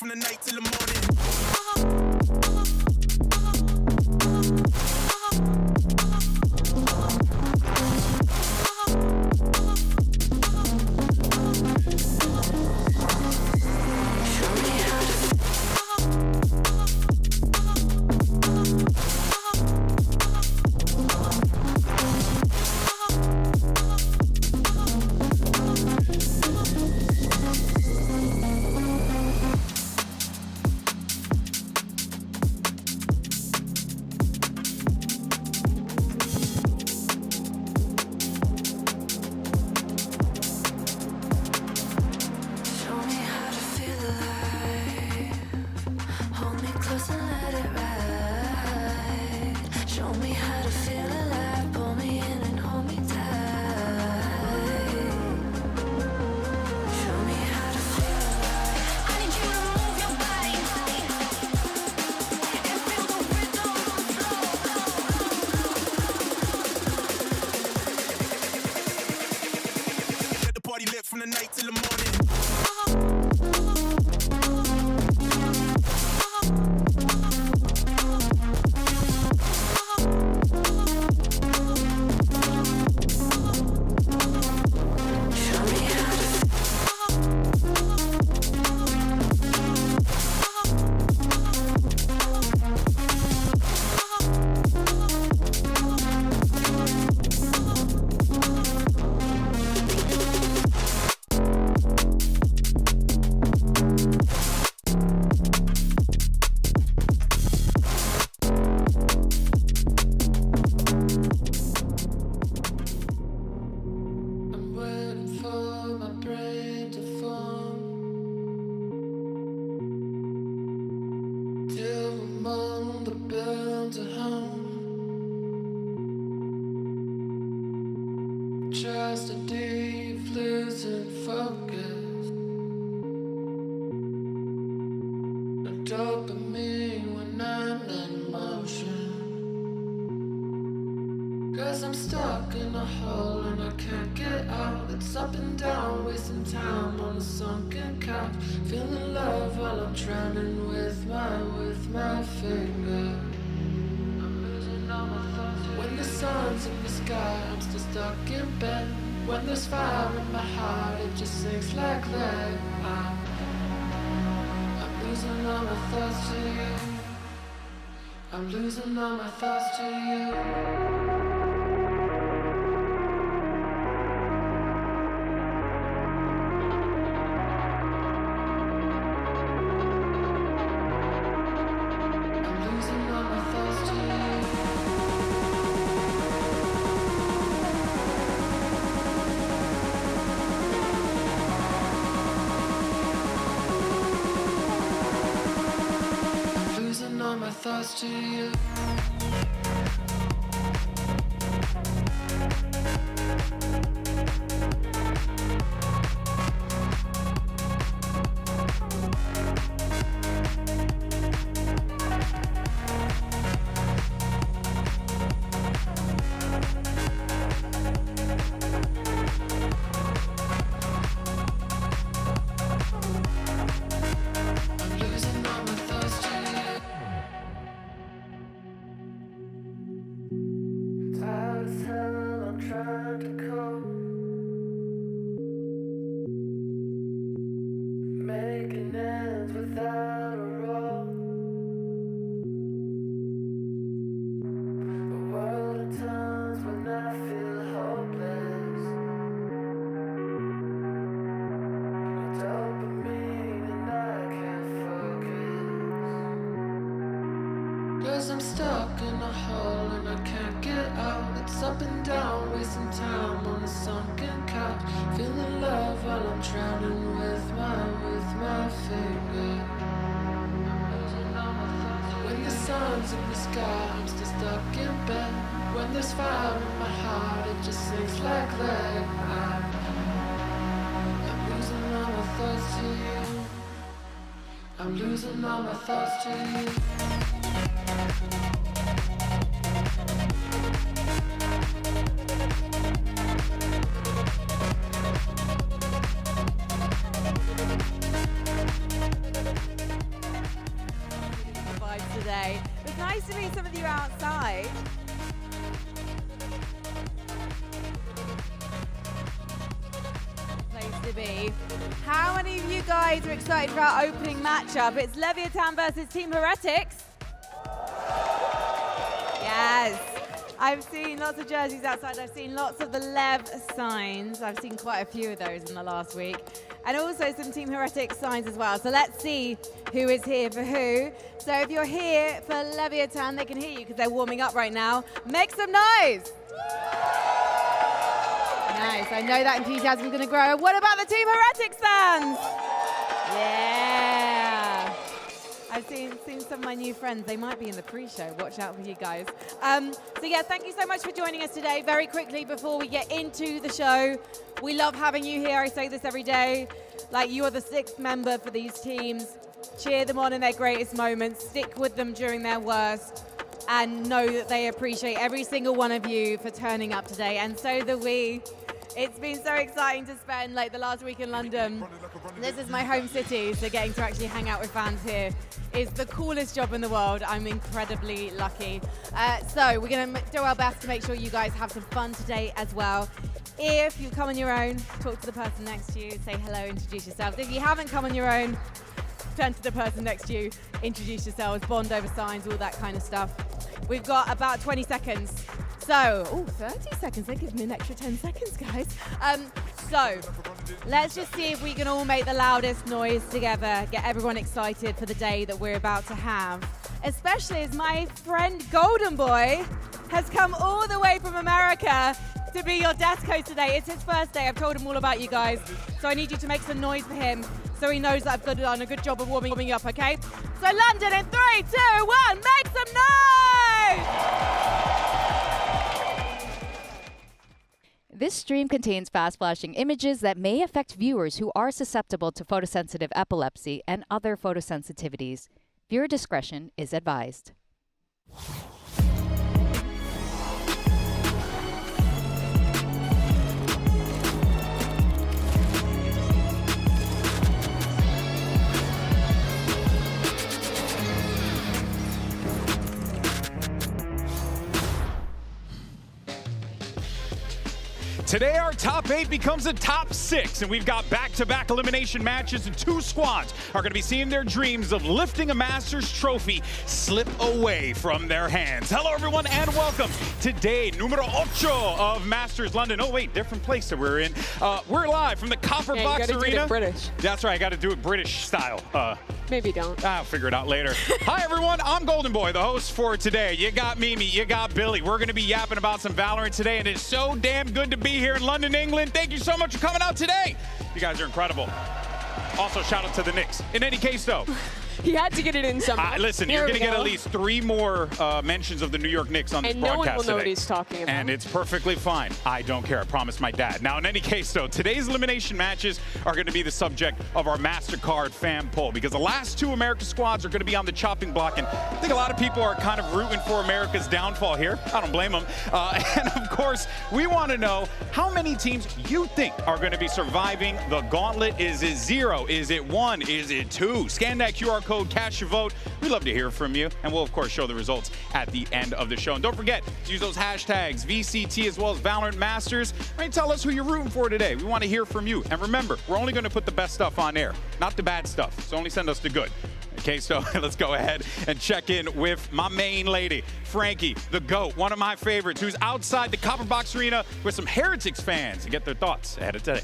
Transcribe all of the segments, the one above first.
from the night till the morning. From the night till the morning. Just a deep losing focus. A dopamine when I'm in motion. 'Cause I'm stuck in a hole and I can't get out. It's up and down, wasting time on a sunken couch. Feeling love while I'm drowning with my finger. When the sun's in the sky, I'm still stuck in bed. When there's fire in my heart, it just sinks like that. I'm losing all my thoughts to you. I'm losing all my thoughts to you. Thoughts to you. I'm stuck in a hole and I can't get out. It's up and down, wasting time on a sunken couch. Feeling love while I'm drowning with my finger. When the sun's in the sky, I'm still stuck in bed. When there's fire in my heart, it just sinks like that. I'm losing all my thoughts to you. I'm losing all my thoughts to you. today. It's nice to meet some of you outside. Place to be. How many of you guys are excited for our opening matchup? It's Leviathan versus Team HyperX. Yes. I've seen lots of jerseys outside. I've seen lots of the Lev signs. I've seen quite a few of those in the last week. And also some Team HyperX signs as well. So let's see who is here for who. So if you're here for Leviathan, they can hear you because they're warming up right now. Make some noise. Nice. I know that enthusiasm is going to grow. What about the Team HyperX fans? Yeah. I've seen some of my new friends. They might be in the pre-show. Watch out for you guys. So yeah, thank you so much for joining us today. Very quickly, before we get into the show, we love having you here. I say this every day. Like, you are the sixth member for these teams. Cheer them on in their greatest moments. Stick with them during their worst. And know that they appreciate every single one of you for turning up today. And so do we. It's been so exciting to spend like the last week in London. This is my home city, so getting to actually hang out with fans here is the coolest job in the world. I'm incredibly lucky. So we're going to do our best to make sure you guys have some fun today as well. If you come on your own, talk to the person next to you, say hello, introduce yourselves. If you haven't come on your own, turn to the person next to you, introduce yourselves, bond over signs, all that kind of stuff. We've got about 20 seconds. So, 30 seconds, they give me an extra 10 seconds, guys. So, let's just see if we can all make the loudest noise together, get everyone excited for the day that we're about to have. Especially as my friend Golden Boy has come all the way from America to be your desk host today. It's his first day. I've told him all about you guys. So I need you to make some noise for him so he knows that I've done a good job of warming you up, okay? So London in 3, 2, 1, make some noise! This stream contains fast-flashing images that may affect viewers who are susceptible to photosensitive epilepsy and other photosensitivities. Viewer discretion is advised. Today, our top 8 becomes a top 6, and we've got back-to-back elimination matches, and 2 squads are going to be seeing their dreams of lifting a Masters trophy slip away from their hands. Hello, everyone, and welcome to day numero 8 of Masters London. Oh, wait, different place that we're in. We're live from the Copper Box Arena. Do it British. That's right, I got to do it British style. Maybe don't. I'll figure it out later. Hi, everyone. I'm Golden Boy, the host for today. You got Mimi, you got Billy. We're going to be yapping about some Valorant today, and it's so damn good to be here in London, England. Thank you so much for coming out today. You guys are incredible. Also, shout out to the Knicks. In any case, though, He had to get it in somehow. Listen, you're going to get at least 3 more mentions of the New York Knicks on this broadcast broadcast today. And no one will know today. what he's talking about. And it's perfectly fine. I don't care. I promised my dad. Now, in any case, though, today's elimination matches are going to be the subject of our Mastercard fan poll because the last 2 America squads are going to be on the chopping block. And I think a lot of people are kind of rooting for America's downfall here. I don't blame them. And, of course, we want to know how many teams you think are going to be surviving the gauntlet. Is it 0? Is it 1? Is it 2? Scan that QR code, cast your vote. We'd love to hear from you, and we'll, of course, show the results at the end of the show. And don't forget to use those hashtags, VCT as well as Valorant Masters. Right, tell us who you're rooting for today. We want to hear from you. And remember, we're only going to put the best stuff on air, not the bad stuff. So only send us the good. Okay, so let's go ahead and check in with my main lady, Frankie, the GOAT, one of my favorites, who's outside the Copper Box Arena with some Heretics fans and get their thoughts ahead of today.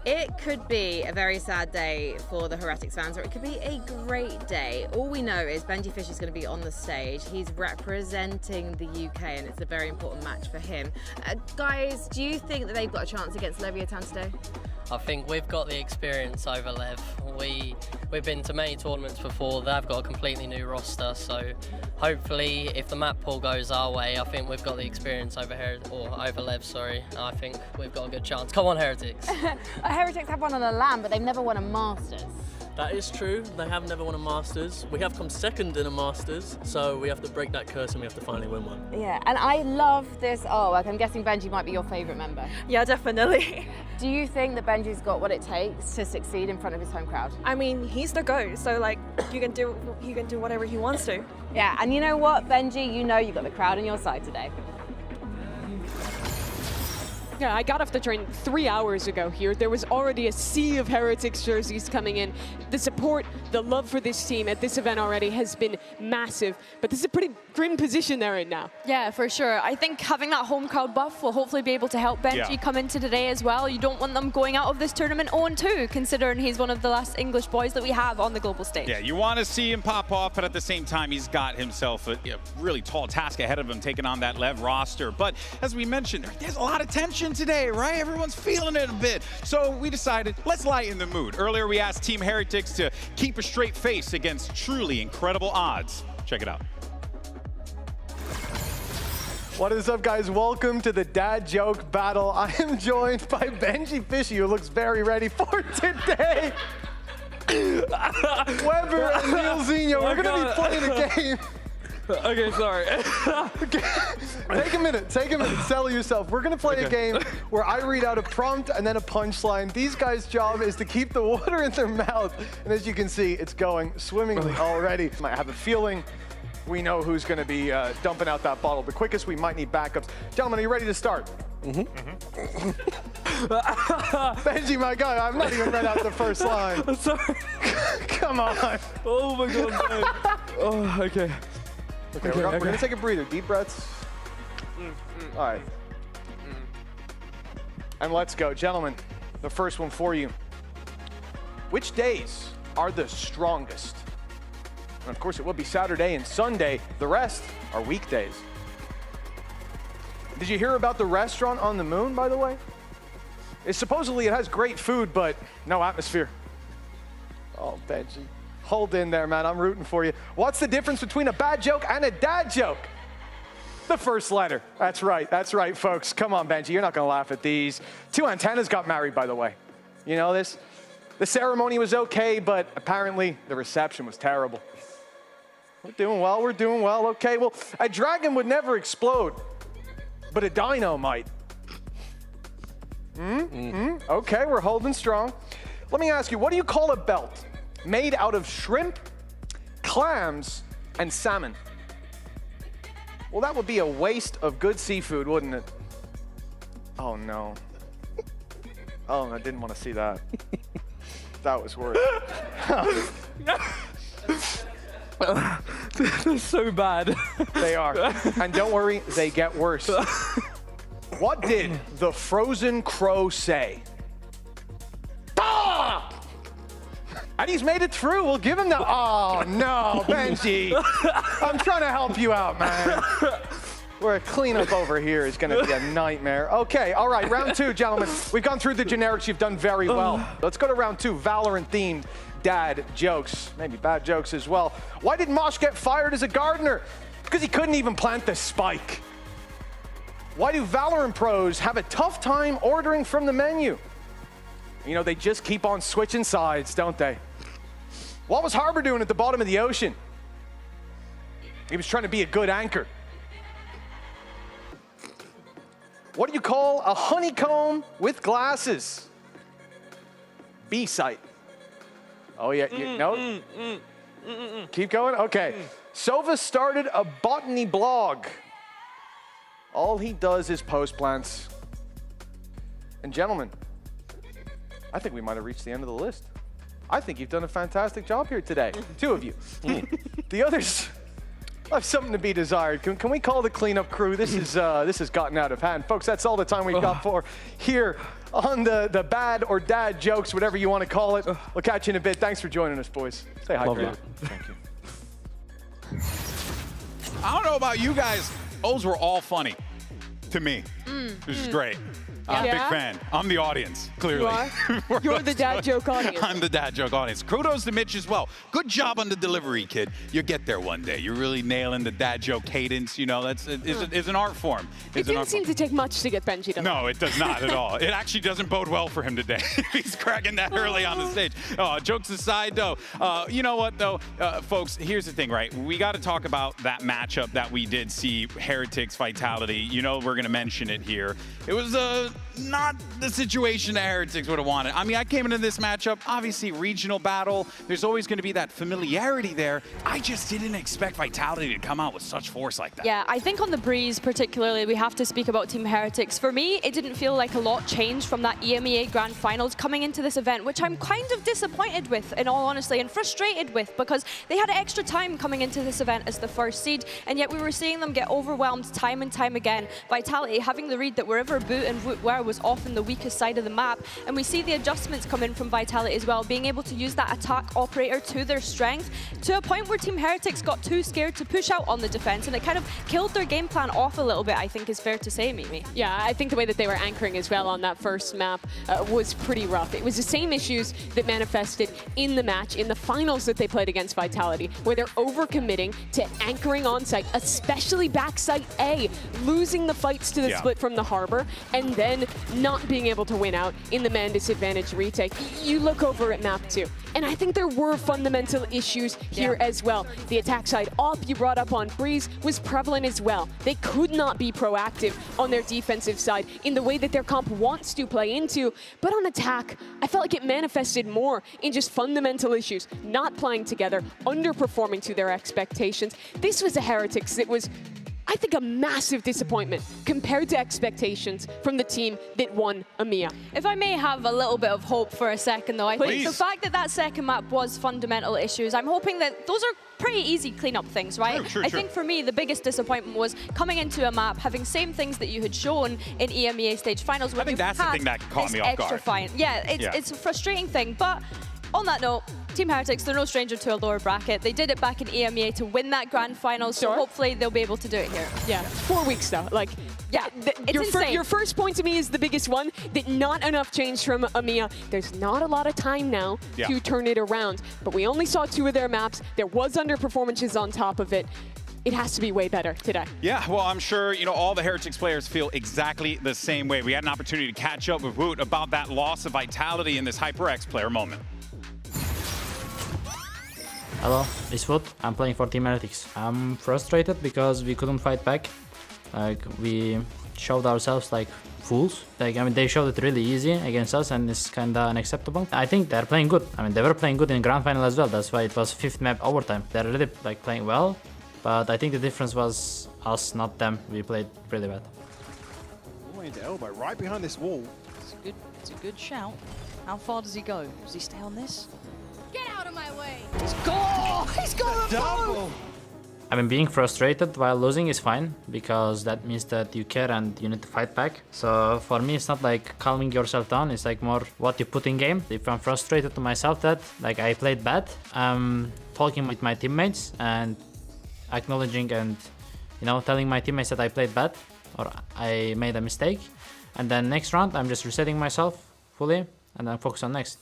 It could be a very sad day for the Heretics fans, or it could be a great day. All we know is Benji Fisher is going to be on the stage. He's representing the UK, and it's a very important match for him. Guys, do you think that they've got a chance against Leviathan today? I think we've got the experience over Lev. We've been to many tournaments before. They've got a completely new roster, so hopefully, if the map pool goes our way, I think we've got the experience over over Lev. Sorry, I think we've got a good chance. Come on, Heretics! Heretics have won on a LAN, but they've never won a Masters. That is true. They have never won a Masters. We have come second in a Masters, so we have to break that curse and we have to finally win one. Yeah, and I love this artwork. I'm guessing Benji might be your favourite member. Yeah, definitely. Do you think that Benji's got what it takes to succeed in front of his home crowd? I mean, he's the GOAT, so like, he can do whatever he wants to. Yeah, and you know what, Benji? You know you got the crowd on your side today. Yeah, I got off the train 3 hours ago here. There was already a sea of Heretics jerseys coming in. The support, the love for this team at this event already has been massive. But this is a pretty grim position they're in now. Yeah, for sure. I think having that home crowd buff will hopefully be able to help Benji come into today as well. You don't want them going out of this tournament 0-2, considering he's one of the last English boys that we have on the global stage. Yeah, you want to see him pop off, but at the same time, he's got himself a really tall task ahead of him, taking on that Lev roster. But as we mentioned, there's a lot of tension today, right? Everyone's feeling it a bit. So we decided, let's lighten the mood. Earlier, we asked Team Heretics to keep a straight face against truly incredible odds. Check it out. What is up, guys? Welcome to the dad joke battle. I am joined by Benji Fishy, who looks very ready for today. Weber and Neil Zinho, we're going to be playing a game. Okay, sorry. Take a minute, settle yourself. We're gonna play a game where I read out a prompt and then a punchline. These guys' job is to keep the water in their mouth. And as you can see, it's going swimmingly already. I have a feeling we know who's gonna be dumping out that bottle the quickest. We might need backups. Gentlemen, are you ready to start? Benji, my guy, I've not even read out the first line. I'm sorry. Come on. Oh my God. Oh, okay. Okay, we're gonna take a breather. Deep breaths. All right. And let's go. Gentlemen, the first one for you. Which days are the strongest? And of course, it will be Saturday and Sunday. The rest are weekdays. Did you hear about the restaurant on the moon, by the way? Supposedly it has great food, but no atmosphere. Oh, Benji. Hold in there, man. I'm rooting for you. What's the difference between a bad joke and a dad joke? The first letter. That's right, folks. Come on, Benji. You're not going to laugh at these. 2 antennas got married, by the way. You know this? The ceremony was okay, but apparently the reception was terrible. We're doing well. Okay, well, a dragon would never explode, but a dino might. Okay, we're holding strong. Let me ask you, what do you call a belt made out of shrimp, clams, and salmon? Well, that would be a waste of good seafood, wouldn't it? Oh, no. Oh, I didn't want to see that. That was worse. They're so bad. They are. And don't worry, they get worse. What did the frozen crow say? Ah! And he's made it through. We'll give him the... Oh, no, Benji. I'm trying to help you out, man. We're a cleanup over here is going to be a nightmare. Okay, all right, round 2, gentlemen. We've gone through the generics. You've done very well. Let's go to round 2, Valorant-themed dad jokes. Maybe bad jokes as well. Why did Mosh get fired as a gardener? Because he couldn't even plant the spike. Why do Valorant pros have a tough time ordering from the menu? You know, they just keep on switching sides, don't they? What was Harbor doing at the bottom of the ocean? He was trying to be a good anchor. What do you call a honeycomb with glasses? B-site. Oh, yeah. No? Keep going? Okay. Sova started a botany blog. All he does is post plants. And gentlemen, I think we might have reached the end of the list. I think you've done a fantastic job here today. 2 of you. The others have something to be desired. Can we call the cleanup crew? This has gotten out of hand. Folks, that's all the time we've got for here on the bad or dad jokes, whatever you want to call it. We'll catch you in a bit. Thanks for joining us, boys. Stay hydrated. Thank you. I don't know about you guys. Those were all funny to me. This is great. Big fan. I'm the audience, clearly. You are? You're the dad joke audience. I'm the dad joke audience. Kudos to Mitch as well. Good job on the delivery, kid. You'll get there one day. You're really nailing the dad joke cadence. You know, that's is an art form. It didn't seem to take much to get Benji to No, it does not at all. It actually doesn't bode well for him today. He's cracking that early on the stage. Jokes aside, though, you know what, though, folks, here's the thing, right? We got to talk about that matchup that we did see, Heretics Vitality. You know, we're going to mention it here. It was not the situation that Heretics would have wanted. I mean, I came into this matchup, obviously regional battle. There's always going to be that familiarity there. I just didn't expect Vitality to come out with such force like that. Yeah, I think on the Breeze particularly, we have to speak about Team Heretics. For me, it didn't feel like a lot changed from that EMEA Grand Finals coming into this event, which I'm kind of disappointed with, in all honesty, and frustrated with, because they had extra time coming into this event as the first seed, and yet we were seeing them get overwhelmed time and time again. Vitality having the read that wherever Boot and Woot were was often the weakest side of the map, and we see the adjustments come in from Vitality as well, being able to use that attack operator to their strength, to a point where Team Heretics got too scared to push out on the defense, and it kind of killed their game plan off a little bit, I think is fair to say, Mimi. Yeah, I think the way that they were anchoring as well on that first map was pretty rough. It was the same issues that manifested in the match, in the finals that they played against Vitality, where they're overcommitting to anchoring on site, especially backside A, losing the fights to the split from the Harbor, and then not being able to win out in the man disadvantage retake. You look over at map 2, and I think there were fundamental issues here as well. The attack side op you brought up on Breeze was prevalent as well. They could not be proactive on their defensive side in the way that their comp wants to play into, but on attack, I felt like it manifested more in just fundamental issues, not playing together, underperforming to their expectations. This was a Heretics that was, I think, a massive disappointment compared to expectations from the team that won EMEA. If I may have a little bit of hope for a second, though, I think the fact that that second map was fundamental issues, I'm hoping that those are pretty easy cleanup things, right? I think for me, the biggest disappointment was coming into a map, having same things that you had shown in EMEA stage finals. I think that's the thing that caught me off guard. Yeah, it's a frustrating thing, but on that note, Team Heretics, they're no stranger to a lower bracket. They did it back in EMEA to win that grand final, so hopefully they'll be able to do it here. Yeah, 4 weeks though. Like, yeah, it's insane. Your first point to me is the biggest one, that not enough changed from EMEA. There's not a lot of time now to turn it around, but we only saw 2 of their maps. There was underperformances on top of it. It has to be way better today. Yeah, well, I'm sure, you know, all the Heretics players feel exactly the same way. We had an opportunity to catch up with Woot about that loss of Vitality in this HyperX player moment. Hello, it's Woot. I'm playing for Team Heretics. I'm frustrated because we couldn't fight back. Like, we showed ourselves like fools. Like, I mean, they showed it really easy against us, and it's kinda unacceptable. I think they're playing good. I mean, they were playing good in grand final as well. That's why it was 5th map overtime. They're really like playing well, but I think the difference was us, not them. We played really bad. All into elbow, right behind this wall. It's a good shout. How far does he go? Does he stay on this? Get out of my way! He's gone! He's got a double! I mean, being frustrated while losing is fine, because that means that you care and you need to fight back. So for me, it's not like calming yourself down, it's like more what you put in game. If I'm frustrated to myself that like I played bad, I'm talking with my teammates and acknowledging and, you know, telling my teammates that I played bad or I made a mistake. And then next round, I'm just resetting myself fully and then focus on next.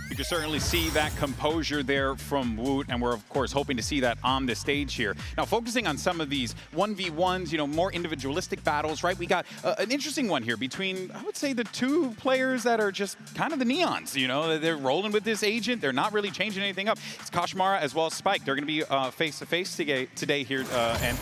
You can certainly see that composure there from Woot, and we're of course hoping to see that on the stage here. Now, focusing on some of these 1v1s, you know, more individualistic battles, right? We got an interesting one here between, I would say, the 2 players that are just kind of the neons. You know, they're rolling with this agent. They're not really changing anything up. It's Kashmara as well as Spike. They're going to be face-to-face today here, and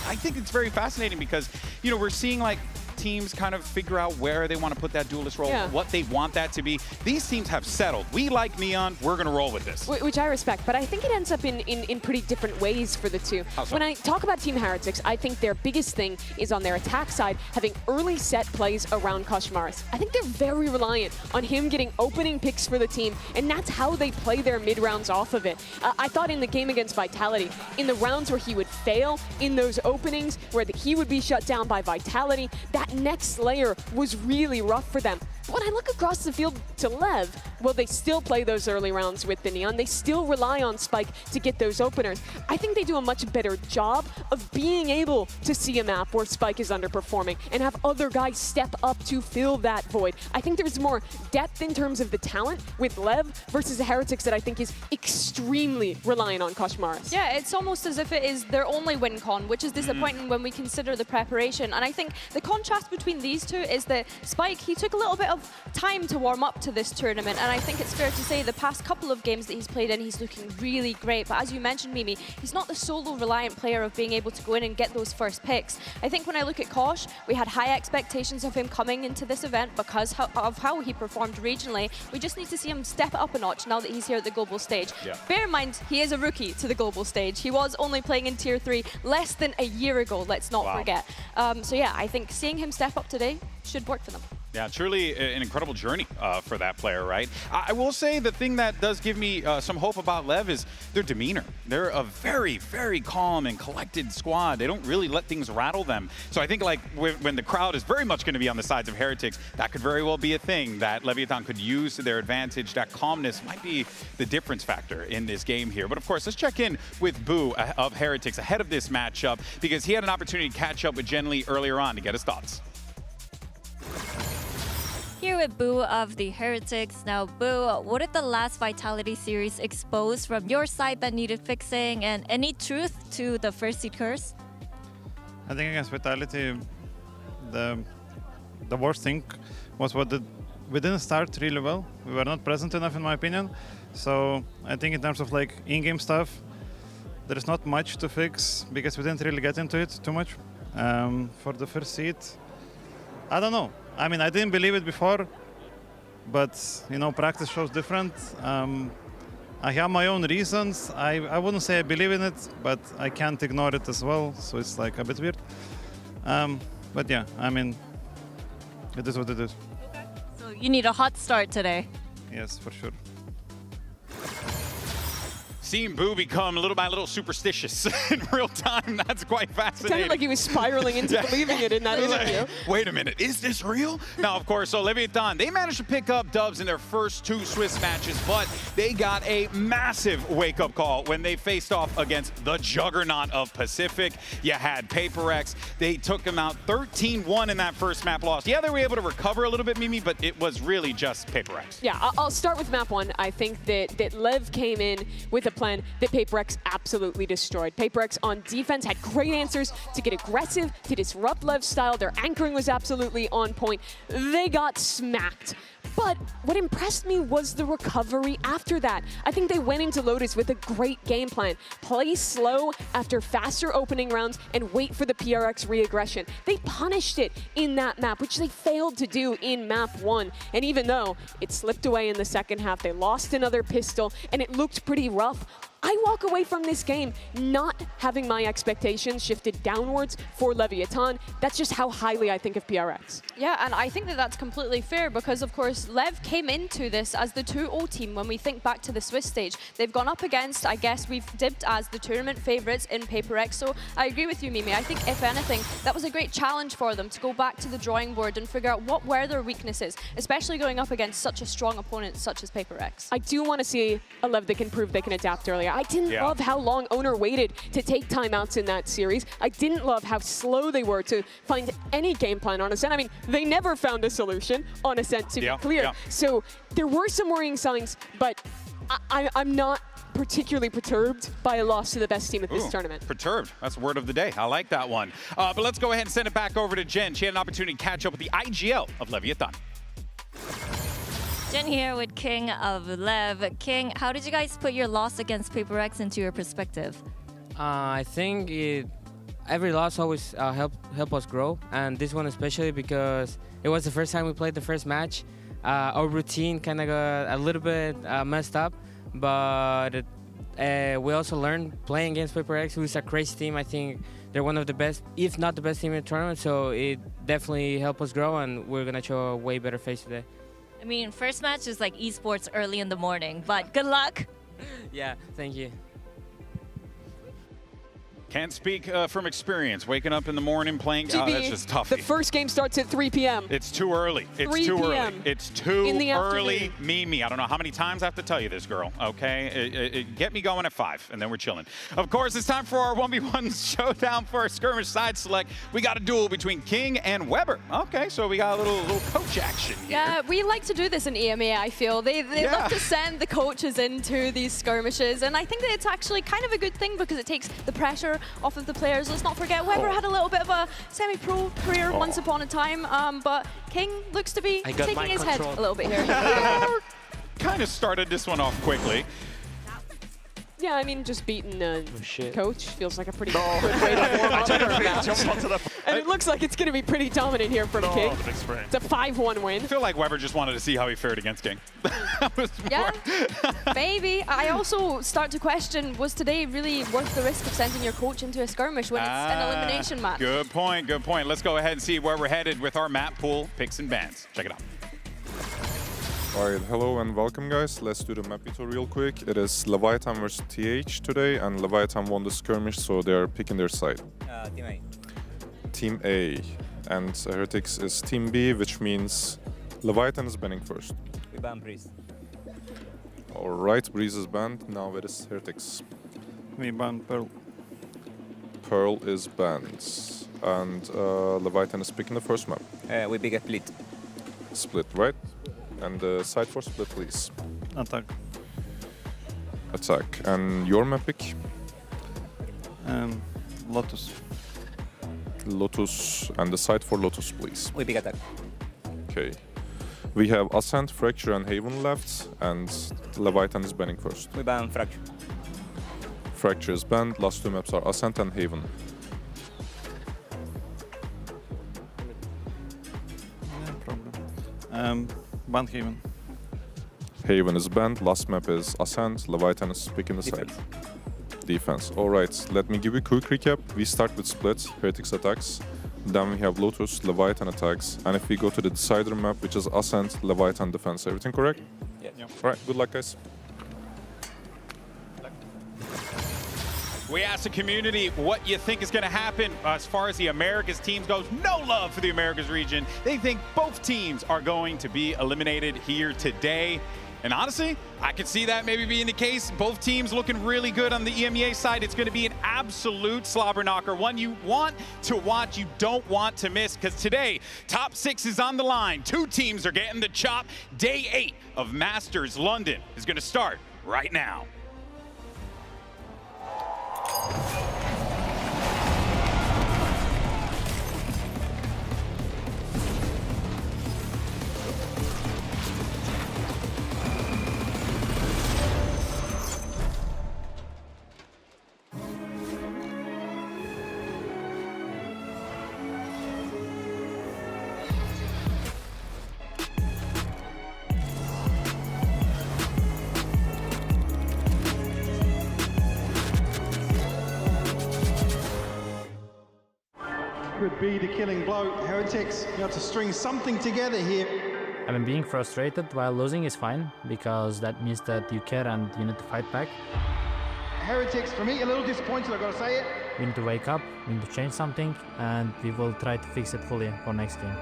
I think it's very fascinating because, you know, we're seeing like teams kind of figure out where they want to put that duelist role, what they want that to be. These teams have settled. We like Neon. We're going to roll with this. Which I respect, but I think it ends up in pretty different ways for the 2. How so? When I talk about Team Heretics, I think their biggest thing is on their attack side, having early set plays around Kashmaras. I think they're very reliant on him getting opening picks for the team, and that's how they play their mid-rounds off of it. I thought in the game against Vitality, in the rounds where he would fail in those openings, where he would be shut down by Vitality, that that next layer was really rough for them. When I look across the field to Lev, well, they still play those early rounds with the Neon. They still rely on Spike to get those openers. I think they do a much better job of being able to see a map where Spike is underperforming and have other guys step up to fill that void. I think there's more depth in terms of the talent with Lev versus the Heretics that I think is extremely reliant on Koshmaris. Yeah, it's almost as if it is their only win con, which is disappointing when we consider the preparation. And I think the contrast between these two is that Spike, he took a little bit of time to warm up to this tournament, and I think it's fair to say the past couple of games that he's played in, he's looking really great. But as you mentioned, Mimi, he's not the solo reliant player of being able to go in and get those first picks. I think when I look at Kosh, we had high expectations of him coming into this event because of how he performed regionally. We just need to see him step up a notch now that he's here at the global stage. Yeah. Bear in mind, he is a rookie to the global stage. He was only playing in Tier 3 less than a year ago, let's not forget. So yeah, I think seeing him step up today should work for them. Yeah, truly an incredible journey for that player, right? I will say the thing that does give me some hope about Lev is their demeanor. They're a very, very calm and collected squad. They don't really let things rattle them. So I think like when the crowd is very much going to be on the sides of Heretics, that could very well be a thing that Leviathan could use to their advantage. That calmness might be the difference factor in this game here. But of course, let's check in with Boo of Heretics ahead of this matchup because he had an opportunity to catch up with Jen Lee earlier on to get his thoughts. Here with Boo of the Heretics. Now, Boo, what did the last Vitality series expose from your side that needed fixing, and any truth to the first seed curse? I think against Vitality, the worst thing was we didn't start really well. We were not present enough, in my opinion. So I think in terms of like in-game stuff, there's not much to fix because we didn't really get into it too much. For the first seed, I don't know. I mean, I didn't believe it before, but, you know, practice shows different. I have my own reasons. I wouldn't say I believe in it, but I can't ignore it as well, so it's like a bit weird. But yeah, I mean, it is what it is. Okay. So you need a hot start today. Yes, for sure. Seeing Boo become little by little superstitious in real time, that's quite fascinating. Sounded like he was spiraling into believing it in that interview. Wait a minute, is this real? Now, of course, so Leviathan, they managed to pick up dubs in their first 2 Swiss matches, but they got a massive wake-up call when they faced off against the juggernaut of Pacific. You had HyperX. They took them out 13-1 in that first map loss. Yeah, they were able to recover a little bit, Mimi, but it was really just HyperX. Yeah, I'll start with map 1. I think that Lev came in with a plan that HyperX absolutely destroyed. HyperX on defense had great answers to get aggressive, to disrupt Lev's style. Their anchoring was absolutely on point. They got smacked. But what impressed me was the recovery after that. I think they went into Lotus with a great game plan. Play slow after faster opening rounds and wait for the PRX re-aggression. They punished it in that map, which they failed to do in map 1. And even though it slipped away in the second half, they lost another pistol and it looked pretty rough. I walk away from this game not having my expectations shifted downwards for Leviathan. That's just how highly I think of PRX. Yeah, and I think that that's completely fair because, of course, Lev came into this as the 2-0 team when we think back to the Swiss stage. They've gone up against, I guess, we've dipped as the tournament favourites in HyperX. So I agree with you, Mimi. I think, if anything, that was a great challenge for them to go back to the drawing board and figure out what were their weaknesses, especially going up against such a strong opponent such as HyperX. I do want to see a Lev that can prove they can adapt earlier. I didn't love how long Owner waited to take timeouts in that series. I didn't love how slow they were to find any game plan on Ascent. I mean, they never found a solution on Ascent, to be clear. Yeah. So there were some worrying signs, but I'm not particularly perturbed by a loss to the best team at this tournament. Perturbed. That's word of the day. I like that one. But let's go ahead and send it back over to Jen. She had an opportunity to catch up with the IGL of Leviathan. Jen here with King of Lev. King, how did you guys put your loss against HyperX into your perspective? I think every loss always help us grow, and this one especially because it was the first time we played the first match. Our routine kind of got a little bit messed up, but we also learned playing against HyperX, who's a crazy team. I think they're one of the best, if not the best team in the tournament, so it definitely helped us grow, and we're going to show a way better face today. I mean, first match is like esports early in the morning, but good luck. Yeah, thank you. Can't speak from experience. Waking up in the morning playing, GB, that's just tough. The first game starts at 3 p.m. It's too early. It's 3 too p.m. early. It's too in the early. afternoon. Mimi, I don't know how many times I have to tell you this, girl. Okay, get me going at 5, and then we're chilling. Of course, it's time for our 1v1 showdown for our skirmish side select. We got a duel between King and Weber. Okay, so we got a little coach action here. Yeah, we like to do this in EMEA, I feel. They love to send the coaches into these skirmishes, and I think that it's actually kind of a good thing because it takes the pressure off of the players. Let's not forget, Weber had a little bit of a semi-pro career once upon a time, but King looks to be taking his head a little bit here. Kind of started this one off quickly. Yeah, I mean, just beating coach feels like a pretty good way to warm up. And it looks like it's going to be pretty dominant here from King. It's a 5-1 win. I feel like Weber just wanted to see how he fared against King. Yeah, maybe. I also start to question, was today really worth the risk of sending your coach into a skirmish when it's an elimination match? Good point, good point. Let's go ahead and see where we're headed with our map pool picks and bans. Check it out. Alright, hello and welcome guys. Let's do the map battle real quick. It is Leviathan versus TH today, and Leviathan won the skirmish, so they are picking their side. Team A. Team A. And Heretics is Team B, which means Leviathan is banning first. We ban Breeze. Alright, Breeze is banned. Now it is Heretics. We ban Pearl. Pearl is banned. And Leviathan is picking the first map. We pick a split. Split, right? And the side for split, please. Attack. Attack. And your map pick? Lotus. Lotus. And the side for Lotus, please. We pick attack. Okay. We have Ascent, Fracture, and Haven left, and Leviathan is banning first. We ban Fracture. Fracture is banned. Last two maps are Ascent and Haven. No problem. Ban Haven. Haven is banned. Last map is Ascent. Leviathan is picking the side. Defense. Alright, let me give you a quick recap. We start with Split, Heretics attacks. Then we have Lotus, Leviathan attacks. And if we go to the decider map, which is Ascent, Leviathan defense. Everything correct? Yeah. Alright, good luck guys. We asked the community what you think is going to happen as far as the Americas teams goes. No love for the Americas region. They think both teams are going to be eliminated here today. And honestly, I could see that maybe being the case. Both teams looking really good on the EMEA side. It's going to be an absolute slobber knocker. One you want to watch, you don't want to miss. Because today, top 6 is on the line. 2 teams are getting the chop. Day 8 of Masters London is going to start right now. Could be the killing blow. Heretics, you have to string something together here. I mean, being frustrated while losing is fine, because that means that you care and you need to fight back. Heretics, for me, a little disappointed, I've got to say it. We need to wake up, we need to change something, and we will try to fix it fully for next game.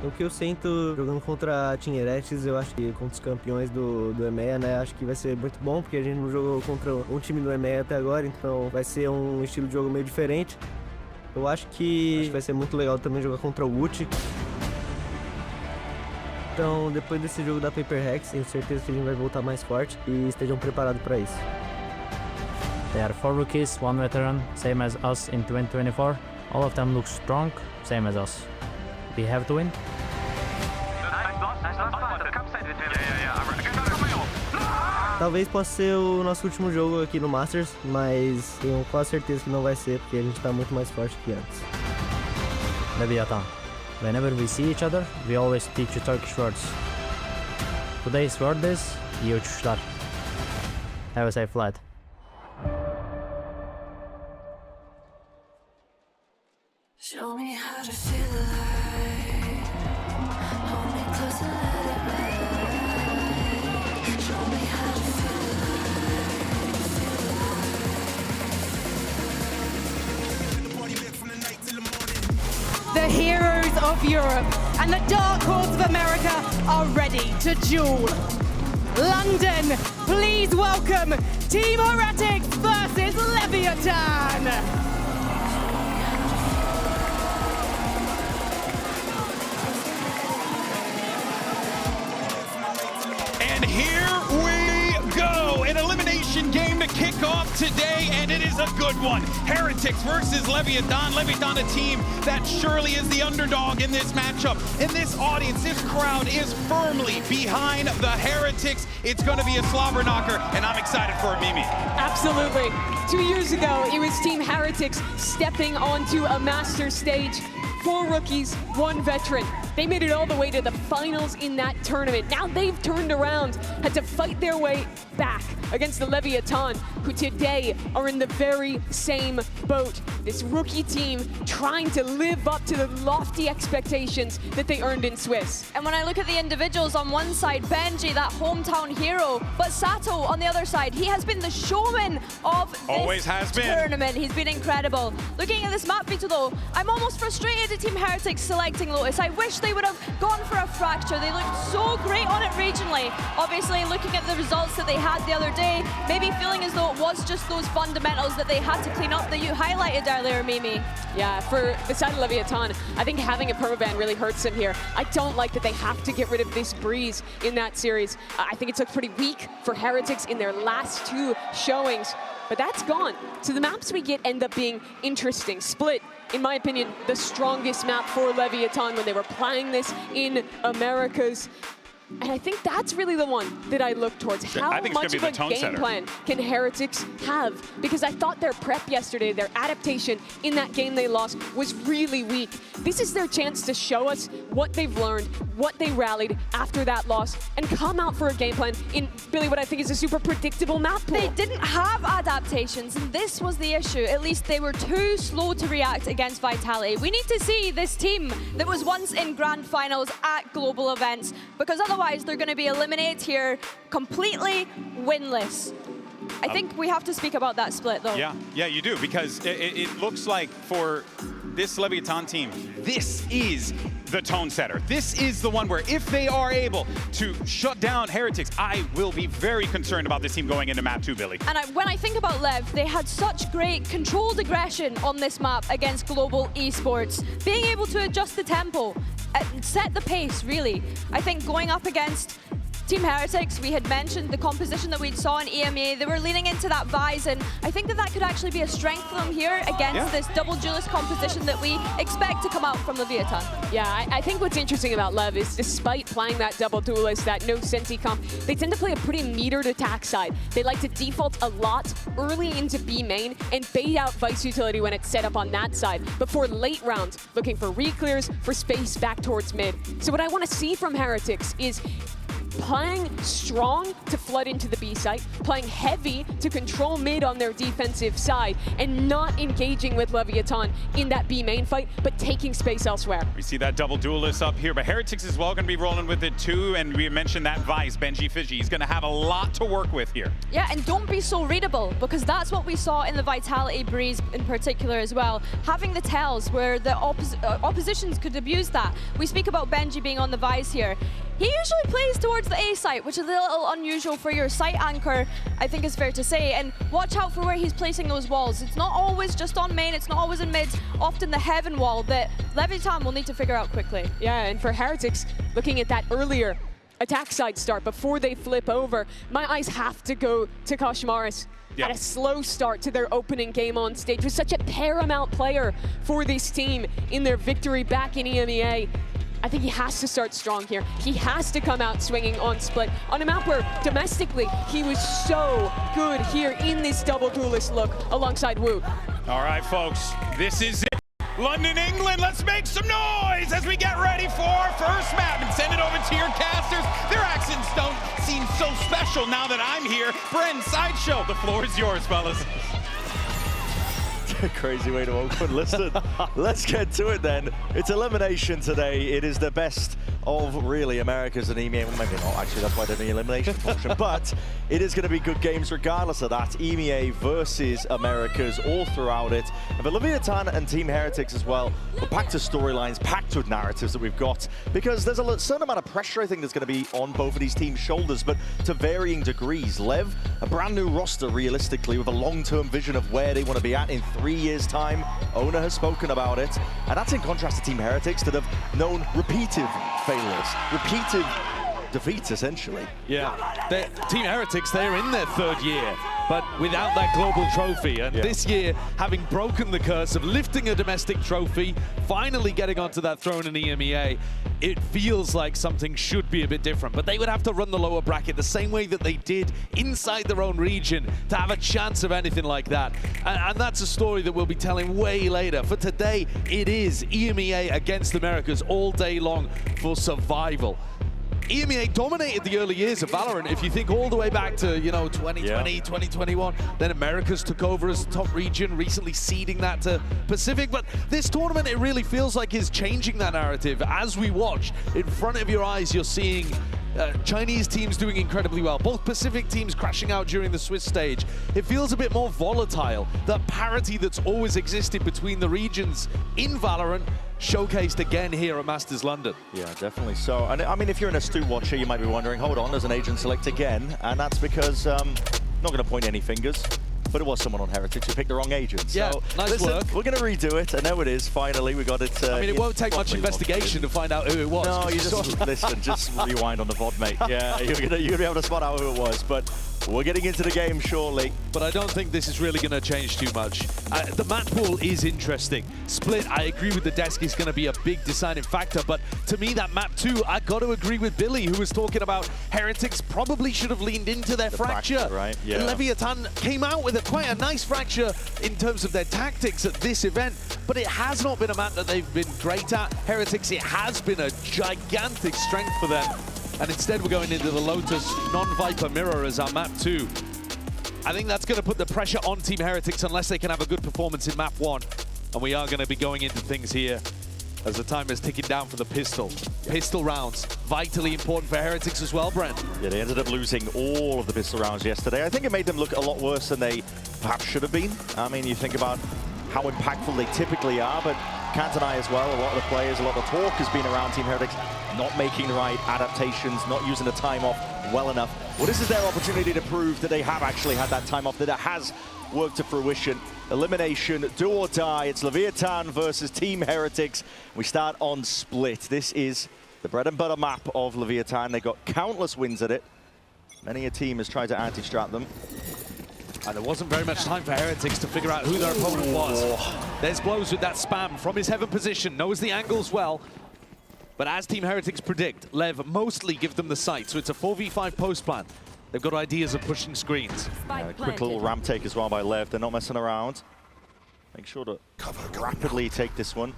O que eu sinto jogando contra a Team Heretics, eu acho que contra os campeões do EMEA, né, acho que vai ser muito bom, porque a gente não jogou contra um time do EMEA até agora, então vai ser um estilo de jogo meio diferente. Eu acho que vai ser muito legal também jogar contra o UT. Então, depois desse jogo da HyperX, tenho certeza que a gente vai voltar mais forte e estejam preparados para isso. There are 4 rookies, 1 veteran, same as us in 2024. All of them look strong, same as us. We have to win. Talvez possa ser o nosso último jogo aqui no Masters, mas tenho quase certeza que não vai ser, porque a gente está muito mais forte que antes. Leviathan. Whenever we see each other, we always teach you Turkish words. Today's word is iyi uçuşlar. Have a safe flight. Show me how to feel alive. Hold me close and let it ride. Show me how to feel alive. Feel alive. of Europe, and the dark horse of America are ready to duel. London, please welcome Team HyperX versus Leviathan. And here we go, an elimination game to kick off today, and it is a good one. Heretics versus Leviathan. Leviathan, a team that surely is the underdog in this matchup. And this audience, this crowd is firmly behind the Heretics. It's going to be a slobber knocker, and I'm excited for it, Mimi. Absolutely. 2 years ago, it was Team Heretics stepping onto a master stage. 4 rookies, 1 veteran. They made it all the way to the finals in that tournament. Now they've turned around, had to fight their way back against the Leviathan, who today are in the very same boat. This rookie team trying to live up to the lofty expectations that they earned in Swiss. And when I look at the individuals, on one side, Benji, that hometown hero, but Sato on the other side, he has been the showman of this tournament. He's been incredible. Looking at this map, Vito, though, I'm almost frustrated at Team Heretics selecting Lotus. I wish they would have gone for a fracture. They looked so great on it regionally. Obviously, looking at the results that they had the other day, maybe feeling as though it was just those fundamentals that they had to clean up that you highlighted earlier, Mimi. Yeah, for the side of Leviathan, I think having a permaban really hurts them here. I don't like that they have to get rid of this breeze in that series. I think it looked pretty weak for Heretics in their last 2 showings, but that's gone. So the maps we get end up being interesting. Split, in my opinion, the strongest map for Leviathan when they were playing this in Americas. And I think that's really the one that I look towards. How much of a game plan can Heretics have? Because I thought their prep yesterday, their adaptation in that game they lost was really weak. This is their chance to show us what they've learned, what they rallied after that loss, and come out for a game plan in, Billy, what I think is a super predictable map pool. They didn't have adaptations, and this was the issue. At least they were too slow to react against Vitality. We need to see this team that was once in grand finals at global events, because otherwise they're going to be eliminated here completely winless. I think we have to speak about that split, though. Yeah, you do, because it looks like for this Leviathan team, this is the tone setter. This is the one where if they are able to shut down Heretics, I will be very concerned about this team going into map 2, Billy. And when I think about Lev, they had such great controlled aggression on this map against Global Esports. Being able to adjust the tempo, set the pace, really. I think going up against Team Heretics, we had mentioned the composition that we saw in EMEA. They were leaning into that Vise, and I think that could actually be a strength for them here against this double duelist composition that we expect to come out from Leviathan. Yeah, I think what's interesting about Lev is despite playing that double duelist, that no Senti comp, they tend to play a pretty metered attack side. They like to default a lot early into B main and bait out Vice utility when it's set up on that side, but for late rounds, looking for re-clears, for space back towards mid. So what I want to see from Heretics is playing strong to flood into the B site, playing heavy to control mid on their defensive side, and not engaging with Leviathan in that B main fight, but taking space elsewhere. We see that double duelist up here, but Heretics as well going to be rolling with it too, and we mentioned that Vice, Benji Fiji. He's going to have a lot to work with here. Yeah, and don't be so readable, because that's what we saw in the Vitality Breeze in particular as well. Having the tells where the oppositions could abuse that. We speak about Benji being on the Vice here. He usually plays towards the A site, which is a little unusual for your site anchor, I think is fair to say. And watch out for where he's placing those walls. It's not always just on main, it's not always in mid, often the heaven wall that Leviathan will need to figure out quickly. Yeah, and for Heretics, looking at that earlier attack side start before they flip over, my eyes have to go to Kashmaris. Had a slow start to their opening game on stage, was such a paramount player for this team in their victory back in EMEA. I think he has to start strong here. He has to come out swinging on split on a map where domestically he was so good here in this double duelist look alongside Wu. All right, folks, this is it. London, England, let's make some noise as we get ready for our first map and send it over to your casters. Their accents don't seem so special now that I'm here. Bren, Sideshow, the floor is yours, fellas. Crazy way to open. Listen, let's get to it then. It's elimination today. It is the best of really America's and EMEA. Well, maybe not, actually, that's why they're in the elimination portion. But it is going to be good games regardless of that. EMEA versus America's all throughout it. And for Leviathan and Team Heretics as well, we're packed to storylines, packed with narratives that we've got, because there's a certain amount of pressure, I think, that's going to be on both of these teams' shoulders, but to varying degrees. Lev, a brand new roster, realistically, with a long-term vision of where they want to be at in 3 years' time. Owner has spoken about it, and that's in contrast to Team Heretics that have known repeated failures, repeated defeats, essentially. Yeah, Team Heretics, they're in their 3rd year, but without that global trophy. And this year, having broken the curse of lifting a domestic trophy, finally getting onto that throne in EMEA, it feels like something should be a bit different. But they would have to run the lower bracket the same way that they did inside their own region to have a chance of anything like that. And that's a story that we'll be telling way later. For today, it is EMEA against Americas all day long for survival. EMEA dominated the early years of Valorant. If you think all the way back to, 2020, 2021, then Americas took over as top region, recently ceding that to Pacific. But this tournament, it really feels like is changing that narrative. As we watch, in front of your eyes, you're seeing Chinese teams doing incredibly well. Both Pacific teams crashing out during the Swiss stage. It feels a bit more volatile. That parity that's always existed between the regions in Valorant showcased again here at Masters London. Yeah, definitely so. And I mean, if you're an astute watcher, you might be wondering, hold on, there's an agent select again. And that's because, not going to point any fingers, but it was someone on Heritage who picked the wrong agent. Yeah, so, nice work. We're going to redo it, and there it is, finally. We got it. I mean, it won't take much investigation to find out who it was. No, you just, listen, just rewind on the VOD, mate. Yeah, you're going to be able to spot out who it was, but we're getting into the game shortly. But I don't think this is really going to change too much. The map pool is interesting. Split, I agree with the desk, is going to be a big deciding factor, but to me, that map too, I got to agree with Billy, who was talking about Heretics probably should have leaned into their fracture. Right? Yeah. Leviathan came out with quite a nice fracture in terms of their tactics at this event, but it has not been a map that they've been great at. Heretics, it has been a gigantic strength for them. And instead we're going into the Lotus non-Viper mirror as our map 2. I think that's going to put the pressure on Team Heretics unless they can have a good performance in map 1. And we are going to be going into things here as the timer is ticking down for the pistol. Pistol rounds, vitally important for Heretics as well, Brent. Yeah, they ended up losing all of the pistol rounds yesterday. I think it made them look a lot worse than they perhaps should have been. I mean, you think about how impactful they typically are, but Kant and I as well, a lot of the players, a lot of the talk has been around Team Heretics not making the right adaptations, not using the time off well enough. Well, this is their opportunity to prove that they have actually had that time off, that it has worked to fruition. Elimination, do or die. It's Leviathan versus Team Heretics. We start on Split. This is the bread and butter map of Leviathan. They got countless wins at it. Many a team has tried to anti-strap them. And there wasn't very much time for Heretics to figure out who their opponent was. There's Blows with that spam from his heaven position, knows the angles well. But as Team Heretics predict, Lev mostly give them the site, so it's a 4v5 post plan. They've got ideas of pushing screens. Quick little ramp take as well by Lev. They're not messing around. Make sure to rapidly take this one.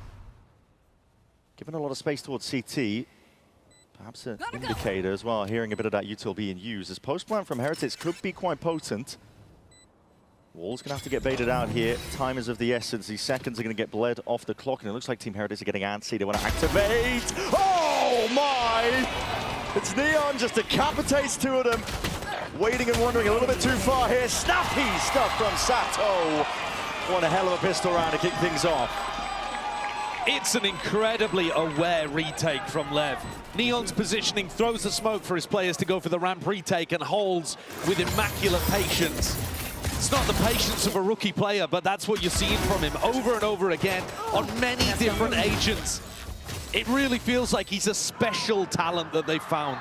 Given a lot of space towards CT. Perhaps an indicator as well, hearing a bit of that util being used. This post plan from Heretics could be quite potent. Wall's going to have to get baited out here. Time is of the essence. These seconds are going to get bled off the clock, and it looks like Team Heretics are getting antsy. They want to activate. Oh, my! It's Neon just decapitates 2 of them. Waiting and wondering a little bit too far here. Snappy stuff from Sato. What a hell of a pistol round to kick things off. It's an incredibly aware retake from Lev. Neon's positioning throws the smoke for his players to go for the ramp retake and holds with immaculate patience. It's not the patience of a rookie player, but that's what you're seeing from him over and over again on many different agents. It really feels like he's a special talent that they found.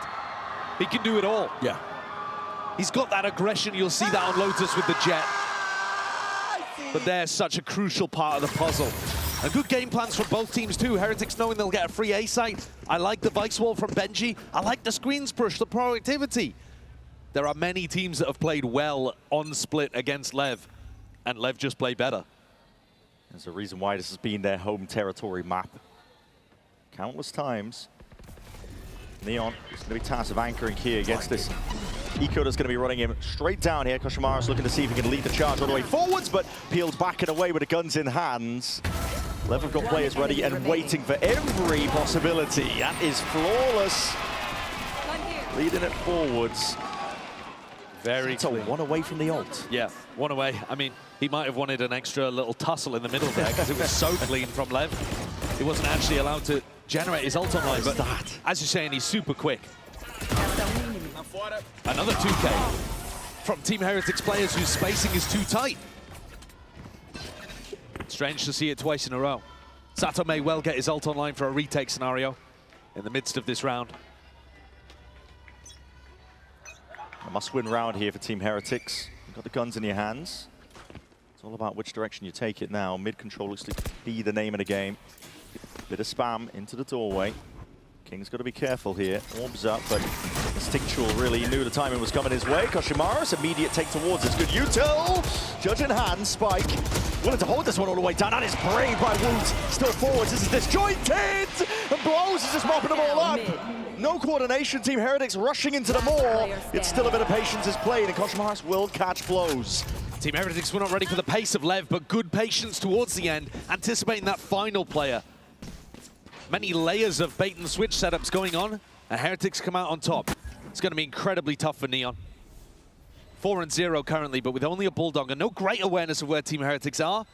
He can do it all. Yeah. He's got that aggression. You'll see that on Lotus with the Jet. But they're such a crucial part of the puzzle. And good game plans from both teams too. Heretics knowing they'll get a free A site. I like the Vice Wall from Benji. I like the screens push, the proactivity. There are many teams that have played well on Split against Lev, and Lev just played better. There's a reason why this has been their home territory map. Countless times. Neon is going to be tasked of anchoring here against this Eco that's going to be running him straight down here. Koshimara's looking to see if he can lead the charge all the way forwards, but peeled back and away with the guns in hands. Lev have got players ready and waiting for every possibility. That is flawless. Leading it forwards. Very clean. One away from the ult. Yeah, one away. I mean, he might have wanted an extra little tussle in the middle there because it was so clean from Lev. He wasn't actually allowed to generate his ult online, but as you're saying, he's super quick. Another 2K from Team Heretics players whose spacing is too tight. Strange to see it twice in a row. Sato may well get his ult online for a retake scenario in the midst of this round. A must-win round here for Team Heretics. You've got the guns in your hands. It's all about which direction you take it now. Mid-control looks to be the name of the game. Bit of spam into the doorway. King's got to be careful here. Orbs up, but Instinctual really knew the timing was coming his way. Koshimaris, immediate take towards it. Good util. Judge in hand, Spike. Willing to hold this one all the way down. That is brave by Woot. Still forwards. This is disjointed. And Blows is just mopping them all up. No coordination. Team Heretics rushing into the maw. It's still a bit of patience is played, and Koshimaris will catch Blows. Team Heretics were not ready for the pace of Lev, but good patience towards the end, anticipating that final player. Many layers of bait and switch setups going on, and Heretics come out on top. It's going to be incredibly tough for Neon. 4-0 currently, but with only a Bulldog and no great awareness of where Team Heretics are,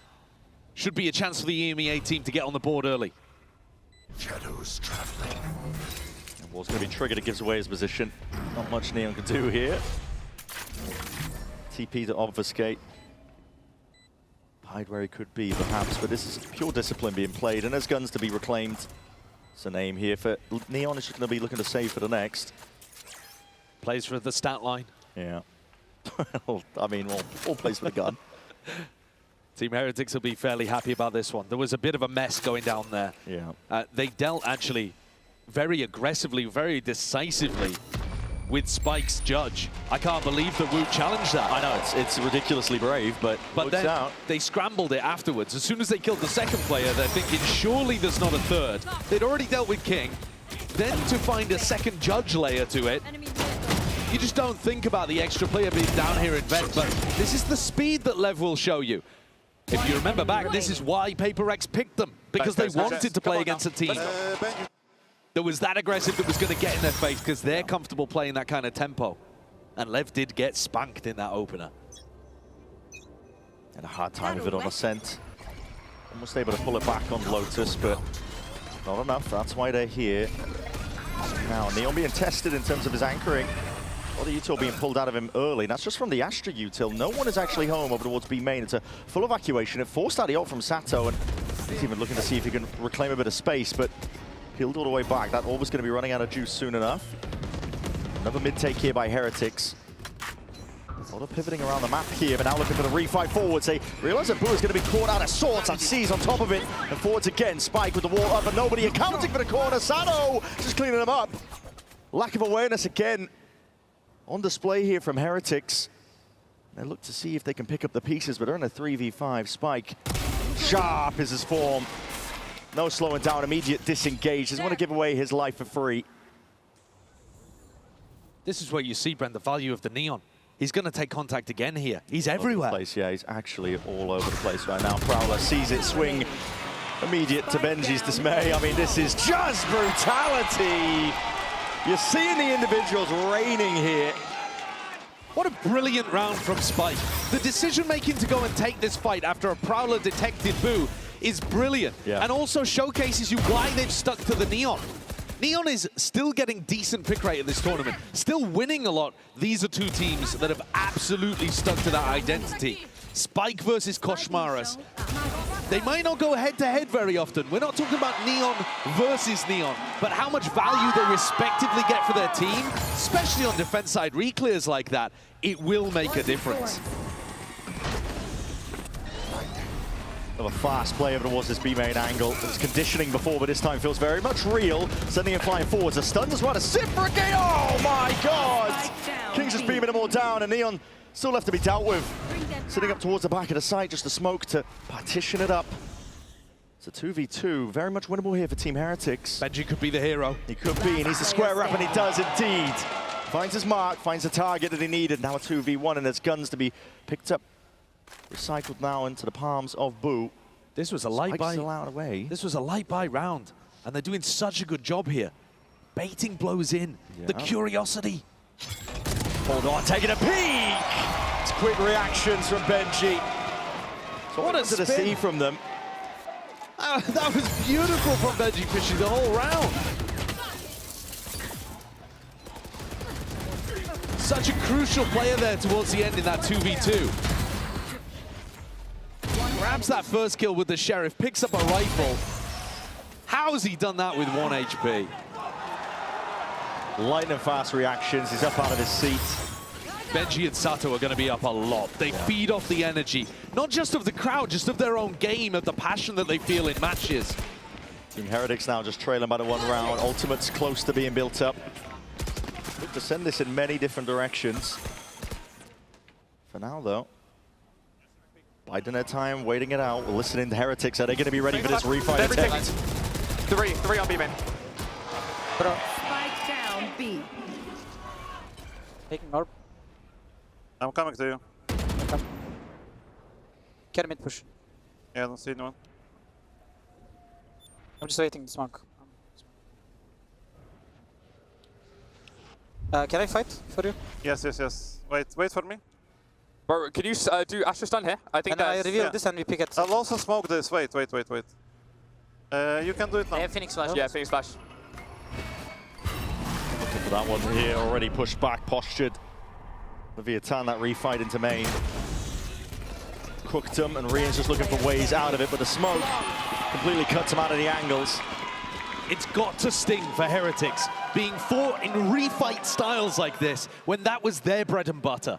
should be a chance for the EMEA team to get on the board early. Shadows traveling. And Wall's going to be triggered. It gives away his position. Not much Neon can do here. TP to obfuscate. Hide where he could be, perhaps, but this is pure discipline being played, and there's guns to be reclaimed. It's a name here for Neon. Is just going to be looking to save for the next. Plays for the stat line. Yeah. I mean, all plays for the gun. Team Heretics will be fairly happy about this one. There was a bit of a mess going down there. Yeah. They dealt actually very aggressively, very decisively with Spike's judge. I can't believe that Woot challenged that. I know, it's ridiculously brave, but then out. They scrambled it afterwards. As soon as they killed the second player, they're thinking, surely there's not a third. They'd already dealt with King. Then to find a second judge layer to it, you just don't think about the extra player being down here in Vet, but this is the speed that Lev will show you. If you remember back, this is why HyperX picked them, because they wanted to play against a team that was that aggressive, that was going to get in their face, because they're comfortable playing that kind of tempo. And Lev did get spanked in that opener. Had a hard time with it on Ascent. Almost able to pull it back on Lotus, but not enough. That's why they're here. Now, Neon being tested in terms of his anchoring. A lot of util being pulled out of him early. That's just from the Astra util. No one is actually home over towards B main. It's a full evacuation. It forced out the ult from Sato, and he's even looking to see if he can reclaim a bit of space, but peeled all the way back. That ult was going to be running out of juice soon enough. Another mid-take here by Heretics. A lot of pivoting around the map here, but now looking for the refight forwards. They realize that Boo is going to be caught out of sorts, and C's on top of it. And forwards again, Spike with the wall up, and nobody accounting for the corner. Sato just cleaning them up. Lack of awareness again on display here from Heretics. They look to see if they can pick up the pieces, but they're in a 3v5. Spike, sharp is his form. No slowing down, immediate disengage. Doesn't want to give away his life for free. This is where you see, Brent, the value of the Neon. He's going to take contact again here. He's everywhere. Place. Yeah, he's actually all over the place right now. Prowler sees it swing. Immediate to Benji's dismay. I mean, this is just brutality. You're seeing the individuals reigning here. What a brilliant round from Spike. The decision-making to go and take this fight after a Prowler detected Boo is brilliant. Yeah. And also showcases you why they've stuck to the Neon. Neon is still getting decent pick rate in this tournament, still winning a lot. These are two teams that have absolutely stuck to that identity. Spike versus Koshimaris. They might not go head-to-head very often. We're not talking about Neon versus Neon, but how much value they respectively get for their team, especially on defense side reclears like that, it will make a difference. Of a fast play over towards this B main angle. It was conditioning before, but this time feels very much real. Sending him flying forwards. A stun as well. A Reciprocate. Oh my god! King's just beaming them all down, and Neon still left to be dealt with. Sitting up towards the back of the site, just a smoke to partition it up. It's a 2v2. Very much winnable here for Team Heretics. Benji could be the hero. He could be. He needs to square up, and he does indeed. Finds his mark, finds the target that he needed. Now a 2v1, and there's guns to be picked up. Recycled now into the palms of Boo. This was a light buy. Still out away. This was a light buy round, and they're doing such a good job here. Baiting blows in. The curiosity. Hold on, taking a peek. It's quick reactions from Benji. So what to see from them? That was beautiful from Benji Fishy the whole round. Such a crucial player there towards the end in that 2v2. Grabs that first kill with the Sheriff, picks up a rifle. How has he done that with 1 HP? Lightning fast reactions, he's up out of his seat. Benji and Sato are going to be up a lot. They feed off the energy, not just of the crowd, just of their own game, of the passion that they feel in matches. Team Heretics now just trailing by the 1 round. Ultimate's close to being built up. Look to send this in many different directions. For now, though, biding their time, waiting it out, listening to Heretics. Are they going to be ready for this refight attempt? Three on B main. Spike down B. Taking orb. I'm coming to you. Can mid push. Yeah, I don't see anyone. I'm just waiting to smoke. Can I fight for you? Yes, yes, yes. Wait for me. Bro, can you do Astro Stun here? I think and I reveal this and we pick it. I'll also smoke this. Wait. You can do it now. They have Phoenix Flash. Yeah, Phoenix Flash. Looking for that one here, already pushed back, postured. Leviathan, that refight into main. Cooked him, and Rian's just looking for ways out of it, but the smoke completely cuts him out of the angles. It's got to sting for Heretics, being fought in refight styles like this, when that was their bread and butter.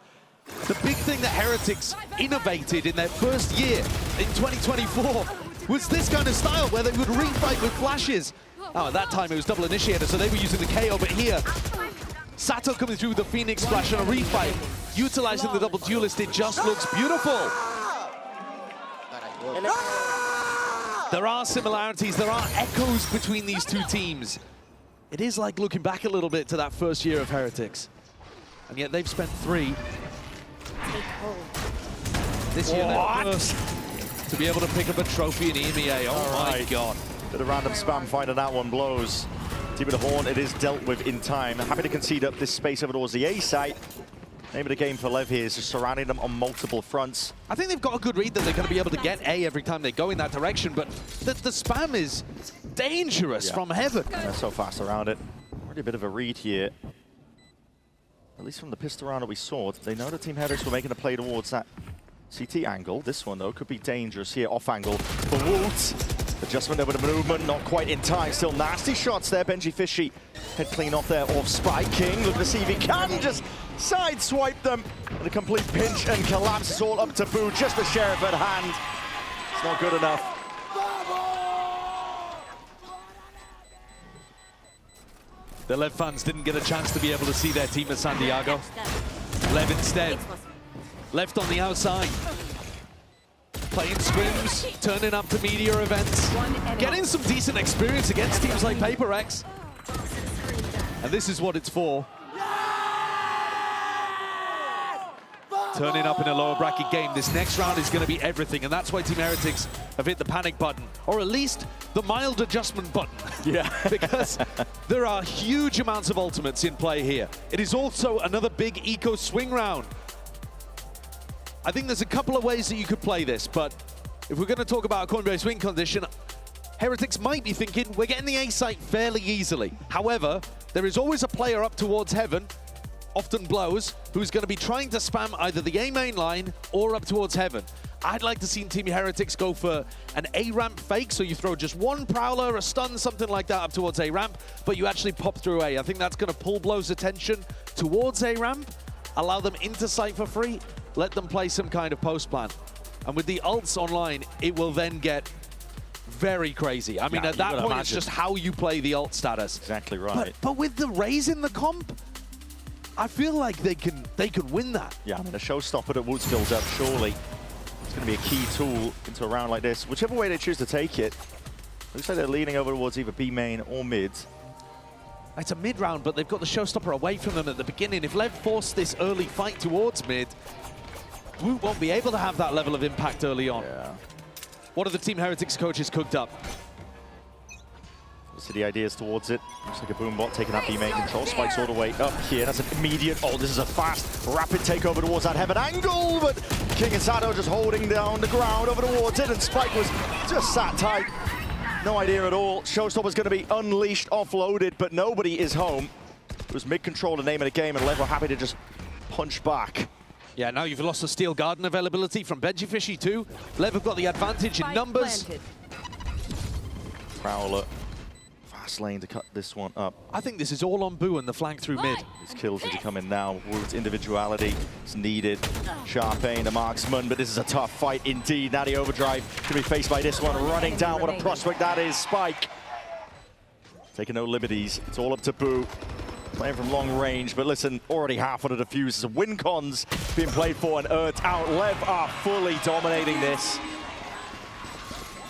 The big thing that Heretics innovated in their first year in 2024 was this kind of style, where they would refight with flashes. Oh, at that time it was double initiator, so they were using the KO, but here, Sato coming through with the Phoenix Flash on a refight, utilizing the double duelist, it just looks beautiful. There are similarities, there are echoes between these two teams. It is like looking back a little bit to that first year of Heretics. And yet they've spent 3. This year they're first to be able to pick up a trophy in EMEA. Oh my God. Bit of random spam finding that one blows. Team of the Horn, it is dealt with in time. Happy to concede up this space over towards the A site. Name of the game for Lev here is just surrounding them on multiple fronts. I think they've got a good read that they're going to be able to get A every time they go in that direction, but the spam is dangerous from heaven. And they're so fast around it. Already a bit of a read here. At least from the pistol round that we saw, they know the Team Heretics were making a play towards that CT angle. This one, though, could be dangerous here. Off angle for Woot. Adjustment over the movement, not quite in time. Still nasty shots there. Benji Fishy head clean off there off Spike King. Looking to see if he can just sideswipe them. And a complete pinch and collapse. It's all up to Boo. Just the Sheriff at hand. It's not good enough. The Lev fans didn't get a chance to be able to see their team at San Diego. Lev instead, left on the outside. Playing scrims, turning up to media events, getting some decent experience against teams like HyperX. And this is what it's for. Turning up in a lower bracket game. This next round is going to be everything, and that's why Team Heretics have hit the panic button, or at least the mild adjustment button. Yeah. Because there are huge amounts of ultimates in play here. It is also another big eco swing round. I think there's a couple of ways that you could play this, but if we're going to talk about a Coinbase win condition, Heretics might be thinking we're getting the A site fairly easily. However, there is always a player up towards heaven, often blows, who's going to be trying to spam either the A main line or up towards heaven. I'd like to see Team Heretics go for an A ramp fake, so you throw just one prowler, a stun, something like that up towards A ramp, but you actually pop through A. I think that's going to pull Blow's attention towards A ramp, allow them into sight for free, let them play some kind of post plan. And with the ults online, it will then get very crazy. I mean, at that point, it's just how you play the ult status. Exactly right. But with the raise in the comp, I feel like they can win that. Yeah, I mean, a showstopper that Woods builds up, surely. It's going to be a key tool into a round like this. Whichever way they choose to take it, looks like they're leaning over towards either B main or mid. It's a mid round, but they've got the showstopper away from them at the beginning. If Lev forced this early fight towards mid, Woot won't be able to have that level of impact early on. Yeah. What are the Team Heretics coaches cooked up? So the idea is towards it. Looks like a boom bot taking out the main control. Spike's all the way up here. That's an immediate. Oh, this is a fast, rapid takeover towards that heaven angle. But King and Sato just holding down the ground over towards it. And Spike was just sat tight. No idea at all. Showstopper's going to be unleashed, offloaded, but nobody is home. It was mid-control to name of the game, and Lev were happy to just punch back. Yeah, now you've lost the Steel Garden availability from Benji Fishy too. Lev have got the advantage in numbers. Prowler. Fast lane to cut this one up. I think this is all on Boo and the flank through mid. These kills need to come in now. Wood's individuality is needed. Sharpane, the marksman, but this is a tough fight indeed. Now the overdrive can be faced by this one. Running down, what a prospect that is. Spike. Taking no liberties. It's all up to Boo. Playing from long range, but listen, already half on the diffusers. Win cons being played for and Ert out. Lev are fully dominating this.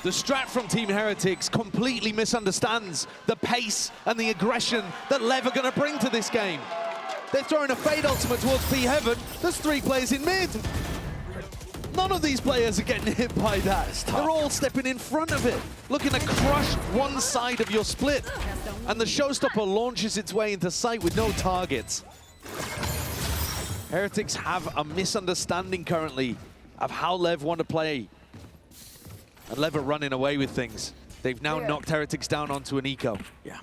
The strat from Team Heretics completely misunderstands the pace and the aggression that Lev are going to bring to this game. They're throwing a Fade ultimate towards P-Heaven. There's 3 players in mid. None of these players are getting hit by that. They're all stepping in front of it, looking to crush one side of your split. And the Showstopper launches its way into sight with no targets. Heretics have a misunderstanding currently of how Lev want to play. And Lev are running away with things. They've now knocked Heretics down onto an eco. Yeah.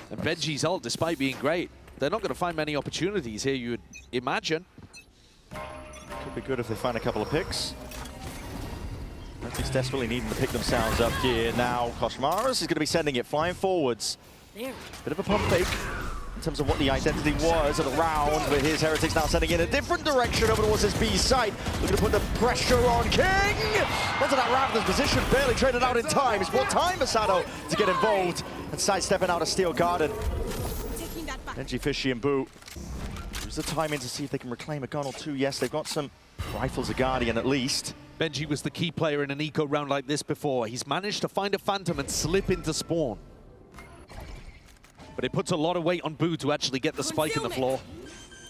And Benji's ult, despite being great, they're not going to find many opportunities here, you would imagine. Could be good if they find a couple of picks. Heretics desperately needing to pick themselves up here. Now Koshmaras is going to be sending it flying forwards. Bit of a pump fake in terms of what the identity was of the round, but here's Heretics now sending in a different direction over towards this B site. Looking to put the pressure on King. Onto that Ravenous position, barely traded out in time. It's brought time for Sato to get involved and sidestepping out of Steel Garden. Benji, Fishy and Boo. Use the timing to see if they can reclaim a gun or two. Yes, they've got some rifles, a Guardian at least. Benji was the key player in an eco round like this before. He's managed to find a Phantom and slip into spawn. But it puts a lot of weight on Boo to actually get the spike in the floor.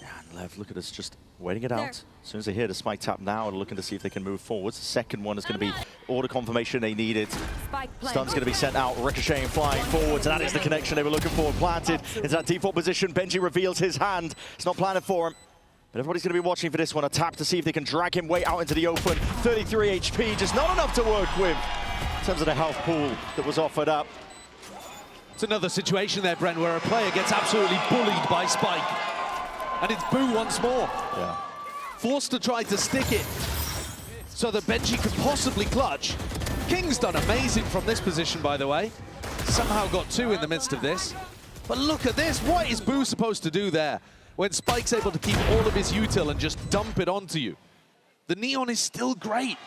Yeah, and Lev, look at us, just waiting it out. As soon as they hear the spike tap now, they're looking to see if they can move forwards. The second one is going to be order confirmation they needed. Stun's going to be sent out, ricocheting, flying forwards, and that is the connection they were looking for. Planted into that default position. Benji reveals his hand. It's not planted for him. But everybody's going to be watching for this one. A tap to see if they can drag him way out into the open. 33 HP, just not enough to work with in terms of the health pool that was offered up. It's another situation there, Brent, where a player gets absolutely bullied by Spike. And it's Boo once more. Yeah. Forced to try to stick it so that Benji could possibly clutch. King's done amazing from this position, by the way. Somehow got 2 in the midst of this. But look at this. What is Boo supposed to do there when Spike's able to keep all of his util and just dump it onto you? The Neon is still great.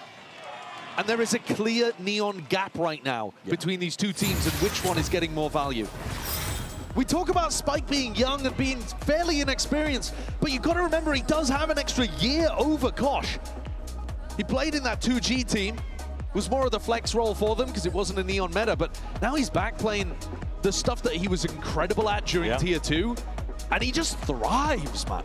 And there is a clear Neon gap right now between these two teams and which one is getting more value. We talk about Spike being young and being fairly inexperienced, but you've got to remember he does have an extra year over Kosh. He played in that 2G team, was more of the flex role for them because it wasn't a Neon meta, but now he's back playing the stuff that he was incredible at during Tier 2, and he just thrives, man.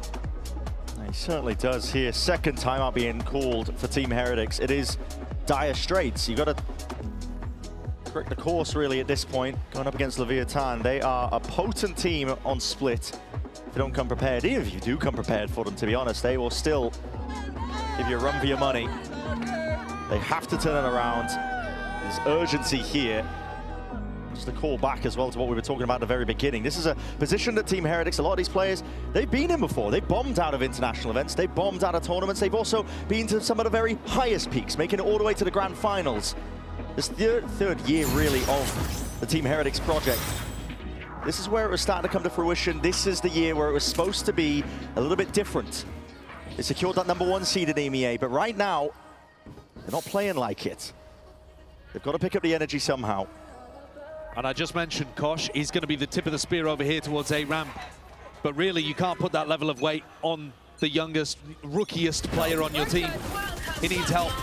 He certainly does here. Second timeout being called for Team Heretics. It is dire straits. You've got to correct the course really at this point, going up against Leviathan. They are a potent team on split. If they don't come prepared, even if you do come prepared for them, to be honest, they will still give you a run for your money. They have to turn it around. There's urgency here. Just a call back as well to what we were talking about at the very beginning. This is a position that Team Heretics, a lot of these players, they've been in before. They bombed out of international events. They bombed out of tournaments. They've also been to some of the very highest peaks, making it all the way to the grand finals. This third year, really, of the Team Heretics project. This is where it was starting to come to fruition. This is the year where it was supposed to be a little bit different. They secured that #1 seed in EMEA, but right now, they're not playing like it. They've got to pick up the energy somehow. And I just mentioned Kosh is going to be the tip of the spear over here towards A-Ramp. But really, you can't put that level of weight on the youngest, rookiest player on your team. He needs help.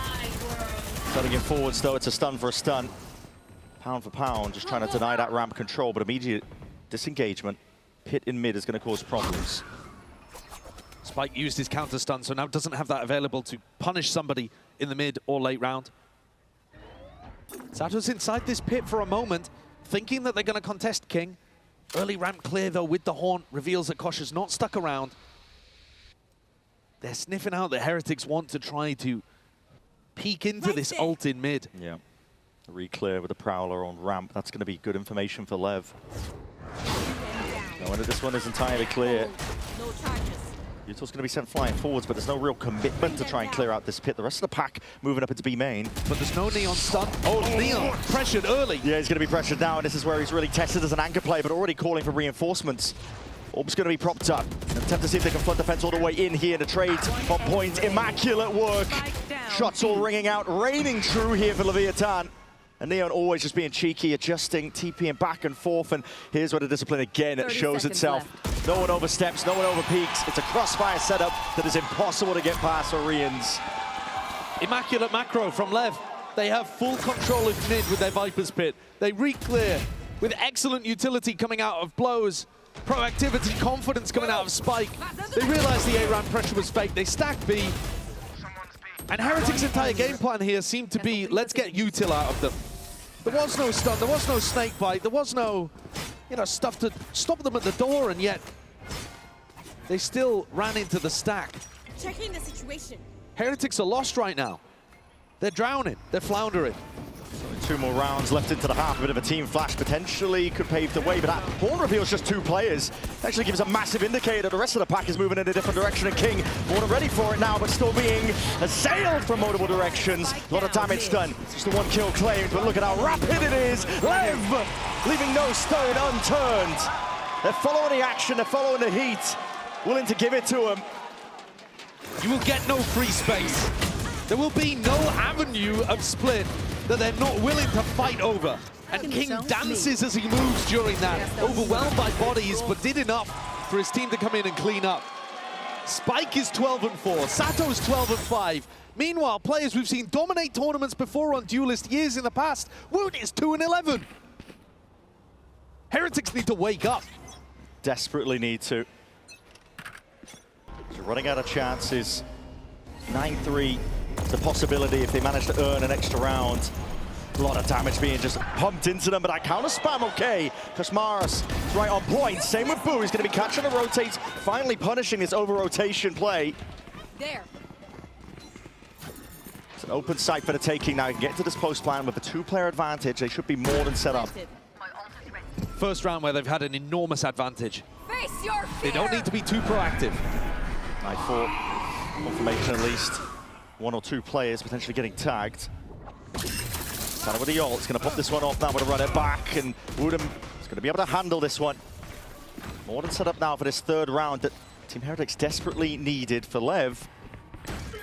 Setting him forwards, though, it's a stun for a stun. Pound for pound, just trying to deny that ramp control, but immediate disengagement. Pit in mid is going to cause problems. Spike used his counter stun, so now doesn't have that available to punish somebody in the mid or late round. Sato's inside this pit for a moment, thinking that they're going to contest King. Early ramp clear, though, with the Haunt, reveals that Kosha's not stuck around. They're sniffing out that Heretics want to try to peek into this ult in mid. Yeah. Re-clear with the Prowler on ramp. That's going to be good information for Lev. No, this one is entirely clear. Yuto's going to be sent flying forwards, but there's no real commitment to try and clear out this pit. The rest of the pack moving up into B main. But there's no Neon stun. Oh, Neon pressured early. Yeah, he's going to be pressured now, and this is where he's really tested as an anchor player, but already calling for reinforcements. Orb's going to be propped up. Attempt to see if they can flood defense all the way in here. The trades on point. Immaculate work. Shots all ringing out. Raining true here for Leviathan. And Neon always just being cheeky, adjusting, TPing back and forth. And here's where the discipline again shows itself. Left. No one oversteps, no one overpeaks. It's a crossfire setup that is impossible to get past for Rians. Immaculate macro from Lev. They have full control of mid with their Viper's Pit. They re-clear with excellent utility coming out of blows. Proactivity, confidence coming out of Spike. They realized the A-ramp pressure was fake. They stack B. And Heretics' entire game plan here seemed to be, let's get util out of them. There was no stun, there was no snake bite, there was no, stuff to stop them at the door, and yet they still ran into the stack. Checking the situation. Heretics are lost right now. They're drowning, they're floundering. Two more rounds left into the half. A bit of a team flash potentially could pave the way, but that Horn reveals just 2 players. Actually gives a massive indicator. The rest of the pack is moving in a different direction, and King more than ready for it now, but still being assailed from multiple directions. A lot of damage done. Just the 1 kill claimed, but look at how rapid it is. Lev leaving no stone unturned. They're following the action, they're following the heat. Willing to give it to him. You will get no free space. There will be no avenue of split that they're not willing to fight over. And King dances as he moves during that, overwhelmed by bodies, but did enough for his team to come in and clean up. Spike is 12-4, Sato's 12-5. Meanwhile, players we've seen dominate tournaments before on Duelist years in the past, Woot is 2-11. Heretics need to wake up. Desperately need to. So running out of chances. 9-3. It's a possibility if they manage to earn an extra round. A lot of damage being just pumped into them, but that counter spam okay. Kashmaras is right on point. Same with Boo. He's going to be catching the rotates, finally punishing this over-rotation play. There. It's an open site for the taking now. You can get into this post plan with a 2-player advantage. They should be more than set up. First round where they've had an enormous advantage. Face your fear. They don't need to be too proactive. Night 4. Confirmation at least. 1 or 2 players potentially getting tagged. Sato with the ult. It's going to pop this one off now with a run it back, and Woodham is going to be able to handle this one. More than set up now for this 3rd round that Team Heretics desperately needed for Lev.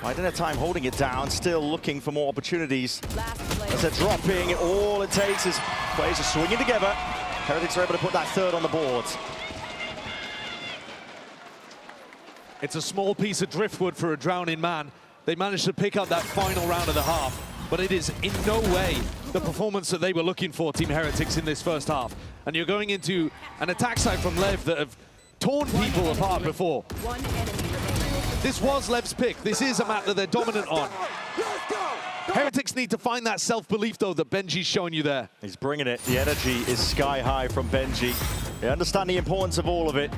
Finding their time holding it down, still looking for more opportunities. As they're dropping, all it takes is players are swinging together. Heretics are able to put that 3rd on the board. It's a small piece of driftwood for a drowning man. They managed to pick up that final round of the half, but it is in no way the performance that they were looking for, Team Heretics, in this first half. And you're going into an attack side from Lev that have torn people apart before. This was Lev's pick. This is a map that they're dominant on. Heretics need to find that self-belief, though, that Benji's showing you there. He's bringing it. The energy is sky high from Benji. They understand the importance of all of it.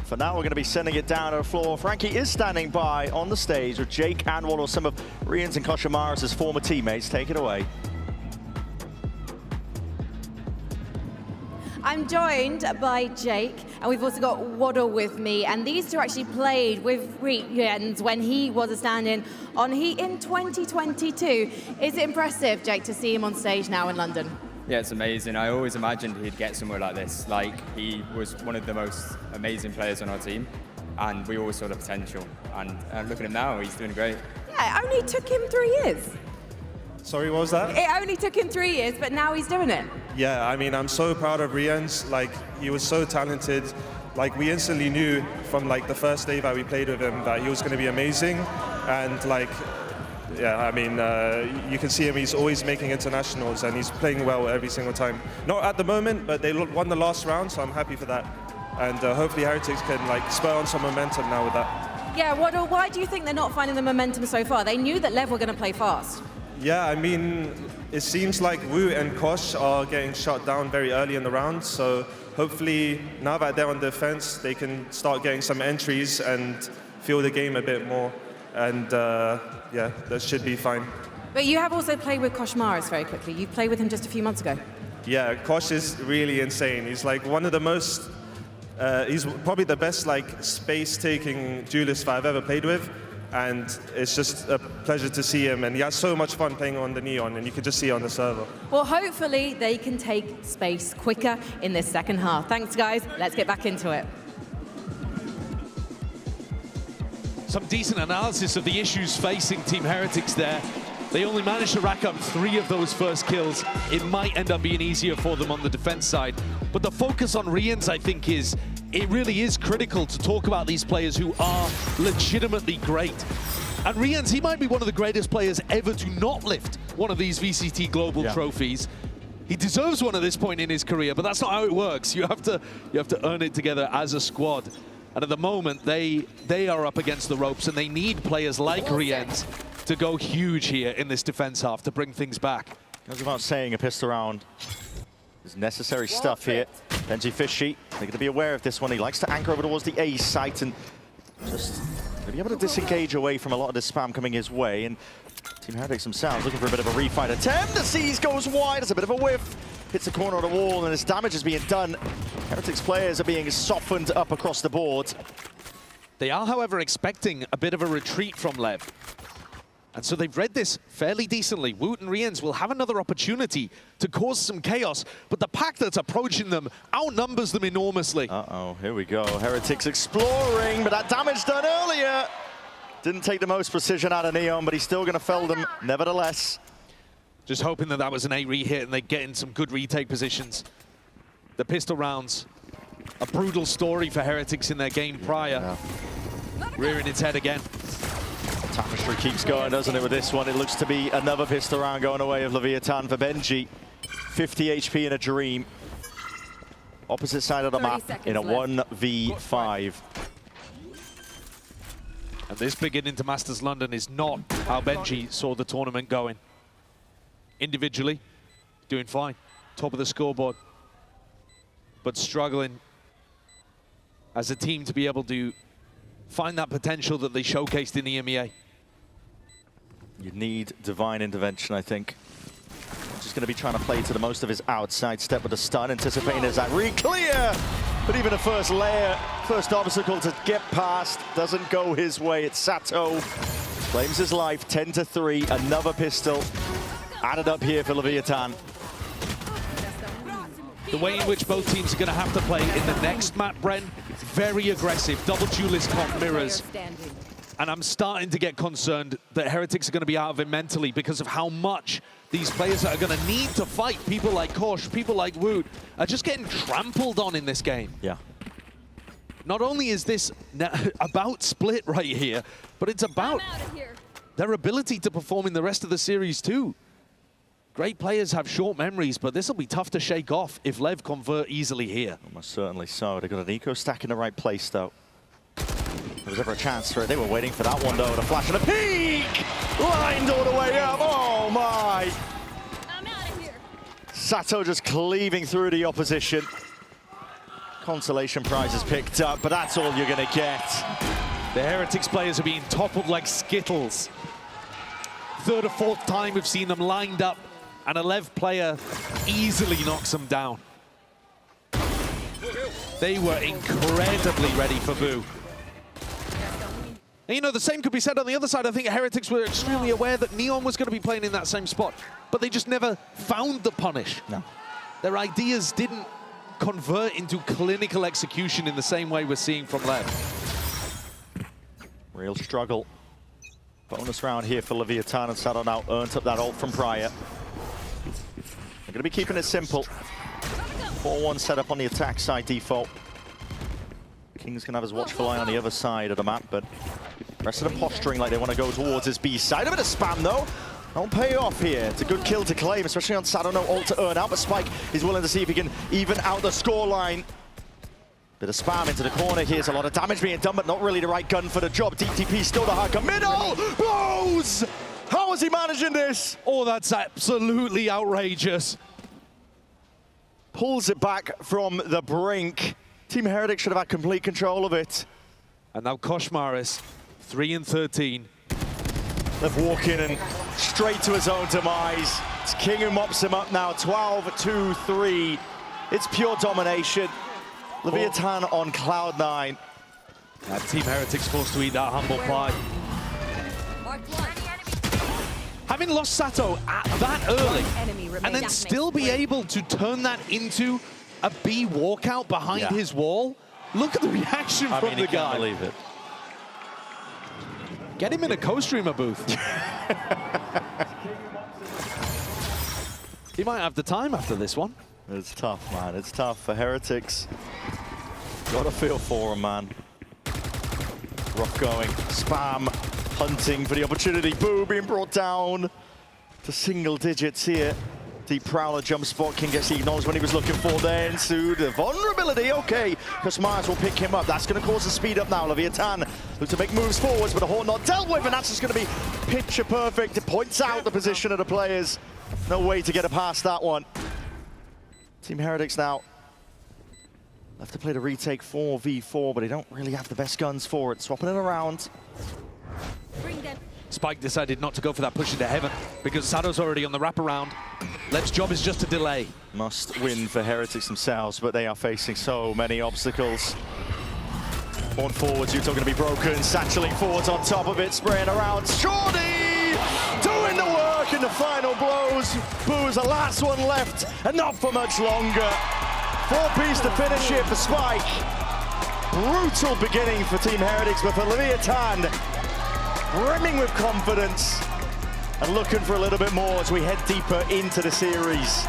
For now, we're going to be sending it down to the floor. Frankie is standing by on the stage with Jake and one of some of Rian's and Koshimaras' former teammates. Take it away. I'm joined by Jake, and we've also got Waddle with me. And these two actually played with Rians when he was a stand-in on Heat in 2022. Is it impressive, Jake, to see him on stage now in London? Yeah, it's amazing. I always imagined he'd get somewhere like this. Like, he was one of the most amazing players on our team, and we always saw the potential. And look at him now, he's doing great. Yeah, it only took him 3 years. Sorry, what was that? It only took him 3 years, but now he's doing it. Yeah, I mean, I'm so proud of Rians. Like, he was so talented. Like, we instantly knew from, like, the first day that we played with him that he was going to be amazing. And, like, yeah, I mean, you can see him, he's always making internationals and he's playing well every single time. Not at the moment, but they won the last round, so I'm happy for that. And hopefully Heretics can like spur on some momentum now with that. Yeah, Waddle, why do you think they're not finding the momentum so far? They knew that Lev were going to play fast. Yeah, I mean, it seems like Wu and Kosh are getting shut down very early in the round, so hopefully now that they're on defense, they can start getting some entries and feel the game a bit more, and yeah, that should be fine. But you have also played with Kosh Maris very quickly. You played with him just a few months ago. Yeah, Kosh is really insane. He's like one of the most, he's probably the best like space-taking duelist that I've ever played with. And it's just a pleasure to see him. And he has so much fun playing on the Neon, and you can just see it on the server. Well, hopefully they can take space quicker in this second half. Thanks, guys. Let's get back into it. Some decent analysis of the issues facing Team Heretics there. They only managed to rack up 3 of those first kills. It might end up being easier for them on the defense side. But the focus on Rians, I think, it really is critical to talk about these players who are legitimately great. And Rians, he might be one of the greatest players ever to not lift one of these VCT Global trophies. He deserves one at this point in his career, but that's not how it works. You have to earn it together as a squad. And at the moment, they are up against the ropes, and they need players like Rians to go huge here in this defense half to bring things back. Goes without saying, a pistol round is necessary stuff here. Benji Fishy, they're going to be aware of this one. He likes to anchor over towards the A site and just be able to disengage away from a lot of this spam coming his way. And Team Heretics themselves looking for a bit of a refight attempt. The C's goes wide, it's a bit of a whiff. Hits the corner of the wall, and as damage is being done, Heretics players are being softened up across the board. They are, however, expecting a bit of a retreat from Lev. And so they've read this fairly decently. Woot and Rians will have another opportunity to cause some chaos, but the pack that's approaching them outnumbers them enormously. Uh-oh, here we go. Heretics exploring, but that damage done earlier. Didn't take the most precision out of Neon, but he's still going to fell them nevertheless. Just hoping that was an A re-hit and they get in some good retake positions. The pistol rounds, a brutal story for Heretics in their game prior. Rearing its head again. Tapestry keeps going, doesn't it, with this one? It looks to be another pistol round going away of Leviathan for Benji. 50 HP in a dream. Opposite side of the map in a 1v5. And this big into Masters London is not how Benji saw the tournament going. Individually, doing fine. Top of the scoreboard. But struggling as a team to be able to find that potential that they showcased in the EMEA. You need divine intervention, I think. Just going to be trying to play to the most of his outside step with a stun, anticipating as that re-clear. But even a first layer, first obstacle to get past, doesn't go his way. It's Sato. Claims his life, 10-3, another pistol. Added up here for Leviathan. The way in which both teams are going to have to play in the next map, Bren, very aggressive, double duelist comp mirrors. And I'm starting to get concerned that Heretics are going to be out of it mentally because of how much these players that are going to need to fight, people like Kosh, people like Woot, are just getting trampled on in this game. Yeah. Not only is this about Split right here, but it's about their ability to perform in the rest of the series too. Great players have short memories, but this will be tough to shake off if Lev convert easily here. Almost certainly so. They've got an eco stack in the right place, though. There was ever a chance for it. They were waiting for that one, though. The flash and a peek! Lined all the way up. Oh, my! I'm out of here. Sato just cleaving through the opposition. Consolation prize is picked up, but that's all you're going to get. The Heretics players are being toppled like Skittles. Third or fourth time we've seen them lined up, and a Lev player easily knocks them down. They were incredibly ready for Boo. And you know, the same could be said on the other side. I think Heretics were extremely aware that Neon was going to be playing in that same spot, but they just never found the punish. No. Their ideas didn't convert into clinical execution in the same way we're seeing from Lev. Real struggle. Bonus round here for Leviathan, and Sato now earned up that ult from prior. They're going to be keeping it simple. 4-1 setup on the attack side default. King's going to have his watchful eye on the other side of the map, but the rest of them posturing like they want to go towards his B side. A bit of spam, though. Don't pay off here. It's a good kill to claim, especially on Sato. No ult to earn out, but Spike is willing to see if he can even out the scoreline. Bit of spam into the corner. Here's a lot of damage being done, but not really the right gun for the job. DTP still the hardcore middle. Blows! How How was he managing this? Oh, that's absolutely outrageous. Pulls it back from the brink. Team Heretics should have had complete control of it. And now Koshmaris, 3 and 13. They've walked in and straight to his own demise. It's King who mops him up now, 12-2-3. It's pure domination. Leviathan on cloud 9. That Team Heretics forced to eat that humble pie. Having lost Sato at that early, and then still be able to turn that into a B walkout behind his wall. Look at the reaction from the guy. I believe it. Get him in a co-streamer booth. He might have the time after this one. It's tough, man. It's tough for Heretics. Gotta feel for him, man. Rough going. Spam. Hunting for the opportunity. Boo being brought down to single digits here. Deep Prowler jump spot. King gets the acknowledged when he was looking for there. Ensued the vulnerability. Okay, Cosmaris will pick him up. That's going to cause a speed up now. Leviathan looks to make moves forwards, but a Hawk not dealt with, and that's just going to be picture perfect. It points out the position of the players. No way to get it past that one. Team Heretics now have to play the retake 4v4, but they don't really have the best guns for it. Swapping it around. Spike decided not to go for that push into heaven because Sato's already on the wraparound. Leb's job is just to delay. Must win for Heretics themselves, but they are facing so many obstacles. On forwards, Utah going to be broken. Satchling forwards on top of it, spraying around. Shorty doing the work in the final blows. Boo's the last one left, and not for much longer. 4-piece to finish it for Spike. Brutal beginning for Team Heretics, but for Leviathan, brimming with confidence and looking for a little bit more as we head deeper into the series.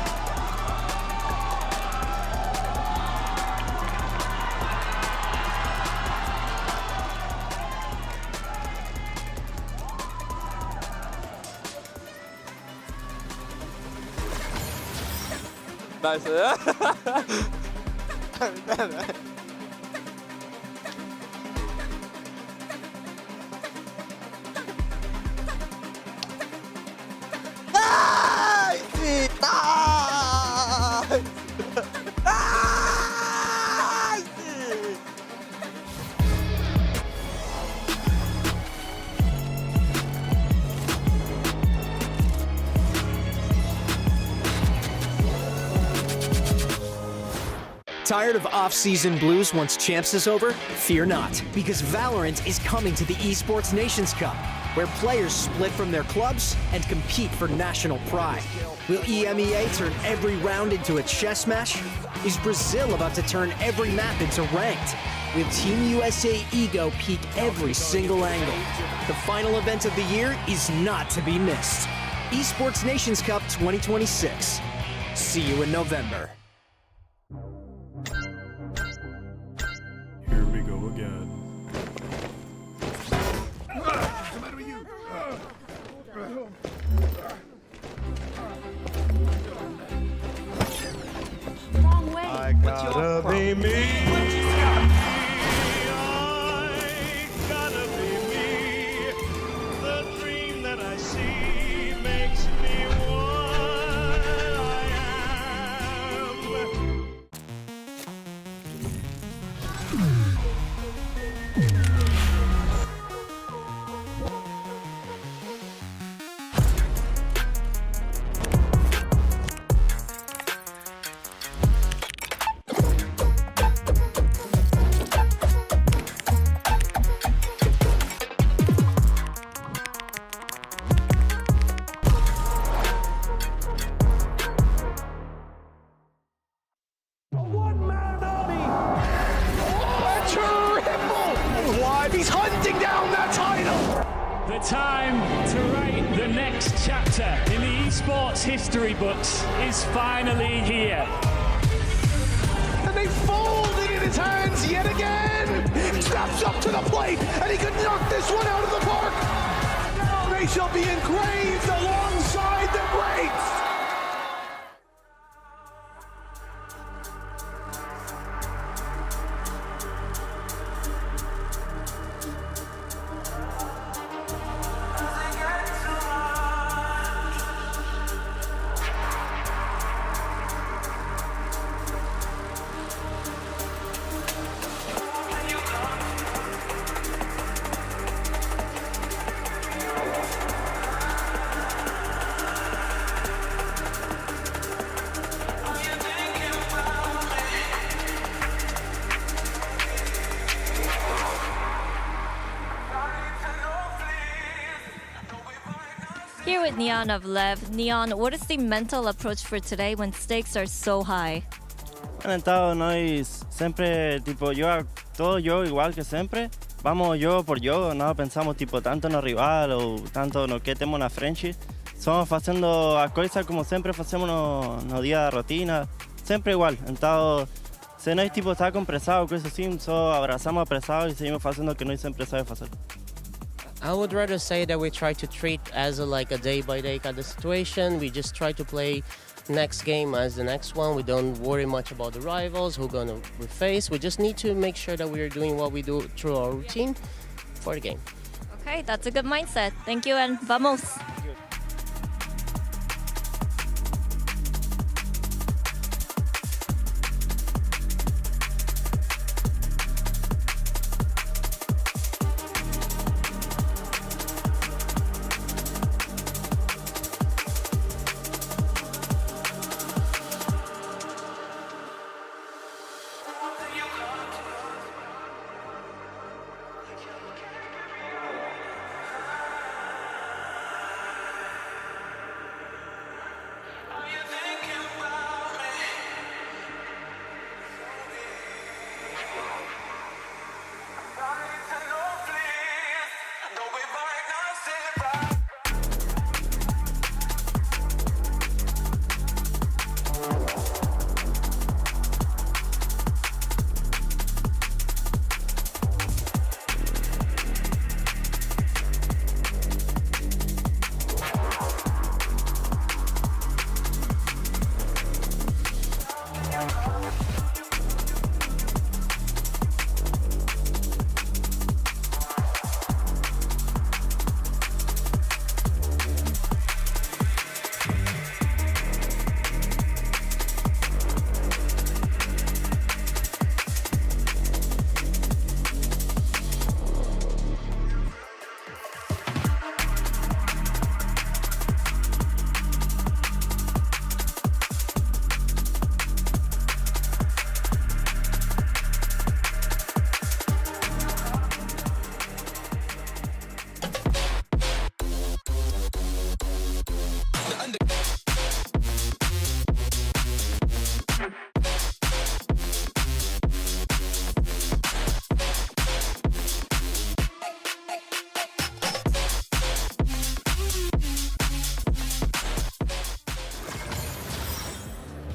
Nice. Tired of off-season blues once Champs is over? Fear not, because Valorant is coming to the Esports Nations Cup, where players split from their clubs and compete for national pride. Will EMEA turn every round into a chess match? Is Brazil about to turn every map into ranked? Will Team USA ego peak every single angle? The final event of the year is not to be missed. Esports Nations Cup 2026. See you in November. Here we go again. Wrong way. I gotta be me. He's hunting down that title! The time to write the next chapter in the esports history books is finally here. And they fold it in his hands yet again! He steps up to the plate, and he could knock this one out of the park! Now they shall be engraved alongside the greats! Here with Neon of Lev. Neon, what is the mental approach for today when stakes are so high? Entonces, nós sempre, tipo, todo yo igual que sempre. Vamos yo por yo, no pensamos tipo tanto no rival ou tanto no que temos na frente. Só fazendo as coisas como sempre fazemos no dia da rotina, sempre igual. Então, se nós tipo está com pressão, coisa assim, só abraçamos a pressão e seguimos fazendo o que nós sempre sabemos fazer. I would rather say that we try to treat as like a day-by-day kind of situation. We just try to play next game as the next one. We don't worry much about the rivals, who we face. We just need to make sure that we are doing what we do through our routine for the game. Okay, that's a good mindset. Thank you and vamos!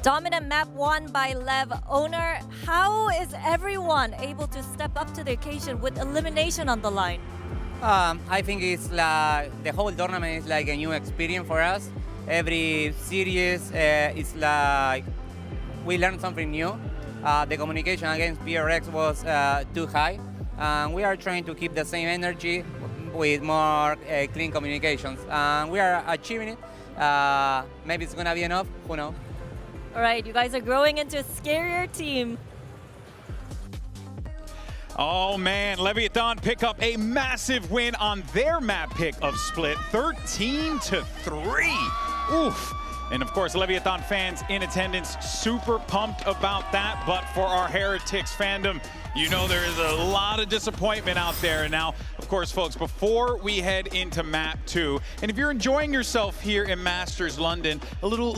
Dominant map won by Lev. Owner, how is everyone able to step up to the occasion with elimination on the line? I think it's like the whole tournament is like a new experience for us. Every series is like we learn something new. The communication against VRX was too high. We are trying to keep the same energy with more clean communications. We are achieving it. Maybe it's going to be enough, who knows? All right, you guys are growing into a scarier team. Oh man, Leviathan pick up a massive win on their map pick of Split, 13-3. Oof. And of course, Leviathan fans in attendance, super pumped about that. But for our Heretics fandom, you know there is a lot of disappointment out there. And now, of course, folks, before we head into map 2, and if you're enjoying yourself here in Masters London, a little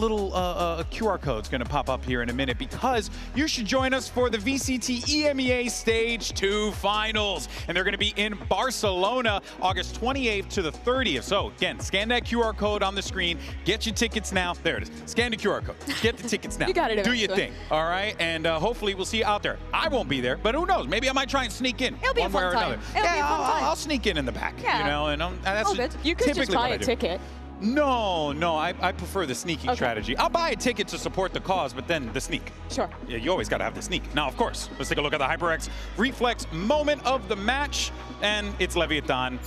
QR code's gonna pop up here in a minute because you should join us for the VCT EMEA Stage 2 Finals. And they're gonna be in Barcelona, August 28th to the 30th. So again, scan that QR code on the screen, get your tickets now. There it is. Scan the QR code. Get the tickets now. You got it. Do your thing. All right. And hopefully we'll see you out there. I won't be there, but who knows? Maybe I might try and sneak in. It'll be one a fun way or time. another. It'll be a fun time. I'll sneak in the back. Yeah. You know, and that's Oh, good. You could just typically buy what I a do. ticket. No, I prefer the sneaking strategy. I'll buy a ticket to support the cause, but then the sneak. Sure. Yeah, you always got to have the sneak. Now, of course, let's take a look at the HyperX Reflex moment of the match, and it's Leviathan.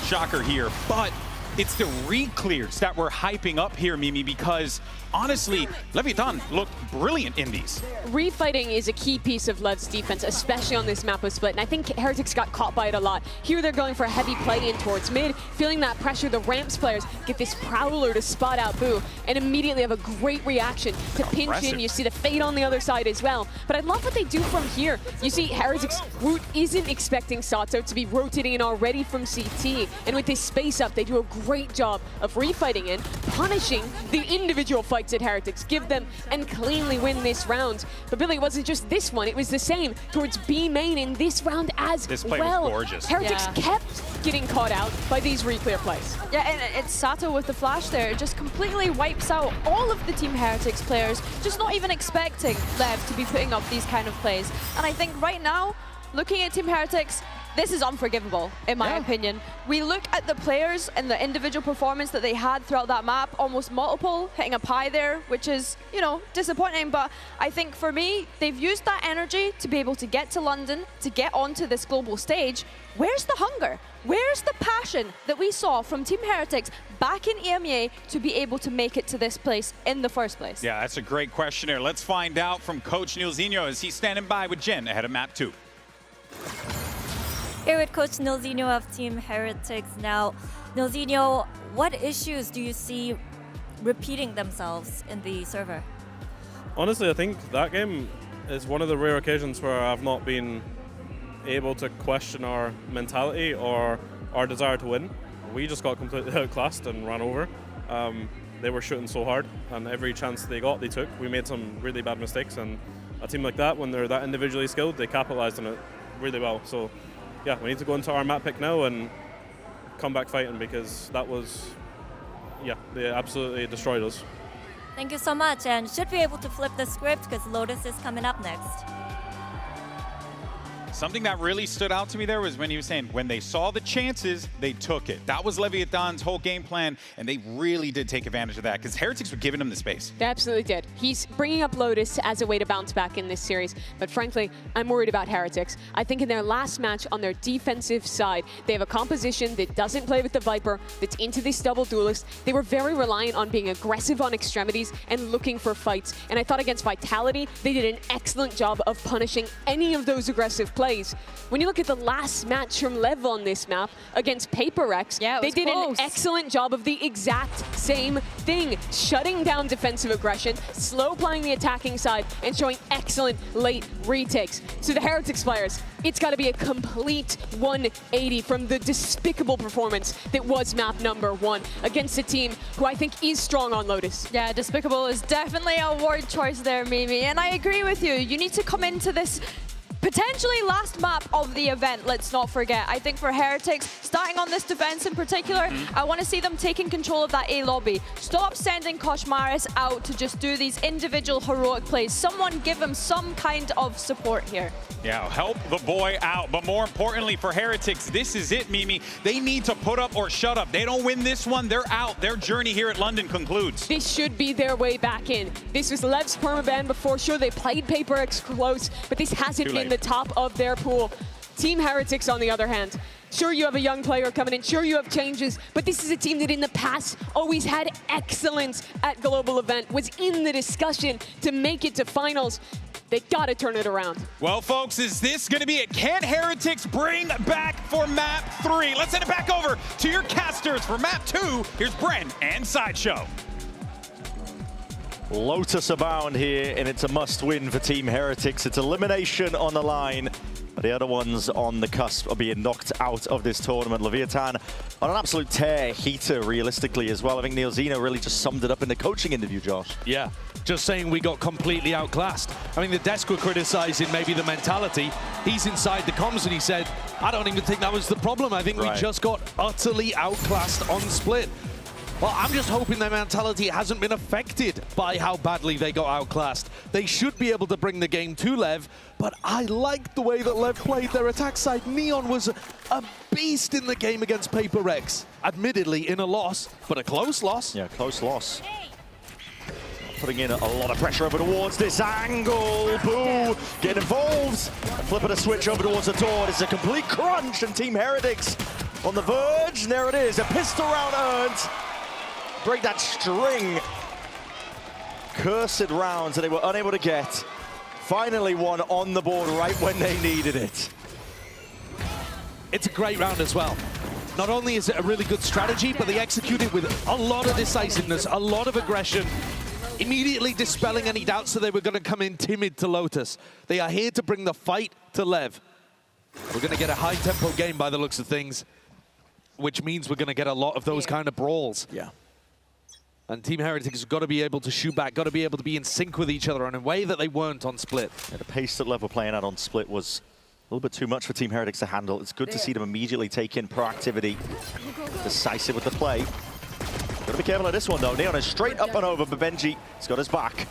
Shocker here, but it's the re-clears that we're hyping up here, Mimi, because honestly, Leviathan looked brilliant in these. Refighting is a key piece of Lev's defense, especially on this map of Split, and I think Heretics got caught by it a lot. Here they're going for a heavy play in towards mid, feeling that pressure. The Ramps players get this Prowler to spot out Boo, and immediately have a great reaction to pinch in. You see the Fade on the other side as well. But I love what they do from here. You see Heretics Root isn't expecting Sato to be rotating in already from CT, and with this space up, they do a great job of refighting in, punishing the individual fights at Heretics, give them and cleanly win this round. But Billy, it wasn't just this one, it was the same towards B main in this round as This play well. was gorgeous. Heretics kept getting caught out by these reclear plays. Yeah, and it's Sato with the flash there. It just completely wipes out all of the Team Heretics players, just not even expecting Lev to be putting up these kind of plays. And I think right now, looking at Team Heretics, this is unforgivable, in my opinion. We look at the players and the individual performance that they had throughout that map, almost multiple, hitting a pie there, which is, you know, disappointing. But I think for me, they've used that energy to be able to get to London, to get onto this global stage. Where's the hunger? Where's the passion that we saw from Team Heretics back in EMEA to be able to make it to this place in the first place? Yeah, that's a great question here. Let's find out from Coach Nilzinho as he's standing by with Jen ahead of map 2. Here with Coach Nilzinho of Team Heretics now. Nilzinho, what issues do you see repeating themselves in the server? Honestly, I think that game is one of the rare occasions where I've not been able to question our mentality or our desire to win. We just got completely outclassed and ran over. They were shooting so hard, and every chance they got, they took. We made some really bad mistakes, and a team like that, when they're that individually skilled, they capitalized on it really well. So yeah, we need to go into our map pick now and come back fighting, because that was, yeah, they absolutely destroyed us. Thank you so much, and should be able to flip the script because Lotus is coming up next. Something that really stood out to me there was when he was saying when they saw the chances, they took it. That was Leviathan's whole game plan, and they really did take advantage of that because Heretics were giving him the space. They absolutely did. He's bringing up Lotus as a way to bounce back in this series, but frankly, I'm worried about Heretics. I think in their last match on their defensive side, they have a composition that doesn't play with the Viper, that's into this double duelist. They were very reliant on being aggressive on extremities and looking for fights, and I thought against Vitality, they did an excellent job of punishing any of those aggressive plays. When you look at the last match from Lev on this map against HyperX, they did an excellent job of the exact same thing, shutting down defensive aggression, slow playing the attacking side, and showing excellent late retakes. So the Heretics players, it's got to be a complete 180 from the despicable performance that was map number 1 against a team who I think is strong on Lotus. Yeah, despicable is definitely a word choice there, Mimi, and I agree with you. You need to come into this potentially last map of the event, let's not forget. I think for Heretics, starting on this defense in particular, I want to see them taking control of that A lobby. Stop sending Koshmaris out to just do these individual heroic plays. Someone give him some kind of support here. Yeah, help the boy out. But more importantly for Heretics, this is it, Mimi. They need to put up or shut up. They don't win this one, they're out. Their journey here at London concludes. This should be their way back in. This was Lev's permaban before. Sure, they played HyperX close, but this hasn't been the top of their pool. Team Heretics, on the other hand, sure, you have a young player coming in, sure, you have changes, but this is a team that in the past always had excellence at global event, was in the discussion to make it to finals. They got to turn it around. Well, folks, is this going to be it? Can Heretics bring back for map 3? Let's send it back over to your casters for map 2. Here's Bren and Sideshow. Lotus abound here, and it's a must-win for Team Heretics. It's elimination on the line. The other ones on the cusp of being knocked out of this tournament. Leviathan on an absolute tear, heater realistically as well. I think Nilzinho really just summed it up in the coaching interview, Josh. Yeah, just saying we got completely outclassed. I mean, the desk were criticizing maybe the mentality. He's inside the comms and he said, I don't even think that was the problem. I think we just got utterly outclassed on split. Well, I'm just hoping their mentality hasn't been affected by how badly they got outclassed. They should be able to bring the game to Lev, but I liked the way that Lev played their attack side. Neon was a beast in the game against HyperX. Admittedly in a loss, but a close loss. Yeah, close loss. Putting in a lot of pressure over towards this angle. Boo! Get involved. Flipping a switch over towards the door. It's a complete crunch, and Team Heretics on the verge. And there it is, a pistol round earned. Break that string. Cursed rounds that they were unable to get. Finally one on the board right when they needed it. It's a great round as well. Not only is it a really good strategy, but they executed with a lot of decisiveness, a lot of aggression, immediately dispelling any doubts that they were going to come in timid to Lotus. They are here to bring the fight to Lev. We're going to get a high-tempo game by the looks of things. which means we're going to get a lot of those kind of brawls. Yeah. And Team Heretics has got to be able to shoot back, got to be able to be in sync with each other in a way that they weren't on Split. Yeah, the pace that Lev were playing at on Split was a little bit too much for Team Heretics to handle. It's good to see them immediately take in proactivity, decisive with the play. Got to be careful of this one though. Neon is straight up and over, but Benji has got his back.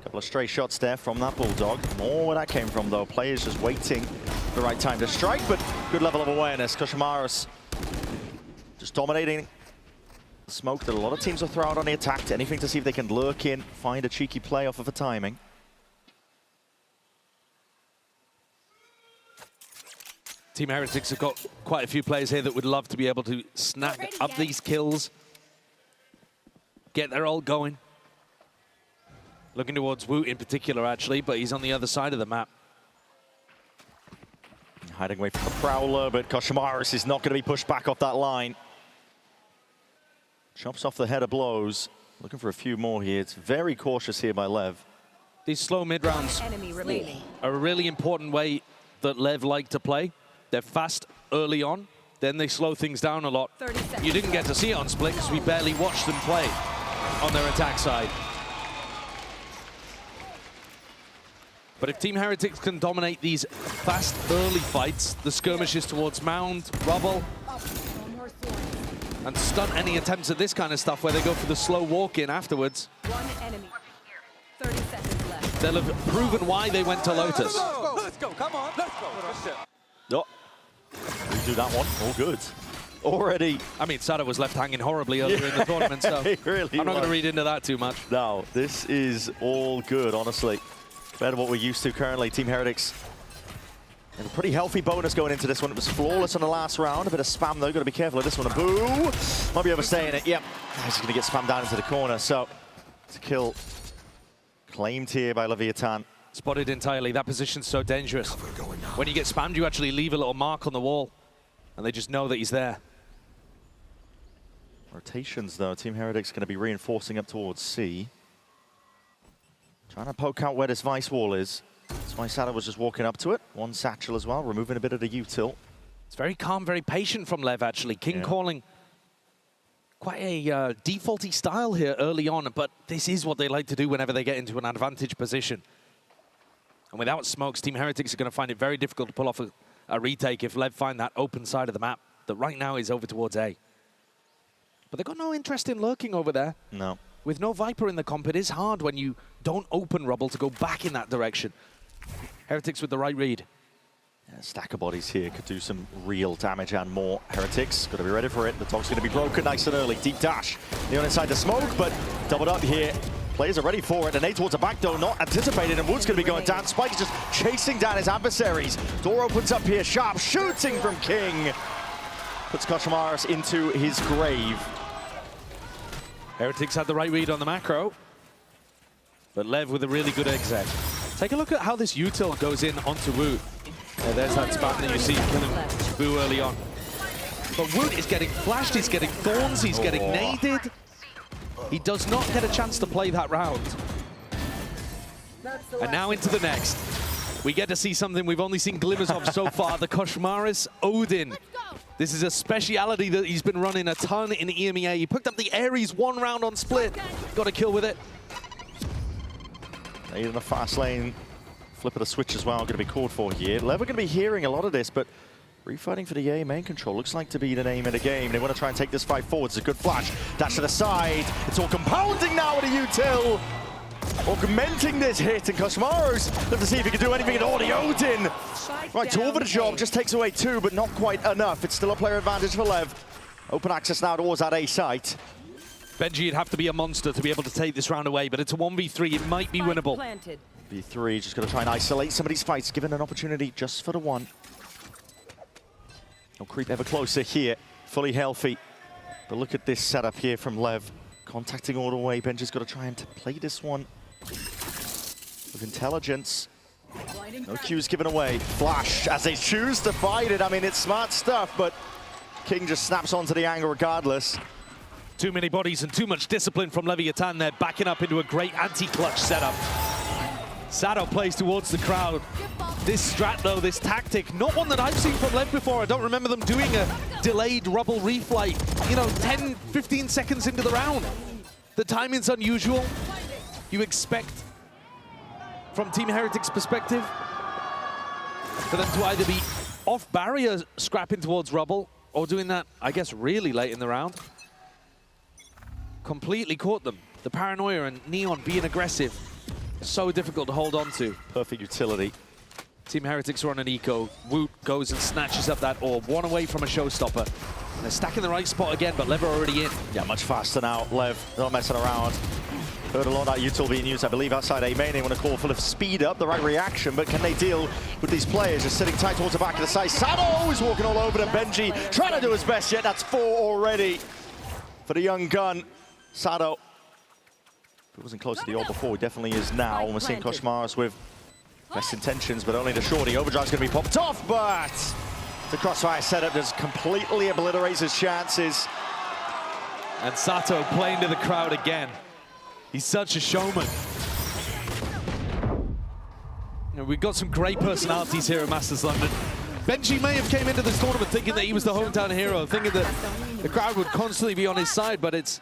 Couple of stray shots there from that Bulldog. More where that came from though. Players just waiting for the right time to strike, but good level of awareness. Koshimaris just dominating the smoke that a lot of teams will throw out on the attack. Anything to see if they can lurk in, find a cheeky play off of a timing. Team Heretics have got quite a few players here that would love to be able to snap up these kills, get their ult going. Looking towards Woot in particular, actually, but he's on the other side of the map. Hiding away from the Prowler, but Koshimaris is not going to be pushed back off that line. Chops off the head of blows. Looking for a few more here. It's very cautious here by Lev. These slow mid-rounds are a really important way that Lev like to play. They're fast early on, then they slow things down a lot. You didn't get to see it on Split because we barely watched them play on their attack side. But if Team Heretics can dominate these fast early fights, the skirmishes towards Mound, Rubble, and stunt any attempts at this kind of stuff where they go for the slow walk-in afterwards, 1 enemy. 30 seconds left. they'll have proven why they went to Lotus. Let's go, come on, let's go. Oh, we do that one. All good. Already. I mean, Sada was left hanging horribly earlier in the tournament, so really I'm not going to read into that too much. No, this is all good, honestly. Compared to what we're used to currently, Team Heretics have a pretty healthy bonus going into this one. It was flawless on the last round. A bit of spam, though. Got to be careful of this one. A boo. Might be overstaying it. Yep. He's going to get spammed down into the corner. So, it's a kill claimed here by Leviathan. Spotted entirely. That position's so dangerous. When you get spammed, you actually leave a little mark on the wall, and they just know that he's there. Rotations, though. Team Heretics going to be reinforcing up towards C. Trying to poke out where this Vice wall is. That's why Sada was just walking up to it. One satchel as well, removing a bit of the util. It's very calm, very patient from Lev, actually. King calling quite a defaulty style here early on, but this is what they like to do whenever they get into an advantage position. And without smokes, Team Heretics are going to find it very difficult to pull off a retake if Lev find that open side of the map that right now is over towards A. But they've got no interest in lurking over there. No. With no Viper in the comp, it is hard when you don't open Rubble to go back in that direction. Heretics with the right read. Yeah, stack of bodies here could do some real damage and more. Heretics, got to be ready for it. The dog's going to be broken nice and early. Deep dash. Neon inside the smoke, but doubled up here. Players are ready for it. An A towards the back door, not anticipated, and Wood's going to be going down. Spike is just chasing down his adversaries. Door opens up here. Sharp shooting from King. Puts Koshimaris into his grave. Heretics had the right read on the macro, but Lev with a really good exec. Take a look at how this util goes in onto Woot. There's that spam that you see killing Boo early on. But Woot is getting flashed, he's getting thorns, he's getting naded. He does not get a chance to play that round. And now into the next. We get to see something we've only seen glimmers of so far, the Koshimaris Odin. This is a speciality that he's been running a ton in EMEA. He picked up the Ares one round on Split. Got a kill with it. In the fast lane, flip of the switch as well, going to be called for here. Lev are going to be hearing a lot of this, but refighting for the A main control looks like to be the name of the game. They want to try and take this fight forward. It's a good flash. Dash to the side. It's all compounding now with a util. Augmenting this hit, and Koshimaris looking to see if he can do anything at all. The Odin. Right, two over the job, just takes away two, but not quite enough. It's still a player advantage for Lev. Open access now towards that A site. Benji would have to be a monster to be able to take this round away, but it's a 1v3. It might be winnable. V3 just going to try and isolate some of these fights, given an opportunity just for the one. He'll creep ever closer here, fully healthy. But look at this setup here from Lev. Contacting all the way. Benji's got to try and play this one with intelligence. No cues given away. Flash as they choose to fight it. I mean, it's smart stuff, but King just snaps onto the angle regardless. Too many bodies and too much discipline from Leviathan there, backing up into a great anti-clutch setup. Sato plays towards the crowd. This strat, though, this tactic, not one that I've seen from Lev before. I don't remember them doing a delayed rubble reflight, you know, 10, 15 seconds into the round. The timing's unusual. You expect, from Team Heretic's perspective, for them to either be off barrier scrapping towards rubble, or doing that, I guess, really late in the round. Completely caught them. The paranoia and Neon being aggressive. So difficult to hold on to. Perfect utility. Team Heretics are on an eco. Woot goes and snatches up that orb. One away from a showstopper. And they're stacking the right spot again, but Lev are already in. Yeah, much faster now. Lev, not messing around. Heard a lot of that util being used, I believe, outside A-main. They want to call for the speed up, the right reaction, but can they deal with these players just sitting tight towards the back of the side? Sato is walking all over them. Benji trying to do his best yet. That's 4 already for the young gun. Sato. If it wasn't close to the orb before, he definitely is now. We're seeing Koshmaris with best intentions, but only the shorty. Overdrive's going to be popped off, but the crossfire setup just completely obliterates his chances. And Sato playing to the crowd again. He's such a showman. You know, we've got some great personalities here at Masters London. Benji may have came into this tournament thinking that he was the hometown hero, thinking that the crowd would constantly be on his side, but it's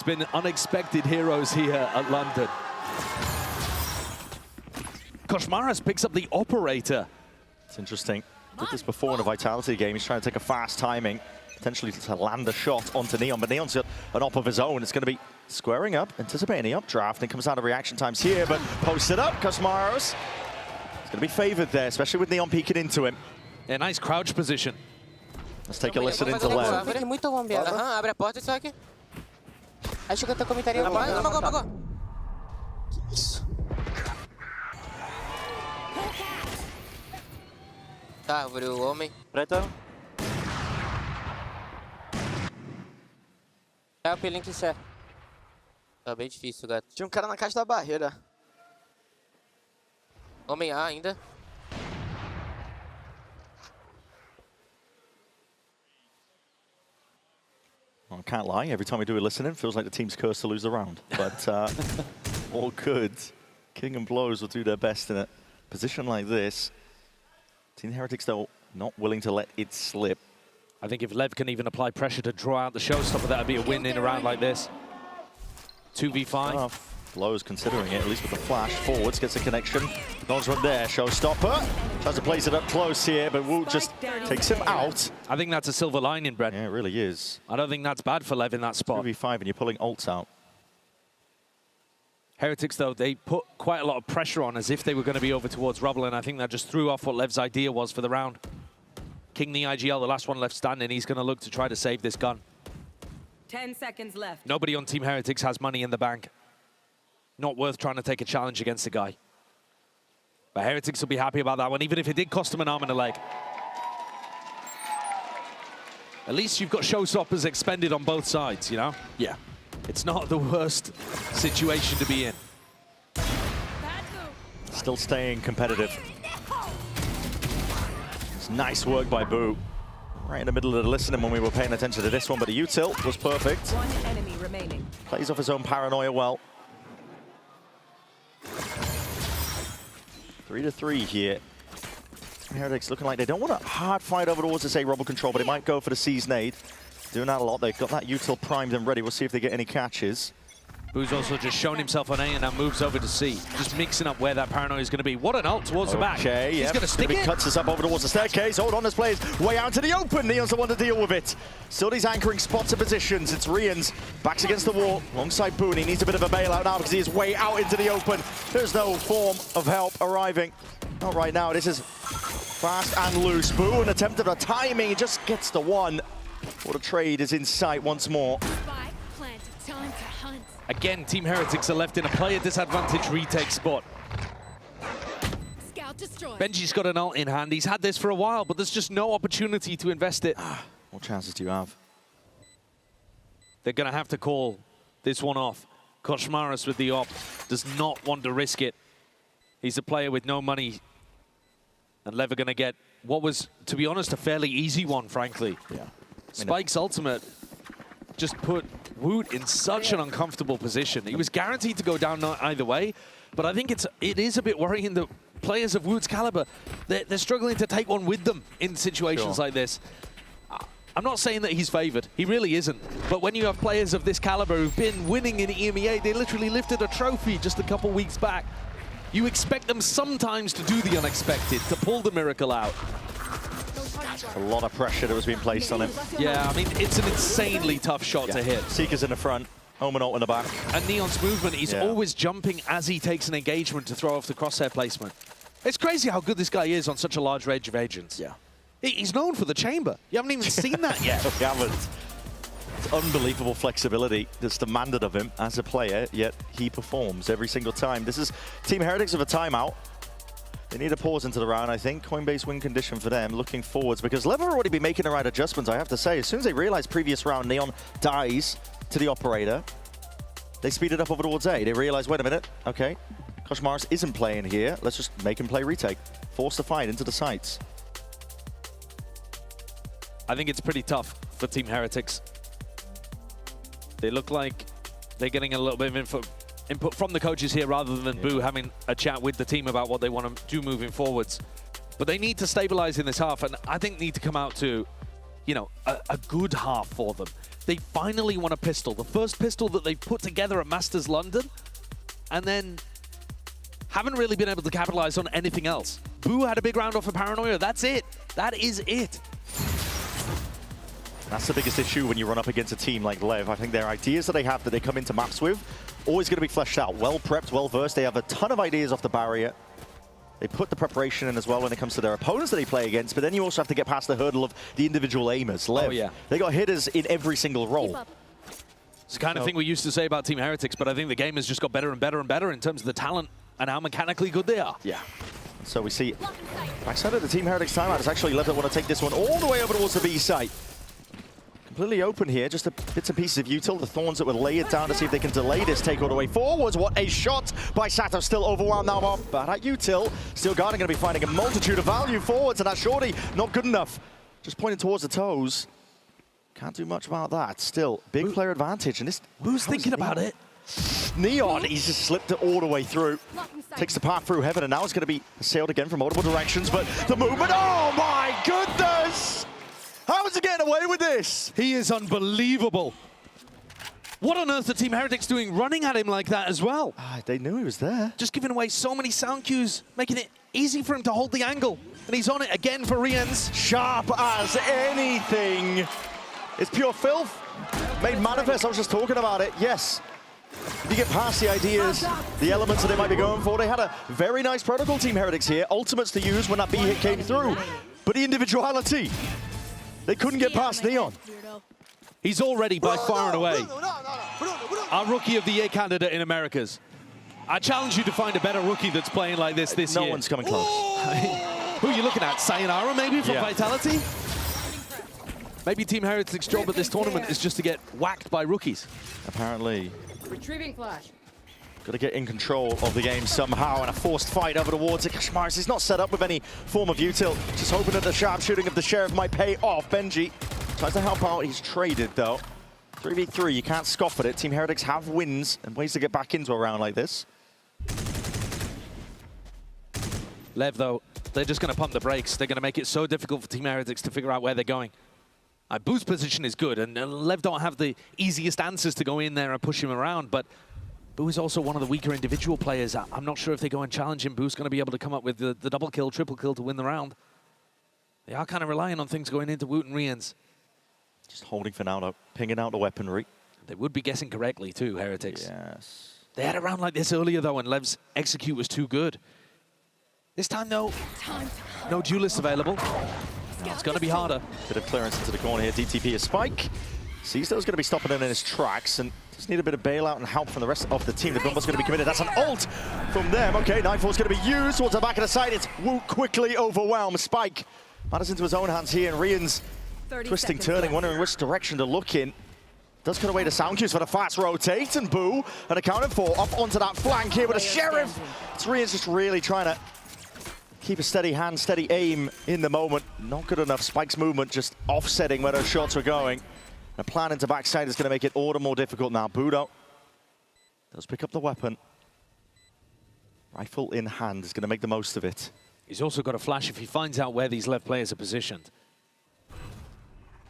been unexpected heroes here at London. Koshmaris picks up the operator. It's interesting. Did this before in a Vitality game. He's trying to take a fast timing, potentially to land a shot onto Neon, but Neon's got an op of his own. It's going to be squaring up, anticipating the updraft, and comes out of reaction times here, but posted up, Koshmaris. It's going to be favored there, especially with Neon peeking into him. Yeah, nice crouch position. Let's take a listen into Lev. Fique muito bombeado. Abre a porta e sai aqui. Aí chega até comentaria. Apagou. Que isso? Tá, árvore, o homem. Preta. É o pelinho que serve. Tá bem difícil, gato. Tinha um cara na caixa da barreira. Homem A ainda. Well, I can't lie, every time we do a listening, feels like the team's cursed to lose the round. But all good. King and Blows will do their best in a position like this. Team Heretics, though, not willing to let it slip. I think if Lev can even apply pressure to draw out the showstopper, that would be a win in a round like this. 2v5. Blows considering it, at least with the flash. Forwards, gets a connection. Nods one there, showstopper. Tries to place it up close here, but Woot just takes him out. I think that's a silver lining, Brent. Yeah, it really is. I don't think that's bad for Lev in that spot. 2v5 and you're pulling ults out. Heretics, though, they put quite a lot of pressure on as if they were going to be over towards Rubble, and I think that just threw off what Lev's idea was for the round. King the IGL, the last one left standing, he's going to look to try to save this gun. 10 seconds left. Nobody on Team Heretics has money in the bank. Not worth trying to take a challenge against the guy. But Heretics will be happy about that one, even if it did cost him an arm and a leg. At least you've got showstoppers expended on both sides, you know? Yeah. It's not the worst situation to be in. Still staying competitive. It's nice work by Boo. Right in the middle of the listening when we were paying attention to this one, but the util was perfect. One enemy remaining. Plays off his own paranoia well. 3-3 here. Heretics looking like they don't want a hard fight over towards this A Rubble control, but they might go for the C's nade. Doing that a lot. They've got that util primed and ready. We'll see if they get any catches. Boo's also just shown himself on A and now moves over to C. Just mixing up where that paranoia is going to be. What an ult towards the back. Okay, He's going to stick it. Cuts us up over towards the staircase. Hold on, this player's way out to the open. Neon's the one to deal with it. Still these anchoring spots and positions. It's Rian's backs against the wall alongside Boone. He needs a bit of a bailout now because he is way out into the open. There's no form of help arriving. Not right now. This is fast and loose. Boo, an attempt at a timing. He just gets the one. What a trade is in sight once more. Again, Team Heretics are left in a player disadvantage retake spot. Benji's got an ult in hand. He's had this for a while, but there's just no opportunity to invest it. What chances do you have? They're going to have to call this one off. Koshmaris with the op does not want to risk it. He's a player with no money. And Lev are going to get what was, to be honest, a fairly easy one, frankly. Yeah. Spike's ultimate just put Woot in such an uncomfortable position. He was guaranteed to go down either way, but I think it is a bit worrying that players of Woot's caliber, they're struggling to take one with them in situations like this. I'm not saying that he's favored. He really isn't. But when you have players of this caliber who've been winning in EMEA, they literally lifted a trophy just a couple weeks back. You expect them sometimes to do the unexpected, to pull the miracle out. A lot of pressure that was being placed on him. Yeah, I mean, it's an insanely tough shot to hit. Seeker's in the front, OMEN ult in the back. And Neon's movement, he's always jumping as he takes an engagement to throw off the crosshair placement. It's crazy how good this guy is on such a large range of agents. Yeah. He's known for the chamber. You haven't even seen that yet. We haven't. It's unbelievable flexibility that's demanded of him as a player, yet he performs every single time. This is Team Heretics of a timeout. They need a pause into the round, I think. Coinbase win condition for them, looking forwards, because Lev have already been making the right adjustments, I have to say. As soon as they realize previous round, Neon dies to the operator, they speed it up over towards A. They realize, wait a minute, okay, Koshmaris isn't playing here. Let's just make him play retake. Force the fight into the sights. I think it's pretty tough for Team Heretics. They look like they're getting a little bit of input from the coaches here rather than Boo having a chat with the team about what they want to do moving forwards. But they need to stabilize in this half, and I think need to come out to, you know, a good half for them. They finally won a pistol, the first pistol that they've put together at Masters London, and then haven't really been able to capitalize on anything else. Boo had a big round off of Paranoia. That's it. That is it. That's the biggest issue when you run up against a team like Lev. I think their ideas that they have that they come into maps with, always going to be fleshed out. Well prepped, well versed. They have a ton of ideas off the barrier. They put the preparation in as well when it comes to their opponents that they play against, but then you also have to get past the hurdle of the individual aimers. Lev, they got hitters in every single role. It's the kind of thing we used to say about Team Heretics, but I think the game has just got better and better and better in terms of the talent and how mechanically good they are. Yeah. So we see backside of the Team Heretics timeout. It's actually Lev that want to take this one all the way over towards the B site. Completely open here, just a bits and pieces of util. The Thorns that would lay it down to see if they can delay this take all the way forwards. What a shot by Sato, still overwhelmed now by that util. Still Guardian going to be finding a multitude of value forwards, and that shorty not good enough. Just pointing towards the toes. Can't do much about that. Still, big player advantage. And this, who's thinking about it? Neon, he's just slipped it all the way through. Takes the path through heaven, and now it's going to be assailed again from multiple directions. But the movement, oh my goodness! How is he getting away with this? He is unbelievable. What on earth are Team Heretics doing running at him like that as well? They knew he was there. Just giving away so many sound cues, making it easy for him to hold the angle. And he's on it again for Riens. Sharp as anything. It's pure filth. Made manifest, I was just talking about it. Yes. If you get past the ideas, the elements that they might be going for, they had a very nice protocol, Team Heretics here. Ultimates to use when that B hit came through. But the individuality, they couldn't get past Neon. He's already by far and away our Rookie of the Year candidate in Americas. I challenge you to find a better rookie that's playing like this year. No one's coming close. Who are you looking at? Sayonara maybe from Vitality? Maybe Team Heretics' job at this tournament is just to get whacked by rookies. Apparently. Retrieving flash. Got to get in control of the game somehow, and a forced fight over towards it. Koshmaris is not set up with any form of util. Just hoping that the sharp shooting of the Sheriff might pay off. Benji tries to help out. He's traded, though. 3v3, you can't scoff at it. Team Heretics have wins and ways to get back into a round like this. Lev, though, they're just going to pump the brakes. They're going to make it so difficult for Team Heretics to figure out where they're going. Boo's position is good, and Lev don't have the easiest answers to go in there and push him around, but Boo is also one of the weaker individual players. I'm not sure if they go and challenge him, Boo's going to be able to come up with the double kill, triple kill to win the round. They are kind of relying on things going into Woot and Riens. Just holding for now, though, pinging out the weaponry. They would be guessing correctly too, Heretics. Yes. They had a round like this earlier, though, and Lev's execute was too good. This time, no duelist available. Now it's going to be harder. Bit of clearance into the corner here. DTP a spike. Csto's going to be stopping in his tracks and just need a bit of bailout and help from the rest of the team. The Glumba's going to be committed. That's an ult from them. Okay, Nightfall's going to be used towards the back of the side. It's Woot quickly overwhelmed. Spike matters into his own hands here, and Riens twisting, turning, wondering which direction to look in. Does cut away the sound cues for the fast rotate, and Boo, and accounted for, up onto that flank here with a Sheriff. It's Riens just really trying to keep a steady hand, steady aim in the moment. Not good enough. Spike's movement just offsetting where those shots were going. A plan into backside is going to make it all the more difficult now. Budo does pick up the weapon. Rifle in hand is going to make the most of it. He's also got a flash if he finds out where these left players are positioned.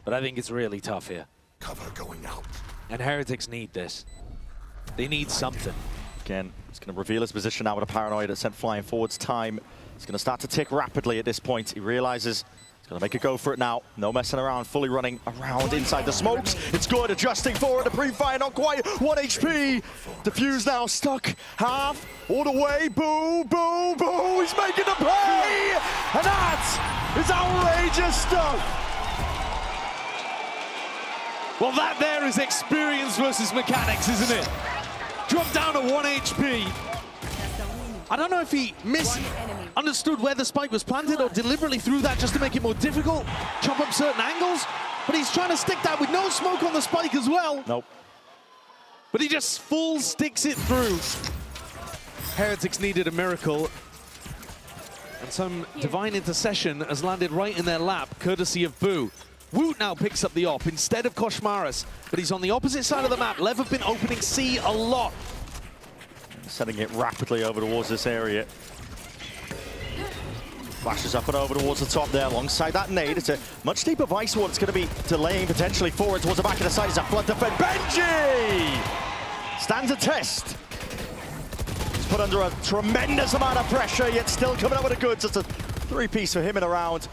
But I think it's really tough here. Cover going out. And Heretics need this. They need something. Again, he's going to reveal his position now with a paranoid that sent flying forwards. Time is going to start to tick rapidly at this point. He realizes he's going to make a go for it now. No messing around, fully running around inside the smokes. It's good, adjusting forward, the pre-fire not quite. 1 HP. Defuse now, stuck half, all the way. Boo, boo, boo. He's making the play. And that is outrageous stuff. Well, that there is experience versus mechanics, isn't it? Dropped down to 1 HP. I don't know if he misunderstood where the spike was planted or deliberately threw that just to make it more difficult, chop up certain angles, but he's trying to stick that with no smoke on the spike as well. Nope. But he just full sticks it through. Heretics needed a miracle. And some divine intercession has landed right in their lap, courtesy of Boo. Woot now picks up the op instead of Koshmaris, but he's on the opposite side of the map. Lev have been opening C a lot. Sending it rapidly over towards this area. Flashes up and over towards the top there alongside that nade. It's a much deeper vice ward. It's going to be delaying potentially forward towards the back of the side. It's a flood defend. Benji stands a test. He's put under a tremendous amount of pressure, yet still coming up with the goods. It's a 3-piece for him in a round.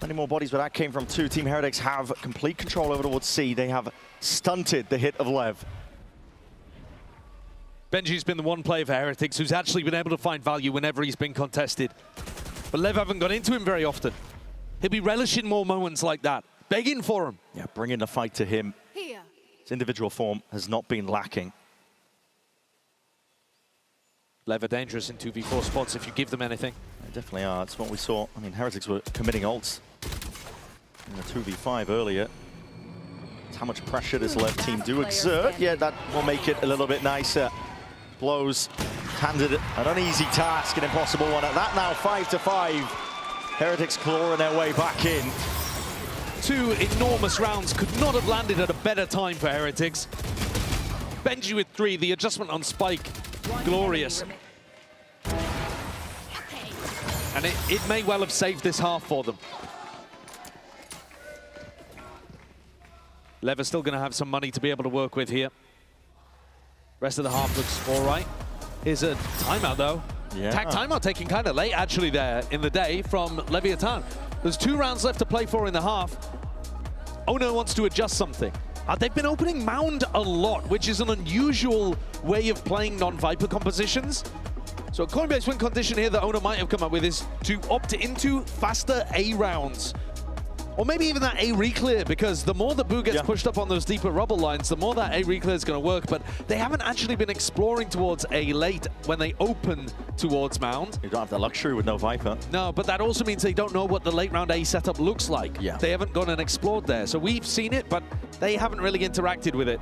Many more bodies, but that came from 2. Team Heretics have complete control over towards C. They have stunted the hit of Lev. Benji's been the one player for Heretics who's actually been able to find value whenever he's been contested. But Lev haven't gone into him very often. He'll be relishing more moments like that, begging for him. Yeah, bringing the fight to him. His individual form has not been lacking. Lev are dangerous in 2v4 spots if you give them anything. They definitely are. That's what we saw. I mean, Heretics were committing ults in the 2v5 earlier. That's how much pressure this Lev team do exert. Yeah, that will make it a little bit nicer. Blows handed an uneasy task, an impossible one at that now. 5-5. Heretics clawing their way back in. 2 enormous rounds could not have landed at a better time for Heretics. Benji with 3, the adjustment on Spike, glorious. And it may well have saved this half for them. Lev is still going to have some money to be able to work with here. Rest of the half looks all right. Here's a timeout, though. Yeah. Tag timeout taken kind of late, actually, there in the day from Leviathan. There's 2 rounds left to play for in the half. OMEN wants to adjust something. They've been opening Mound a lot, which is an unusual way of playing non-Viper compositions. So a Coinbase win condition here that OMEN might have come up with is to opt into faster A rounds. Or maybe even that A reclear, because the more that Boo gets pushed up on those deeper rubble lines, the more that A reclear is going to work. But they haven't actually been exploring towards A late when they open towards Mound. You don't have the luxury with no Viper. No, but that also means they don't know what the late round A setup looks like. Yeah. They haven't gone and explored there. So we've seen it, but they haven't really interacted with it.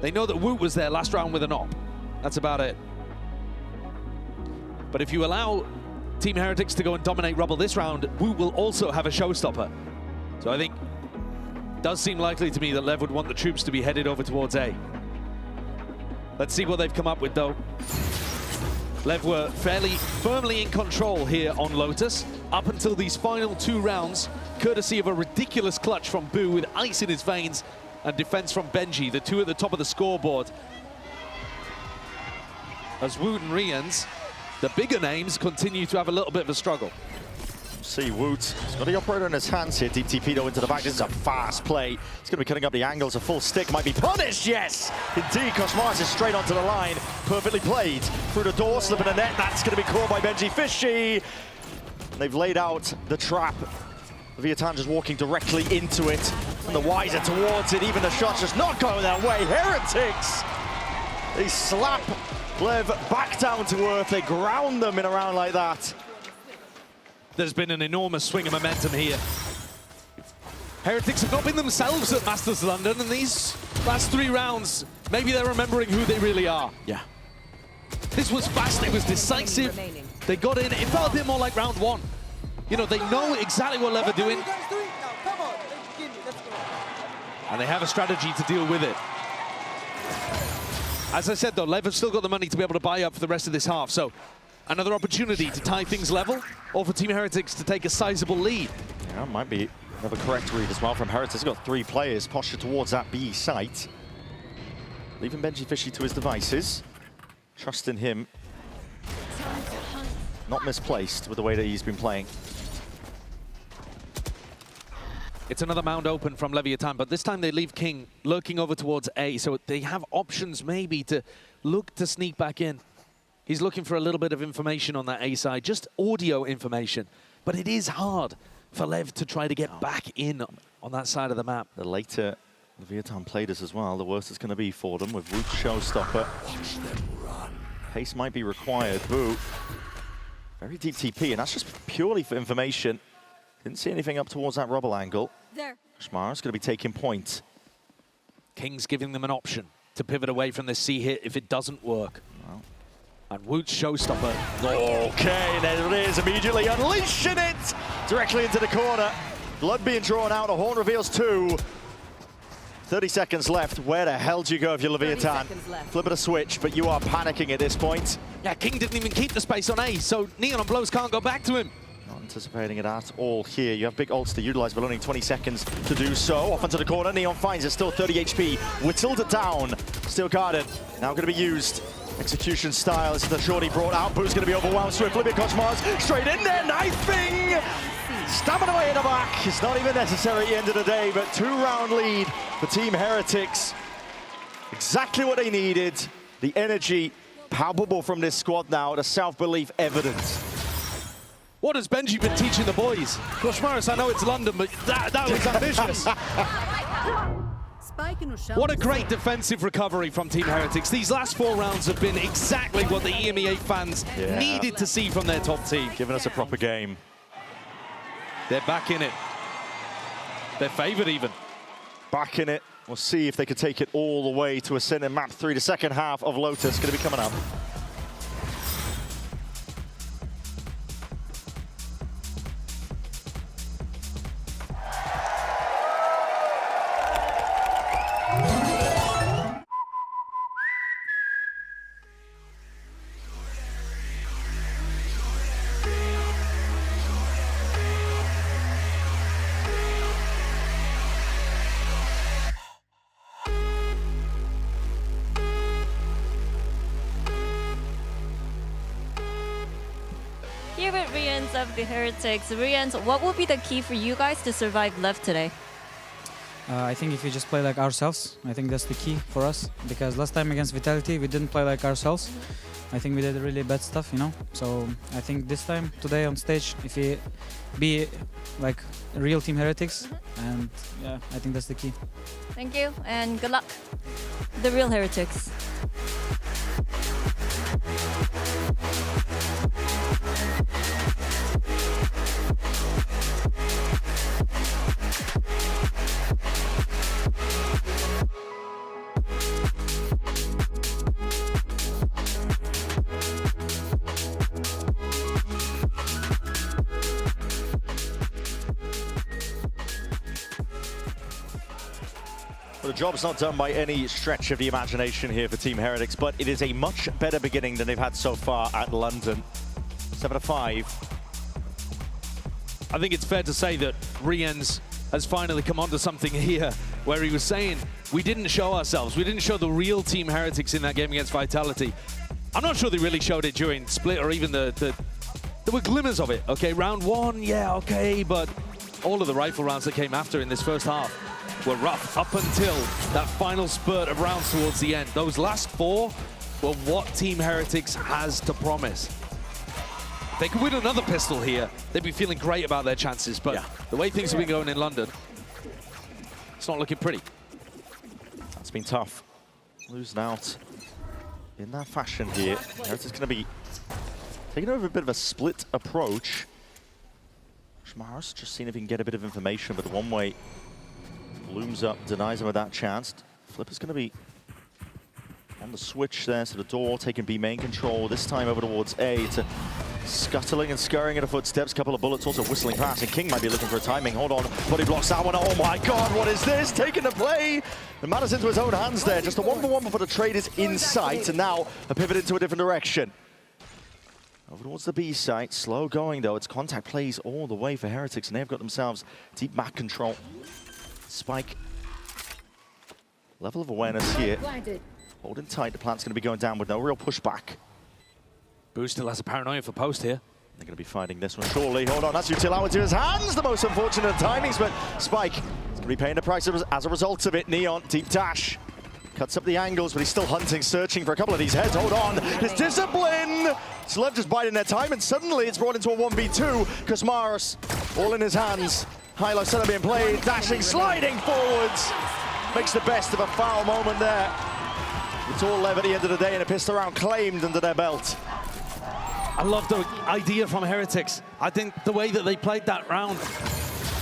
They know that Woot was there last round with an op. That's about it. But if you allow Team Heretics to go and dominate rubble this round, Woot will also have a showstopper. So I think it does seem likely to me that Lev would want the troops to be headed over towards A. Let's see what they've come up with, though. Lev were fairly firmly in control here on Lotus up until these final 2 rounds, courtesy of a ridiculous clutch from Boo with ice in his veins and defense from Benji, the 2 at the top of the scoreboard. As Woot and Rians, the bigger names, continue to have a little bit of a struggle. See Woot, he's got the operator in his hands here. Deep TP into the back. This is a fast play. He's going to be cutting up the angles. A full stick might be punished. Yes, indeed. Koshmaris is straight onto the line. Perfectly played. Through the door, slipping a net. That's going to be caught by Benji Fishy. And they've laid out the trap. Leviathan just walking directly into it. And the wiser towards it. Even the shot's just not going that way. Heretics! They slap Lev back down to earth. They ground them in a round like that. There's been an enormous swing of momentum here. Heretics have not been themselves at Masters London, and these last 3 rounds, maybe they're remembering who they really are. Yeah. This was fast, it was decisive. They got in, it felt a bit more like round 1. You know, they know exactly what Lev are doing. And they have a strategy to deal with it. As I said, though, Lev have still got the money to be able to buy up for the rest of this half. So another opportunity to tie things level, or for Team Heretics to take a sizable lead. Yeah, might be another correct read as well from Heretics. Got 3 players postured towards that B site. Leaving Benji Fishy to his devices. Trusting him. Not misplaced with the way that he's been playing. It's another mound open from Leviathan, but this time they leave King lurking over towards A, so they have options maybe to look to sneak back in. He's looking for a little bit of information on that A side, just audio information, but it is hard for Lev to try to get back in on that side of the map. The later Leviathan played us as well, the worse it's going to be for them with Woot's Showstopper. Pace might be required. Woot, very deep TP, and that's just purely for information. Didn't see anything up towards that rubble angle. There. Shmara's going to be taking point. King's giving them an option to pivot away from this C hit if it doesn't work. Well. And Woot's Showstopper. Okay, there it is, immediately unleashing it directly into the corner. Blood being drawn out, a horn reveals 2. 30 seconds left. Where the hell do you go if you're Leviathan? Flip it a switch, but you are panicking at this point. Yeah, King didn't even keep the space on A, so Neon and Blows can't go back to him. Not anticipating it at all here. You have big ults to utilize, but only 20 seconds to do so. Off into the corner, Neon finds it, still 30 HP. Whittled it down, still guarded. Now going to be used. Execution style, this is the shorty brought out. Boo's going to be overwhelmed swiftly because Mars straight in there, knifing! Stabbing away in the back. It's not even necessary at the end of the day, but 2-round lead for Team Heretics. Exactly what they needed. The energy palpable from this squad now, the self-belief evident. What has Benji been teaching the boys? Koshmaris, I know it's London, but that was ambitious. What a great defensive recovery from Team Heretics. These last 4 rounds have been exactly what the EMEA fans needed to see from their top team. Giving us a proper game. They're back in it. They're favored even. Back in it. We'll see if they can take it all the way to Ascendant Map 3. The second half of Lotus going to be coming up. Here with Rians of the Heretics. Rians, what will be the key for you guys to survive left today? I think if we just play like ourselves, I think that's the key for us. Because last time against Vitality, we didn't play like ourselves. I think we did really bad stuff, you know. So I think this time, today on stage, if we be like real Team Heretics, and yeah, I think that's the key. Thank you, and good luck. The real Heretics. Well, the job's not done by any stretch of the imagination here for Team Heretics, but it is a much better beginning than they've had so far at London. 7-5. I think it's fair to say that Riens has finally come onto something here where he was saying we didn't show ourselves. We didn't show the real Team Heretics in that game against Vitality. I'm not sure they really showed it during Split or even there were glimmers of it. Okay, round 1, yeah, okay, but all of the rifle rounds that came after in this first half were rough up until that final spurt of rounds towards the end. Those last 4 were what Team Heretics has to promise. If they could win another pistol here, they'd be feeling great about their chances, but the way things have been going in London, it's not looking pretty. It's been tough. Losing out in that fashion here. Heretics going to be taking over a bit of a split approach. Shmara's just seeing if he can get a bit of information, but the one-way looms up, denies him of that chance. Flipper's going to be on the switch there to the door, taking B main control, this time over towards A to Scuttling and scurrying at her footsteps. Couple of bullets also whistling past. And King might be looking for a timing. Hold on. Body blocks that one. Oh my god, what is this? Taking the play. And matters into his own hands there. Just a 1-for-1 before the trade is in sight. And now a pivot into a different direction. Over towards the B site. Slow going though. It's contact plays all the way for Heretics. And they've got themselves deep map control. Spike. Level of awareness here. Holding tight. The plant's going to be going down with no real pushback. Boo still has a paranoia for post here. They're going to be fighting this one surely. Hold on, that's Util out into his hands. The most unfortunate timings, but Spike is going to be paying the price as a result of it. Neon, deep dash. Cuts up the angles, but he's still hunting, searching for a couple of these heads. Hold on, his discipline! Celeb just biding their time, and suddenly it's brought into a 1v2. Kosmaros, all in his hands. High-low setup being played, dashing, sliding forwards. Makes the best of a foul moment there. It's all lev at the end of the day, and a pistol round claimed under their belt. I love the idea from Heretics. I think the way that they played that round,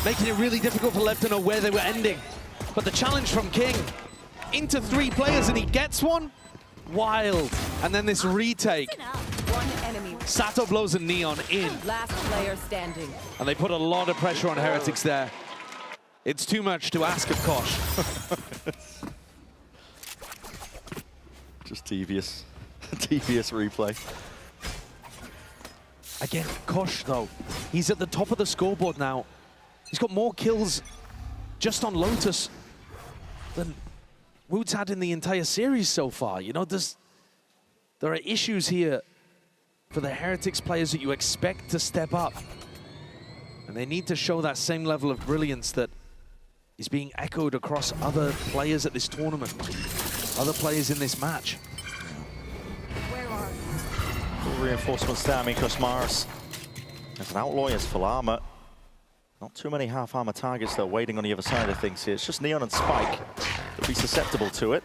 making it really difficult for Lev to know where they were ending. But the challenge from King, into 3 players and he gets one? Wild. And then this retake. One enemy. Sato blows a Neon in. Last player standing. And they put a lot of pressure on Heretics there. It's too much to ask of Kosh. Just devious. Devious replay. Again, Kosh, though, he's at the top of the scoreboard now. He's got more kills just on Lotus than Woot's had in the entire series so far. You know, there are issues here for the Heretics players that you expect to step up. And they need to show that same level of brilliance that is being echoed across other players at this tournament, other players in this match. Reinforcements there. I mean, Kosmaros as an outlaw, as full armor. Not too many half armor targets though waiting on the other side of things here. It's just Neon and Spike that'll be susceptible to it.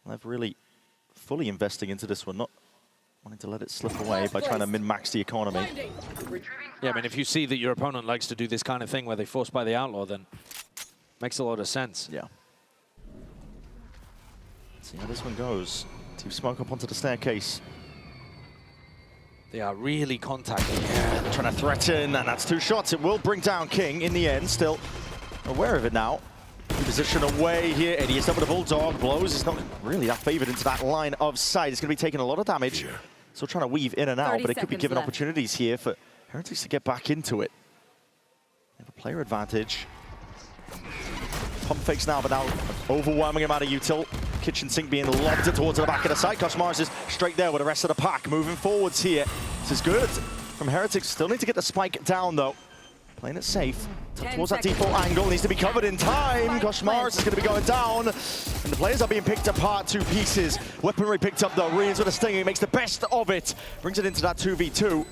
They've really fully investing into this one, not wanting to let it slip away by trying to min-max the economy. Yeah, I mean, if you see that your opponent likes to do this kind of thing where they force by the outlaw, then makes a lot of sense. Yeah. Let's see how this one goes. Team Smoke up onto the staircase. They are really contacting. Yeah, they're trying to threaten, and that's 2 shots. It will bring down King in the end. Still aware of it now. Position away here. Eddie is up with a Bulldog. Blows. It's not really that favored into that line of sight. It's going to be taking a lot of damage. Still trying to weave in and out, but it could be given opportunities here for Heretics to get back into it. They have a player advantage. Pump fakes now, but now overwhelming amount of util. Kitchen sink being lobbed towards the back of the side. Kosmaros is straight there with the rest of the pack. Moving forwards here. This is good from Heretics. Still need to get the spike down though. Playing it safe. Towards that default angle. Needs to be covered in time. Kosmaros is going to be going down. And the players are being picked apart 2 pieces. Weaponry picked up though. Reans with a sting. He makes the best of it. Brings it into that 2v2.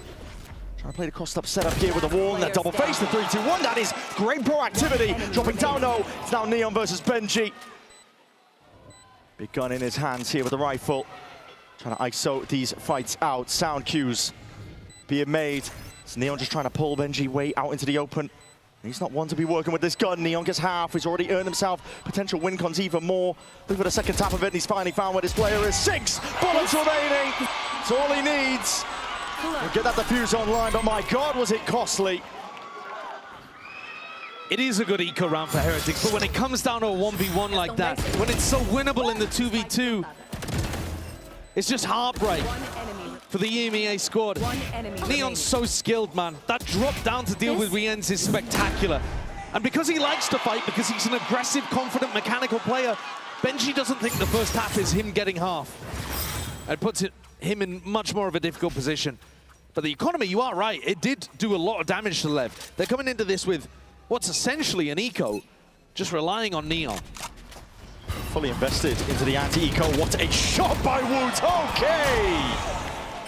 Trying to play the crossed-up setup here with a wall and that double face, the 3-2-1. That is great proactivity. Dropping down though. It's now Neon versus Benji. Big gun in his hands here with the rifle. Trying to ISO these fights out. Sound cues being made. It's Neon just trying to pull Benji way out into the open. He's not one to be working with this gun. Neon gets half. He's already earned himself potential win cons even more. Look for the second tap of it. And he's finally found where this player is. 6 bullets remaining. It's all he needs. We'll get that defuse online, but my God, was it costly. It is a good eco round for Heretics, but when it comes down to a 1v1 like that, when it's so winnable in the 2v2, it's just heartbreak for the EMEA squad. Neon's so skilled, man. That drop down to deal with Riens is spectacular. And because he likes to fight, because he's an aggressive, confident, mechanical player, Benji doesn't think the first tap is him getting half. It puts him in much more of a difficult position. But the economy, you are right, it did do a lot of damage to Lev. They're coming into this with what's essentially an eco, just relying on Neon. Fully invested into the anti-eco. What a shot by Woot. Okay.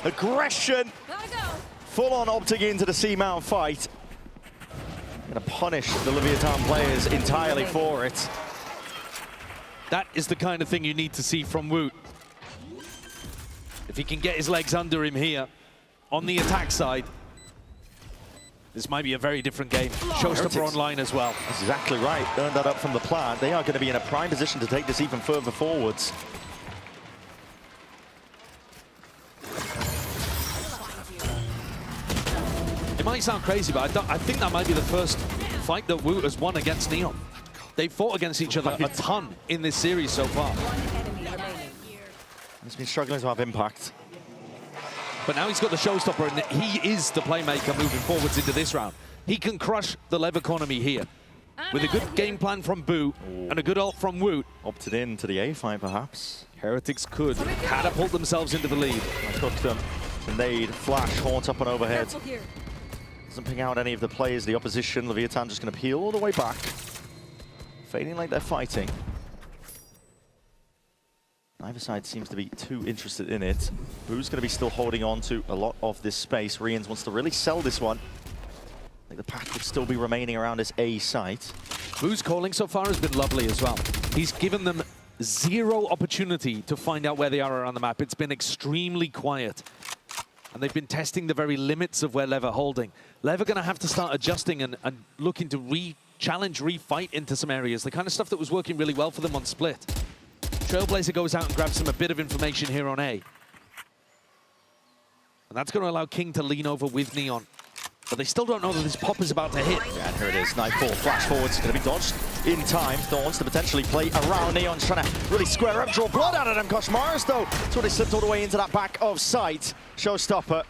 Aggression. Full on opting into the C-mount fight. Gonna punish the Leviathan players entirely for it. That is the kind of thing you need to see from Woot. If he can get his legs under him here on the attack side, this might be a very different game. Showstopper online as well. That's exactly right. Earned that up from the plant. They are going to be in a prime position to take this even further forwards. might sound crazy, but I think that might be the first fight that Woot has won against Neon. They've fought against each other a ton in this series so far. He's been struggling to have impact. But now he's got the showstopper, and he is the playmaker moving forwards into this round. He can crush the Lev economy here. With a good game plan from Boo and a good ult from Woot. Opted in to the A fight, perhaps. Heretics could catapult themselves into the lead. I took them. Nade, flash, haunt up and overhead. Doesn't ping out any of the players, the opposition. Leviathan just going to peel all the way back. Fading like they're fighting. Neither side seems to be too interested in it. Boo's going to be still holding on to a lot of this space. Rians wants to really sell this one. I think the path would still be remaining around this A site. Boo's calling so far has been lovely as well. He's given them zero opportunity to find out where they are around the map. It's been extremely quiet. And they've been testing the very limits of where Lev are holding. Lev are going to have to start adjusting and looking to re-challenge, re-fight into some areas. The kind of stuff that was working really well for them on Split. Trailblazer goes out and grabs him a bit of information here on A. And that's going to allow King to lean over with Neon. But they still don't know that this pop is about to hit. Yeah, and here it is. Nightfall, flash forwards, going to be dodged in time. Thorns to potentially play around. Neon's trying to really square up, draw blood out of them. Koshmaris, though, so they slipped all the way into that back of sight. Showstopper,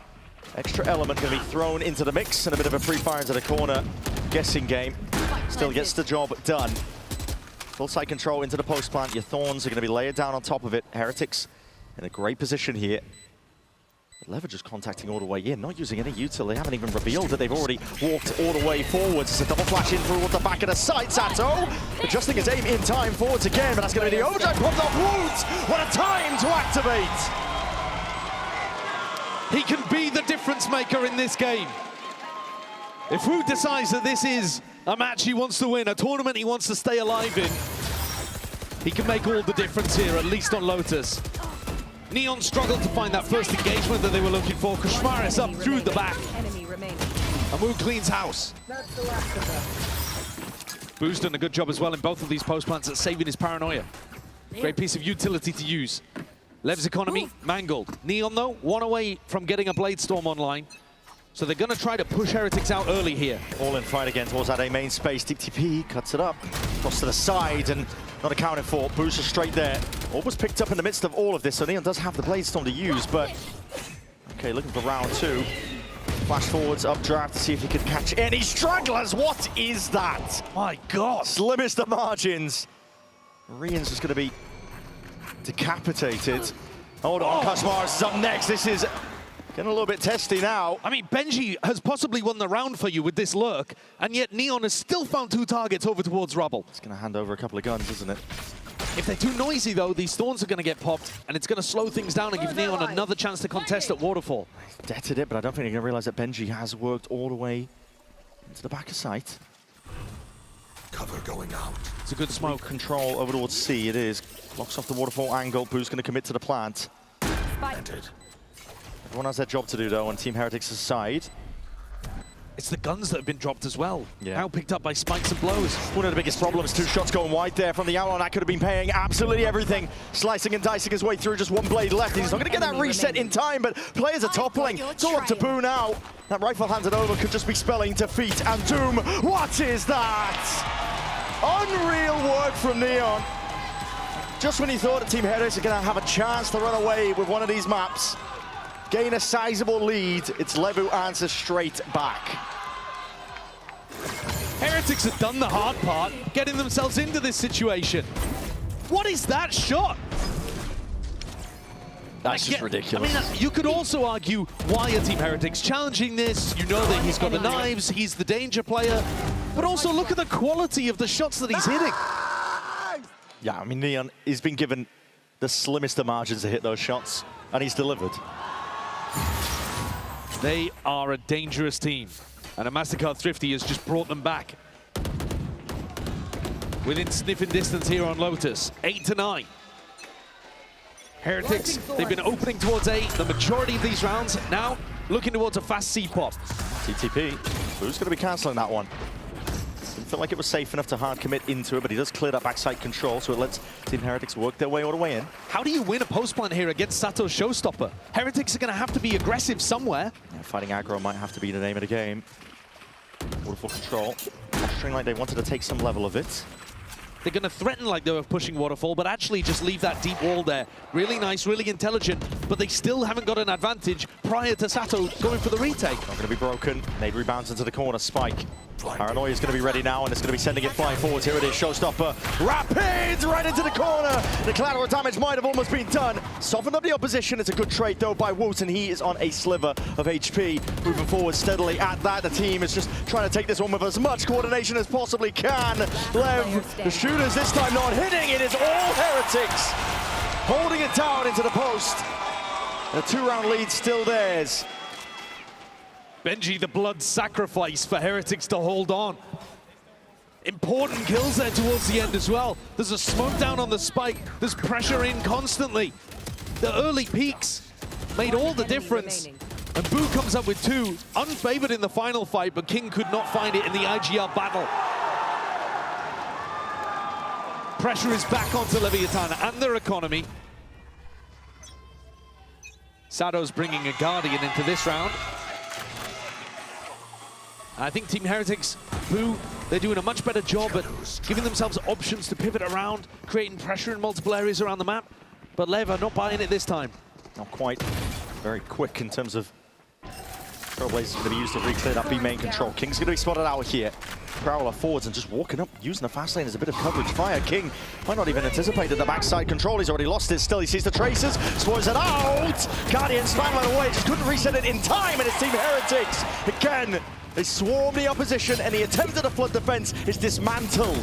extra element going to be thrown into the mix, and a bit of a pre-fire into the corner. Guessing game, still gets the job done. Full side control into the post plant. Your Thorns are going to be layered down on top of it. Heretics in a great position here. Lever just contacting all the way in, not using any util. They haven't even revealed that they've already walked all the way forwards. It's a double flash in through the back of the site. Sato adjusting his aim in time forwards again, but that's going to be the overdrive. Pops off Woods. What a time to activate! He can be the difference maker in this game. If Woot decides that this is a match he wants to win, a tournament he wants to stay alive in, he can make all the difference here, at least on Lotus. Neon struggled to find that first engagement that they were looking for. Koshmaris up through the back. And Woot cleans house. Boo's done a good job as well in both of these post plants at saving his paranoia. Great piece of utility to use. Lev's economy mangled. Neon, though, one away from getting a Blade Storm online. So they're going to try to push Heretics out early here. All in fight again towards that A main space. TTP cuts it up, cross to the side, and not accounted for. Boo's just straight there. All was picked up in the midst of all of this, so Neon does have the Blade Storm to use, but... Okay, looking for round two. Flash forwards, updraft to see if he could catch any stragglers. What is that? My God. Slimmest of margins. Rian's just going to be decapitated. Hold on, Koshmaris is up next. This is getting a little bit testy now. I mean, Benji has possibly won the round for you with this lurk, and yet Neon has still found 2 targets over towards Rubble. It's going to hand over a couple of guns, isn't it? If they're too noisy, though, these Thorns are going to get popped, and it's going to slow things down and give Neon another chance to contest at Waterfall. Detted it, but I don't think they're going to realize that Benji has worked all the way into the back of sight. Cover going out. It's a good smoke. Control over towards C, it is. Blocks off the Waterfall angle. Boo's going to commit to the plant. Planted. Everyone has their job to do, though, on Team Heretics' side. It's the guns that have been dropped as well. Yeah. Now picked up by spikes and blows. One of the biggest problems, 2 shots going wide there from the Outlaw. That could have been paying absolutely everything. Slicing and dicing his way through, just 1 blade left. He's not going to get that reset in time, but players are toppling. It's all up to Boo now. That rifle handed over could just be spelling defeat and doom. What is that? Unreal work from Neon. Just when you thought that Team Heretics are going to have a chance to run away with one of these maps, gain a sizable lead, it's Lev who answers straight back. Heretics have done the hard part, getting themselves into this situation. What is that shot? That's just ridiculous. I mean, you could also argue, why are Team Heretics challenging this? You know that he's got the knives, he's the danger player, but also look at the quality of the shots that he's hitting. Yeah, I mean, Neon has been given the slimmest of margins to hit those shots, and he's delivered. They are a dangerous team, and a Mastercard Thrifty has just brought them back. Within sniffing distance here on Lotus, 8-9. Heretics, they've been opening towards A the majority of these rounds. Now, looking towards a fast C-pop. TTP, who's going to be cancelling that one? Didn't feel like it was safe enough to hard commit into it, but he does clear that backside control, so it lets Team Heretics work their way all the way in. How do you win a post plant here against Sato's Showstopper? Heretics are going to have to be aggressive somewhere. Yeah, Fighting aggro might have to be the name of the game. Waterfall control. Posturing like they wanted to take some level of it. They're going to threaten like they were pushing Waterfall, but actually just leave that deep wall there. Really nice, really intelligent, but they still haven't got an advantage prior to Sato going for the retake. Not going to be broken. Nade rebounds into the corner. Spike. Paranoia is going to be ready now, and it's going to be sending it flying forwards. Here it is, Showstopper. Rapids right into the corner. The collateral damage might have almost been done. Softened up the opposition. It's a good trade, though, by Woot, and he is on a sliver of HP. Moving forward steadily at that. The team is just trying to take this one with as much coordination as possibly can. Lev, the shooters this time not hitting. It is all Heretics. Holding it down into the post. The 2-round lead still theirs. Benji, the blood sacrifice for Heretics to hold on. Important kills there towards the end as well. There's a smoke down on the spike. There's pressure in constantly. The early peaks made all the difference. And Boo comes up with 2, unfavored in the final fight, but King could not find it in the IGL battle. Pressure is back onto Leviathan and their economy. Sato's bringing a Guardian into this round. I think Team Heretics, Boo, they're doing a much better job at giving themselves options to pivot around, creating pressure in multiple areas around the map. But Lev are not buying it this time. Not quite. Very quick in terms of Trailblazers going to be used to re-clear that B main control. King's going to be spotted out here. Prowler forwards and just walking up, using the fast lane as a bit of coverage fire. King might not even anticipate the backside control. He's already lost it. Still, he sees the traces, spoils it out. Guardian spam right away, just couldn't reset it in time, and it's Team Heretics. Again, they swarm the opposition, and the attempt at a flood defense is dismantled.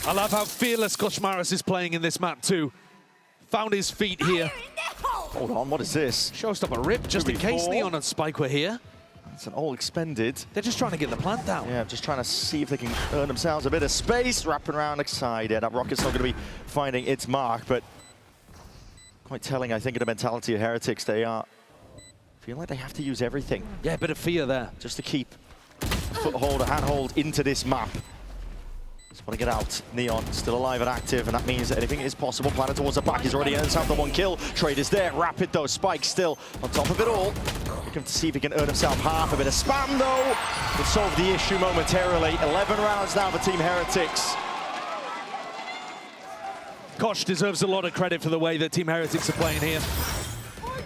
I love how fearless Koshmaris is playing in this map too. Found his feet here. Hold on, what is this? Showstopper rip, just in case Neon and Spike were here. It's an all expended. They're just trying to get the plant down. Yeah, just trying to see if they can earn themselves a bit of space. Wrapping around the side. Yeah, that rocket's not going to be finding its mark, but quite telling, I think, of the mentality of Heretics. They are feel like they have to use everything. Yeah, a bit of fear there. Just to keep a foothold, a handhold into this map. Just want to get out. Neon still alive and active, and that means that anything is possible. Planning towards the back. He's already earned himself the 1 kill. Trade is there. Rapid, though. Spike still on top of it all. Looking to see if he can earn himself half. A bit of spam, though. Will solve the issue momentarily. 11 rounds now for Team Heretics. Kosh deserves a lot of credit for the way that Team Heretics are playing here.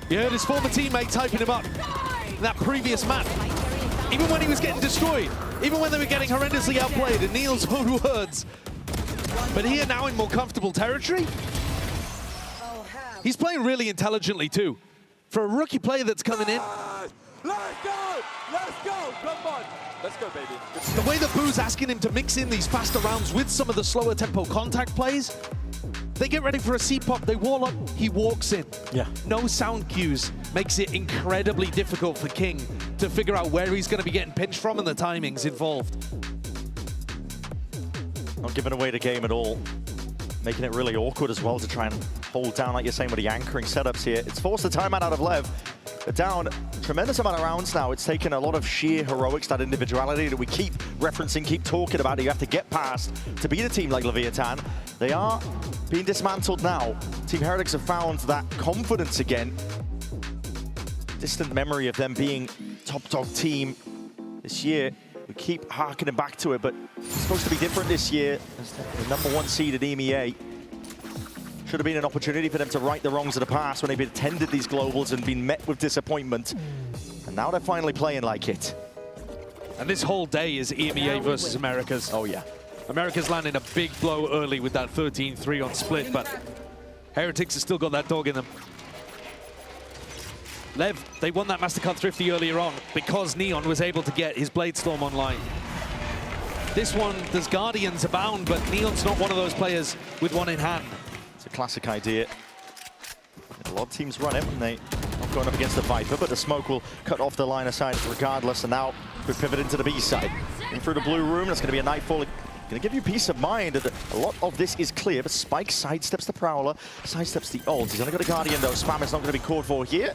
You heard his former teammates hyping him up in that previous map. Even when he was getting destroyed, even when they were getting horrendously outplayed, in Neil's own words. But here now in more comfortable territory, he's playing really intelligently too. For a rookie player that's coming in. Let's go! Let's go! Come on! Let's go, baby. The way that Boo's asking him to mix in these faster rounds with some of the slower tempo contact plays, they get ready for a C-pop, they wall up, he walks in. Yeah. No sound cues. Makes it incredibly difficult for King to figure out where he's going to be getting pinched from and the timings involved. Not giving away the game at all. Making it really awkward as well to try and hold down, like you're saying, with the anchoring setups here. It's forced the timeout out of Lev. They're down a tremendous amount of rounds now. It's taken a lot of sheer heroics, that individuality that we keep referencing, keep talking about, that you have to get past to beat a team like Leviathan. They are being dismantled now. Team Heretics have found that confidence again. Distant memory of them being top dog team this year. We keep harkening back to it, but it's supposed to be different this year. As the #1 seed at EMEA. Should have been an opportunity for them to right the wrongs of the past when they've attended these globals and been met with disappointment. And now they're finally playing like it. And this whole day is EMEA versus Americas. Oh yeah. America's landing a big blow early with that 13-3 on split, but Heretics have still got that dog in them. Lev, they won that Mastercard Thrifty earlier on because Neon was able to get his Bladestorm online. This one, there's Guardians abound, but Neon's not one of those players with one in hand. It's a classic idea. A lot of teams run it when they not going up against the Viper, but the smoke will cut off the line of sight regardless, and now we pivot into the B side. In through the blue room, that's going to be a Nightfall. Going to give you peace of mind that a lot of this is clear, but Spike sidesteps the Prowler, sidesteps the ult. He's only got a Guardian though. Spam is not going to be called for here.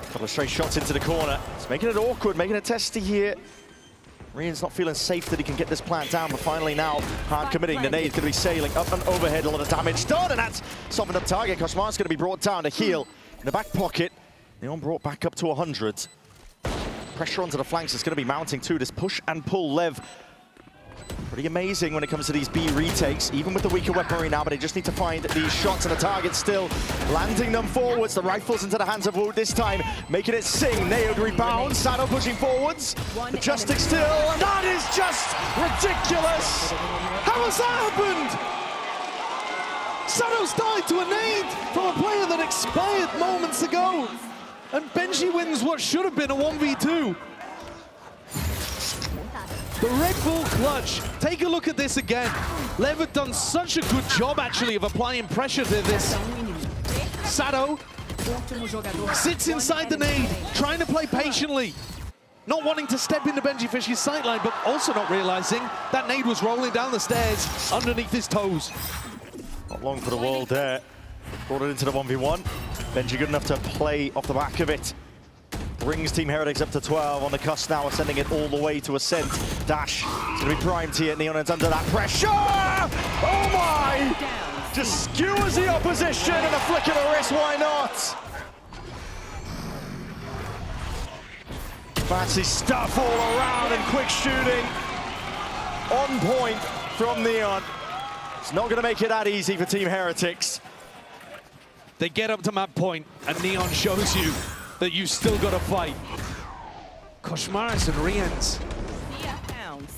Couple of straight shots into the corner. It's making it awkward, making it testy here. Rian's not feeling safe that he can get this plant down, but finally now hard committing. The nade's going to be sailing up and overhead, a lot of damage done, and that's softened up target. Koshmar's going to be brought down to heal in the back pocket. Neon brought back up to 100. Pressure onto the flanks is going to be mounting too. This push and pull Lev. Pretty amazing when it comes to these B retakes, even with the weaker weaponry now, but they just need to find these shots and the target still landing them forwards. The rifles into the hands of Wood this time, making it sing. Nailed rebound, Sado pushing forwards. The Justic still, and that is just ridiculous! How has that happened? Sado's died to a nade from a player that expired moments ago. And Benji wins what should have been a 1v2. The Red Bull clutch. Take a look at this again. Lev had done such a good job, actually, of applying pressure to this. Sado sits inside the nade, trying to play patiently. Not wanting to step into Benji Fish's sightline, but also not realizing that nade was rolling down the stairs underneath his toes. Not long for the world there. Brought it into the 1v1. Benji good enough to play off the back of it. Brings Team Heretics up to 12 on the cusp now, sending it all the way to Ascent. Dash, it's going to be primed here. Neon is under that pressure! Oh my! Just skewers the opposition and a flick of the wrist, why not? Fancy stuff all around and quick shooting. On point from Neon. It's not going to make it that easy for Team Heretics. They get up to map point, and Neon shows you that you still got to fight. Koshmaris and Riens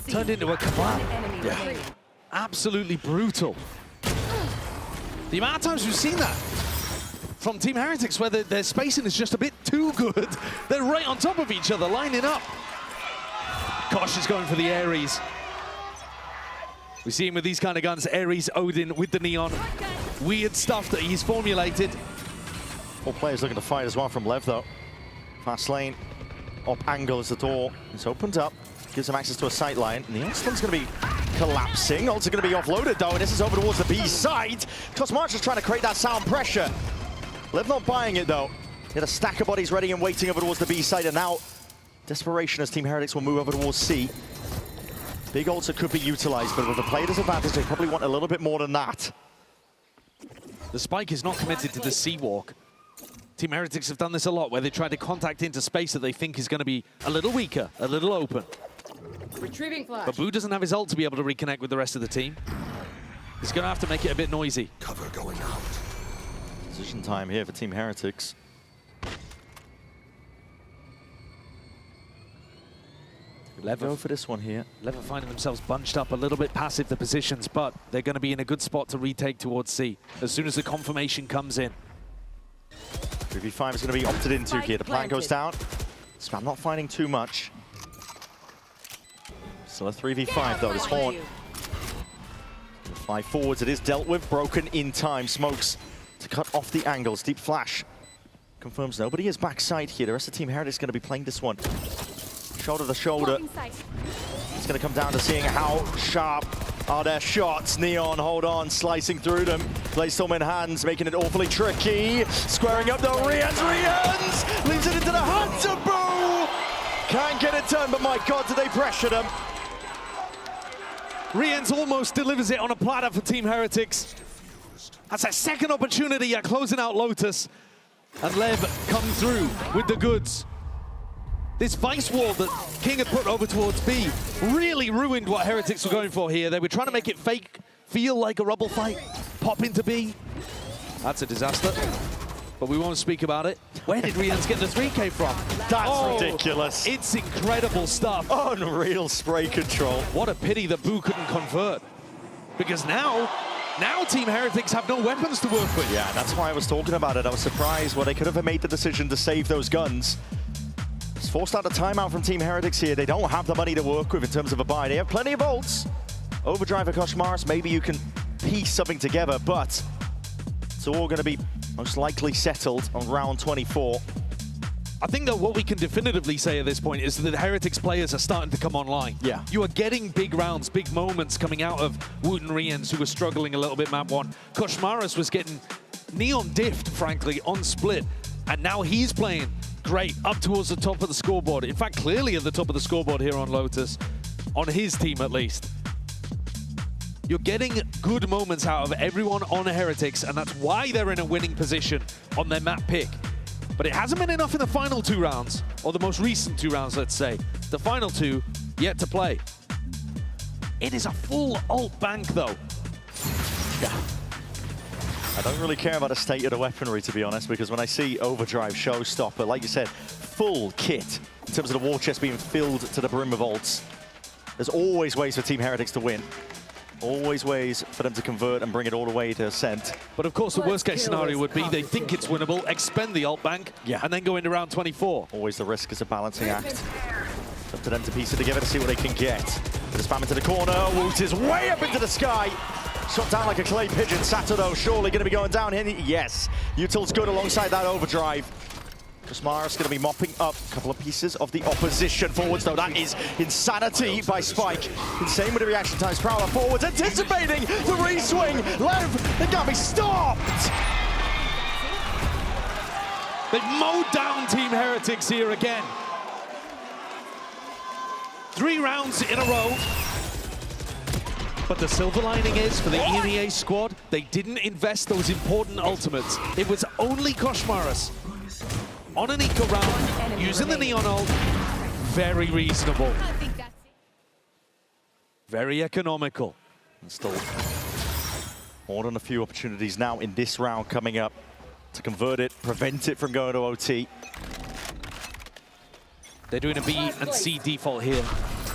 turned into a kebab. Yeah. Absolutely brutal. The amount of times we've seen that from Team Heretics, where their spacing is just a bit too good. They're right on top of each other, lining up. Kosh is going for the Ares. We see him with these kind of guns. Ares, Odin with the Neon. Weird stuff that he's formulated. 4 players looking to fight as well from Lev, though. Fast lane, up angle as the door is opened up. Gives him access to a sight line. Neon's going to be collapsing. Also going to be offloaded, though, and this is over towards the B side. Cosmarch is trying to create that sound pressure. Lev not buying it, though. He had a stack of bodies ready and waiting over towards the B side, and now desperation as Team Heretics will move over towards C. Big ults could be utilized, but with the player disadvantage, they probably want a little bit more than that. The spike is not committed to the C-walk. Team Heretics have done this a lot, where they try to contact into space that they think is going to be a little weaker, a little open. Retrieving flash. But Boo doesn't have his ult to be able to reconnect with the rest of the team. He's going to have to make it a bit noisy. Cover going out. Decision time here for Team Heretics. Go for this one here. Lever finding themselves bunched up a little bit passive, the positions, but they're going to be in a good spot to retake towards C as soon as the confirmation comes in. 3v5 is going to be opted into here. The plan goes down. So I'm not finding too much. Still a 3v5 though. This Horn fly forwards. It is dealt with. Broken in time. Smokes to cut off the angles. Deep flash confirms nobody is backside here. The rest of Team Heretics is going to be playing this one shoulder to shoulder. It's going to come down to seeing how sharp are their shots. Neon, hold on, slicing through them. Playstorm in hands, making it awfully tricky. Squaring up though, Riens leaves it into the hands of Boo. Can't get it done, but my God, do they pressure them. Riens almost delivers it on a platter for Team Heretics. That's a second opportunity at closing out Lotus. And Lev come through with the goods. This vice wall that King had put over towards B really ruined what Heretics were going for here. They were trying to make it fake, feel like a rubble fight, pop into B. That's a disaster, but we won't speak about it. Where did Riens get the 3K from? That's ridiculous. It's incredible stuff. Unreal spray control. What a pity that Boo couldn't convert. Because now Team Heretics have no weapons to work with. Yeah, that's why I was talking about it. I was surprised. Well, they could have made the decision to save those guns. It's forced out a timeout from Team Heretics here. They don't have the money to work with in terms of a buy. They have plenty of ults. Overdrive and Koshmaris, maybe you can piece something together, but it's all going to be most likely settled on round 24. I think that what we can definitively say at this point is that the Heretics players are starting to come online. Yeah. You are getting big rounds, big moments coming out of Woot and Riens, who were struggling a little bit map 1. Koshmaris was getting neon diffed, frankly, on split, and now he's playing great up towards the top of the scoreboard. In fact, clearly at the top of the scoreboard here on Lotus, on his team at least. You're getting good moments out of everyone on Heretics, and that's why they're in a winning position on their map pick. But it hasn't been enough in the final 2 rounds, or the most recent 2 rounds, let's say. The final 2, yet to play. It is a full ult bank, though. Yeah. I don't really care about the state of the weaponry, to be honest, because when I see Overdrive, Showstopper, like you said, full kit, in terms of the war chest being filled to the brim of ults, there's always ways for Team Heretics to win. Always ways for them to convert and bring it all the way to Ascent. But of course, the worst case scenario would be they think it's winnable, expend the ult bank, and then go into round 24. Always the risk is a balancing act. It's up to them to piece it together to see what they can get. With the spam into the corner, Woot is way up into the sky. Shot down like a clay pigeon. Sato, though, surely going to be going down here. Yes, Util's good alongside that Overdrive. Kosmaris going to be mopping up a couple of pieces of the opposition forwards, though. That is insanity by Spike. Insane with the reaction times. Prowler forwards, anticipating the re-swing. Lev, they can't be stopped. They've mowed down Team Heretics here again. 3 rounds in a row. But the silver lining is, for the EMEA squad, they didn't invest those important ultimates. It was only Kosmaris on an eco round, using the Neon ult. Very reasonable. Very economical. And still more than a few opportunities now in this round coming up to convert it, prevent it from going to OT. They're doing a B and C default here.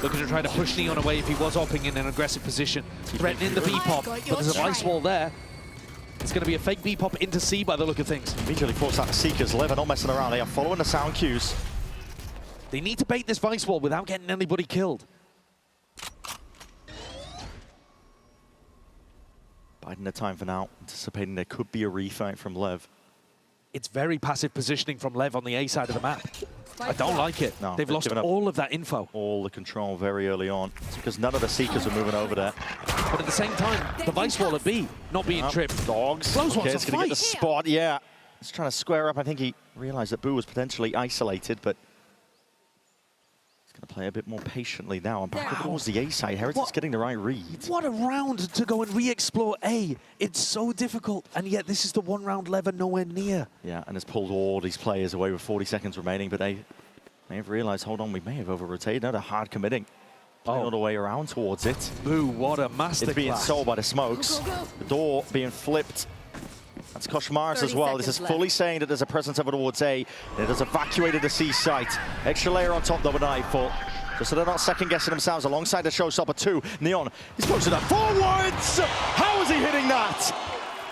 Looking to try to push Neon away if he was opping in an aggressive position. Threatening the B pop, but there's a ice wall there. It's going to be a fake B pop into C by the look of things. Immediately force out the Seekers. Lev are not messing around. They are following the sound cues. They need to bait this Vice wall without getting anybody killed. Biding their time for now, anticipating there could be a refight from Lev. It's very passive positioning from Lev on the A side of the map. I don't like it. No, they've lost all of that info. All the control very early on. It's because none of the Seekers are moving over there. But at the same time, the Vice wall at B, not being tripped. Dogs. Close Okay, one's it's a going to fight. get the spot, yeah. He's trying to square up. I think he realized that Boo was potentially isolated, but he's going to play a bit more patiently now. And back towards the A side. Heretics getting the right read. What a round to go and re-explore A. It's so difficult, and yet this is the 1 round Lever nowhere near. Yeah, and has pulled all these players away with 40 seconds remaining, but they may have realized, hold on, we may have over-rotated. Now they're hard committing. Playing all the way around towards it. Boo, what a masterclass. It's being sold by the smokes. The door being flipped. That's Kosmaris as well. This is fully saying that there's a presence over towards A. It has evacuated the C site. Extra layer on top though with Nightfall. Just so they're not second-guessing themselves alongside the Showstopper 2. Neon, he's posted that forwards! How is he hitting that?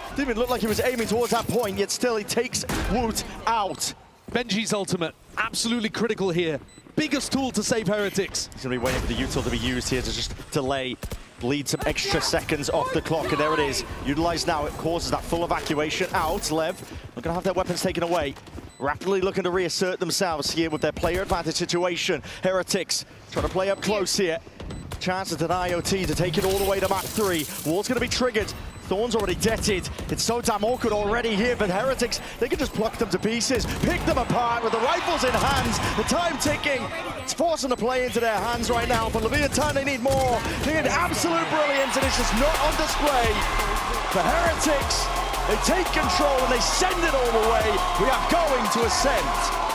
Didn't even look like he was aiming towards that point, yet still he takes Woot out. Benji's ultimate, absolutely critical here. Biggest tool to save Heretics. He's going to be waiting for the util to be used here to just delay, bleed some extra seconds off the clock, and there it is. Utilized now, it causes that full evacuation out. Lev, not going to have their weapons taken away. Rapidly looking to reassert themselves here with their player advantage situation. Heretics trying to play up close here. Chances at IoT to take it all the way to map 3. Wall's going to be triggered. Thorn's already deaded. It's so damn awkward already here, but Heretics, they can just pluck them to pieces, pick them apart with the rifles in hands, the time ticking. It's forcing the play into their hands right now. For Leviathan, they need more. They need absolute brilliance, and it's just not on display. For Heretics, they take control and they send it all the way. We are going to Ascent.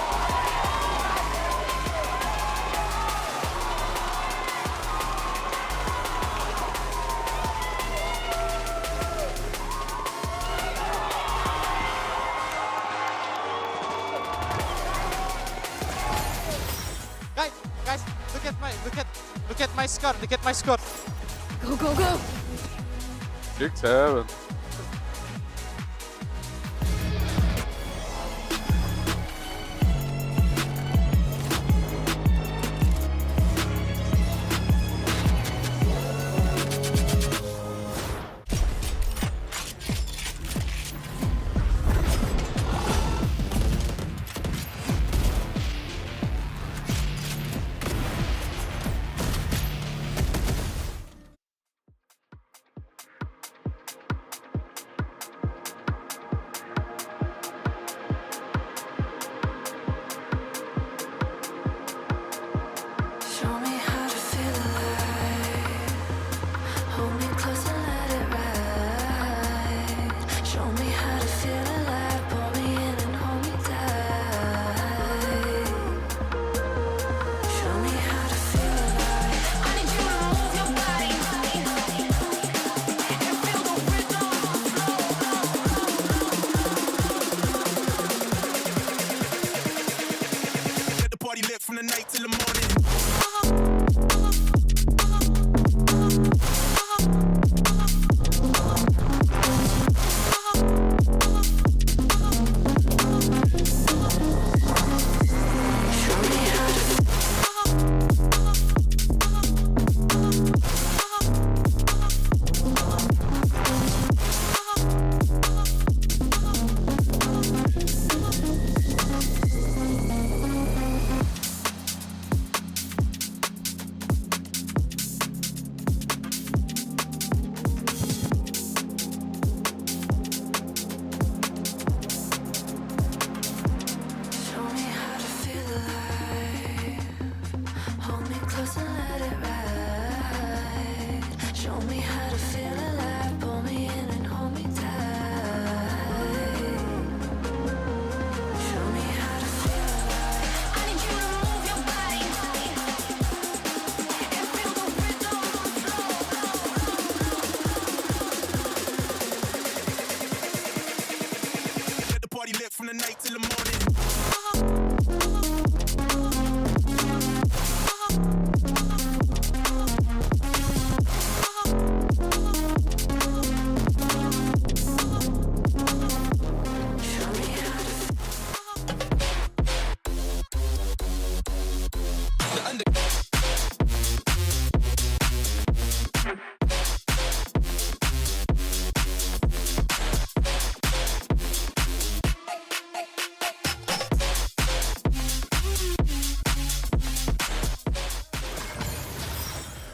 Guys, look at my score, look at my score. Go, go, go. 6-7.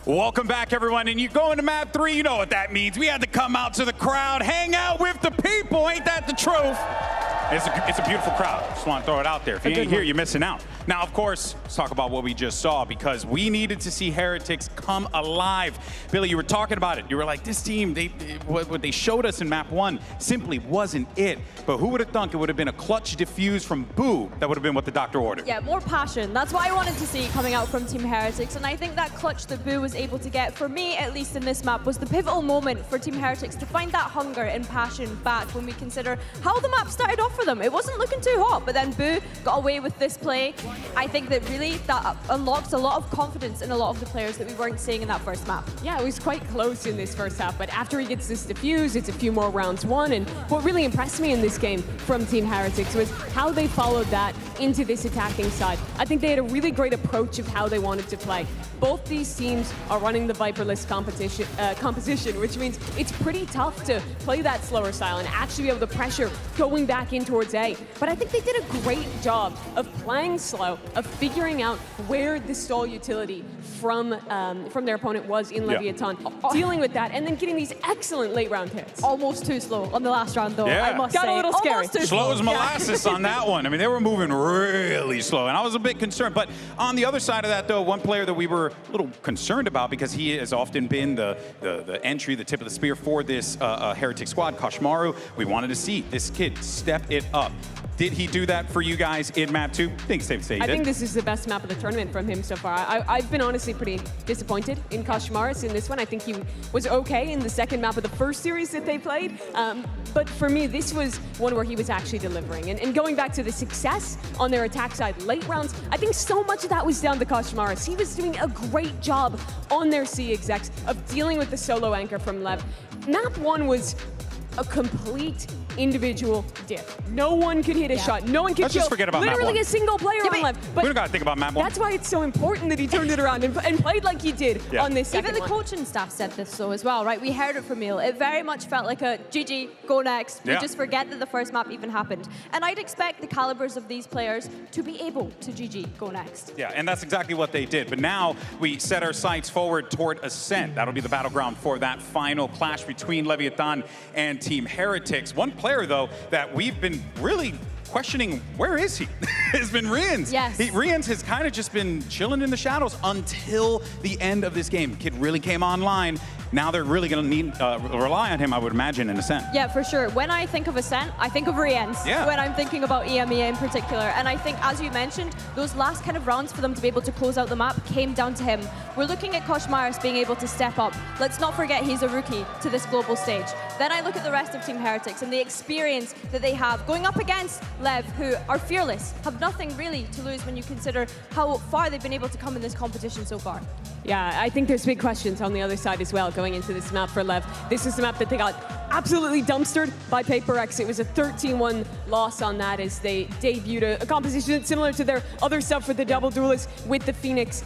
Welcome back, everyone. And you go into map 3, you know what that means. We had to come out to the crowd, hang out with the people. Ain't that the truth? It's a beautiful crowd. Just want to throw it out there. If you ain't here, you're missing out. Now, of course, let's talk about what we just saw, because we needed to see Heretics come alive. Billy, you were talking about it. You were like, this team, what they showed us in map 1 simply wasn't it. But who would have thunk it would have been a clutch defuse from Boo? That would have been what the doctor ordered. Yeah, more passion. That's what I wanted to see coming out from Team Heretics. And I think that clutch that Boo was able to get, for me, at least in this map, was the pivotal moment for Team Heretics to find that hunger and passion back when we consider how the map started off for them. It wasn't looking too hot, but then Boo got away with this play. I think that really that unlocks a lot of confidence in a lot of the players that we weren't seeing in that first map. Yeah, it was quite close in this first half, but after he gets this defuse, it's a few more rounds won. And what really impressed me in this game from Team Heretics was how they followed that into this attacking side. I think they had a really great approach of how they wanted to play. Both these teams are running the Viperless composition, which means it's pretty tough to play that slower style and actually be able to pressure going back in towards A. But I think they did a great job of playing slow, of figuring out where the stall utility from their opponent was in Leviathan, dealing with that, and then getting these excellent late round hits. Almost too slow on the last round, though, I must say. Got a little scary. Slow as molasses on that one. I mean, they were moving really slow, and I was a bit concerned. But on the other side of that, though, one player that we were a little concerned about, because he has often been the entry, the tip of the spear for this Heretic squad, Koshmaru. We wanted to see this kid step it up. Did he do that for you guys in map 2? I think it's safe to say he did. I think this is the best map of the tournament from him so far. I've been honestly pretty disappointed in Koshmaris in this one. I think he was okay in the second map of the first series that they played. But for me, this was one where he was actually delivering. And going back to the success on their attack side late rounds, I think so much of that was down to Koshmaris. He was doing a great job on their C execs of dealing with the solo anchor from Lev. Map 1 was a complete individual diff. No one could hit a shot. No one could Let's kill just forget about map literally 1. a single player on Lev. We don't got to think about map 1. That's why it's so important that he turned it around and played like he did on this second Even the coaching staff said this so as well, right? We heard it from Neil. It very much felt like a GG, go next. We just forget that the first map even happened. And I'd expect the calibers of these players to be able to GG, go next. Yeah, and that's exactly what they did. But now we set our sights forward toward Ascent. That'll be the battleground for that final clash between Leviathan and Team Heretics. One player, though, that we've been really questioning, where is he? Has been Rians. Yes. Rians has kind of just been chilling in the shadows until the end of this game. Kid really came online. Now they're really going to need rely on him, I would imagine, in Ascent. Yeah, for sure. When I think of Ascent, I think of Rians. Yeah. When I'm thinking about EMEA in particular. And I think, as you mentioned, those last kind of rounds for them to be able to close out the map came down to him. We're looking at Koshmaris being able to step up. Let's not forget he's a rookie to this global stage. Then I look at the rest of Team Heretics and the experience that they have going up against Lev, who are fearless, have nothing really to lose when you consider how far they've been able to come in this competition so far. Yeah, I think there's big questions on the other side as well going into this map for Lev. This is the map that they got absolutely dumpstered by HyperX. It was a 13-1 loss on that as they debuted a composition similar to their other stuff with the double duelist with the Phoenix.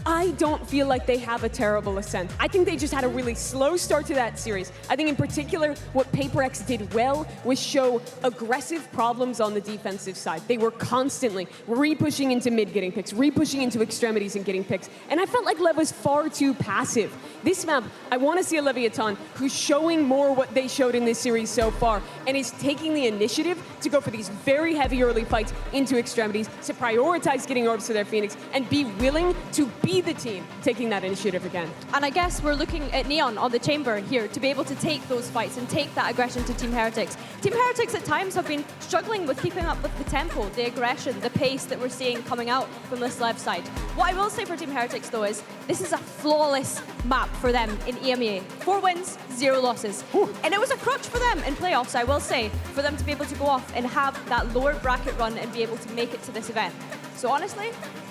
I don't feel like they have a terrible Ascent. I think they just had a really slow start to that series. I think in particular, what HyperX did well was show aggressive problems on the defensive side. They were constantly re-pushing into mid getting picks, re-pushing into extremities and getting picks. And I felt like Lev was far too passive. This map, I want to see a Leviathan who's showing more what they showed in this series so far and is taking the initiative to go for these very heavy early fights into extremities, to prioritize getting orbs to their Phoenix, and be willing to be the team taking that initiative again. And I guess we're looking at Neon on the chamber here to be able to take those fights and take that aggression to Team Heretics. Team Heretics at times have been struggling with keeping up with the tempo, the aggression, the pace that we're seeing coming out from this left side. What I will say for Team Heretics though is this is a flawless map for them in EMEA. 4 wins, 0 losses. And it was a crutch for them in playoffs, I will say, for them to be able to go off and have that lower bracket run and be able to make it to this event. So honestly,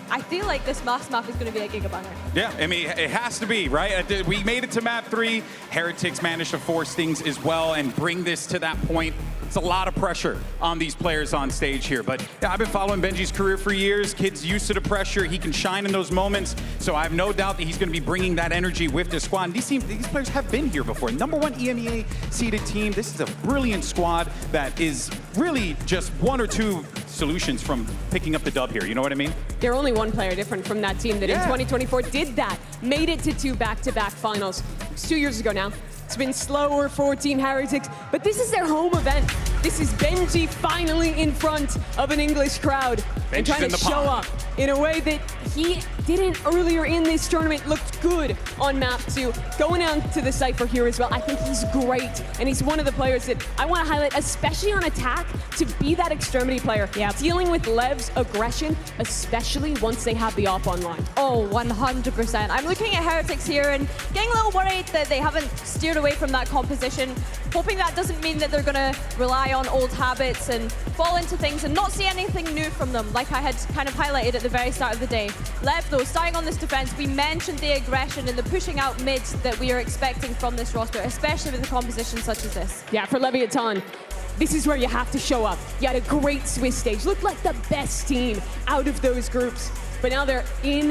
I feel like this last map is going to be a gigabanger. Yeah, I mean, it has to be, right? We made it to map 3. Heretics managed to force things as well and bring this to that point. It's a lot of pressure on these players on stage here. But yeah, I've been following Benji's career for years. Kid's used to the pressure. He can shine in those moments. So I have no doubt that he's going to be bringing that energy with this squad. And these players have been here before. #1 EMEA seeded team. This is a brilliant squad that is really just 1 or 2 solutions from picking up the dub here. You know what I mean? They're only one player different from that team that in Yeah. 2024 did that, made it to 2 back-to-back finals. It's 2 years ago now. It's been slower for Team Heretics, but this is their home event. This is Benji finally in front of an English crowd and Benji's trying in to the show pond. up in a way that he didn't earlier in this tournament. Looked good on map 2. Going down to the Cypher here as well, I think he's great, and he's one of the players that I want to highlight, especially on attack, to be that extremity player. Yeah. Dealing with Lev's aggression, especially once they have the op online. Oh, 100%. I'm looking at Heretics here and getting a little worried that they haven't steered away from that composition. Hoping that doesn't mean that they're going to rely on old habits and fall into things and not see anything new from them, like I had kind of highlighted at the very start of the day. Lev, though, starting on this defense, we mentioned the aggression and the pushing out mids that we are expecting from this roster, especially with a composition such as this. Yeah, for Leviathan, this is where you have to show up. You had a great Swiss stage, looked like the best team out of those groups, but now they're in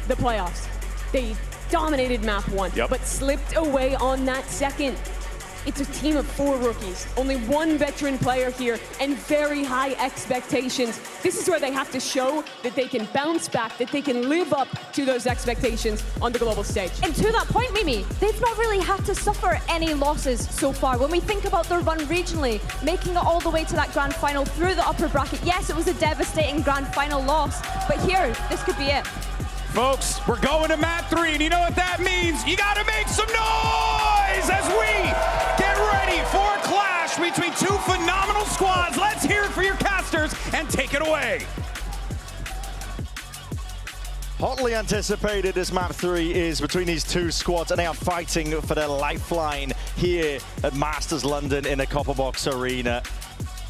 the playoffs. They dominated map 1, but slipped away on that second. It's a team of 4 rookies, only 1 veteran player here, and very high expectations. This is where they have to show that they can bounce back, that they can live up to those expectations on the global stage. And to that point, Mimi, they've not really had to suffer any losses so far. When we think about their run regionally, making it all the way to that grand final through the upper bracket, yes, it was a devastating grand final loss, but here, this could be it. Folks, we're going to map 3, and you know what that means? You gotta make some noise as we get ready for a clash between 2 phenomenal squads. Let's hear it for your casters and take it away. Hotly anticipated as map 3 is between these 2 squads, and they are fighting for their lifeline here at Masters London in the Copperbox Arena.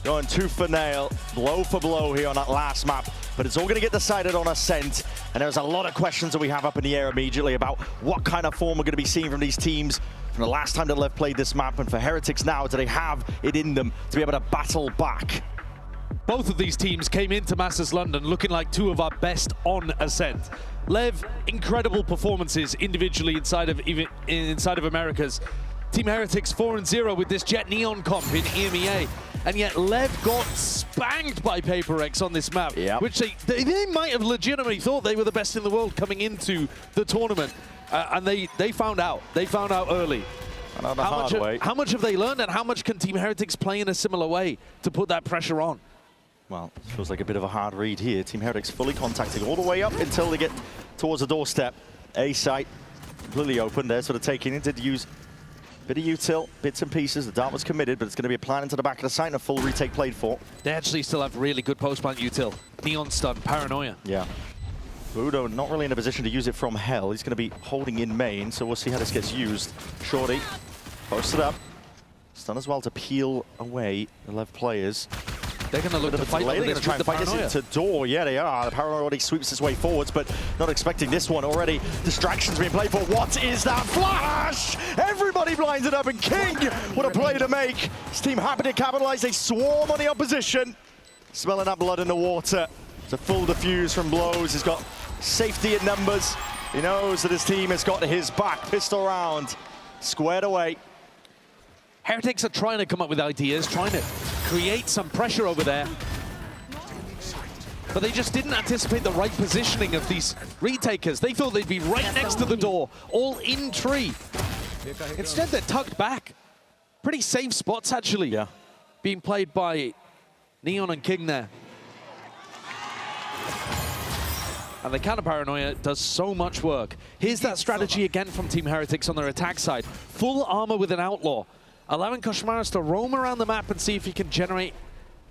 Going tooth for nail, blow for blow here on that last map, but it's all going to get decided on ascent. And there's a lot of questions that we have up in the air immediately about what kind of form we're going to be seeing from these teams from the last time that Lev played this map. And for Heretics now, do they have it in them to be able to battle back? Both of these teams came into Masters London looking like 2 of our best on ascent. Lev, incredible performances individually inside of Americas. Team Heretics 4-0 with this Jet Neon comp in EMEA. And yet Lev got spanked by HyperX on this map, which they might have legitimately thought they were the best in the world coming into the tournament. And they found out. They found out early. How much have they learned, and how much can Team Heretics play in a similar way to put that pressure on? Well, it feels like a bit of a hard read here. Team Heretics fully contacting all the way up until they get towards the doorstep. A site completely open. They're sort of taking it. Did use a bit of util, bits and pieces. The dart was committed, but it's going to be a plan into the back of the site and a full retake played for. They actually still have really good post-plant util. Neon stun, paranoia. Yeah. Budo not really in a position to use it from hell. He's going to be holding in main, so we'll see how this gets used. Shorty posted up. Stun as well to peel away the Lev players. They're going to look to fight They're going to try and fight this into door. Yeah, they are. The Paranoia already sweeps his way forwards, but not expecting this one already. Distractions being played for. What is that flash? Everybody blinded up, and King, what a play to make. His team happy to capitalize. They swarm on the opposition. Smelling that blood in the water. It's a full defuse from blows. He's got safety in numbers. He knows that his team has got his back. Pistol round. Squared away. Heretics are trying to come up with ideas, trying to create some pressure over there. But they just didn't anticipate the right positioning of these retakers. They thought they'd be right next to the door, all in tree. Instead, they're tucked back. Pretty safe spots, actually. Yeah. Being played by Neon and King there. And the counter paranoia does so much work. Here's that strategy again from Team Heretics on their attack side. Full armor with an outlaw, allowing Koshmaras to roam around the map and see if he can generate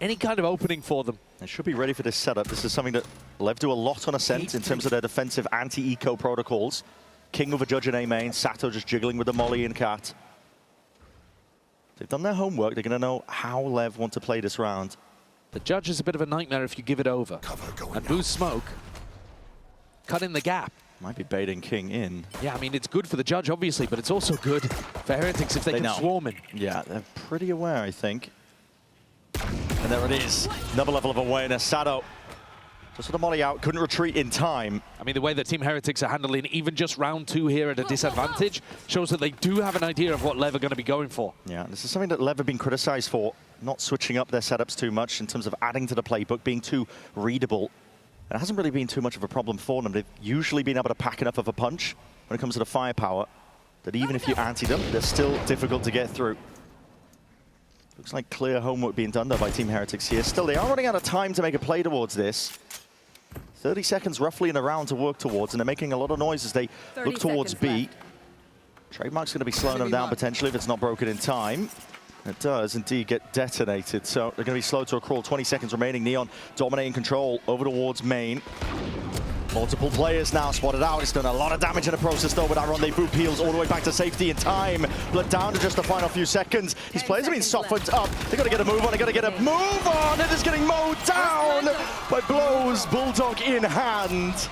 any kind of opening for them. They should be ready for this setup. This is something that Lev do a lot on Ascent in terms of their defensive anti-eco protocols. King with a judge in A main, Sato just jiggling with the Molly and Cat. They've done their homework. They're going to know how Lev want to play this round. The judge is a bit of a nightmare if you give it over. And boost smoke. Cut in the gap. Might be baiting King in. Yeah, I mean, it's good for the judge, obviously, but it's also good for Heretics if they can know. swarm in. Yeah, they're pretty aware, I think. And there it is. Another level of awareness. Sato just with the Molly out, couldn't retreat in time. I mean, the way that Team Heretics are handling even just round 2 here at a disadvantage shows that they do have an idea of what Lev are going to be going for. Yeah, this is something that Lev have been criticized for not switching up their setups too much in terms of adding to the playbook, being too readable. It hasn't really been too much of a problem for them. They've usually been able to pack enough of a punch when it comes to the firepower that even if you anti them, they're still difficult to get through. Looks like clear homework being done there by Team Heretics here. Still, they are running out of time to make a play towards this. 30 seconds roughly in the round to work towards, and they're making a lot of noise as they look towards B. Trademark's going to be slowing them down potentially if it's not broken in time. It does indeed get detonated, so they're going to be slow to a crawl. 20 seconds remaining. Neon dominating control over towards main. Multiple players now spotted out. It's done a lot of damage in the process though, but that rendezvous peels all the way back to safety in time. Blood down to just the final few seconds. These players have been softened up. They got to get a move on. They got to get a move on. It is getting mowed down by blows. Bulldog in hand.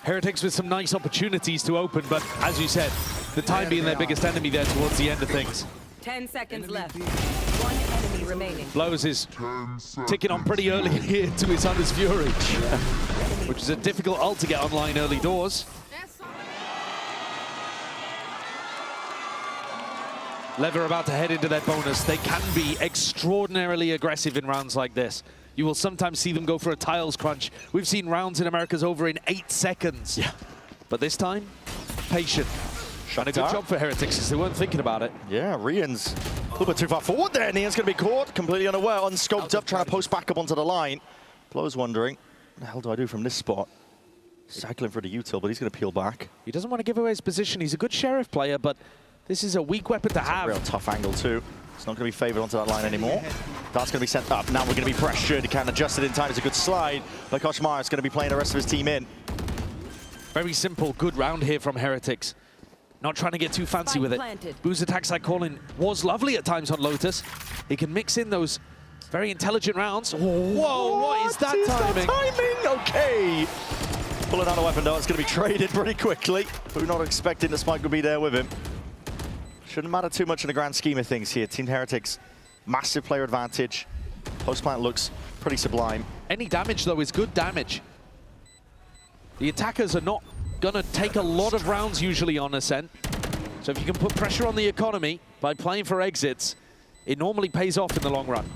Heretics with some nice opportunities to open, but as you said, the time being their biggest enemy there towards the end of things. 10 seconds left. One enemy remaining. Blows is ticking on pretty early here to his Hunter's Fury, which is a difficult ult to get online early doors. Lever about to head into their bonus. They can be extraordinarily aggressive in rounds like this. You will sometimes see them go for a tiles crunch. We've seen rounds in America's over in 8 seconds. Yeah. But this time, patient. And a good job for Heretics because they weren't thinking about it. Yeah, Rian's a little bit too far forward there. Neon's going to be caught, completely unaware, unscoped up, trying to post back up onto the line. Blow's wondering, what the hell do I do from this spot? Cycling for the util, but he's going to peel back. He doesn't want to give away his position. He's a good sheriff player, but this is a weak weapon to have. A real tough angle too. It's not going to be favored onto that line anymore. That's going to be sent up. Now we're going to be pressured. He can't adjust it in time. It's a good slide. But Koshmar is going to be playing the rest of his team in. Very simple, good round here from Heretics. Not trying to get too fancy with it. Boo's attacks like calling was lovely at times on Lotus. He can mix in those very intelligent rounds. Whoa, what is that timing? Okay. Pulling out a weapon though, it's going to be traded pretty quickly. Boo not expecting the spike would be there with him. Shouldn't matter too much in the grand scheme of things here. Team Heretics, massive player advantage. Post-plant looks pretty sublime. Any damage, though, is good damage. The attackers are not going to take a lot of rounds usually on Ascent. So if you can put pressure on the economy by playing for exits, it normally pays off in the long run.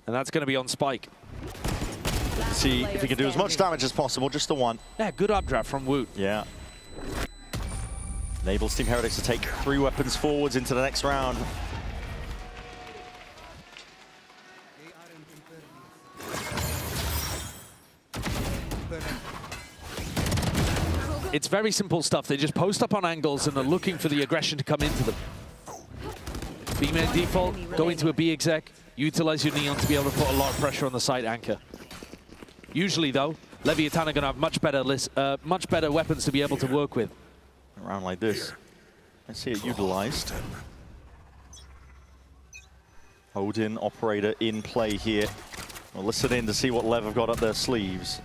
And that's going to be on Spike. Let's see if he can do as much damage as possible, just the one. Yeah, good updraft from Woot. Yeah. Enables Team Heretics to take 3 weapons forwards into the next round. It's very simple stuff. They just post up on angles and are looking for the aggression to come into them. B-man default, go into a B exec, utilize your Neon to be able to put a lot of pressure on the side anchor. Usually, though, Leviathan are going to have much better weapons to be able to work with. Around like this. Let's see it utilized. Odin, operator in play here. We'll listen in to see what Lev have got up their sleeves.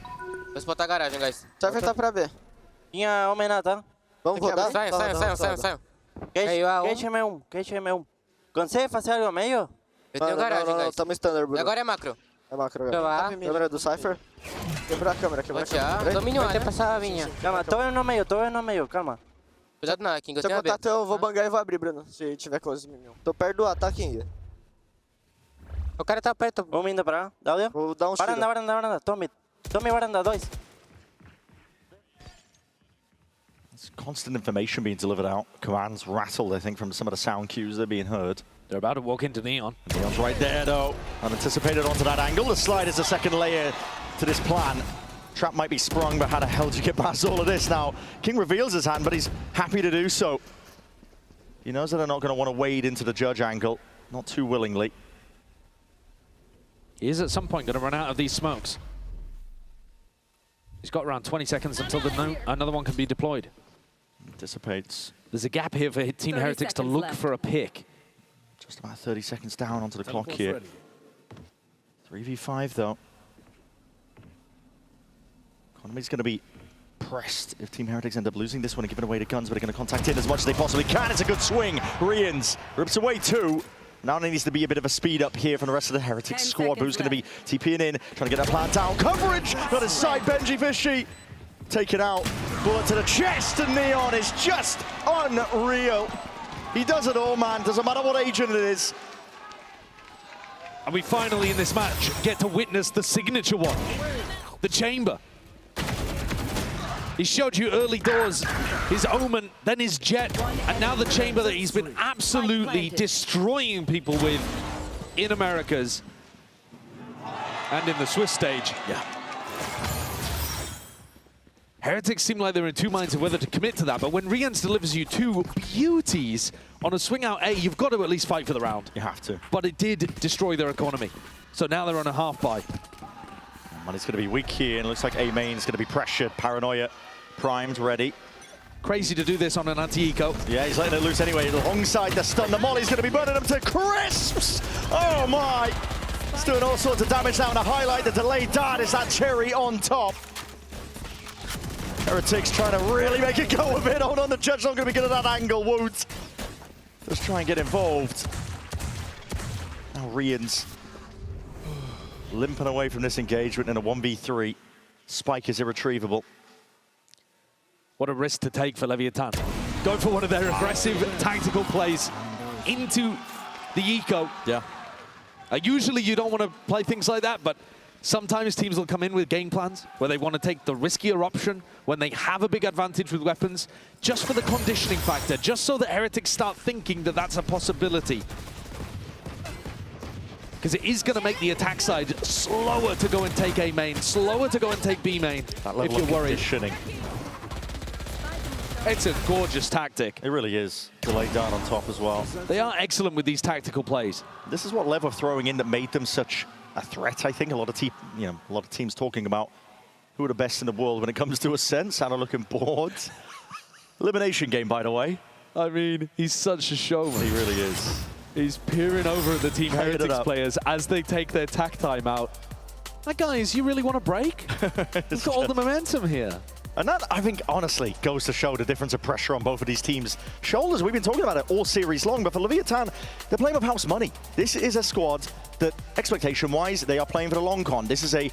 Vou botar garagem, guys. Cypher tá pra B. Tinha OMEN, tá? Vamos voltar? Saiam. Queixa M1. Cansei, fazer algo meio? Eu tenho garagem, guys. Tamo standard, Bruno. Agora é macro. É macro, agora. Câmera do Cypher. Quebrar a câmera, Domínio A, né? Passar a vinha. Calma, tô indo no meio, calma. Cuidado na King, eu Se tenho eu a B. contato, eu vou bangar e vou abrir, Bruno. Se tiver close minion. Tô perto do A, tá, King? O cara tá perto. Vamos indo pra lá. Dá o Vou dar uns tiros. Varanda. Tome varanda, 2. There's constant information being delivered out. Commands rattled, I think, from some of the sound cues that are being heard. They're about to walk into Neon. Neon's right there, though. Unanticipated onto that angle. The slide is the second layer to this plan. Trap might be sprung, but how the hell do you get past all of this now? King reveals his hand, but he's happy to do so. He knows that they're not going to want to wade into the judge angle. Not too willingly. He is at some point going to run out of these smokes. He's got around 20 seconds until another one can be deployed. Dissipates. There's a gap here for Team Heretics to look for a pick. Just about 30 seconds down onto the clock here. 3v5 though. Economy's going to be pressed if Team Heretics end up losing this one and giving away the guns, but they're going to contact in as much as they possibly can. It's a good swing. Rians rips away 2. Now there needs to be a bit of a speed up here from the rest of the Heretics squad. Who's going to be TPing in, trying to get that plan down. Coverage! Not his side, Benji Fishy. Take it out. Bullet to the chest, and Neon is just unreal. He does it all, man. Doesn't matter what agent it is. And we finally, in this match, get to witness the signature one. The chamber. He showed you early doors his Omen, then his Jet, and now the chamber that he's been absolutely destroying people with in Americas and in the Swiss stage. Yeah. Heretics seem like they're in two minds of whether to commit to that, but when Rians delivers you two beauties on a swing out A, you've got to at least fight for the round. You have to. But it did destroy their economy. So now they're on a half buy. And it's going to be weak here, and it looks like A main is going to be pressured. Paranoia primed, ready. Crazy to do this on an anti-eco. Yeah, he's letting it loose anyway. Alongside the stun, the molly's going to be burning him to crisps. Oh my! It's doing all sorts of damage now, and to highlight the delayed dart is that cherry on top. Heretics trying to really make it go a bit. Hold on, the judge not going to be good at that angle. Woot. Let's try and get involved. Now Rians limping away from this engagement in a 1v3. Spike is irretrievable. What a risk to take for Leviathan. Going for one of their aggressive tactical plays into the eco. Yeah. Usually you don't want to play things like that, but sometimes teams will come in with game plans where they want to take the riskier option when they have a big advantage with weapons, just for the conditioning factor, just so that Heretics start thinking that that's a possibility. Because it is going to make the attack side slower to go and take A main, slower to go and take B main, if you're worried. It's a gorgeous tactic. It really is. Delayed down on top as well. They are excellent with these tactical plays. This is what Lev were throwing in that made them such a threat, I think. A lot of teams talking about who are the best in the world when it comes to Ascent. Santa looking bored. Elimination game, by the way. I mean, he's such a showman. He really is. He's peering over at the Team Heretics players as they take their tack time out. Like, guys, you really want to break? We've got all the momentum here. And that, I think, honestly, goes to show the difference of pressure on both of these teams' shoulders. We've been talking about it all series long, but for Leviathan, they're playing with house money. This is a squad that, expectation-wise, they are playing for the long con. This is a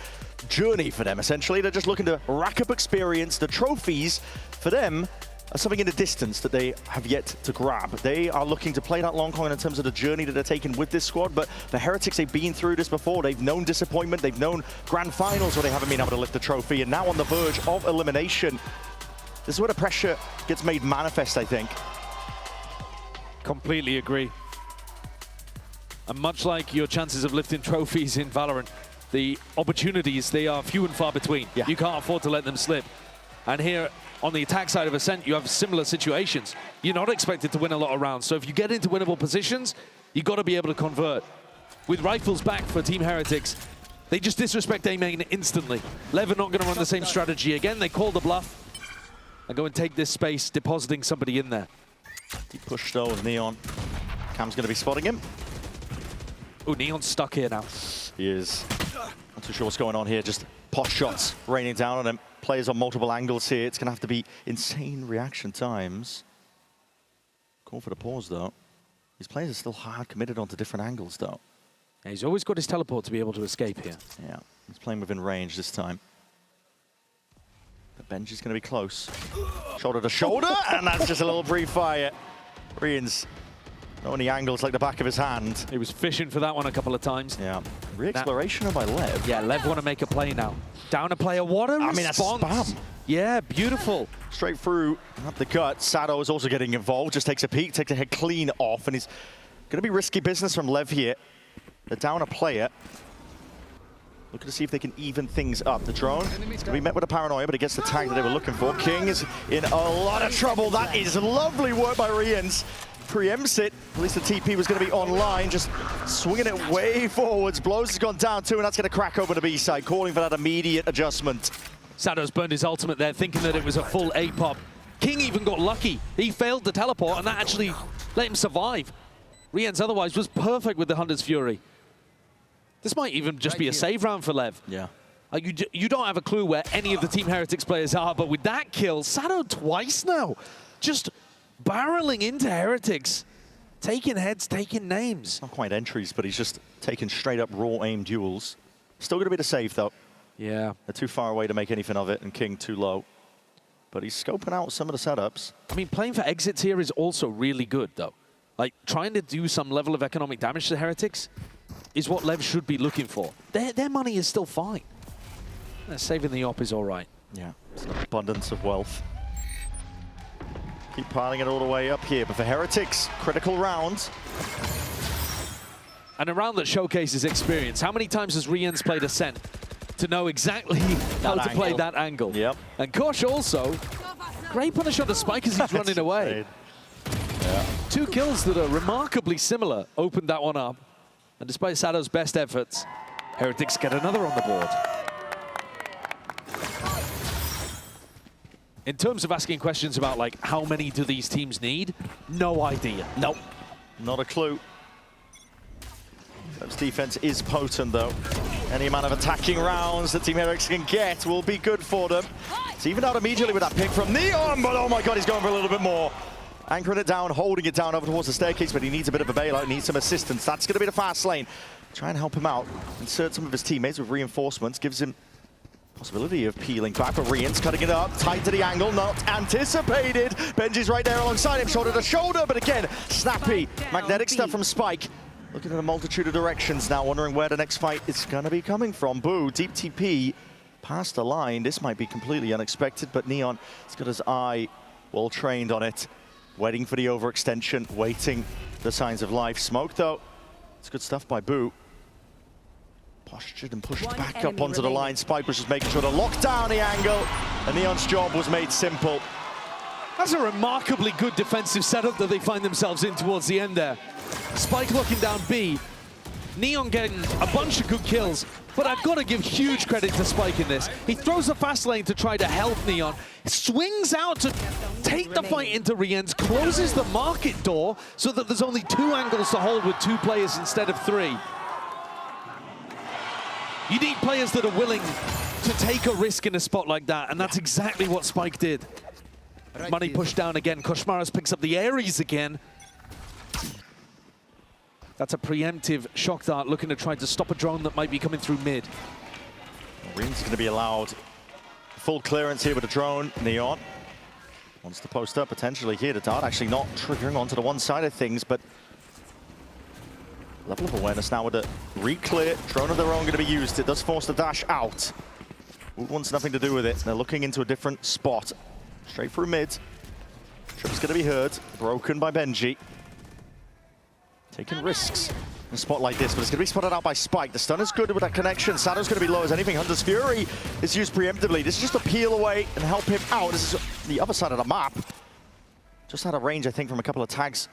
journey for them, essentially. They're just looking to rack up experience. The trophies, for them, are something in the distance that they have yet to grab. They are looking to play that long con in terms of the journey that they're taking with this squad, but the Heretics, they've been through this before. They've known disappointment. They've known grand finals where they haven't been able to lift the trophy, and now on the verge of elimination. This is where the pressure gets made manifest, I think. Completely agree. And much like your chances of lifting trophies in Valorant, the opportunities, they are few and far between. Yeah. You can't afford to let them slip. And here, on the attack side of Ascent, you have similar situations. You're not expected to win a lot of rounds, so if you get into winnable positions, you've got to be able to convert. With rifles back for Team Heretics, they just disrespect A main instantly. Lev are not going to run the same strategy again. They call the bluff and go and take this space, depositing somebody in there. He pushed though with Neon. Cam's going to be spotting him. Oh, Neon's stuck here now. He is. Not too sure what's going on here. Just pot shots raining down on him. Players on multiple angles here. It's going to have to be insane reaction times. Call for the pause, though. These players are still hard committed onto different angles, though. Yeah, he's always got his teleport to be able to escape here. Yeah, he's playing within range this time. The bench is going to be close. Shoulder to shoulder, and that's just a little brief fire. Rians, not only angles like the back of his hand. He was fishing for that one a couple of times. Yeah. Re-exploration by Lev. Yeah, Lev want to make a play now. Down a player, what a response. That's spam. Yeah, beautiful. Straight through, up the gut. Sado is also getting involved, just takes a peek, takes the head clean off, and he's going to be risky business from Lev here. They're down a player. Looking to see if they can even things up. The drone is going to be met with a paranoia, but it gets the tag that they were looking for. King is in a lot of trouble. That is lovely work by Rians. Preempts it. At least the TP was going to be online, just swinging it way forwards. Blows has gone down too, and that's going to crack over the B side, calling for that immediate adjustment. Sado's burned his ultimate there, thinking that it was a full A-pop. King even got lucky. He failed the teleport, and that actually let him survive. Rians otherwise was perfect with the Hunter's Fury. This might even just be a save round for Lev. Yeah. You don't have a clue where any of the Team Heretics players are, but with that kill, Sado twice now, just barreling into Heretics, taking heads, taking names. Not quite entries, but he's just taking straight up raw aim duels. Still going to be the save, though. Yeah. They're too far away to make anything of it, and King too low. But he's scoping out some of the setups. I mean, playing for exits here is also really good, though. like trying to do some level of economic damage to Heretics is what Lev should be looking for. Their money is still fine. Saving the op is all right. Yeah, it's an abundance of wealth. Keep piling it all the way up here, but for Heretics, critical round. And a round that showcases experience. How many times has Rien's played Ascent to know exactly how to play that angle? Yep. And Kosh also, great punish on the spike as he's running away. Yeah. 2 kills that are remarkably similar opened that one up. And despite Sado's best efforts, Heretics get another on the board. In terms of asking questions about like how many do these teams need, no idea. Nope, not a clue. Lev's defense is potent though. Any amount of attacking rounds that Team Heretics can get will be good for them. It's even out immediately with that pick from Neon, but oh my god, he's going for a little bit more. Anchoring it down, holding it down over towards the staircase, but he needs a bit of a bailout, needs some assistance. That's going to be the fast lane. Try and help him out. Insert some of his teammates with reinforcements, gives him possibility of peeling back, but Rien's cutting it up, tight to the angle, not anticipated. Benji's right there alongside him, shoulder to shoulder, but again, snappy, magnetic stuff from Spike. Looking at a multitude of directions now, wondering where the next fight is gonna be coming from. Boo, deep TP, past the line. This might be completely unexpected, but Neon has got his eye well trained on it. Waiting for the overextension, waiting for the signs of life. Smoke though, it's good stuff by Boo. Postured and pushed back up onto the line. Spike was just making sure to lock down the angle, and Neon's job was made simple. That's a remarkably good defensive setup that they find themselves in towards the end there. Spike locking down B. Neon getting a bunch of good kills, but I've got to give huge credit to Spike in this. He throws the fast lane to try to help Neon, swings out to take the fight into Rien's, closes the market door so that there's only 2 angles to hold with 2 players instead of 3. You need players that are willing to take a risk in a spot like that, and that's exactly what Spike did. Money pushed down again. Koshmaras picks up the Ares again. That's a preemptive shock dart looking to try to stop a drone that might be coming through mid. Ring's going to be allowed full clearance here with a drone. Neon wants to post up potentially here. The dart actually not triggering onto the one side of things, but level of awareness now with the re-clear. Drone of their own going to be used. It does force the dash out. Woot wants nothing to do with it. They're looking into a different spot. Straight through mid. Trip's going to be heard. Broken by Benji. Taking risks in a spot like this, but it's going to be spotted out by Spike. The stun is good with that connection. Sado's going to be low as anything. Hunter's Fury is used preemptively. This is just to peel away and help him out. This is the other side of the map. Just out of range, I think, from a couple of tags.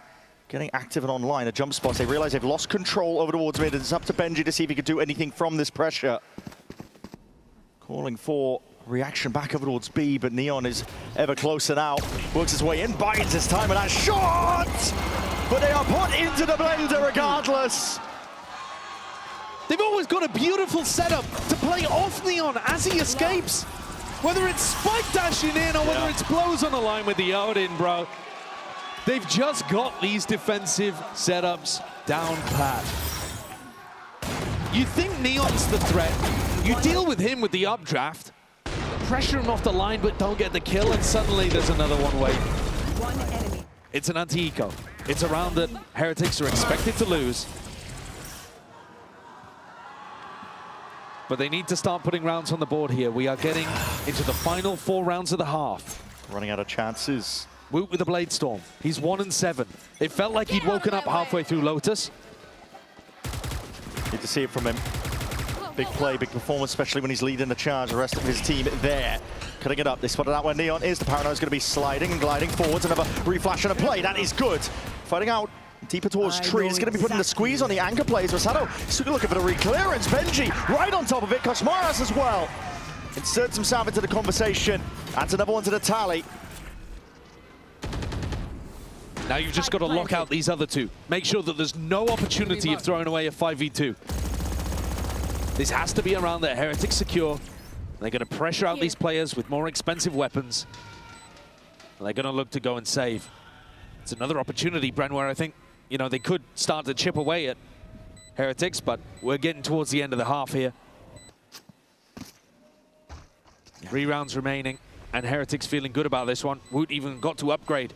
Getting active and online, a jump spot. They realize they've lost control over towards mid. It's up to Benji to see if he can do anything from this pressure. Calling for reaction back over towards B, but Neon is ever closer now. Works his way in, bites his time, and that shot! But they are put into the blender regardless. They've always got a beautiful setup to play off Neon as he escapes. Whether it's Spike dashing in or whether it's blows on the line with the Odin, bro. They've just got these defensive setups down pat. You think Neon's the threat. You deal with him with the updraft. Pressure him off the line, but don't get the kill, and suddenly there's another one way. One enemy. It's an anti-eco. It's a round that Heretics are expected to lose. But they need to start putting rounds on the board here. We are getting into the final 4 rounds of the half. Running out of chances. Woot with the Blade Storm. He's 1-7. It felt like he'd woken up halfway through Lotus. Need to see it from him. Big play, big performance, especially when he's leading the charge. The rest of his team there. Cutting it up. They spotted out where Neon is. The Paranoid's going to be sliding and gliding forwards. Another reflash and a play. That is good. Fighting out deeper towards Tree. It's going to be putting the squeeze on the anchor plays. Rosado still looking for the re-clearance. Benji right on top of it. Koshmaras as well. Inserts himself into the conversation. Adds another one to the tally. Now you've just got to lock out these other 2. Make sure that there's no opportunity of throwing away a 5v2. This has to be a round that Heretics secure. They're going to pressure out these players with more expensive weapons. And they're going to look to go and save. It's another opportunity, Bren, where I think, you know, they could start to chip away at Heretics, but we're getting towards the end of the half here. 3 rounds remaining, and Heretics feeling good about this one. Woot even got to upgrade.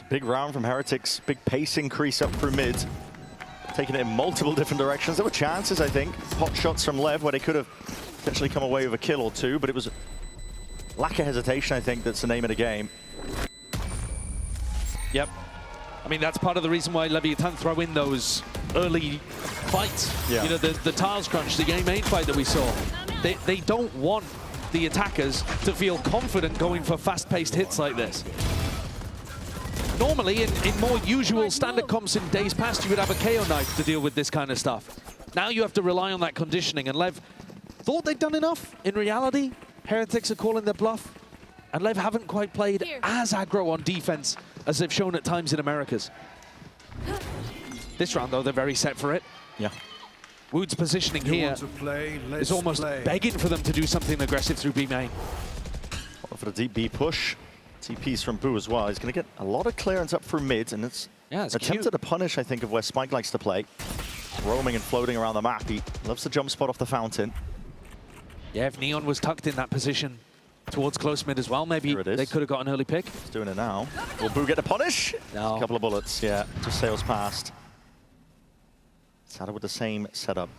Big round from Heretics, big pace increase up through mid. Taking it in multiple different directions. There were chances, I think. Hot shots from Lev where they could have potentially come away with a kill or two, but it was lack of hesitation, I think, that's the name of the game. Yep. I mean, that's part of the reason why Leviathan throw in those early fights. Yeah. You know, the tiles crunch, the game 8 fight that we saw. They don't want the attackers to feel confident going for fast-paced hits like this. Normally, in more usual standard comps in days past, you would have a KO knife to deal with this kind of stuff. Now you have to rely on that conditioning, and Lev thought they'd done enough. In reality, Heretics are calling their bluff, and Lev haven't quite played as aggro on defense as they've shown at times in Americas. This round, though, they're very set for it. Yeah. Wood's positioning here is almost begging for them to do something aggressive through B main. For the deep B push. TPs from Boo as well. He's going to get a lot of clearance up through mid, and it's attempted a punish, I think, of where Spike likes to play. Roaming and floating around the map. He loves the jump spot off the fountain. Yeah, if Neon was tucked in that position towards close mid as well, maybe they could have got an early pick. He's doing it now. Will Boo get the punish? No. A couple of bullets, yeah. Just sails past. Sada with the same setup.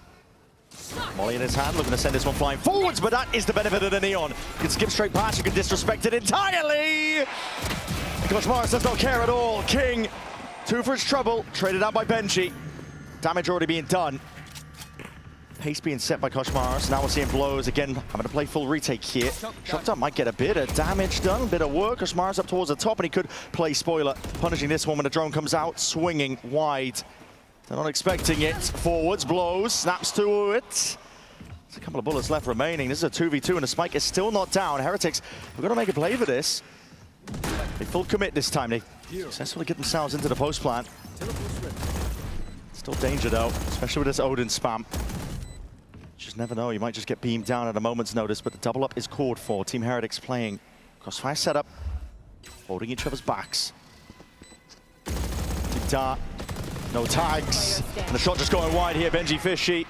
Molly in his hand, looking to send this one flying forwards, but that is the benefit of the Neon. You can skip straight past, you can disrespect it entirely! Koshmaris does not care at all. King, 2 for his trouble, traded out by Benji. Damage already being done. Pace being set by Koshmaris. Now we're seeing blows again. I'm going to play full retake here. Shocked up might get a bit of damage done, a bit of work. Koshmaris up towards the top, and he could play spoiler, punishing this one when the drone comes out, swinging wide. They're not expecting it. Forwards, blows, snaps to it. There's a couple of bullets left remaining. This is a 2v2 and the Spike is still not down. Heretics, we've got to make a play for this. They full commit this time. They successfully get themselves into the post plant. Still danger though, especially with this Odin spam. Just never know, you might just get beamed down at a moment's notice, but the double up is called for. Team Heretics playing crossfire setup, holding each other's backs. Deep dart. No tags, and the shot just going wide here. Benji Fishy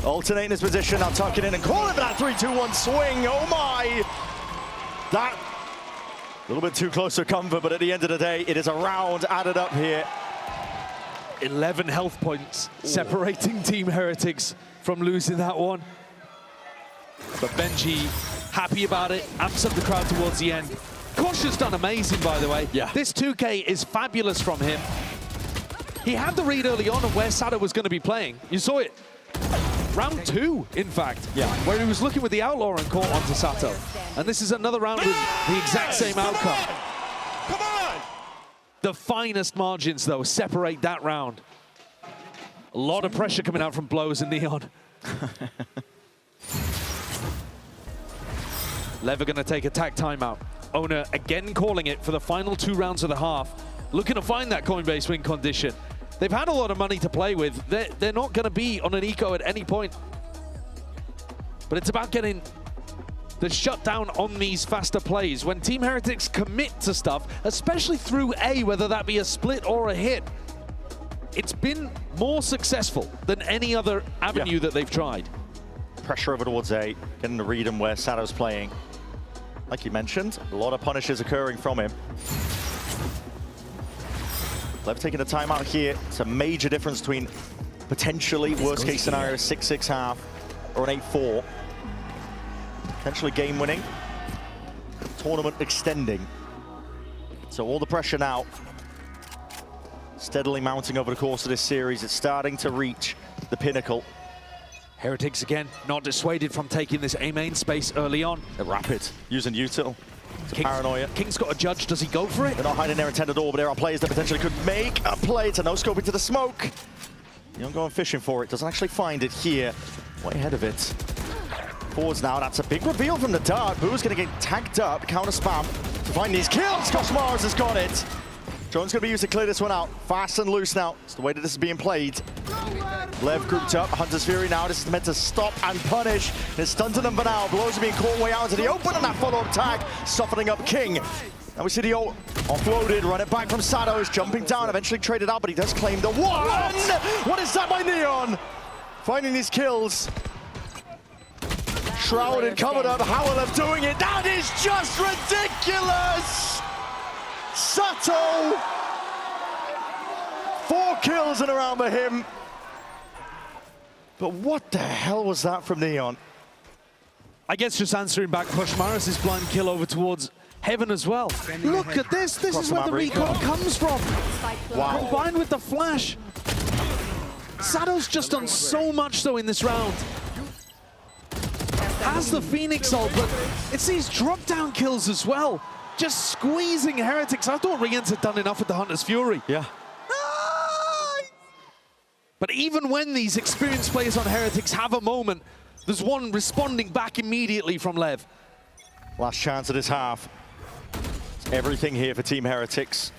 alternating his position, now tucking in and calling for that 3-2-1 swing. Oh my! That a little bit too close for comfort, but at the end of the day, it is a round added up here. 11 health points separating Team Heretics from losing that one. But Benji happy about it, amps up the crowd towards the end. Cautious done amazing, by the way. Yeah. This 2K is fabulous from him. He had the read early on of where Sada was going to be playing. You saw it. Round 2, in fact, where he was looking with the Outlaw and caught onto Sato. And this is another round with the exact same outcome. Come on! The finest margins, though, separate that round. A lot of pressure coming out from Blows and Neon. Lever going to take a tag timeout. Owner again calling it for the final 2 rounds of the half. Looking to find that Coinbase win condition. They've had a lot of money to play with. They're not going to be on an eco at any point. But it's about getting the shutdown on these faster plays. When Team Heretics commit to stuff, especially through A, whether that be a split or a hit, it's been more successful than any other avenue that they've tried. Pressure over towards A, getting the read and where Sato's playing. Like you mentioned, a lot of punishes occurring from him. Lev taking a timeout here. It's a major difference between potentially worst case scenario 6-6 half or an 8-4. Potentially game winning. Tournament extending. So all the pressure now steadily mounting over the course of this series. It's starting to reach the pinnacle. Heretics again not dissuaded from taking this A main space early on. They're rapid, using util. It's paranoia. King's got a judge. Does he go for it? They're not hiding their intent at all, but there are players that potentially could make a play. It's a no-scope into the smoke. Young going fishing for it. Doesn't actually find it here. Way ahead of it. Forwards now. That's a big reveal from the dart. Boo's going to get tagged up. Counter spam to find these kills. Koshmaris has got it. Drone's going to be used to clear this one out. Fast and loose now. It's the way that this is being played. Lev grouped up. Hunter's Fury now. This is meant to stop and punish. It's stunted them for now. Blows are being caught way out into the open, and that follow-up tag softening up King. Now we see the ult offloaded, run it back from Sato. He's jumping down, eventually traded out, but he does claim the one. What is that by Neon? Finding these kills. Shrouded, covered up. How are Lev doing it? That is just ridiculous. Sato 4 kills and around the him. But what the hell was that from Neon? I guess just answering back, Pushmaris' blind kill over towards Heaven as well. Look at this. This is where the recon comes from. Wow. Combined with the flash. Sado's just done so much though in this round. Has the Phoenix ult, but it's these drop-down kills as well. Just squeezing Heretics. I thought Riens had done enough with the Hunter's Fury. Yeah. But even when these experienced players on Heretics have a moment, there's one responding back immediately from Lev. Last chance of this half. It's everything here for Team Heretics.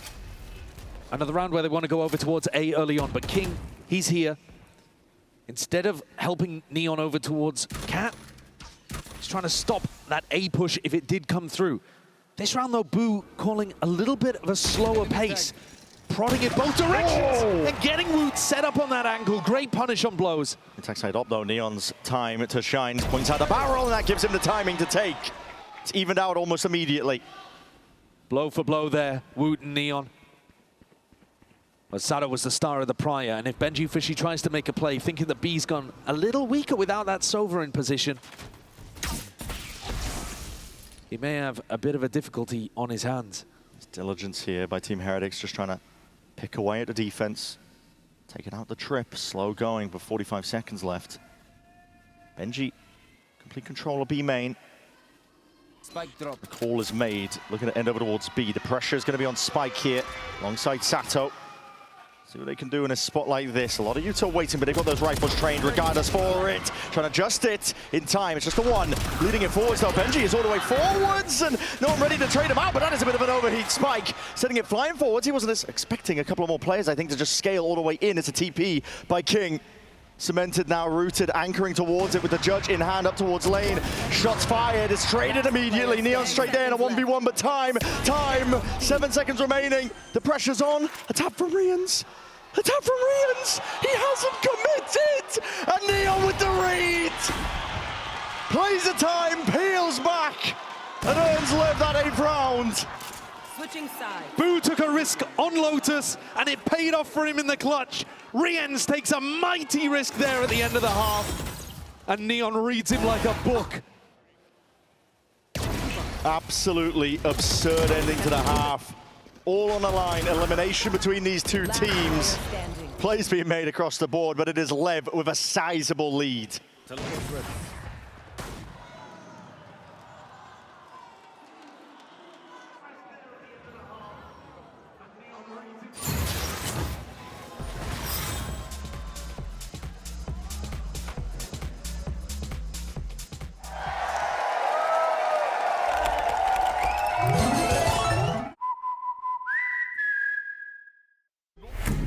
Another round where they want to go over towards A early on, but King, he's here. Instead of helping Neon over towards Cat, he's trying to stop that A push if it did come through. This round though, Boo calling a little bit of a slower pace, prodding in both directions, and getting Woot set up on that angle. Great punish on blows. Attack side up though, Neon's time to shine. Points out the barrel, and that gives him the timing to take. It's evened out almost immediately. Blow for blow there, Woot and Neon. But Sado was the star of the prior, and if Benji Fishy tries to make a play, thinking that B's gone a little weaker without that Sova in position, he may have a bit of a difficulty on his hands. It's diligence here by Team Heretics, just trying to pick away at the defense. Taking out the trip, slow going, but 45 seconds left. Benji, complete control of B main. Spike drop. The call is made, looking to end over towards B. The pressure is going to be on Spike here, alongside Sato. See what they can do in a spot like this. A lot of Utah waiting, but they've got those rifles trained regardless for it. Trying to adjust it in time. It's just the one. Leading it forwards though. Benji is all the way forwards, and no one ready to trade him out, but that is a bit of an overheat. Spike setting it flying forwards. He wasn't expecting a couple of more players, I think, to just scale all the way in. It's a TP by King. Cemented now, rooted, anchoring towards it with the judge in hand up towards lane. Shots fired, it's traded immediately. Neon straight there in a 1v1, but time, 7 seconds remaining. The pressure's on, a tap from Riens. A tap from Riens, he hasn't committed! And Neon with the read! Plays the time, peels back, and earns Lev that 8th round. Switching sides. Boo took a risk on Lotus, and it paid off for him in the clutch. Riens takes a mighty risk there at the end of the half, and Neon reads him like a book. Absolutely absurd ending to the half. All on the line, elimination between these two teams. Plays being made across the board, but it is Lev with a sizable lead.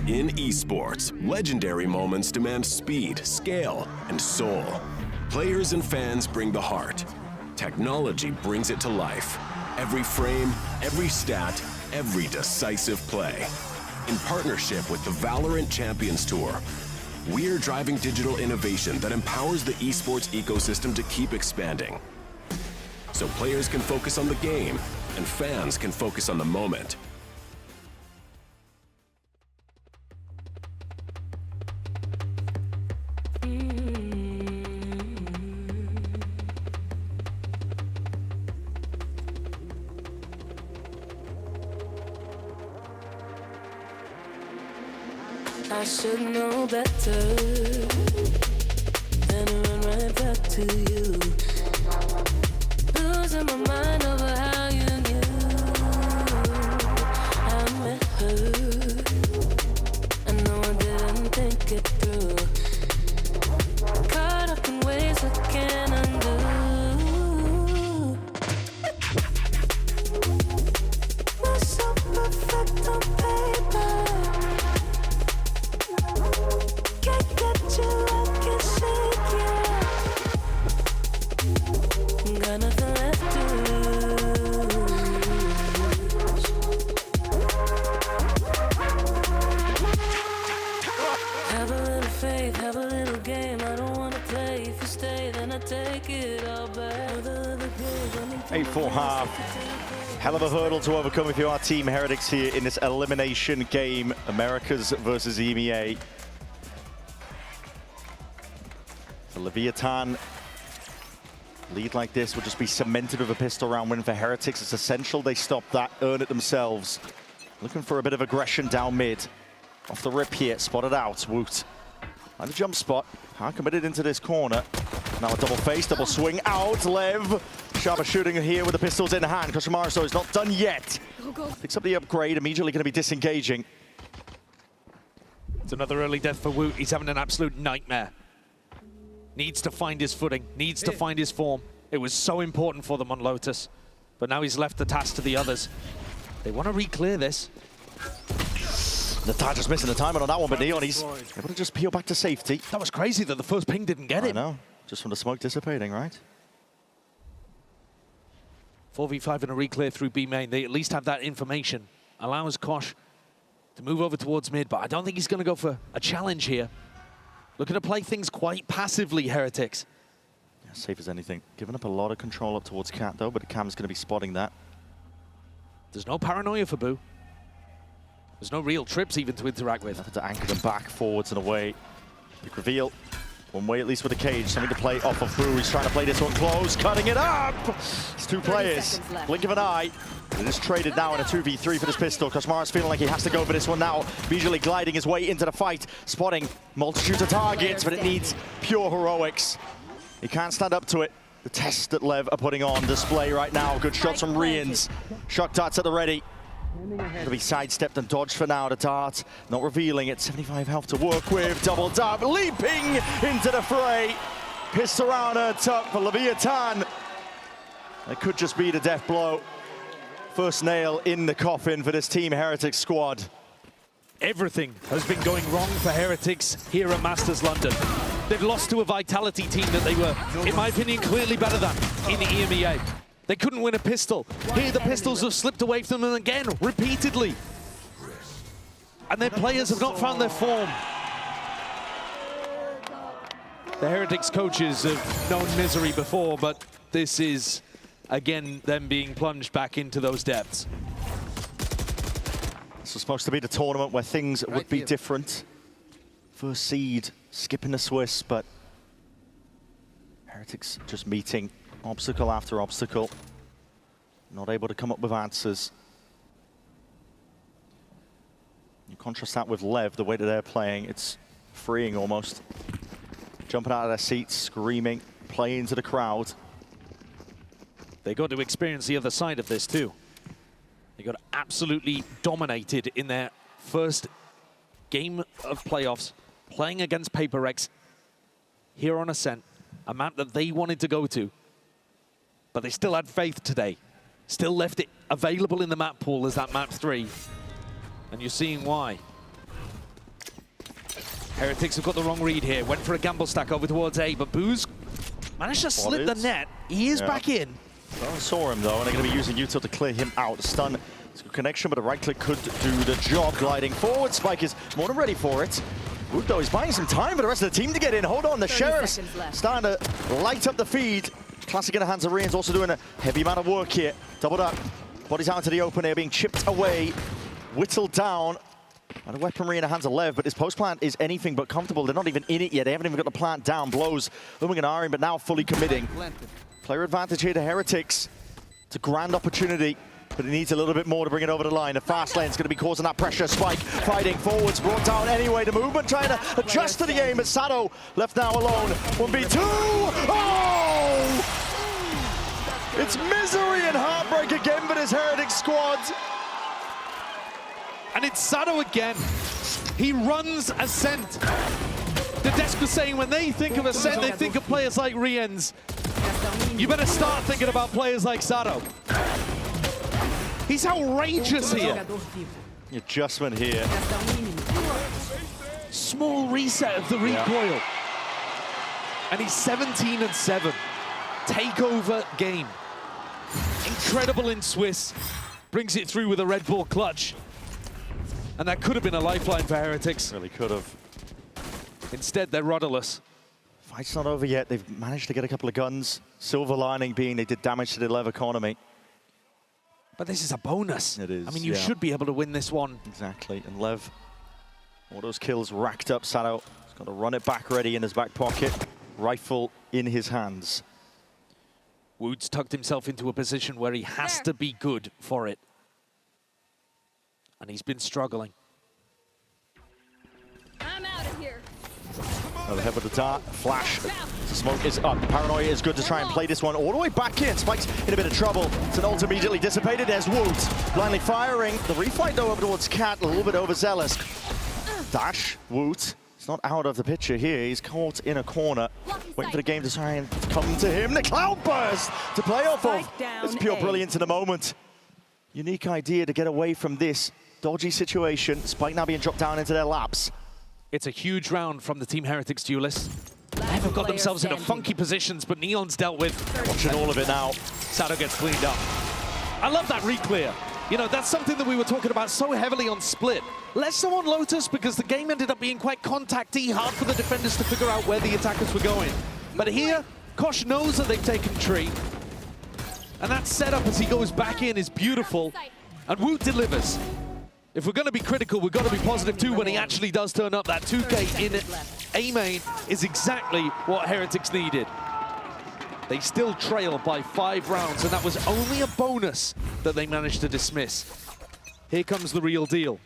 In esports, legendary moments demand speed, scale, and soul. Players and fans bring the heart. Technology brings it to life. Every frame, every stat, every decisive play. In partnership with the VALORANT Champions Tour, we're driving digital innovation that empowers the esports ecosystem to keep expanding. So players can focus on the game, and fans can focus on the moment. I should know better than to run right back to you. Losing my mind over how you knew I met her. I know I didn't think it through. Caught up in ways I can't undo. We're so perfect on paper. Can't get you, I can shake you. Got nothing left to lose. Have a little faith, have a little game. I don't wanna play. If you stay, then I take it 8-4 half. Hell of a hurdle to overcome if you are Team Heretics here in this elimination game. Americas versus EMEA. For Leviathan, lead like this would just be cemented with a pistol round win for Heretics. It's essential they stop that, earn it themselves. Looking for a bit of aggression down mid. Off the rip here, spotted out, Woot. And a jump spot, hard committed into this corner. Now a double face, double swing out, Lev. Sharper shooting here with the pistols in hand. Koshimaro is not done yet. Picks up the upgrade, immediately going to be disengaging. It's another early death for Woot. He's having an absolute nightmare. Needs to find his footing, needs to find his form. It was so important for them on Lotus. But now he's left the task to the others. They want to re-clear this. Nataja's missing the timing on that one, but Neon, he's able to just peel back to safety. That was crazy that the first ping didn't get him. I know, just from the smoke dissipating, right? 4v5 and a re-clear through B main. They at least have that information. Allows Kosh to move over towards mid, but I don't think he's going to go for a challenge here. Looking to play things quite passively, Heretics. Yeah, safe as anything. Giving up a lot of control up towards Cat, though, but Cam's going to be spotting that. There's no paranoia for Boo. There's no real trips even to interact with. Nothing to anchor them back, forwards and away. Big reveal. One way, at least with the cage. Something to play off of Boo. He's trying to play this one close, cutting it up! It's two players. Blink of an eye. It is traded now in a 2v3 for this pistol. Koshimara's feeling like he has to go for this one now. Visually gliding his way into the fight. Spotting multitudes of targets, but it needs pure heroics. He can't stand up to it. The test that Lev are putting on display right now. Good shots from Rians. Shock darts at the ready. It'll be sidestepped and dodged for now. The dart not revealing it. 75 health to work with. Double dab, leaping into the fray. Pissed around her tuck for Leviathan. That could just be the death blow. First nail in the coffin for this Team Heretics squad. Everything has been going wrong for Heretics here at Masters London. They've lost to a Vitality team that they were, in my opinion, clearly better than in the EMEA. They couldn't win a pistol. Here the pistols have slipped away from them again, repeatedly. And their players have not found their form. The Heretics coaches have known misery before, but this is, again, them being plunged back into those depths. This was supposed to be the tournament where things would be different. First seed, skipping the Swiss, but Heretics just meeting obstacle after obstacle. Not able to come up with answers. You contrast that with Lev, the way that they're playing, it's freeing almost. Jumping out of their seats, screaming, playing to the crowd. They got to experience the other side of this too. They got absolutely dominated in their first game of playoffs, playing against HyperX here on Ascent, a map that they wanted to go to. But they still had faith today. Still left it available in the map pool as that map 3. And you're seeing why. Heretics have got the wrong read here. Went for a gamble stack over towards A, but Boo's managed to slip the net. He is back in. Well, I saw him though, and they're going to be using Util to clear him out. Stun, it's a good connection, but a right click could do the job. Gliding forward, Spike is more than ready for it. Woot though, he's buying some time for the rest of the team to get in. Hold on, the Sheriff's starting to light up the feed. Classic in the hands of Rian's also doing a heavy amount of work here. Doubled up, bodies out into the open air, being chipped away, whittled down. And a weaponry in the hands of Lev, but his post plant is anything but comfortable. They're not even in it yet. They haven't even got the plant down. Blows Uming and Arin, but now fully committing. Player advantage here to Heretics. It's a grand opportunity, but it needs a little bit more to bring it over the line. The fast lane's going to be causing that pressure. Spike fighting forwards, brought down anyway. The movement trying to adjust to the game, as Sado left now alone. 1v2. Oh! It's misery and heartbreak again for this Heretics squad. And it's Sado again. He runs Ascent. The desk was saying when they think of Ascent, they think of players like Rians. You better start thinking about players like Sado. He's outrageous here. Adjustment here. Small reset of the recoil. And he's 17-7. Takeover game. Incredible in Swiss. Brings it through with a Red Bull clutch. And that could have been a lifeline for Heretics. Really could have. Instead, they're rudderless. Fight's not over yet. They've managed to get a couple of guns. Silver lining being they did damage to the Lev economy. But this is a bonus. It is. I mean, you should be able to win this one. Exactly. And Lev, all those kills racked up. Sado has got to run it back ready in his back pocket. Rifle in his hands. Woods tucked himself into a position where he has to be good for it. And he's been struggling. I'm out of here. Another head with the dart, flash. Smoke is up. Paranoia is good to try and play this one all the way back in. Spike's in a bit of trouble. It's an ult immediately dissipated. There's Woods blindly firing. The refight though over towards Cat, a little bit overzealous. Dash, Woods. He's not out of the picture here. He's caught in a corner, waiting for the game to try and come to him. The cloud burst to play off of. It's pure brilliance in the moment. Unique idea to get away from this dodgy situation. Spike now being dropped down into their laps. It's a huge round from the Team Heretics duelists. They've got themselves into funky positions, but Neon's dealt with. Watching all of it now. Sado gets cleaned up. I love that re-clear. You know, that's something that we were talking about so heavily on Split. Less so on Lotus because the game ended up being quite contacty, hard for the defenders to figure out where the attackers were going. But here, Kosh knows that they've taken tree. And that setup as he goes back in is beautiful. And Woot delivers. If we're going to be critical, we've got to be positive too when he actually does turn up. That 2K in A main is exactly what Heretics needed. They still trail by 5 rounds, and that was only a bonus that they managed to dismiss. Here comes the real deal.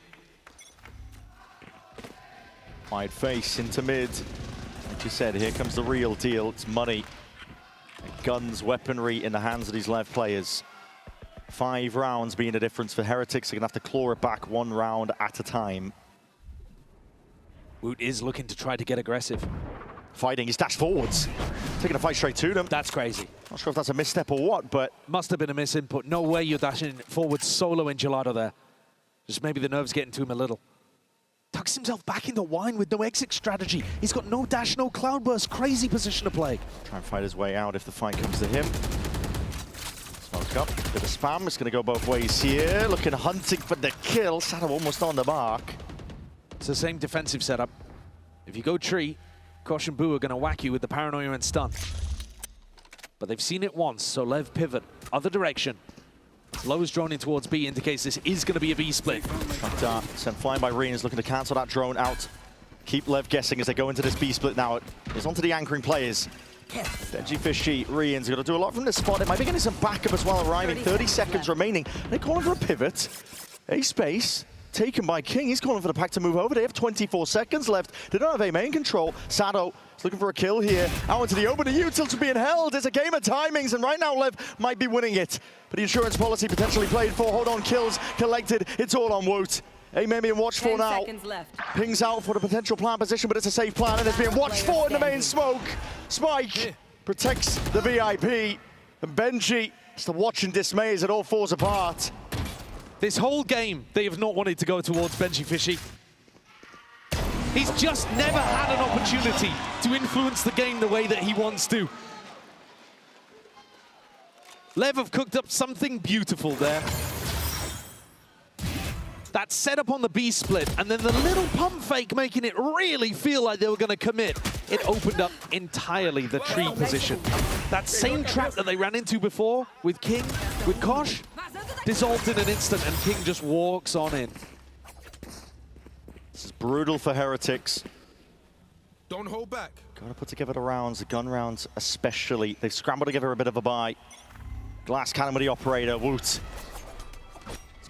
Wide face into mid. Like you said, here comes the real deal. It's money. Guns, weaponry in the hands of these Lev players. 5 rounds being the difference for Heretics. They're going to have to claw it back 1 round at a time. Woot is looking to try to get aggressive. Fighting, he's dashed forwards. Taking a fight straight to them. That's crazy. Not sure if that's a misstep or what, but... Must have been a misinput. No way you're dashing forward solo in Gelato there. Just maybe the nerves getting to him a little. Tucks himself back into wine with no exit strategy. He's got no dash, no cloudburst. Crazy position to play. Try and fight his way out if the fight comes to him. Smoke up, bit of spam. It's going to go both ways here. Looking hunting for the kill. Sado almost on the mark. It's the same defensive setup. If you go tree, Kosh and Boo are going to whack you with the paranoia and stun. But they've seen it once, so Lev pivot. Other direction. Low's drone in towards B indicates this is going to be a B split. Dart sent flying by Reen is looking to cancel that drone out. Keep Lev guessing as they go into this B split now. It's onto the anchoring players. Benji Fishy, Rian's going to do a lot from this spot. It might be getting some backup as well arriving. 30 seconds remaining. They're calling for a pivot. A space taken by King. He's calling for the pack to move over. They have 24 seconds left. They don't have A main control. Sado is looking for a kill here. Out into the open. The utils are being held. It's a game of timings, and right now Lev might be winning it. But the insurance policy potentially played for. Hold on, kills collected. It's all on Woot. A-main being watched for now. Pings out for the potential plan position, but it's a safe plan, and it's being watched for in the main smoke. Spike protects the VIP, and Benji is to watch in dismay as it all falls apart. This whole game, they have not wanted to go towards Benji Fishy. He's just never had an opportunity to influence the game the way that he wants to. Lev have cooked up something beautiful there. That setup on the B split, and then the little pump fake making it really feel like they were going to commit. It opened up entirely the tree position. That same trap that they ran into before with King, with Kosh, dissolved in an instant, and King just walks on in. This is brutal for Heretics. Don't hold back. Got to put together the rounds, the gun rounds especially. They've scrambled together a bit of a buy. Glass cannon with the operator, Woot.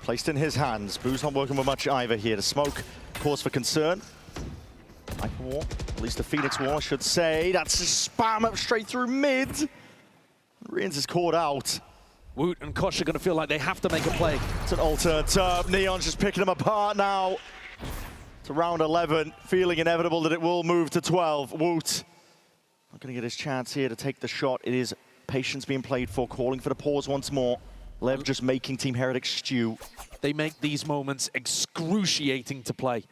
Placed in his hands. Boo's not working with much either here. The smoke, cause for concern. Hyper War, at least the Phoenix War, I should say. That's a spam up straight through mid. Rians is caught out. Woot and Kosh are going to feel like they have to make a play. It's an alternate up. Neon's just picking them apart now. To round 11, feeling inevitable that it will move to 12. Woot not going to get his chance here to take the shot. It is patience being played for, calling for the pause once more. Lev just making Team Heretics stew. They make these moments excruciating to play.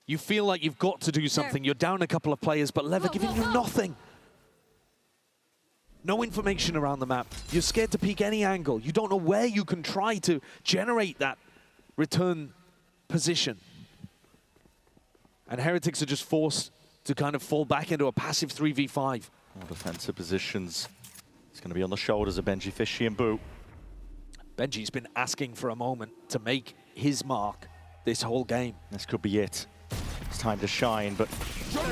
You feel like you've got to do something. You're down a couple of players, but Lev are giving you nothing. No information around the map. You're scared to peek any angle. You don't know where you can try to generate that return position. And Heretics are just forced to kind of fall back into a passive 3v5. More defensive positions. It's going to be on the shoulders of Benji, Fishy, and Boo. Benji's been asking for a moment to make his mark this whole game. This could be it. It's time to shine, but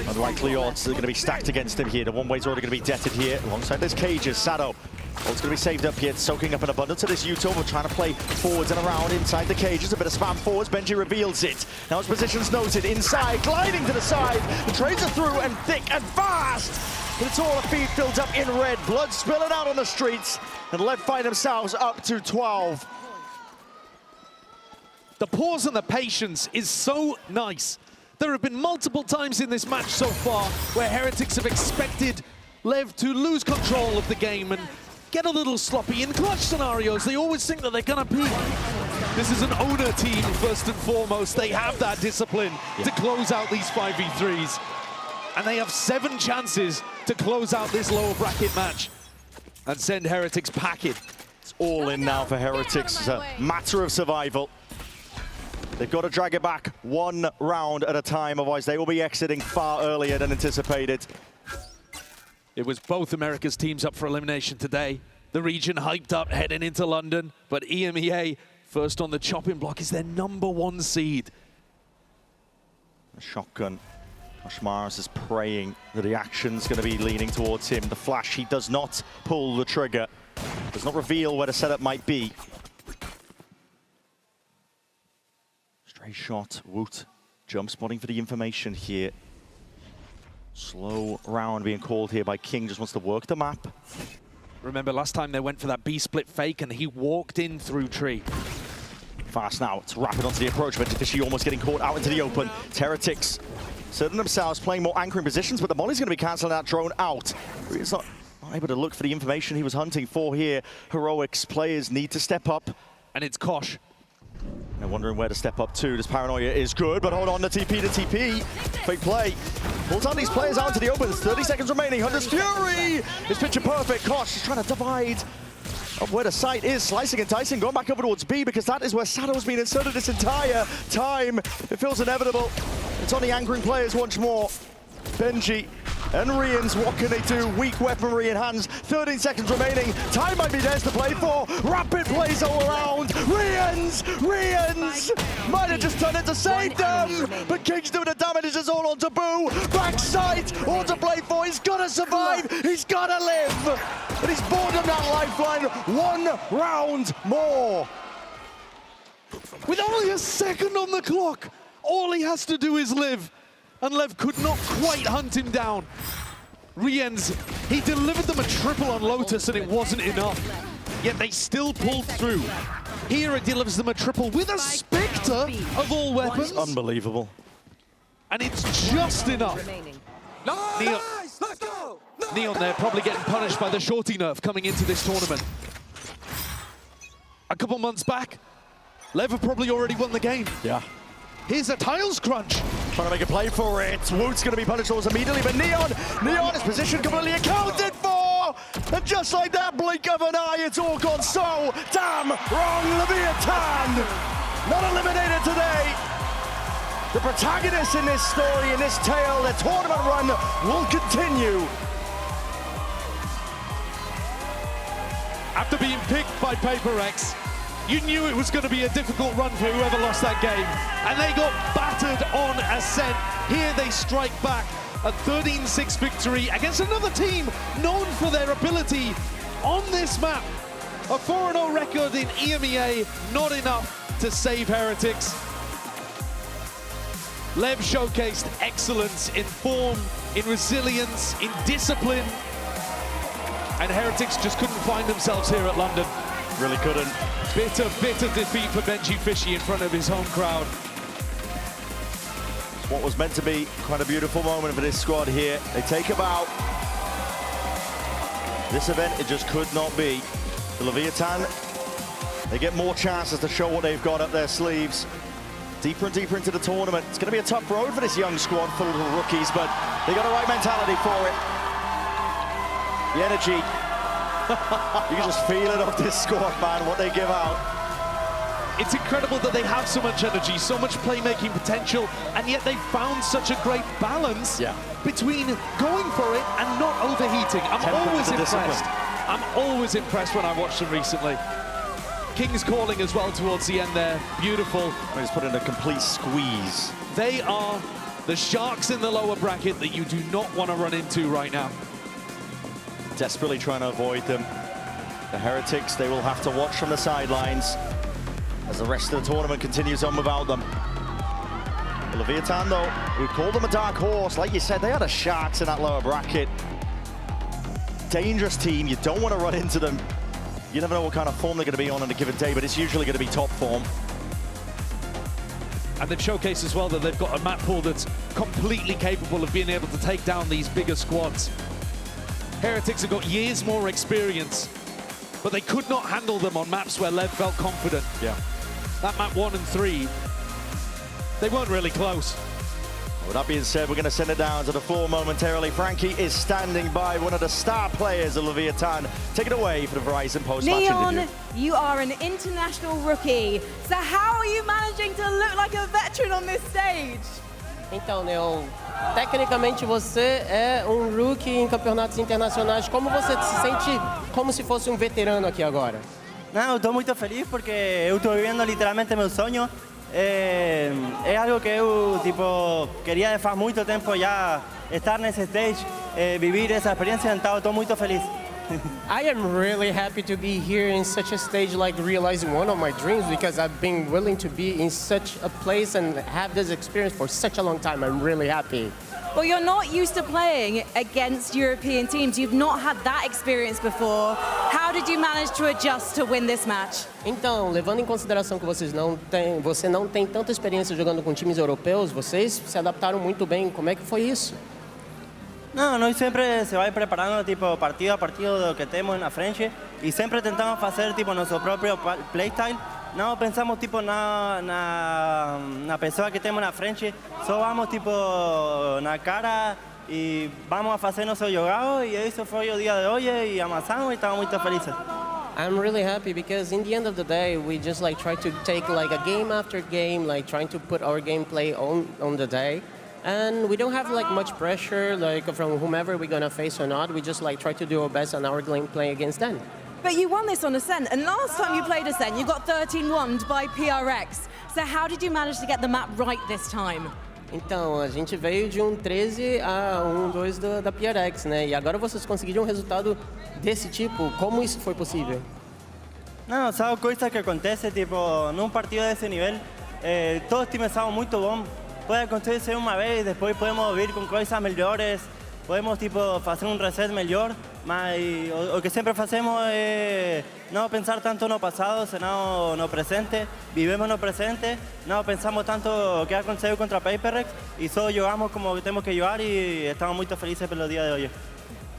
unlikely odds are going to be stacked against him here. The one-way's already going to be deaded here. Alongside this Cages, Sado. It's going to be saved up here, soaking up an abundance of this Utah. We're trying to play forwards and around inside the cages. A bit of spam forwards. Benji reveals it. Now his position's noted. Inside, gliding to the side. The trades are through and thick and fast. But it's all a feed filled up in red. Blood spilling out on the streets. And Lev find themselves up to 12. The pause and the patience is so nice. There have been multiple times in this match so far where Heretics have expected Lev to lose control of the game and get a little sloppy. In clutch scenarios, they always think that they're gonna peak. This is an owner team, first and foremost. They have that discipline to close out these 5v3s. And they have 7 chances to close out this lower bracket match and send Heretics packing. It's all in now for Heretics. It's a matter of survival. They've got to drag it back 1 round at a time, otherwise they will be exiting far earlier than anticipated. It was both America's teams up for elimination today. The region hyped up heading into London, but EMEA, first on the chopping block, is their #1 seed. A shotgun. Josh Mars is praying that the action's going to be leaning towards him. The flash, he does not pull the trigger. Does not reveal where the setup might be. Stray shot, Woot. Jump spotting for the information here. Slow round being called here by King, just wants to work the map. Remember last time they went for that B-split fake and he walked in through tree. Fast now, it's rapid onto the approach, but Fishy almost getting caught out into the open. Heretics certain themselves playing more anchoring positions, but the Molly's going to be cancelling that drone out. He's not able to look for the information he was hunting for here. Heroics players need to step up. And it's Kosh. They're wondering where to step up to. This paranoia is good, but hold on, the TP to TP. Fake play. Pulls out these players out into the open. There's 30 seconds remaining. Hunter's Fury is picture perfect. Kosh is trying to divide of where the site is. Slicing and dicing, going back over towards B because that is where Sadow's been inserted this entire time. It feels inevitable. It's on the anchoring players once more. Benji and Rians, what can they do? Weak weaponry in hands, 13 seconds remaining. Time might be theirs to play for. Rapid plays all around. Rians might have just done it to save them. But King's doing the damage, is all on to Boo. Backside, all to play for. He's gotta survive, he's gotta live. And he's bored of that lifeline. 1 round more. With only a second on the clock, all he has to do is live. And Lev could not quite hunt him down. Riens, he delivered them a triple on Lotus and it wasn't enough. Yet they still pulled through. Here it delivers them a triple with a Spectre of all weapons. Unbelievable. And it's just enough. Neon there probably getting punished by the shorty nerf coming into this tournament. A couple months back, Lev have probably already won the game. Yeah. Here's a tiles crunch. Trying to make a play for it. Woot's going to be punished almost immediately, but Neon is position completely accounted for! And just like that blink of an eye, it's all gone so damn wrong. Leviathan, not eliminated today. The protagonists in this story, in this tale, their tournament run will continue. After being picked by HyperX, you knew it was going to be a difficult run for whoever lost that game. And they got battered on Ascent. Here they strike back a 13-6 victory against another team known for their ability on this map. A 4-0 record in EMEA, not enough to save Heretics. Lev showcased excellence in form, in resilience, in discipline. And Heretics just couldn't find themselves here at London. Really couldn't. Bitter defeat for Benji Fishy in front of his home crowd. What was meant to be quite a beautiful moment for this squad here. They take a bow. This event, it just could not be. The Leviathan, they get more chances to show what they've got up their sleeves. Deeper and deeper into the tournament. It's going to be a tough road for this young squad full of rookies, but they got the right mentality for it. The energy. You can just feel it off this squad, man, what they give out. It's incredible that they have so much energy, so much playmaking potential, and yet they found such a great balance between going for it and not overheating. I'm always impressed. I'm always impressed when I watch them recently. King's calling as well towards the end there. Beautiful. He's put in a complete squeeze. They are the sharks in the lower bracket that you do not want to run into right now. Desperately trying to avoid them. The Heretics, they will have to watch from the sidelines as the rest of the tournament continues on without them. Leviathan, though, we called them a dark horse. Like you said, they are the sharks in that lower bracket. Dangerous team. You don't want to run into them. You never know what kind of form they're going to be on a given day, but it's usually going to be top form. And they've showcased as well that they've got a map pool that's completely capable of being able to take down these bigger squads. Heretics have got years more experience, but they could not handle them on maps where Lev felt confident. Yeah. That map 1 and 3, they weren't really close. With that being said, we're going to send it down to the floor momentarily. Frankie is standing by, one of the star players of Leviathan. Take it away for the Verizon post-match interview. Neon, you are an international rookie. So how are you managing to look like a veteran on this stage? Então, Neon, tecnicamente você é rookie em campeonatos internacionais. Como você se sente como se fosse veterano aqui agora? Não, estou muito feliz porque eu estou vivendo literalmente meu sonho. É algo que eu queria faz muito tempo já estar nesse stage, vivir essa experiência, então estou muito feliz. I am really happy to be here in such a stage, like realizing one of my dreams, because I've been willing to be in such a place and have this experience for such a long time. I'm really happy. Well, you're not used to playing against European teams. You've not had that experience before. How did you manage to adjust to win this match? Então, levando em consideração que você não tem tanta experiência jogando com times europeus, vocês se adaptaram muito bem. Como é que foi isso? Não, nós sempre se vai preparando partido a partido do que temos na frente e sempre tentamos fazer nosso próprio playstyle. Não pensamos na pessoa que temos na frente, só vamos na cara e vamos a fazer nosso jogado, e isso foi o dia de hoje e amassamos e estamos muito felizes. I'm really happy because in the end of the day we just try to take a game after game, trying to put our gameplay on the day. And we don't have much pressure from whomever we're gonna face or not. We just try to do our best on our gameplay against them. But you won this on Ascent, and last time you played Ascent, you got 13-1 by PRX. So how did you manage to get the map right this time? Então, a gente veio de 13 a 1-2 da PRX, né? E agora vocês conseguiram resultado desse tipo. Como isso foi possível? Não, são coisas que acontecem, num partido desse nível, todos os times são muito bons. Pode acontecer uma vez, depois podemos vir com coisas melhores, podemos fazer reset melhor, mas o que sempre fazemos é não pensar tanto no passado, senão no presente. Vivemos no presente, não pensamos tanto o que aconteceu contra a HyperX e só jogamos como temos que jogar e estamos muito felizes pelo dia de hoje.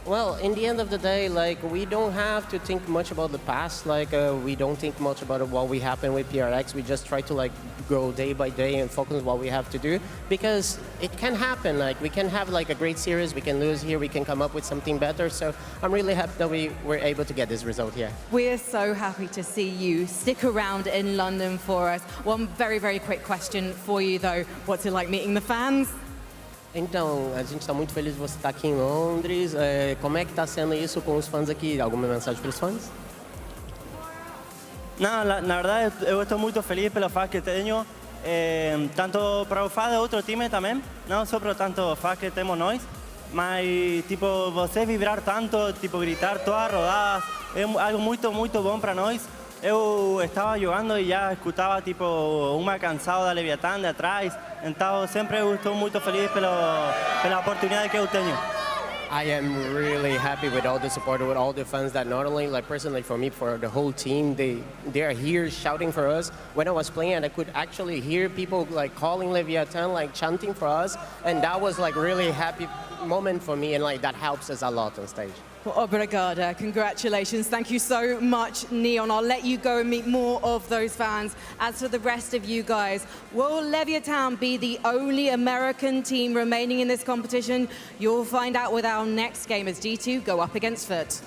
Well, in the end of the day, we don't have to think much about the past. We don't think much about what we happened with PRX. We just try to go day by day and focus on what we have to do, because it can happen. We can have a great series, we can lose here, we can come up with something better. So I'm really happy that we were able to get this result here. We're so happy to see you. Stick around in London for us. One very, very quick question for you though. What's it like meeting the fans? Então, a gente está muito feliz de você estar aqui em Londres. Como é que está sendo isso com os fãs aqui? Alguma mensagem para os fãs? Não, na verdade, eu estou muito feliz pelo fã que tenho, tanto para o fã de outro time também, não só para tanto fã que temos nós, mas você vibrar tanto, gritar todas as rodadas, é algo muito, muito bom para nós. Eu estava jogando e já escutava uma canção da Leviathan de atrás, então sempre eu estou muito feliz pela oportunidade que eu tenho. I am really happy with all the support, with all the fans that not only personally for me, for the whole team, they are here shouting for us. When I was playing, and I could actually hear people calling Leviathan, chanting for us, and that was really happy moment for me, and that helps us a lot on stage. Well, obrigada. Congratulations. Thank you so much, Neon. I'll let you go and meet more of those fans. As for the rest of you guys, will Leviathan be the only American team remaining in this competition? You'll find out with our next game as D2 go up against FUT.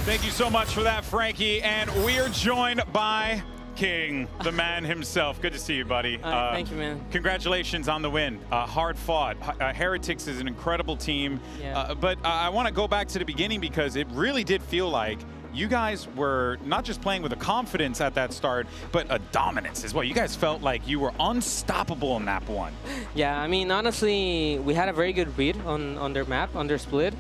Thank you so much for that, Frankie. And we are joined by King, the man himself. Good to see you, buddy. Thank you, man. Congratulations on the win. Hard fought. Heretics is an incredible team. Yeah. But I want to go back to the beginning because it really did feel like you guys were not just playing with a confidence at that start, but a dominance as well. You guys felt like you were unstoppable in map 1. Yeah, I mean, honestly, we had a very good read on their map, on their split.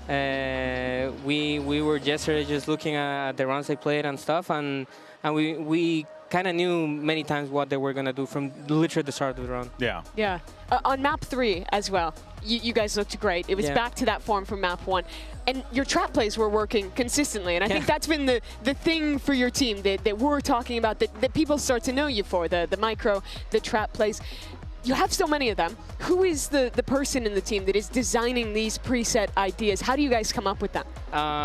We were yesterday just looking at the rounds they played and stuff, and we kind of knew many times what they were going to do from literally the start of the round. Yeah. Yeah. On map 3 as well, you guys looked great. It was back to that form from map 1. And your trap plays were working consistently. And I think that's been the thing for your team that we're talking about, that people start to know you for, the micro, the trap plays. You have so many of them. Who is the person in the team that is designing these preset ideas? How do you guys come up with them?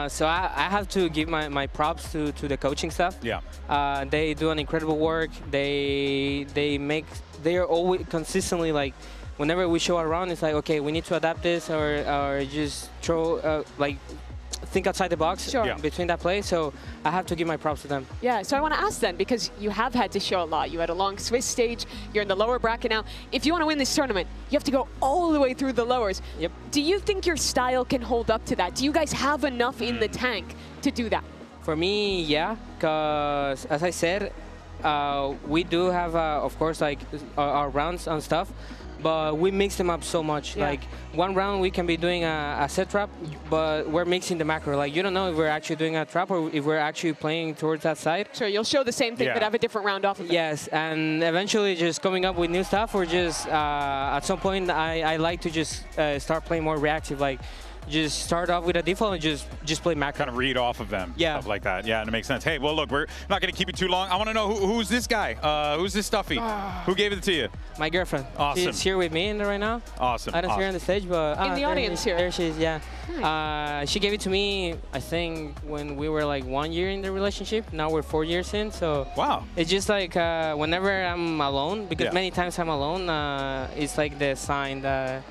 So I have to give my props to the coaching staff. Yeah. They do an incredible work. They are always consistently like, whenever we show around, it's like, okay, we need to adapt this or just throw like think outside the box between that play. So I have to give my props to them. Yeah, so I want to ask then, because you have had to show a lot. You had a long Swiss stage, you're in the lower bracket now. If you want to win this tournament, you have to go all the way through the lowers. Yep. Do you think your style can hold up to that? Do you guys have enough in the tank to do that? For me, yeah, because as I said, we do have, of course, like our rounds and stuff, but we mix them up so much. Yeah. Like one round we can be doing a set trap, but we're mixing the macro. Like you don't know if we're actually doing a trap or if we're actually playing towards that side. Sure, you'll show the same thing but have a different round off of it. Yes, and eventually just coming up with new stuff, or just at some point I like to just start playing more reactive, like just start off with a default and just play macro. Kind of read off of them. Yeah. Stuff like that. Yeah, and it makes sense. Hey, well, look, we're not going to keep you too long. I want to know who's this guy? Who's this stuffy? Who gave it to you? My girlfriend. Awesome. She's here with me right now. Awesome. I don't see her on the stage, but in the audience here. There she is. Yeah. Nice. She gave it to me, I think, when we were like 1 year in the relationship. Now we're 4 years in. So wow. It's just like whenever I'm alone, because many times I'm alone, it's like the sign that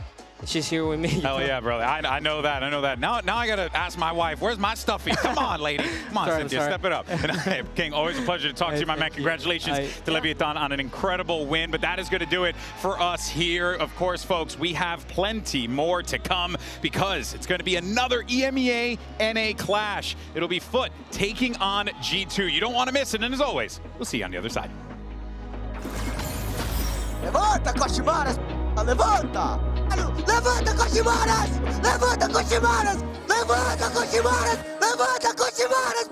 she's here with me. Hell yeah, brother. I know that. I know that. Now I got to ask my wife, where's my stuffy? Come on, lady. Come on, Cynthia, step it up. And, hey, King, always a pleasure to talk to you, my man. Congratulations to Leviathan on an incredible win. But that is going to do it for us here. Of course, folks, we have plenty more to come because it's going to be another EMEA NA clash. It'll be Foot taking on G2. You don't want to miss it. And as always, we'll see you on the other side. Levanta, Koshimaras! Levanta! Levanta, Koshimaras! Levanta, Koshimaras! Levanta, Koshimaras! Levanta, Koshimaras!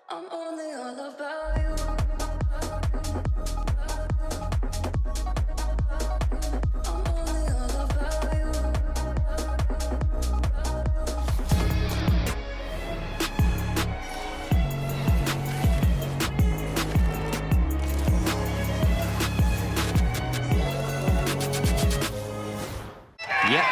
I'm only all about you. I'm only all about you. Yep,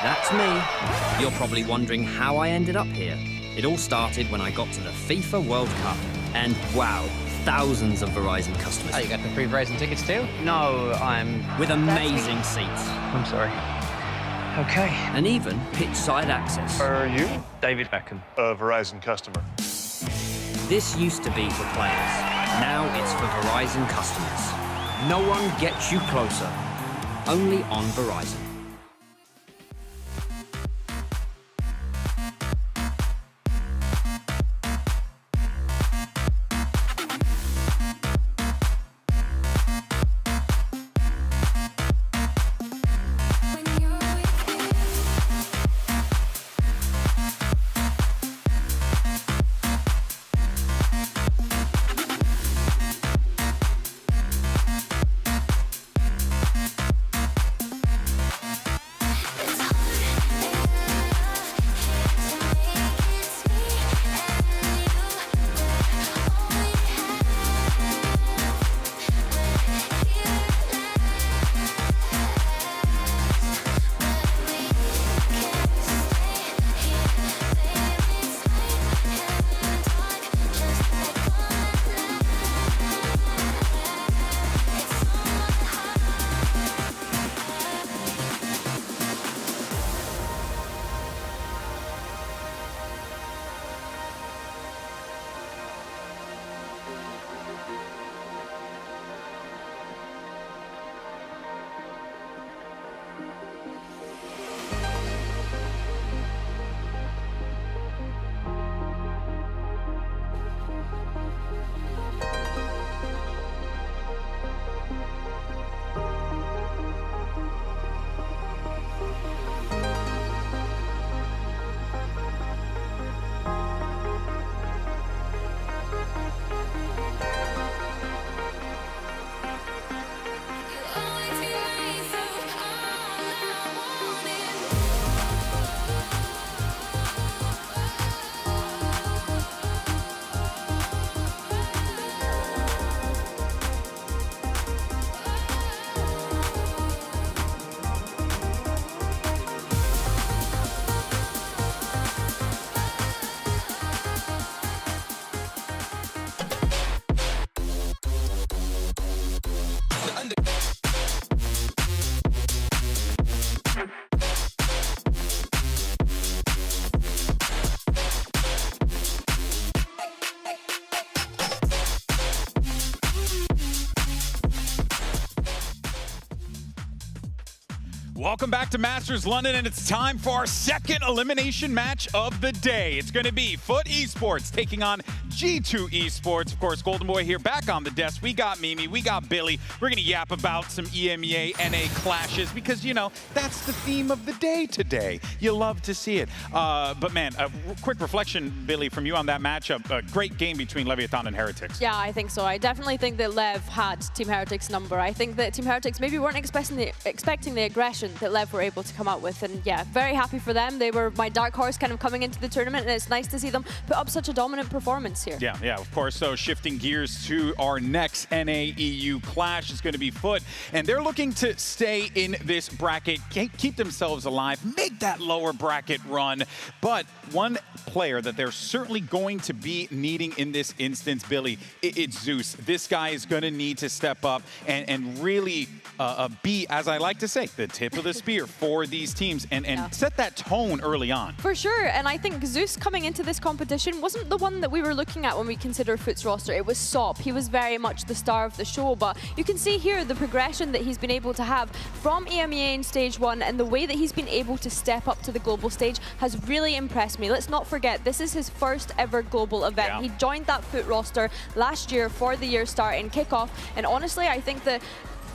that's me. You're probably wondering how I ended up here. It all started when I got to the FIFA World Cup, and wow, thousands of Verizon customers. Oh, you got the free Verizon tickets too? No, I'm with amazing seats. I'm sorry. Okay. And even pitch-side access. Are you? David Beckham. A Verizon customer. This used to be for players. Now it's for Verizon customers. No one gets you closer. Only on Verizon. Welcome back to Masters London, and it's time for our second elimination match of the day. It's going to be Foot Esports taking on G2 Esports. Of course, Golden Boy here back on the desk. We got Mimi, we got Billy. We're going to yap about some EMEA NA clashes because, you know, that's the theme of the day today. You love to see it. But man, a quick reflection, Billy, from you on that matchup. A great game between Leviathan and Heretics. Yeah, I think so. I definitely think that Lev had Team Heretics' number. I think that Team Heretics maybe weren't expecting the aggression that Lev were able to come out with. And yeah, very happy for them. They were my dark horse kind of coming into the tournament, and it's nice to see them put up such a dominant performance here. Yeah, of course. So shifting gears to our next NA-EU clash is going to be Foot, and they're looking to stay in this bracket, keep themselves alive, make that lower bracket run. But one player that they're certainly going to be needing in this instance, Billy, it's Zeus. This guy is going to need to step up and really be, as I like to say, the tip of the spear for these teams and set that tone early on. For sure, and I think Zeus coming into this competition wasn't the one that we were looking at when we consider Foot's roster. It was Sop. He was very much the star of the show, but you can see here the progression that he's been able to have from EMEA in Stage 1, and the way that he's been able to step up to the global stage has really impressed me. Let's not forget, this is his first ever global event. Yeah. He joined that Foot roster last year for the year start in kickoff, and honestly, I think that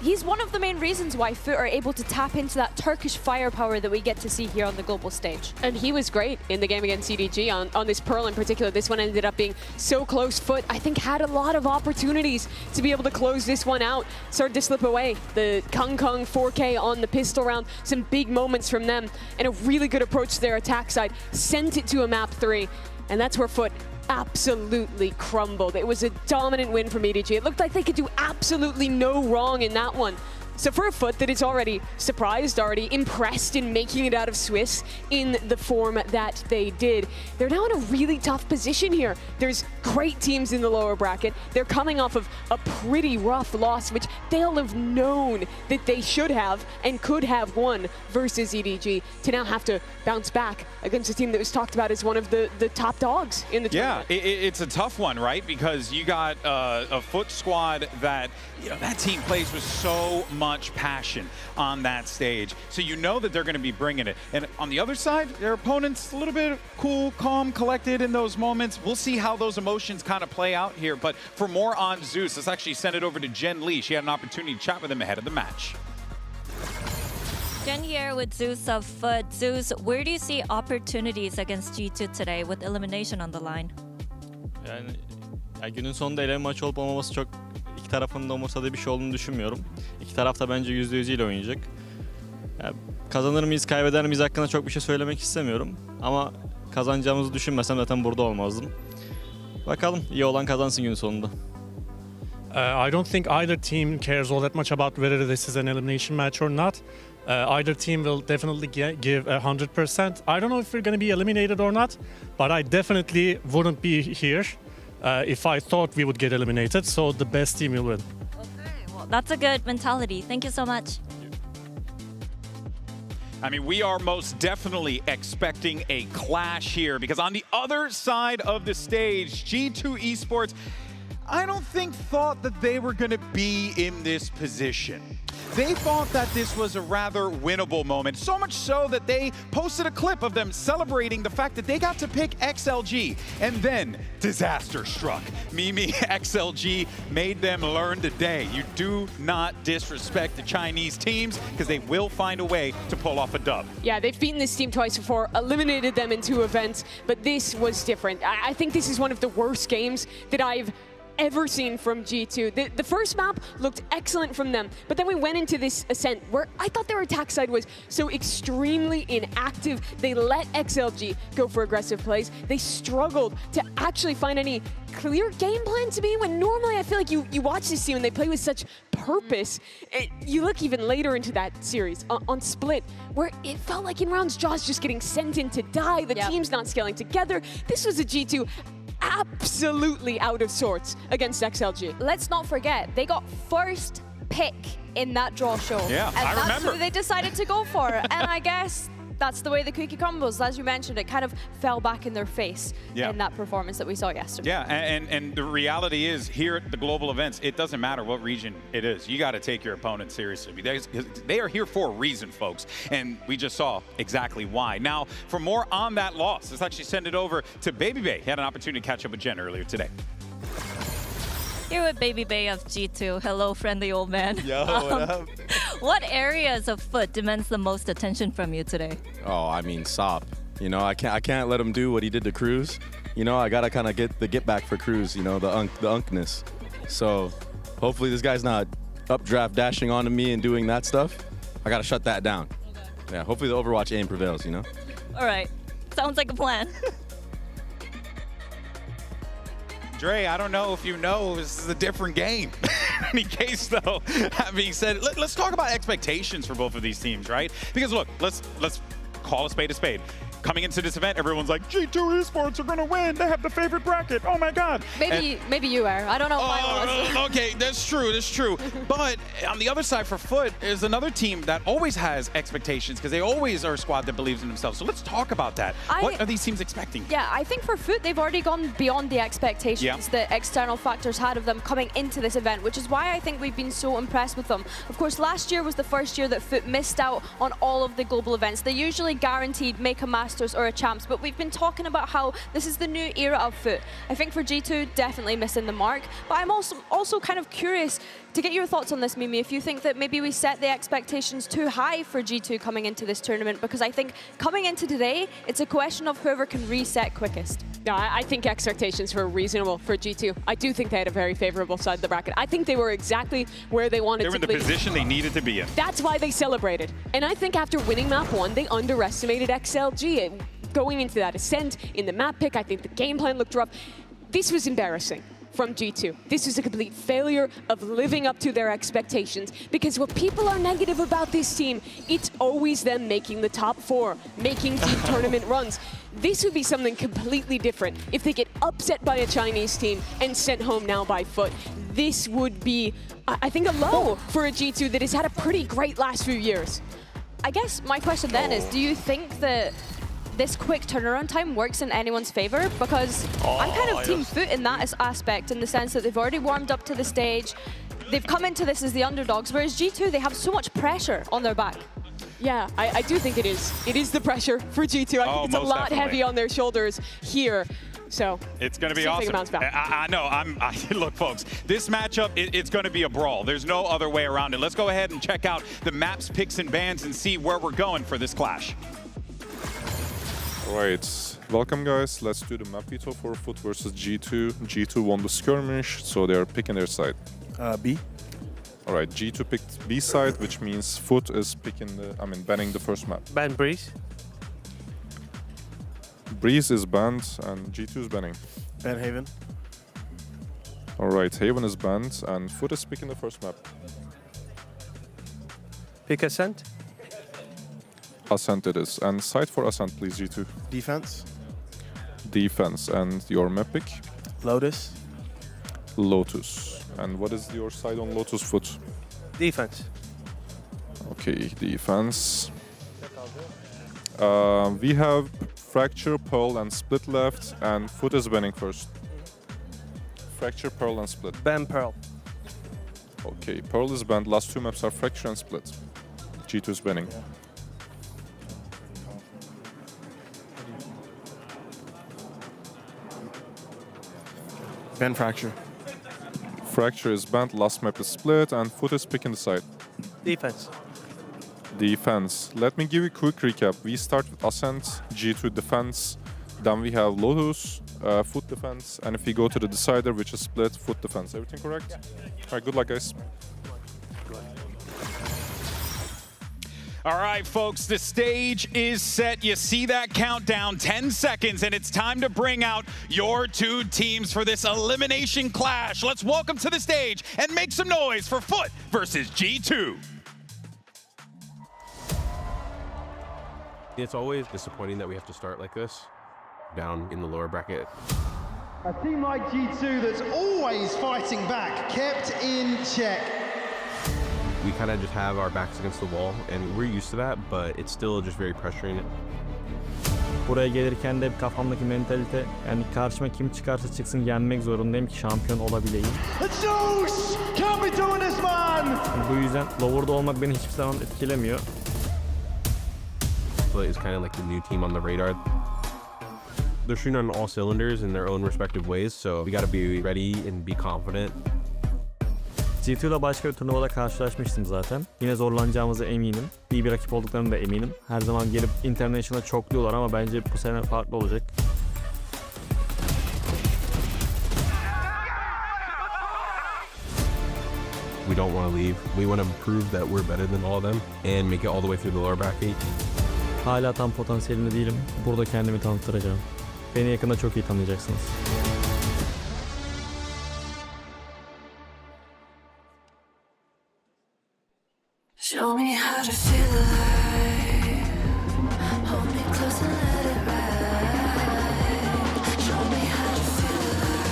he's one of the main reasons why Foot are able to tap into that Turkish firepower that we get to see here on the global stage. And he was great in the game against CDG on this Pearl in particular. This one ended up being so close. Foot, I think, had a lot of opportunities to be able to close this one out. Started to slip away. The Kung 4K on the pistol round, some big moments from them, and a really good approach to their attack side. Sent it to a map 3, and that's where Foot absolutely crumbled. It was a dominant win from EDG. It looked like they could do absolutely no wrong in that one. So for a Foot that is already surprised, already impressed in making it out of Swiss in the form that they did, they're now in a really tough position here. There's great teams in the lower bracket. They're coming off of a pretty rough loss, which they'll have known that they should have and could have won versus EDG, to now have to bounce back against a team that was talked about as one of the top dogs in the tournament. Yeah, it's a tough one, right? Because you got a Foot squad that, you know, that team plays with so much passion on that stage. So you know that they're going to be bringing it. And on the other side, their opponents a little bit cool, calm, collected in those moments. We'll see how those emotions kind of play out here. But for more on Zeus, let's actually send it over to Jen Lee. She had an opportunity to chat with him ahead of the match. Jen here with Zeus of Foot. Zeus, where do you see opportunities against G2 today with elimination on the line? Yani günün sonunda eleme maçı olup olmaması çok iki tarafın da umursadığı bir şey olduğunu düşünmüyorum. İki taraf da bence %100 ile oynayacak. Yani kazanır mıyız, kaybeder miyiz hakkında çok bir şey söylemek istemiyorum. Ama kazanacağımızı düşünmesem zaten burada olmazdım. Bakalım, iyi olan kazansın günün sonunda. I don't think either team cares all that much about whether this is an elimination match or not. Either team will definitely give 100%. I don't know if we're going to be eliminated or not, but I definitely wouldn't be here if I thought we would get eliminated, so the best team will win. Okay, well, that's a good mentality. Thank you so much. I mean, we are most definitely expecting a clash here because on the other side of the stage, G2 Esports, I don't think thought that they were going to be in this position. They thought that this was a rather winnable moment, so much so that they posted a clip of them celebrating the fact that they got to pick XLG, and then disaster struck. Mimi, XLG made them learn today. You do not disrespect the Chinese teams because they will find a way to pull off a dub. Yeah, they've beaten this team twice before, eliminated them in 2 events, but this was different. I think this is one of the worst games that I've ever seen from G2. The first map looked excellent from them, but then we went into this Ascent where I thought their attack side was so extremely inactive. They let XLG go for aggressive plays. They struggled to actually find any clear game plan to me, when normally I feel like you watch this team and they play with such purpose. You look even later into that series on Split, where it felt like in rounds Jaws just getting sent in to die. The team's not scaling together. This was a G2 absolutely out of sorts against XLG. Let's not forget, they got first pick in that draw show. Yeah, and I that's remember. who they decided to go for. And I guess that's the way the cookie crumbles. As you mentioned, it kind of fell back in their face in that performance that we saw yesterday. Yeah, and the reality is here at the global events, it doesn't matter what region it is. You got to take your opponent seriously. They are here for a reason, folks, and we just saw exactly why. Now, for more on that loss, let's actually send it over to Baby Bay. He had an opportunity to catch up with Jen earlier today. Here with Baby Bay of G2. Hello, friendly old man. Yo, what up? What areas of Foot demands the most attention from you today? Oh, I mean, Sop. You know, I can't let him do what he did to Cruz. You know, I gotta kind of get back for Cruz. You know, the unkness. So, hopefully, this guy's not updraft dashing onto me and doing that stuff. I gotta shut that down. Yeah, hopefully the Overwatch aim prevails. You know. All right, sounds like a plan. Dre, I don't know if you know, this is a different game. In any case, though, that being said, let's talk about expectations for both of these teams, right? Because look, let's call a spade a spade. Coming into this event, everyone's like, G2 Esports are going to win. They have the favorite bracket. Oh, my God. Maybe you are. I don't know if I was. Okay, that's true. But on the other side for Foot is another team that always has expectations because they always are a squad that believes in themselves. So let's talk about that. What are these teams expecting? Yeah, I think for Foot, they've already gone beyond the expectations that external factors had of them coming into this event, which is why I think we've been so impressed with them. Of course, last year was the first year that Foot missed out on all of the global events. They usually guaranteed make a Masters or a Champs, but we've been talking about how this is the new era of Foot. I think for G2, definitely missing the mark, but I'm also kind of curious to get your thoughts on this, Mimi, if you think that maybe we set the expectations too high for G2 coming into this tournament, because I think coming into today, it's a question of whoever can reset quickest. No, I think expectations were reasonable for G2. I do think they had a very favorable side of the bracket. I think they were exactly where they wanted to be. They were in the position they needed to be in. That's why they celebrated. And I think after winning map 1, they underestimated XLG. Going into that ascent in the map pick, I think the game plan looked rough. This was embarrassing from G2. This was a complete failure of living up to their expectations, because what people are negative about this team, it's always them making the top 4, making deep tournament runs. This would be something completely different if they get upset by a Chinese team and sent home now by Foot. This would be, I think, a low for a G2 that has had a pretty great last few years. I guess my question then is, do you think that this quick turnaround time works in anyone's favor? Because I'm kind of Team Foot in that aspect, in the sense that they've already warmed up to the stage. They've come into this as the underdogs, whereas G2, they have so much pressure on their back. Yeah, I do think it is. It is the pressure for G2. I think it's a lot heavy on their shoulders here. So it's going to be awesome. I know. Look, folks, this matchup, it's going to be a brawl. There's no other way around it. Let's go ahead and check out the maps, picks, and bans and see where we're going for this clash. Alright, welcome guys. Let's do the map veto for Foot versus G2. G2 won the skirmish, so they're picking their side. B. Alright, G2 picked B side, which means Foot is picking banning the first map. Ban Breeze. Breeze is banned and G2 is banning. Ban Haven. Alright, Haven is banned and Foot is picking the first map. Pick Ascent. Ascent it is. And side for Ascent, please, G2. Defense. Defense. And your map pick? Lotus. Lotus. And what is your side on Lotus, Foot? Defense. Okay, defense. We have Fracture, Pearl, and Split left, and Foot is banning first. Fracture, Pearl, and Split. Ban Pearl. Okay, Pearl is banned. Last 2 maps are Fracture and Split. G2 is banning. Yeah. Ban Fracture. Fracture is banned, last map is Split, and Foot is picking the side. Defense. Defense. Let me give you a quick recap. We start with Ascent, G2 defense, then we have Lotus, Foot defense, and if we go to the decider, which is Split, Foot defense. Everything correct? All right, good luck, guys. All right, folks, the stage is set. You see that countdown, 10 seconds, and it's time to bring out your 2 teams for this elimination clash. Let's welcome to the stage and make some noise for Foot versus G2. It's always disappointing that we have to start like this, down in the lower bracket. A team like G2 that's always fighting back, kept in check. we kind of just have our backs against the wall, and we're used to that, but it's still just very frustrating. Buraya gelirken de kafamdaki mentalite, yani karşıma kim çıkarsa çıksın yenmek zorundayım ki şampiyon olabileyim. Zeus! Can't be doing this, man! Bu yüzden lower'da olmak beni hiçbir zaman etkilemiyor. But it's kind of like the new team on the radar. They're shooting on all cylinders in their own respective ways, so we gotta be ready and be confident. G2 ile başka bir turnuvada karşılaşmıştım zaten. Yine zorlanacağımıza eminim. İyi bir rakip olduklarını da eminim. Her zaman gelip International'a çokluyorlar ama bence bu sene farklı olacak. We don't want to leave. We want to prove that we're better than all of them and make it all the way through the lower bracket. Hala tam potansiyelinde değilim. Burada kendimi tanıttıracağım. Beni yakında çok iyi tanıyacaksınız. Show me how to feel alive. Hold me close and let it ride. Show me how to feel alive.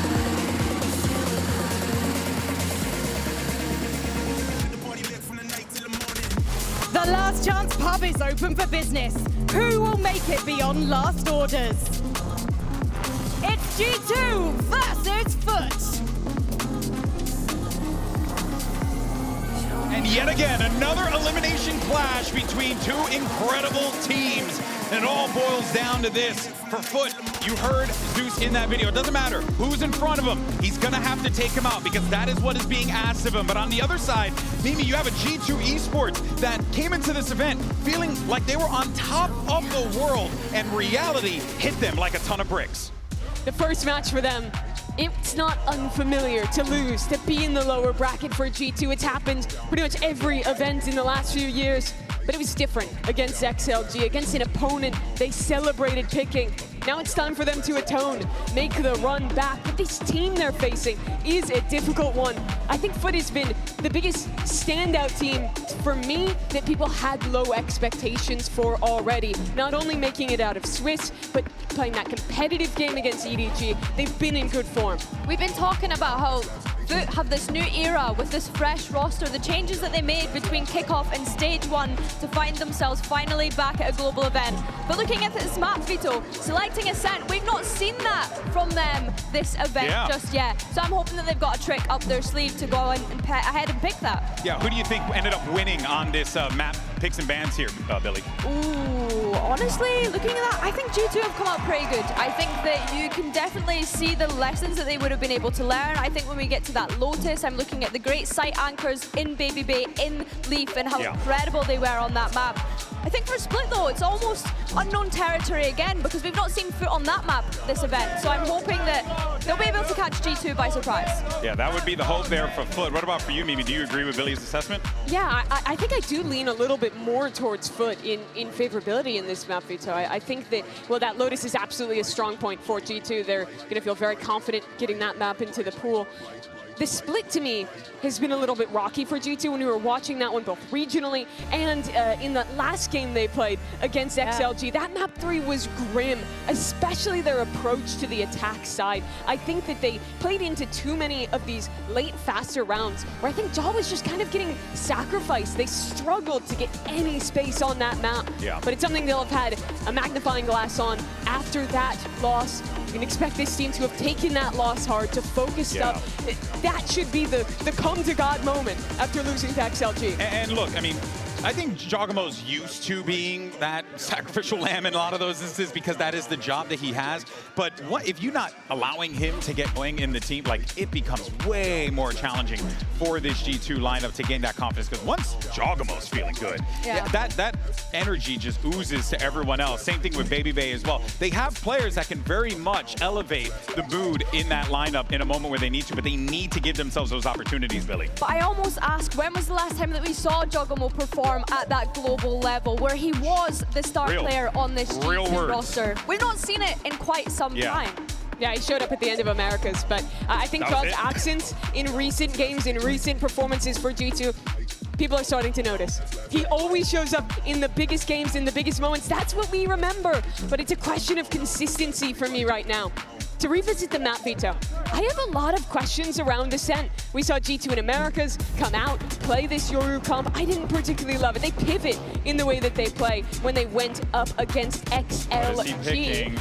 The Last Chance pub is open for business. Who will make it beyond last orders? It's G2 versus Foot. And yet again, another elimination clash between two incredible teams. And it all boils down to this. For Foot, you heard Zeus in that video. It doesn't matter who's in front of him. He's going to have to take him out because that is what is being asked of him. But on the other side, Mimi, you have a G2 Esports that came into this event feeling like they were on top of the world, and reality hit them like a ton of bricks. The first match for them, it's not unfamiliar to lose, to be in the lower bracket for G2. It's happened pretty much every event in the last few years, but it was different against XLG, against an opponent they celebrated picking. Now it's time for them to atone, make the run back. But this team they're facing is a difficult one. I think Foot has been the biggest standout team for me that people had low expectations for already. Not only making it out of Swiss, but playing that competitive game against EDG. They've been in good form. We've been talking about how Foot have this new era with this fresh roster, the changes that they made between kickoff and stage 1 to find themselves finally back at a global event. But looking at this map, Vito, selecting Ascent, we've not seen that from them this event just yet. So I'm hoping that they've got a trick up their sleeve to go and ahead and pick that. Yeah, who do you think ended up winning on this map picks and bans here, Billy? Ooh, honestly, looking at that, I think G2 have come out pretty good. I think that you can definitely see the lessons that they would have been able to learn. I think when we get to that Lotus, I'm looking at the great site anchors in Baby Bay, in Leaf, and how incredible they were on that map. I think for Split though, it's almost unknown territory again because we've not seen Foot on that map this event. So I'm hoping that they'll be able to catch G2 by surprise. Yeah, that would be the hope there for Foot. What about for you, Mimi? Do you agree with Billy's assessment? Yeah, I think I do lean a little bit more towards Foot in favorability in this map, Vito. I think that, well, that Lotus is absolutely a strong point for G2. They're going to feel very confident getting that map into the pool. The split, to me, has been a little bit rocky for G2 when we were watching that one both regionally and in the last game they played against XLG. That map 3 was grim, especially their approach to the attack side. I think that they played into too many of these late, faster rounds where I think Jaw was just kind of getting sacrificed. They struggled to get any space on that map. But it's something they'll have had a magnifying glass on after that loss. You can expect this team to have taken that loss hard, to focus up. That should be the come-to-God moment after losing to XLG. And look, I mean, I think Jogamo's used to being that sacrificial lamb in a lot of those instances because that is the job that he has. But what if you're not allowing him to get going in the team, like it becomes way more challenging for this G2 lineup to gain that confidence. Because once Jogamo's feeling good, that energy just oozes to everyone else. Same thing with Baby Bay as well. They have players that can very much elevate the mood in that lineup in a moment where they need to, but they need to give themselves those opportunities, Billy. But I almost ask, when was the last time that we saw Jogamo perform at that global level where he was the star player on this G2 roster? We've not seen it in quite some time. Yeah, he showed up at the end of Americas, but I think Jaw's absence in recent games, in recent performances for G2, people are starting to notice. He always shows up in the biggest games, in the biggest moments. That's what we remember, but it's a question of consistency for me right now. To revisit the map, Vito, I have a lot of questions around Ascent. We saw G2 in Americas come out, play this Yoru comp. I didn't particularly love it. They pivot in the way that they play when they went up against XLG.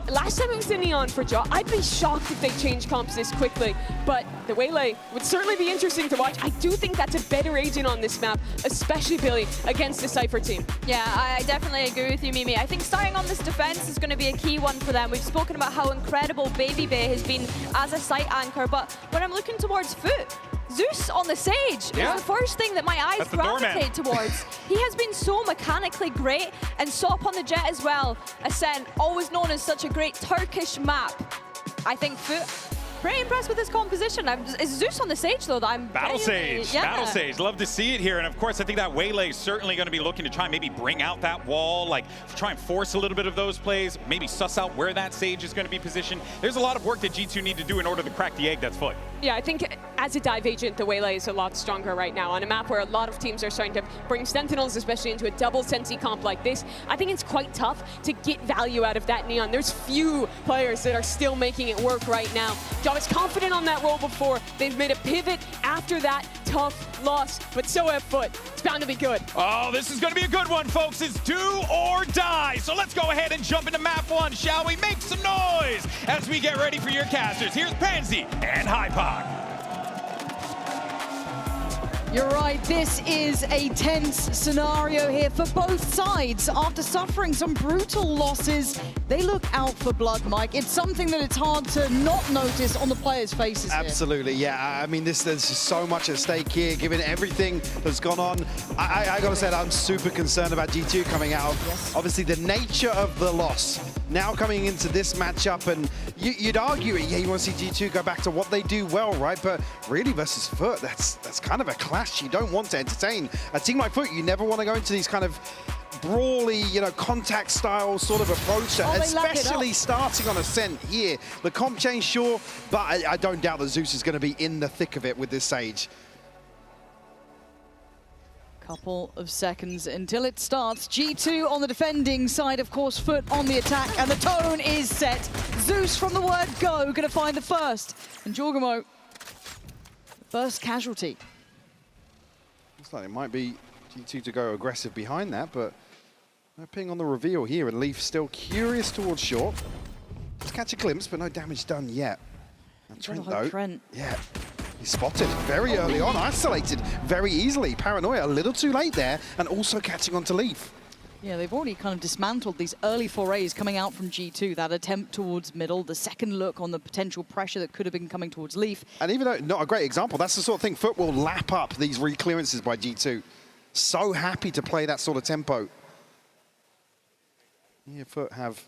Last time it was the Neon for Jaw. I'd be shocked if they changed comps this quickly, but the Waylay would certainly be interesting to watch. I do think that's a better agent on this map, especially Billy against the Cypher team. Yeah, I definitely agree with you, Mimi. I think starting on this defense is going to be a key one for them. We've spoken about how incredible Baby Bay has been as a site anchor, but when I'm looking towards Foot, Zeus on the Sage is the first thing that my eyes gravitate towards. He has been so mechanically great, and Sop on the Jet as well. Ascent, always known as such a great Turkish map. I think Foot, pretty impressed with his composition. It's Zeus on the Sage, though, that I'm Battle Sage, yeah. Battle Sage. Love to see it here. And of course, I think that Waylay is certainly going to be looking to try and maybe bring out that wall, like try and force a little bit of those plays, maybe suss out where that Sage is going to be positioned. There's a lot of work that G2 need to do in order to crack the egg that's Foot. Yeah, I think as a dive agent, the Waylay is a lot stronger right now. On a map where a lot of teams are starting to bring Sentinels, especially into a double Sensi comp like this, I think it's quite tough to get value out of that Neon. There's few players that are still making it work right now. Jaw was confident on that role before. They've made a pivot after that tough loss, but so have Foot. It's bound to be good. Oh, this is going to be a good one, folks. It's do or die. So let's go ahead and jump into map one, shall we? Make some noise as we get ready for your casters. Here's Pansy and HyperX. You're right, this is a tense scenario here for both sides. After suffering some brutal losses, they look out for blood, Mike. It's something that it's hard to not notice on the players' faces here. Absolutely, yeah. I mean, there's so much at stake here, given everything that's gone on. I gotta say that I'm super concerned about G2 coming out. Obviously, the nature of the loss. Now coming into this matchup, and you'd argue it, yeah, you want to see G2 go back to what they do well, right? But really versus Foot, that's kind of a clash you don't want to entertain. A team like Foot, you never want to go into these kind of brawly, contact style sort of approach, especially starting on Ascent here. The comp change, sure, but I don't doubt that Zeus is going to be in the thick of it with this Sage. Couple of seconds until it starts. G2 on the defending side, of course, Foot on the attack, and the tone is set. Zeus from the word go, gonna find the first. And Jorgamo, first casualty. Looks like it might be G2 to go aggressive behind that, but no ping on the reveal here, and Leaf still curious towards short. Just catch a glimpse, but no damage done yet. And Trent, though, yeah, he's spotted very early on, isolated very easily. Paranoia a little too late there, and also catching on to Leaf. Yeah, they've already kind of dismantled these early forays coming out from G2, that attempt towards middle, the second look on the potential pressure that could have been coming towards Leaf. And even though not a great example, that's the sort of thing Foot will lap up these re-clearances by G2. So happy to play that sort of tempo. Yeah, Foot have,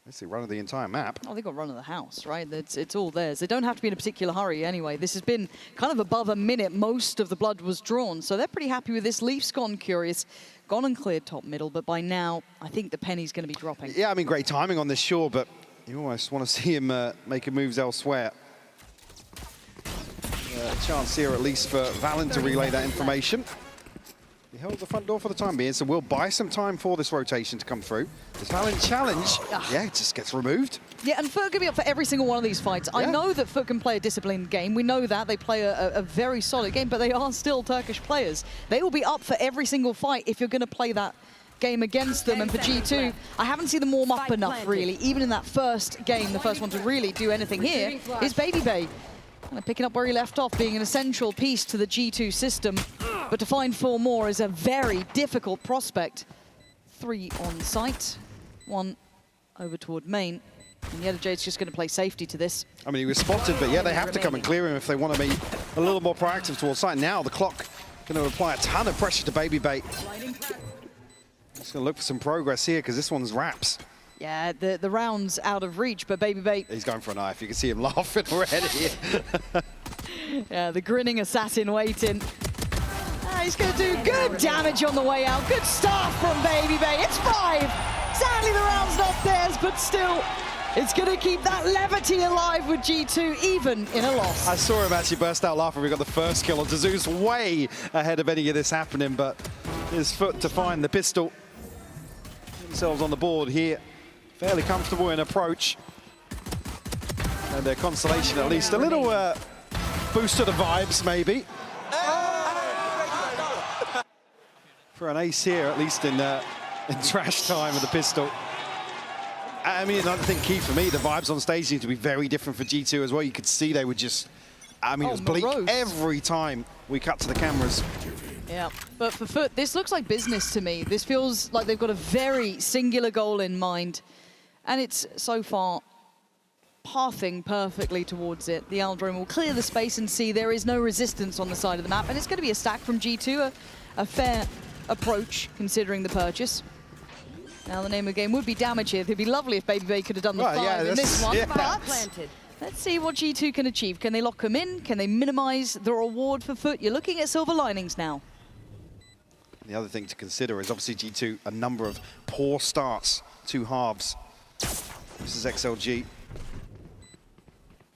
let's see, run of the entire map. Oh, they got run of the house, right? It's all theirs. They don't have to be in a particular hurry anyway. This has been kind of above a minute. Most of the blood was drawn, so they're pretty happy with this. Leaf's gone curious, gone and cleared top middle, but by now, I think the penny's going to be dropping. Yeah, I mean, great timing on this, sure, but you almost want to see him making moves elsewhere. Chance here, at least, for Valen to relay that information. He held the front door for the time being, so we'll buy some time for this rotation to come through. This Valen challenge, yeah, it just gets removed. Yeah, and Foot can be up for every single one of these fights. I know that Foot can play a disciplined game. We know that. They play a very solid game, but they are still Turkish players. They will be up for every single fight if you're going to play that game against them. And for G2, I haven't seen them warm up enough, really. Even in that first game, the first one to really do anything here is Baby Bay. Kind of picking up where he left off, being an essential piece to the G2 system. But to find 4 more is a very difficult prospect. 3 on site, 1 over toward main. And Yetta Jade's just going to play safety to this. I mean, he was spotted, but yeah, they have to come and clear him if they want to be a little more proactive towards site. Now the clock going to apply a ton of pressure to Baby Bay. Just going to look for some progress here because this one's wraps. Yeah, the round's out of reach, but Baby Bay... He's going for a knife. You can see him laughing already. Yeah, the grinning assassin waiting. He's going to do good damage on the way out. Good start from Baby Bay. It's 5. Sadly, the round's not theirs, but still, it's going to keep that levity alive with G2, even in a loss. I saw him actually burst out laughing. We got the first kill on Zeus, way ahead of any of this happening, but his Foot to find the pistol. Themselves on the board here. Fairly comfortable in approach. And their consolation, at least a little boost to the vibes, maybe. For an ace here, at least in trash time with the pistol. I mean, another thing key for me, the vibes on stage seem to be very different for G2 as well. You could see they were just, I mean, it was bleak every time we cut to the cameras. Yeah, but for Foot, this looks like business to me. This feels like they've got a very singular goal in mind. And it's so far pathing perfectly towards it. The Aldrome will clear the space and see there is no resistance on the side of the map. And it's going to be a stack from G2, a fair approach considering the purchase. Now the name of the game would be damage here. It'd be lovely if BabyBay could have done the 5 in this one. But let's see what G2 can achieve. Can they lock them in? Can they minimize the reward for Foot? You're looking at silver linings now. The other thing to consider is obviously G2, a number of poor starts, 2 halves. This is XLG.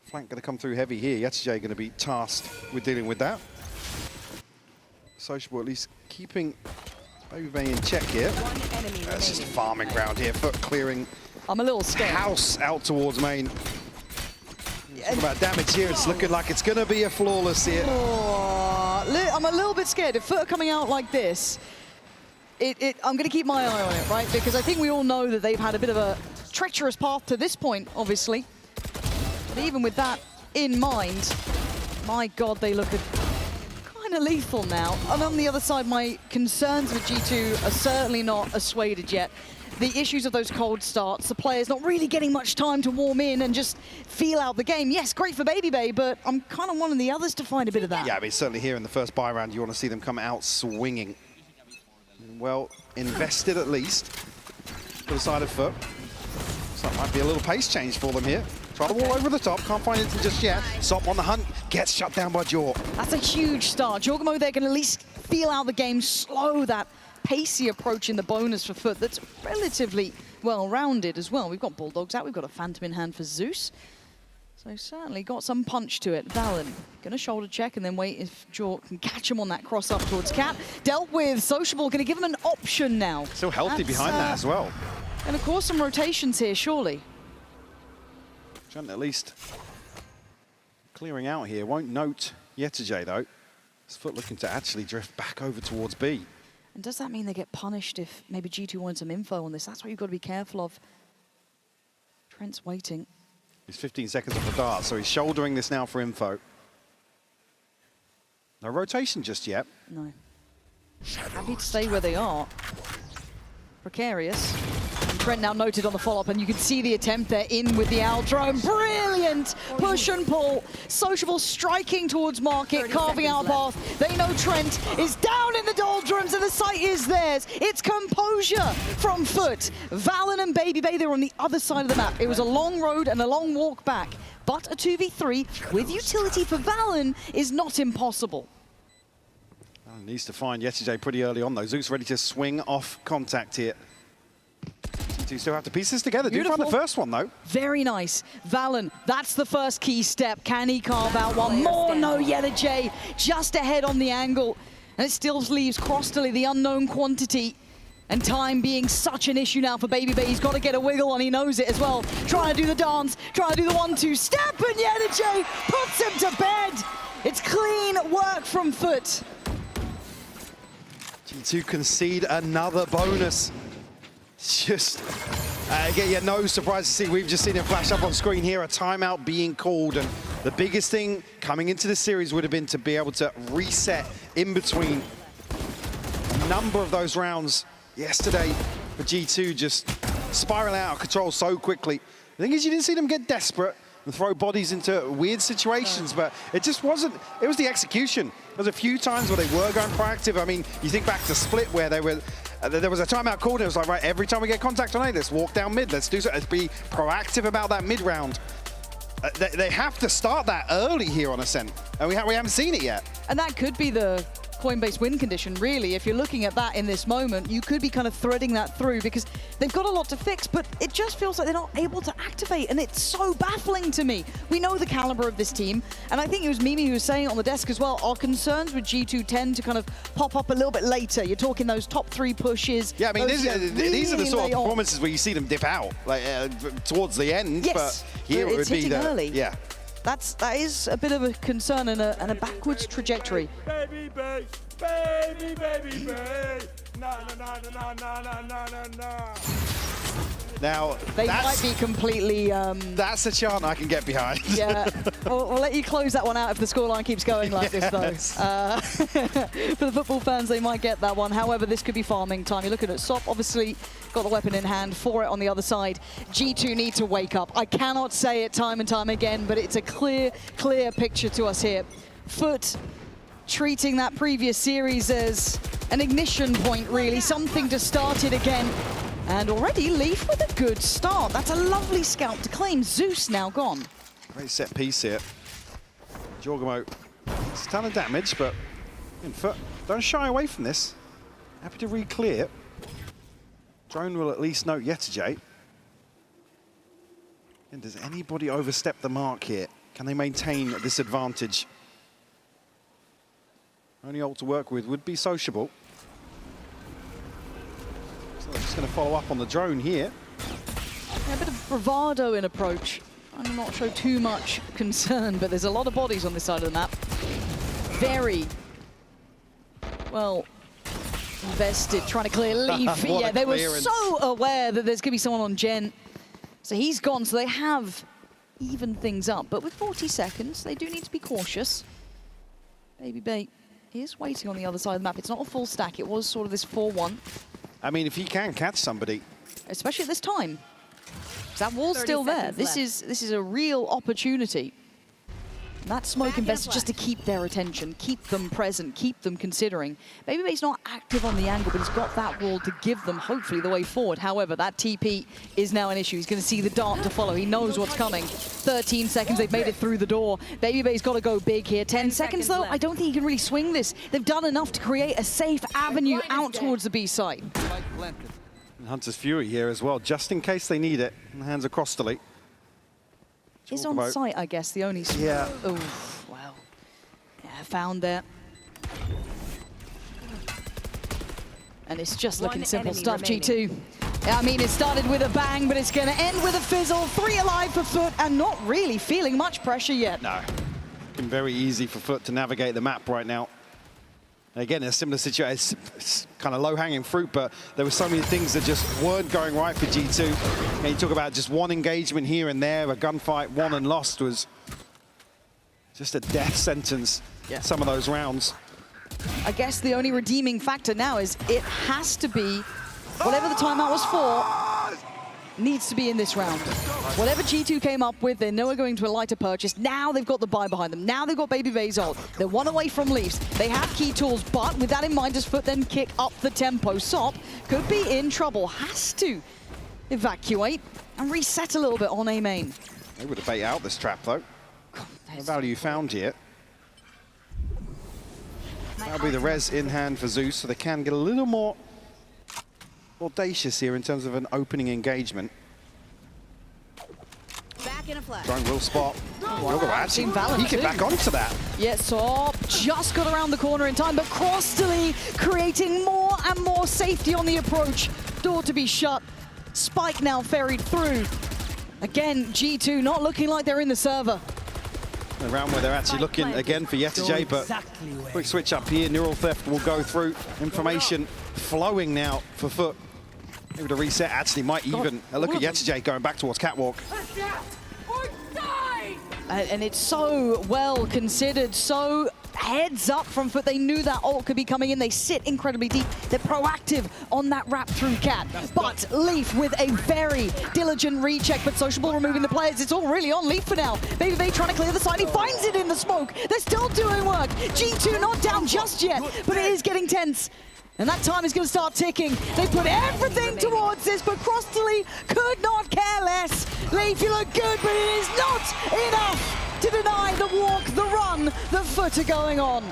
Flank going to come through heavy here. Yetsuj going to be tasked with dealing with that. Sociable at least keeping BabyBay in check here. It's just a farming ground here. Foot clearing. I'm a little scared. House out towards main. Talk about damage here. It's looking like it's going to be a flawless here. Oh, I'm a little bit scared. If Foot are coming out like this, I'm going to keep my eye on it, right? Because I think we all know that they've had a bit of a treacherous path to this point, obviously. But even with that in mind, my God, they look kind of lethal now. And on the other side, my concerns with G2 are certainly not assuaded yet. The issues of those cold starts, the players not really getting much time to warm in and just feel out the game. Yes, great for BabyBay, but I'm kind of wanting the others to find a bit of that. Yeah, I mean, certainly here in the first buy round, you want to see them come out swinging. Well, invested at least for the side of Foot. So that might be a little pace change for them here. Try the wall over the top, can't find anything just yet. Sop on the hunt, gets shut down by Jaw. That's a huge start. Jorgamo, they're going to at least feel out the game, slow that pacey approach in the bonus for Foot that's relatively well-rounded as well. We've got Bulldogs out, we've got a Phantom in hand for Zeus. So certainly got some punch to it. Valen going to shoulder check and then wait if Jaw can catch him on that cross up towards Cat. Dealt with, Sociable going to give him an option now. Still healthy behind that as well. And of course some rotations here, surely. Trent at least clearing out here. Won't note Yetsuj though. His Foot looking to actually drift back over towards B. And does that mean they get punished if maybe G2 wanted some info on this? That's what you've got to be careful of. Trent's waiting. He's 15 seconds off the dart, so he's shouldering this now for info. No rotation just yet. No. Happy to stay where they are. Precarious. And Trent now noted on the follow-up, and you can see the attempt there in with the Aldrome. Brilliant push and pull. Sociable striking towards Market, carving out a path. They know Trent is down in the doldrums, and the site is theirs. It's composure from Foot. Valen and BabyBay, they're on the other side of the map. It was a long road and a long walk back, but a 2v3 with utility for Valen is not impossible. Needs to find Yetsuj pretty early on though. Zeus ready to swing off contact here. You still have to piece this together. Beautiful. Do find the first one though. Very nice. Valen, that's the first key step. Can he carve out one more? No, Yetsuj just ahead on the angle. And it still leaves Crossley, the unknown quantity. And time being such an issue now for BabyBay. He's got to get a wiggle and he knows it as well. Trying to do the dance, trying to do the 1-2 step, and Yetsuj puts him to bed. It's clean work from Foot. G2 concede another bonus. Just, again, yeah, no surprise to see. We've just seen it flash up on screen here, a timeout being called. And the biggest thing coming into this series would have been to be able to reset in between a number of those rounds yesterday for G2, just spiraling out of control so quickly. The thing is, you didn't see them get desperate and throw bodies into weird situations, but it just wasn't, it was the execution. There was a few times where they were going proactive. I mean, you think back to Split where they were, there was a timeout called and it was like, right, every time we get contact on A, let's walk down mid, let's do so, let's be proactive about that mid round. They have to start that early here on Ascent, and we haven't seen it yet. And that could be the Coinbase win condition, really. If you're looking at that in this moment, you could be kind of threading that through because they've got a lot to fix, but it just feels like they're not able to activate, and it's so baffling to me. We know the caliber of this team, and I think it was Mimi who was saying it on the desk as well, our concerns with G2 tend to kind of pop up a little bit later. You're talking those top 3 pushes. Yeah, I mean, those, these are the sort of late on. performances where you see them dip out, like towards the end. Yes, but here it it's would be hitting the early. Yeah. That is a bit of a concern and a backwards trajectory. Baby, baby, baby, baby, baby. Na na na na na na na na na. Now, They might be completely... that's a chant I can get behind. Yeah, we'll let you close that one out if the scoreline keeps going like this, though. For the football fans, they might get that one. However, this could be farming time. You're looking at Sop, obviously, got the weapon in hand for it on the other side. G2 need to wake up. I cannot say it time and time again, but it's a clear picture to us here. Foot treating that previous series as an ignition point, really, something to start it again. And already Leaf with a good start. That's a lovely scalp to claim. Zeus now gone. Great set piece here. Jorgamo, it's a ton of damage, but don't shy away from this. Happy to re-clear. Drone will at least note Yetajay. And does anybody overstep the mark here? Can they maintain this advantage? Only ult to work with would be Sociable. So they're just going to follow up on the drone here. Yeah, a bit of bravado in approach. I'm not show too much concern, but there's a lot of bodies on this side of the map. Very well invested, trying to clear Leaf. Yeah, they were so aware that there's going to be someone on Gen. So he's gone, so they have evened things up. But with 40 seconds, they do need to be cautious. Baby Bait is waiting on the other side of the map. It's not a full stack. It was sort of this 4-1. I mean, if he can catch somebody. Especially at this time. That wall's still there. This is a real opportunity. That smoke invested just to keep their attention, keep them present, keep them considering. Baby Bait's not active on the angle, but he's got that wall to give them, hopefully, the way forward. However, that TP is now an issue. He's going to see the dart to follow. He knows what's coming. 13 seconds, they've made it through the door. Baby Bait's got to go big here. 10 seconds, though, I don't think he can really swing this. They've done enough to create a safe avenue out towards the B site. And Hunter's Fury here as well, just in case they need it. And the hands across the lead. Is on site, I guess, the only... Yeah. Oh, wow. Yeah, found there. And it's just looking simple stuff, G2. Yeah, I mean, it started with a bang, but it's going to end with a fizzle. 3 alive for Foot, and not really feeling much pressure yet. No. Looking very easy for Foot to navigate the map right now. Again, a similar situation, it's kind of low-hanging fruit, but there were so many things that just weren't going right for G2. And you talk about just one engagement here and there, a gunfight won and lost was just a death sentence, some of those rounds. I guess the only redeeming factor now is it has to be, whatever the timeout was for, needs to be in this round. Whatever G2 came up with, they know are going to a lighter purchase. Now they've got the buy behind them. Now they've got Baby Bait's ult. They're one away from Leafs. They have key tools, but with that in mind, does Foot then kick up the tempo? Sop could be in trouble. Has to evacuate and reset a little bit on A main. They would have bait out this trap, though. No value found here. That'll be the res in hand for Zeus, so they can get a little more audacious here in terms of an opening engagement. Back in a flash. Drone will spot. Actually, Valorant he get back onto that. Yes, Sop just got around the corner in time, but Crostally creating more and more safety on the approach. Door to be shut. Spike now ferried through. Again, G2 not looking like they're in the server. The round where they're actually looking again for Yetajay, but quick switch up here. Neural Theft will go through. Information flowing now for Foot. Maybe to reset, actually might even look at Yetajay going back towards Catwalk. And it's so well considered, so heads up from Foot. They knew that ult could be coming in. They sit incredibly deep. They're proactive on that wrap through Cat. But Leaf with a very diligent recheck, but Sociable removing the players. It's all really on Leaf for now. Baby Bay trying to clear the side. He finds it in the smoke. They're still doing work. G2 not down just yet, but it is getting tense. And that time is going to start ticking. They put everything towards this, but Crostally could not care less. Leaf, you look good, but it is not enough to deny the walk, the run that Foot are going on.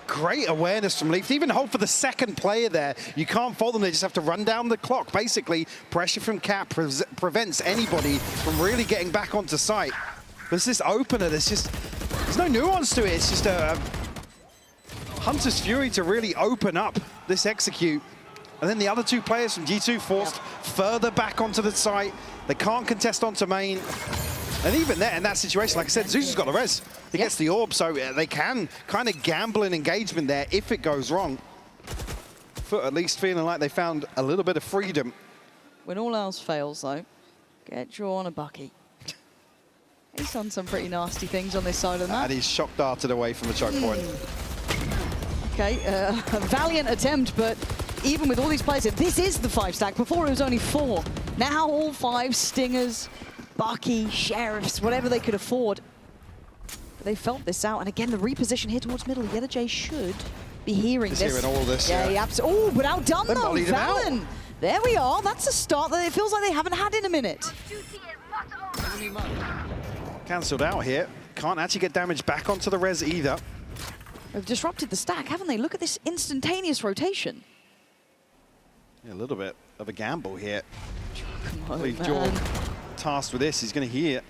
Great awareness from Leaf to even hold for the second player there. You can't fault them, they just have to run down the clock. Basically, pressure from Cap prevents anybody from really getting back onto site. There's this opener, there's no nuance to it. It's just a Hunter's Fury to really open up this execute. And then the other two players from G2 forced further back onto the site. They can't contest onto main. And even there, in that situation, like I said, Zeus has got the res. He gets the orb, so they can kind of gamble in engagement there if it goes wrong. Foot at least feeling like they found a little bit of freedom. When all else fails, though, get draw on a Bucky. He's done some pretty nasty things on this side of the map. And he's shock darted away from the choke point. Okay, a valiant attempt, but even with all these players, this is the 5-stack. Before it was only 4. Now all 5 Stingers, Bucky, Sheriffs, whatever they could afford. But they felt this out, and again, the reposition here towards middle. Yetajay should be hearing He's this. hearing all this, yeah. He absolutely. Oh, but outdone though, Valen. There we are. That's a start that it feels like they haven't had in a minute. Cancelled out here. Can't actually get damage back onto the res either. They've disrupted the stack, haven't they? Look at this instantaneous rotation. Yeah, a little bit of a gamble here. Oh, Leave Jorg tasked with this. He's going to hear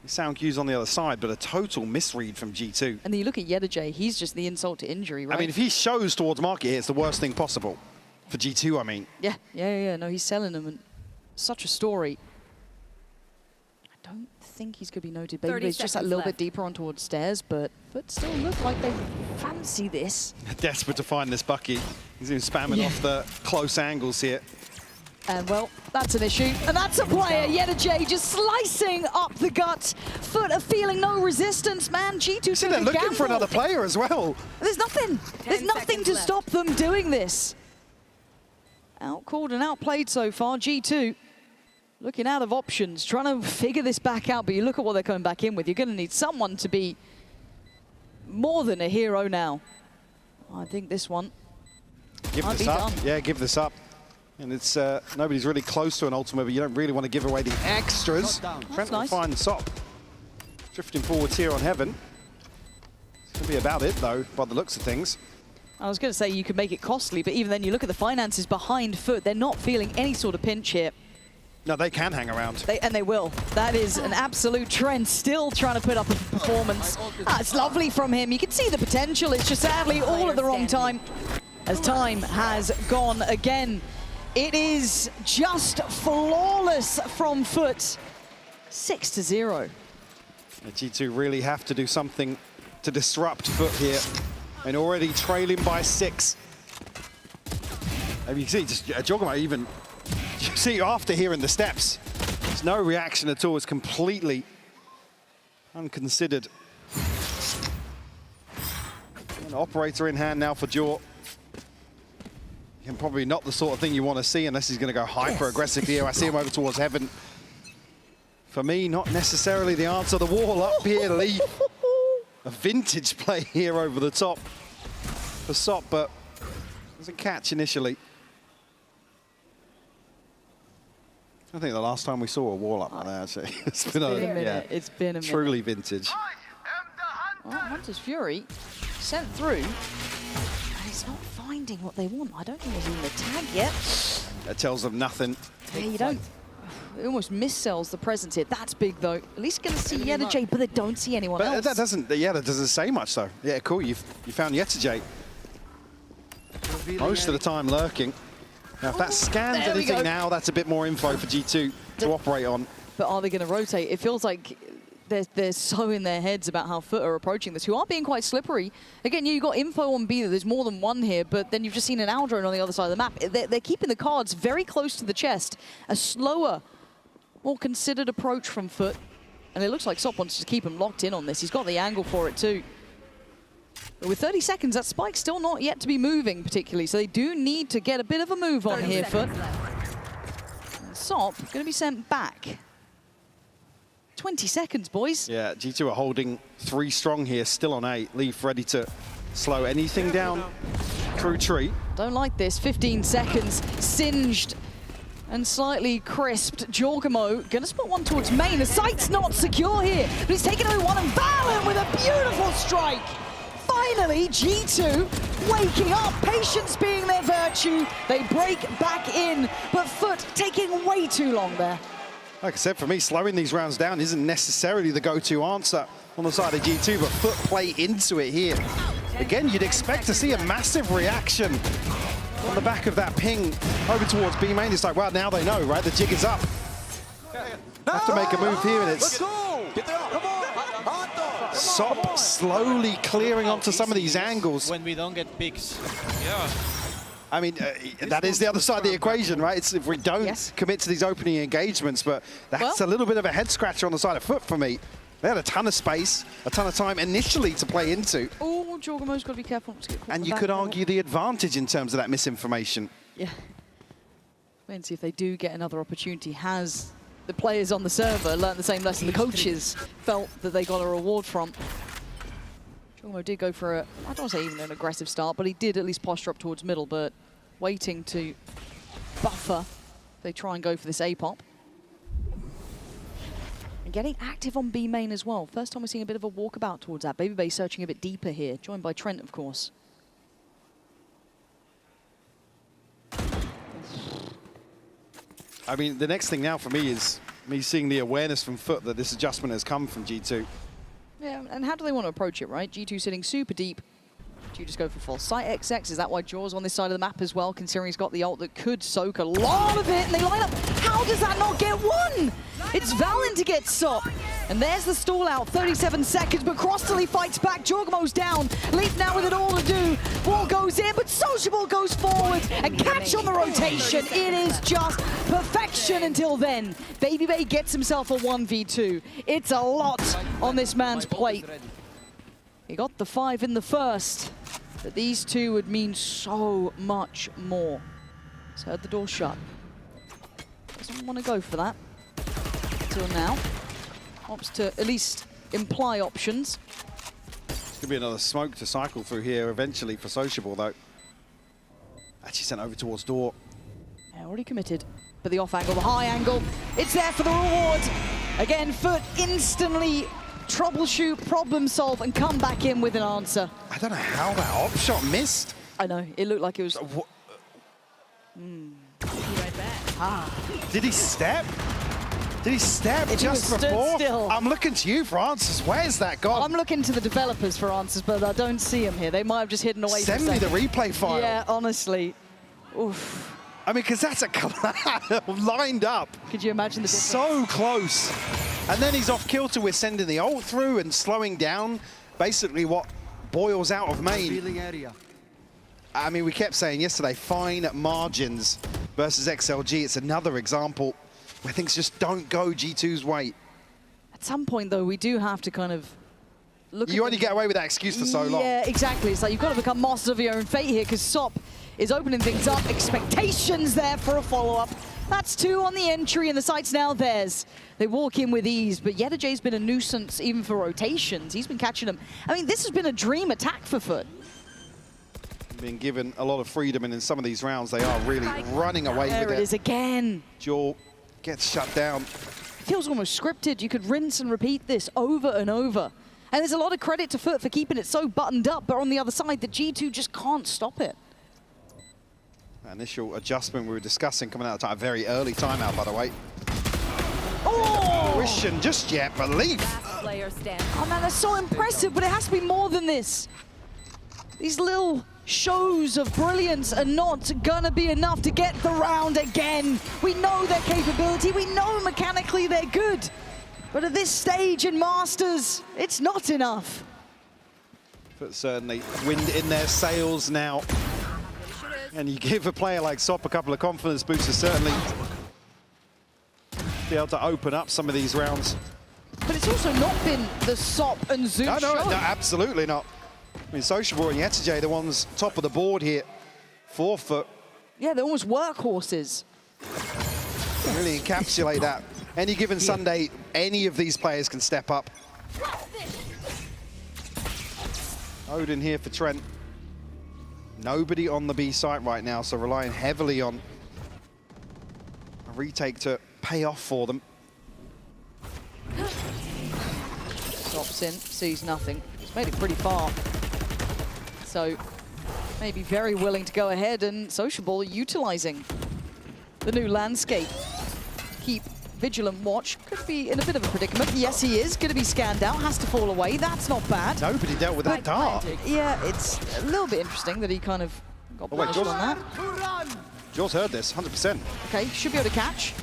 the sound cues on the other side, but a total misread from G2. And then you look at Yetajay, he's just the insult to injury, right? I mean, if he shows towards market here, it's the worst thing possible. For G2, I mean. Yeah. No, he's selling them, and such a story. I don't think he's going to be noted. Maybe he's just a little bit deeper on towards stairs, but still look like they fancy this. Desperate to find this Bucky. He's even spamming off the close angles here. And well, that's an issue. And that's a player, Yetajay, just slicing up the gut. Foot are feeling no resistance, man. G2 See, they're looking for another player as well. There's nothing. There's nothing to stop them doing this. Outcalled and outplayed so far, G2. Looking out of options, trying to figure this back out, but you look at what they're coming back in with. You're going to need someone to be more than a hero now. I think this one Give this up. Yeah, give this up. And it's nobody's really close to an ultimate, but you don't really want to give away the extras. Trent will find Sop. Drifting forwards here on Heaven. It's going to be about it, though, by the looks of things. I was going to say you could make it costly, but even then you look at the finances behind Foot. They're not feeling any sort of pinch here. No, they can hang around. And they will. That is an absolute trend. Still trying to put up a performance. It's lovely from him. You can see the potential. It's just sadly all at the wrong time, as time has gone again. It is just flawless from Foot. 6-0. G2 really have to do something to disrupt Foot here. And already trailing by 6. And you can see just Jogamo even, you see after hearing the steps, there's no reaction at all. It's completely unconsidered. An operator in hand now for Jaw. And probably not the sort of thing you want to see unless he's going to go hyper aggressive here. I see him over towards Heaven. For me, not necessarily the answer. The wall up here, Lee. A vintage play here over the top for Sop, but doesn't catch initially. I think the last time we saw a wall up like that, actually. It's been a minute. Yeah, it's been a minute. Truly vintage. Well, Hunter's Fury sent through, and it's not finding what they want. I don't think there's even a tag yet. That tells them nothing. Yeah, you don't. It almost missells the presence here. That's big, though. At least going to see Yetajay, but they don't see anyone else. That doesn't say much, though. Yeah, cool. You found Yetajay. Most of the time lurking. Now, if that scans anything now, that's a bit more info for G2 to operate on. But are they going to rotate? It feels like they're so in their heads about how Foot are approaching this, who are being quite slippery. Again, you got info on B that there's more than one here, but then you've just seen an Aldrone on the other side of the map. They're keeping the cards very close to the chest. A slower, more considered approach from Foot. And it looks like Sop wants to keep him locked in on this. He's got the angle for it too. But with 30 seconds, that spike's still not yet to be moving particularly, so they do need to get a bit of a move on here, Foot. And Sop going to be sent back. 20 seconds, boys. Yeah, G2 are holding 3 strong here, still on 8. Leaf ready to slow anything down through tree. Don't like this. 15 seconds, singed and slightly crisped. Jorgamo going to spot one towards main. The site's not secure here, but he's taken away one, and Valen with a beautiful strike. finally, G2 waking up, patience being their virtue. They break back in, but Foot taking way too long there. Like I said, for me, slowing these rounds down isn't necessarily the go-to answer on the side of G2, but Foot play into it here. Again, you'd expect to see a massive reaction on the back of that ping over towards B main. It's like, well, now they know, right? The jig is up. Have to make a move here, and it's Sop slowly clearing onto some of these angles. When we don't get picks. I mean, that is the other side of the equation, right? It's if we don't commit to these opening engagements, but that's a little bit of a head scratcher on the side of Foot for me. They had a ton of space, a ton of time initially to play into. Oh, Jorgamo's got to be careful not to get caught. And you could argue the advantage in terms of that misinformation. Yeah. Wait and see if they do get another opportunity. Has the players on the server learned the same lesson the coaches felt that they got a reward from? Jorgamo did go for a, I don't want to say even an aggressive start, but he did at least posture up towards middle, but waiting to buffer. They try and go for this A-pop. And getting active on B main as well. First time we're seeing a bit of a walkabout towards that. Baby Bay searching a bit deeper here, joined by Trent, of course. I mean, the next thing now for me is me seeing the awareness from Foot that this adjustment has come from G2. Yeah, and how do they want to approach it, right? G2 sitting super deep. Do you just go for false sight XX? Is that why Jaw's on this side of the map as well, considering he's got the ult that could soak a lot of it, and they line up. How does that not get one? It's Valen to get Sop. And there's the stall out, 37 seconds, but Crossley fights back. Jorgamo's down. Leaf now with it all to do. Ball goes in, but Sociable goes forward and catch on the rotation. It is just perfection until then. Baby Bay gets himself a 1v2. It's a lot on this man's plate. He got the 5 in the first, but these two would mean so much more. He's heard the door shut. Doesn't want to go for that until now. Opts to at least imply options. It's gonna be another smoke to cycle through here eventually for Sociable though. Actually sent over towards door. Yeah, already committed, but the off angle, the high angle, it's there for the reward. Again, Foot instantly troubleshoot, problem solve, and come back in with an answer. I don't know how that op shot missed. I know, it looked like it was... Did he step? Did he step If just he was stood before? still. I'm looking to you for answers. Where's that gone? I'm looking to the developers for answers, but I don't see them here. They might have just hidden away. Send me the replay file. Yeah, honestly. Oof. I mean, because that's a collab lined up. Could you imagine the difference? So close. And then he's off kilter with sending the ult through and slowing down basically what boils out of main. I mean, we kept saying yesterday, fine margins versus XLG. It's another example where things just don't go G2's way. At some point, though, we do have to kind of look at... You only get away with that excuse for so long. Yeah, exactly. It's like you've got to become masters of your own fate here, because Sop is opening things up. Expectations there for a follow-up. That's 2 on the entry, and the site's now theirs. They walk in with ease, but Yedajay's been a nuisance even for rotations. He's been catching them. I mean, this has been a dream attack for Foot. Being given a lot of freedom, and in some of these rounds, they are really running away with it. There it is again. Jaw gets shut down. Feels almost scripted. You could rinse and repeat this over and over. And there's a lot of credit to Foot for keeping it so buttoned up, but on the other side, the G2 just can't stop it. Initial adjustment we were discussing coming out of time, a very early timeout, by the way. Oh! Fruition just yet, belief. Oh man, that's so impressive, but it has to be more than this. These little shows of brilliance are not gonna be enough to get the round again. We know their capability, we know mechanically they're good. But at this stage in Masters, it's not enough. But certainly wind in their sails now. And you give a player like Sop a couple of confidence boosts to certainly be able to open up some of these rounds. But it's also not been the Sop and Zoot No, show. absolutely not. I mean, Sociable and Yetajay, the ones top of the board here, 4 Foot. Yeah, they're almost workhorses. Really encapsulate that. Any given Sunday, any of these players can step up. Odin here for Trent. Nobody on the B site right now, so relying heavily on a retake to pay off for them. Stops in, sees nothing. He's made it pretty far. So maybe very willing to go ahead and Sociable utilizing the new landscape. Keep vigilant watch. Could be in a bit of a predicament. Yes, he is. Going to be scanned out. Has to fall away. That's not bad. Nobody dealt with that dart. Yeah, it's a little bit interesting that he kind of got punished on that. Jaws heard this, 100%. Okay, should be able to catch.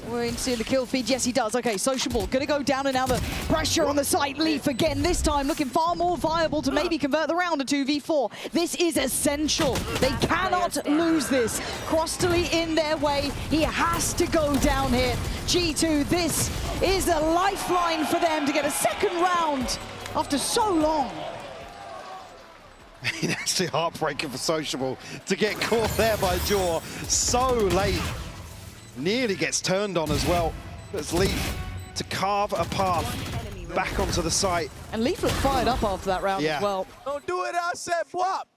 We're in seeing the kill feed. Yes, he does. Okay, Sociable going to go down, and now the pressure on the site. Leaf again, this time looking far more viable to maybe convert the round to 2v4. This is essential. They cannot lose this. Crostally in their way. He has to go down here. G2, this is a lifeline for them to get a second round after so long. It's actually heartbreaking for Sociable to get caught there by Jaw so late. Nearly gets turned on as well. That's Leaf to carve a path back onto the site. And Leaf looked fired up after that round as well. Don't do it, I said flop.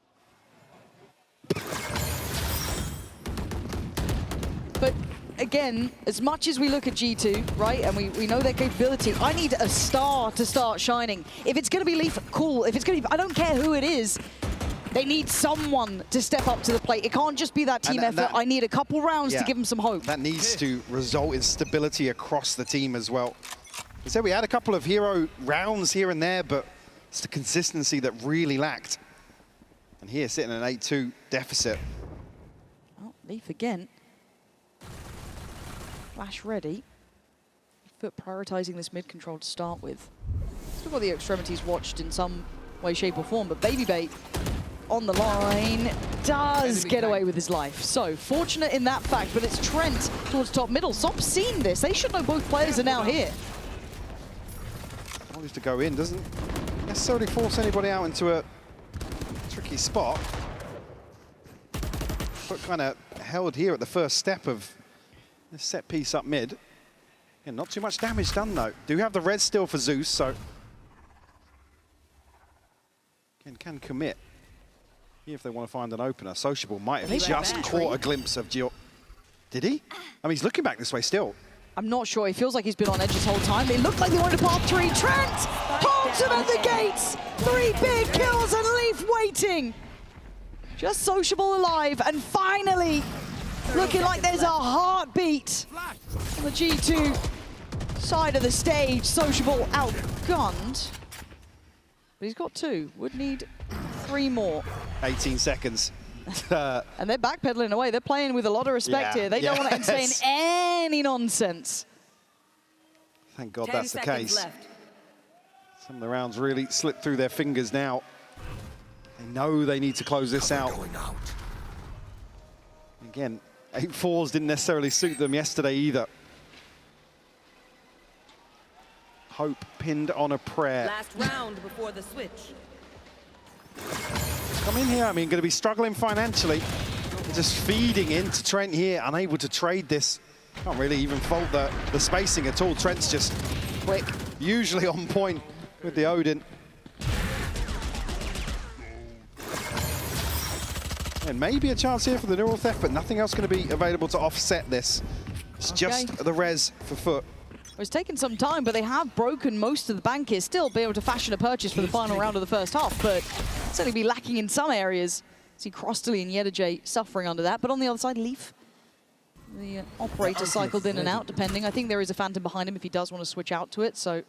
But again, as much as we look at G2, right, and we know their capability, I need a star to start shining. If it's going to be Leaf, cool. If it's going to be, I don't care who it is, they need someone to step up to the plate. It can't just be that team effort. I need a couple rounds to give them some hope. That needs to result in stability across the team as well. I said we had a couple of hero rounds here and there, but it's the consistency that really lacked. And here, sitting at an 8-2 deficit. Oh, Leaf again. Flash ready. Foot prioritizing this mid control to start with. Still got the extremities watched in some way, shape, or form, but Babybait on the line does get away with his life. So fortunate in that fact, but it's Trent towards top middle. Sop's seen this. They should know both players are now here. Always to go in, doesn't necessarily force anybody out into a tricky spot. But kind of held here at the first step of this set piece up mid. Yeah, not too much damage done though. Do have the red still for Zeus, so can commit. If they want to find an opener. Sociable might have just caught a glimpse of Gio. Did he? I mean, he's looking back this way still. I'm not sure. He feels like he's been on edge this whole time. It looked like they wanted to path 3. Trent holds him at the gates. 3 big kills and Leaf waiting. Just Sociable alive. And finally, looking like there's a heartbeat on the G2 side of the stage. Sociable outgunned. But he's got 2. Would need 3 more. 18 seconds. And they're backpedaling away. They're playing with a lot of respect here. They don't want to entertain any nonsense. Thank God that's the case. Left. Some of the rounds really slip through their fingers now. They know they need to close this out. Again, 8-4s didn't necessarily suit them yesterday either. Hope pinned on a prayer. Last round before the switch. Come in here, I mean, going to be struggling financially. They're just feeding into Trent here, unable to trade this. Can't really even fault the spacing at all. Trent's just quick, usually on point with the Odin. And maybe a chance here for the neural theft, but nothing else going to be available to offset this. It's just the res for Foot. It's taken some time, but they have broken most of the bank here. Still be able to fashion a purchase for the final round of the first half, but certainly be lacking in some areas. See Crostally and Yedajay suffering under that, but on the other side, Leaf, the operator cycled in and out, depending. I think there is a Phantom behind him if he does want to switch out to it, so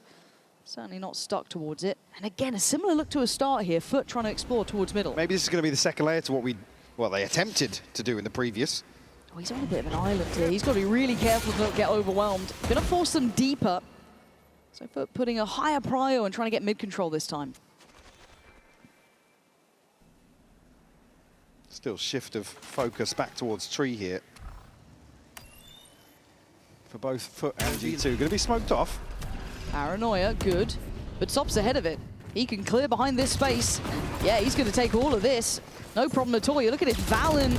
certainly not stuck towards it. And again, a similar look to a start here. Foot trying to explore towards middle. Maybe this is going to be the second layer to what they attempted to do in the previous. Oh, he's on a bit of an island here. He's got to be really careful to not get overwhelmed. Going to force them deeper. So Foot putting a higher prio and trying to get mid-control this time. Still shift of focus back towards Tree here. For both Foot and G2. Going to be smoked off. Paranoia, good. But Sop's ahead of it. He can clear behind this space. Yeah, he's going to take all of this. No problem at all. You look at it, Valen.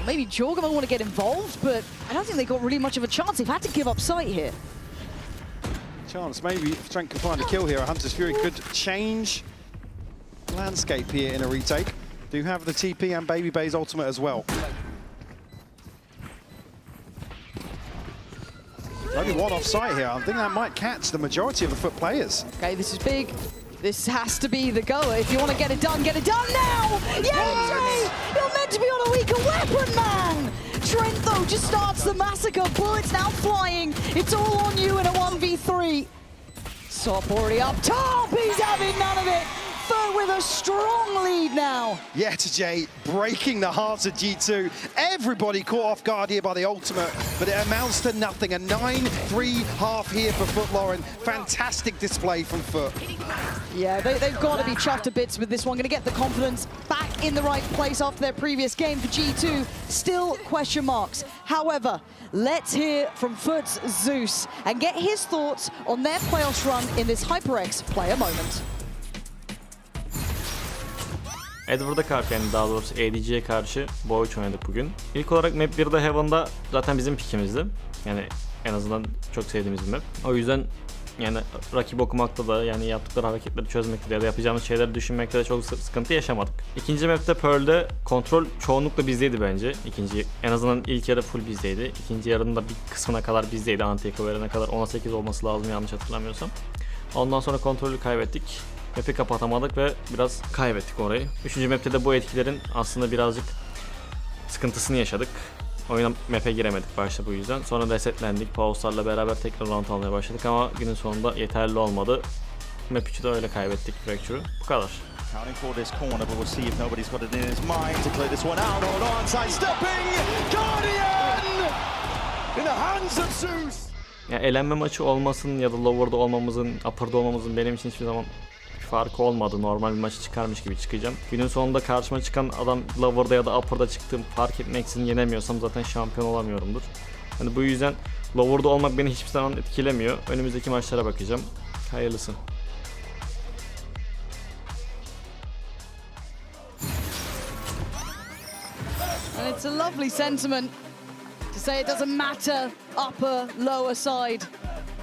Maybe Jorgen might want to get involved, but I don't think they got really much of a chance. They've had to give up sight here. Chance, maybe if Trent can find a kill here, a Hunter's Fury could change landscape here in a retake. Do have the TP and Babybay's ultimate as well. Only one off site here. I think that might catch the majority of the Foot players. Okay, this is big. This has to be the goer. If you want to get it done now! Yeah, you're meant to be on a weaker weapon, man! Trent, though, just starts the massacre. Bullets now flying. It's all on you in a 1v3. Sop already up top. He's having none of it. Third with a strong lead now. Jay breaking the hearts of G2. Everybody caught off guard here by the ultimate, but it amounts to nothing. A 9-3 half here for FUT. Fantastic display from FUT. Yeah, they've got to be chuffed to bits with this one. Going to get the confidence back in the right place after their previous game for G2. Still question marks. However, let's hear from FUT's Zeus and get his thoughts on their playoffs run in this HyperX player moment. Edward'a karşı, yani daha doğrusu ADG'ye karşı boy oynadık bugün. İlk olarak map 1'de Heaven'da zaten bizim pikimizdi. Yani en azından çok sevdiğimiz bir map. O yüzden yani rakip okumakta da, yani yaptıkları hareketleri çözmekte ya da yapacağımız şeyleri düşünmekte de çok sıkıntı yaşamadık. İkinci map'te Pearl'de kontrol çoğunlukla bizdeydi bence. En azından ilk yarı full bizdeydi. İkinci yarının da bir kısmına kadar bizdeydi. Anti-Echo verene kadar 10'a 8 olması lazım yanlış hatırlamıyorsam. Ondan sonra kontrolü kaybettik. Map'i kapatamadık ve biraz kaybettik orayı. Üçüncü map'te de bu etkilerin aslında birazcık sıkıntısını yaşadık. Oyuna map'e giremedik başta bu yüzden. Sonra resetlendik. Pause'larla beraber tekrar round almaya başladık ama günün sonunda yeterli olmadı. Map 3'ü de öyle kaybettik Fracture'ı. Bu kadar. Counting for this corner, but we'll see if nobody's got it in his mind to clear this one out. Hold on, sidestepping! Guardian! In the hands of Zeus! Yani elenme maçı olmasın ya da lower'da olmamızın, upper'da olmamızın benim için hiçbir zaman farkı olmadı. Normal bir maçı çıkarmış gibi çıkacağım. Günün sonunda karşıma çıkan adam lower'da ya da upper'da çıktığım fark etmeksizin yenemiyorsam zaten şampiyon olamıyorumdur. Yani bu yüzden lower'da olmak beni hiçbir zaman etkilemiyor. Önümüzdeki maçlara bakacağım. Hayırlısı. And it's a lovely sentiment to say it doesn't matter upper, lower side.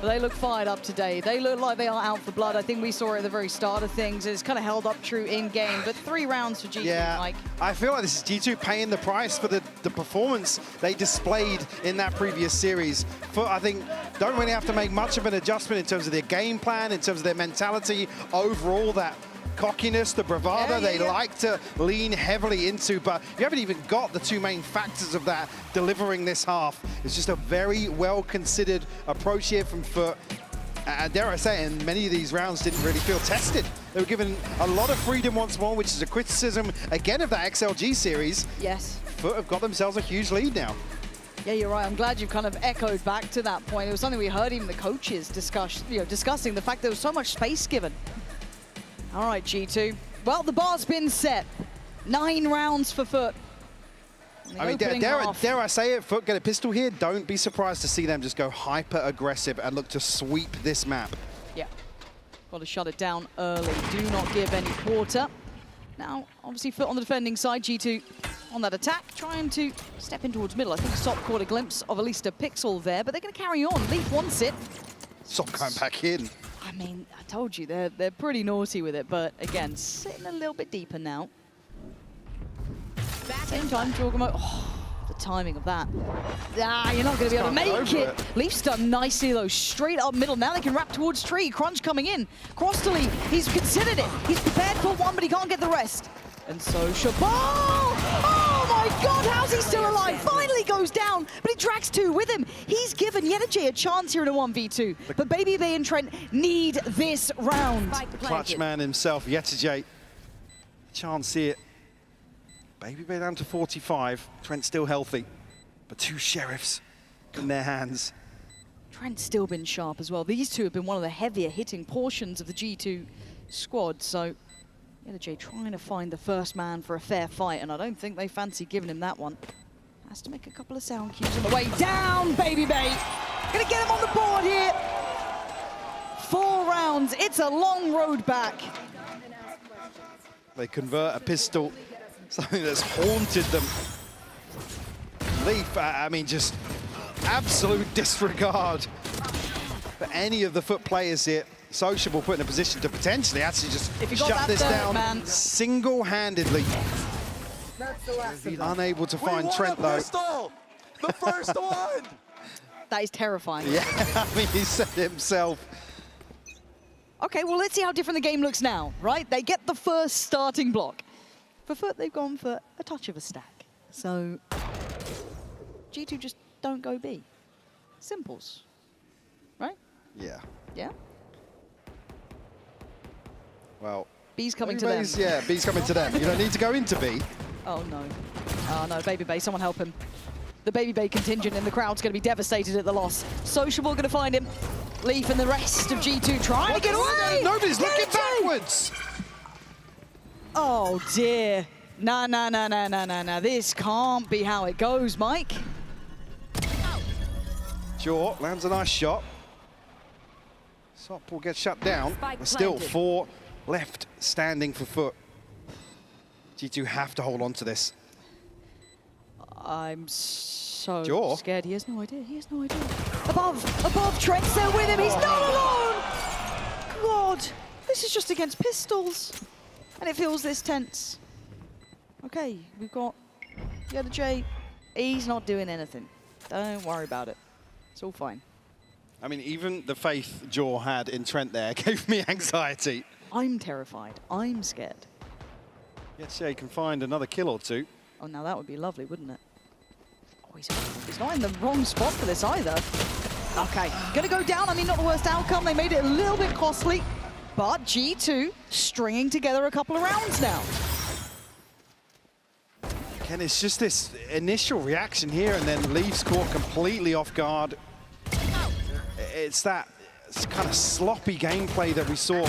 But they look fired up today. They look like they are out for blood. I think we saw it at the very start of things. It's kind of held up true in-game, but 3 rounds for G2, Mike. I feel like this is G2 paying the price for the performance they displayed in that previous series. I think don't really have to make much of an adjustment in terms of their game plan, in terms of their mentality, overall that cockiness, the bravado they like to lean heavily into, but you haven't even got the 2 main factors of that delivering this half. It's just a very well-considered approach here from FUT. Dare I say, and many of these rounds didn't really feel tested. They were given a lot of freedom once more, which is a criticism, again, of that XLG series. Yes. FUT have got themselves a huge lead now. Yeah, you're right. I'm glad you've kind of echoed back to that point. It was something we heard even the coaches discussing the fact there was so much space given. All right, G2. Well, the bar's been set. 9 rounds for FUT. I mean, dare I say it, FUT get a pistol here. Don't be surprised to see them just go hyper-aggressive and look to sweep this map. Yeah, got to shut it down early. Do not give any quarter. Now, obviously, FUT on the defending side, G2 on that attack, trying to step in towards middle. I think Sop caught a glimpse of at least a pixel there, but they're going to carry on. Leaf wants it. Sop going back in. I mean, I told you, they're pretty naughty with it, but again, sitting a little bit deeper now. Same time, Jorgamo. Oh, the timing of that. You're not going to be able to make it. Leaf's done nicely, though, straight up middle. Now they can wrap towards Tree. Crunch coming in. Cross to Leaf. He's considered it. He's prepared for one, but he can't get the rest. And so Shabal! Oh my God, how's he still alive? Finally goes down, but he drags 2 with him. He's given Yenajay a chance here in a 1v2, but Baby Bay and Trent need this round. The clutch man himself, Yenajay. Chance here. Baby Bay down to 45. Trent still healthy, but 2 sheriffs in their hands. Trent's still been sharp as well. These 2 have been one of the heavier hitting portions of the G2 squad, so Yenajay trying to find the first man for a fair fight, and I don't think they fancy giving him that one. Has to make a couple of sound cues on the way down, Baby Bay. Gonna get him on the board here. 4 rounds, it's a long road back. They convert a pistol, something that's haunted them. Leaf, I mean, just absolute disregard for any of the FUT players here. Sociable put in a position to potentially actually just shut this down single-handedly. Unable to find Trent, though. The first one! That is terrifying. Yeah, I mean, he said it himself. Okay, well, let's see how different the game looks now, right? They get the first starting block. For Foot, they've gone for a touch of a stack. So G2 just don't go B. Simples, right? Yeah. Yeah? Well, B's coming to them. Yeah, B's coming to them. You don't need to go into B. Oh, no. Oh, no, Baby Bay, someone help him. The Baby Bay contingent in the crowd's going to be devastated at the loss. Sociable going to find him. Leaf and the rest of G2 trying to get away! Nobody's looking backwards! Oh, dear. Nah. This can't be how it goes, Mike. Jaw lands a nice shot. Sop will get shut down. There's still 4 left standing for Foot. G2 have to hold on to this. I'm so Jaw? scared. He has no idea. He has no idea. Above, Trent's there with him. He's not alone! God, this is just against pistols. And it feels this tense. Okay, we've got the other J. He's not doing anything. Don't worry about it. It's all fine. I mean, even the faith Jaw had in Trent there gave me anxiety. I'm terrified. I'm scared. Yes, Jay can find another kill or 2. Oh, now that would be lovely, wouldn't it? Oh, he's not in the wrong spot for this either. Okay, gonna go down. I mean, not the worst outcome. They made it a little bit costly, but G2 stringing together a couple of rounds now. Again, it's just this initial reaction here, and then Leaf's caught completely off guard. It's that kind of sloppy gameplay that we saw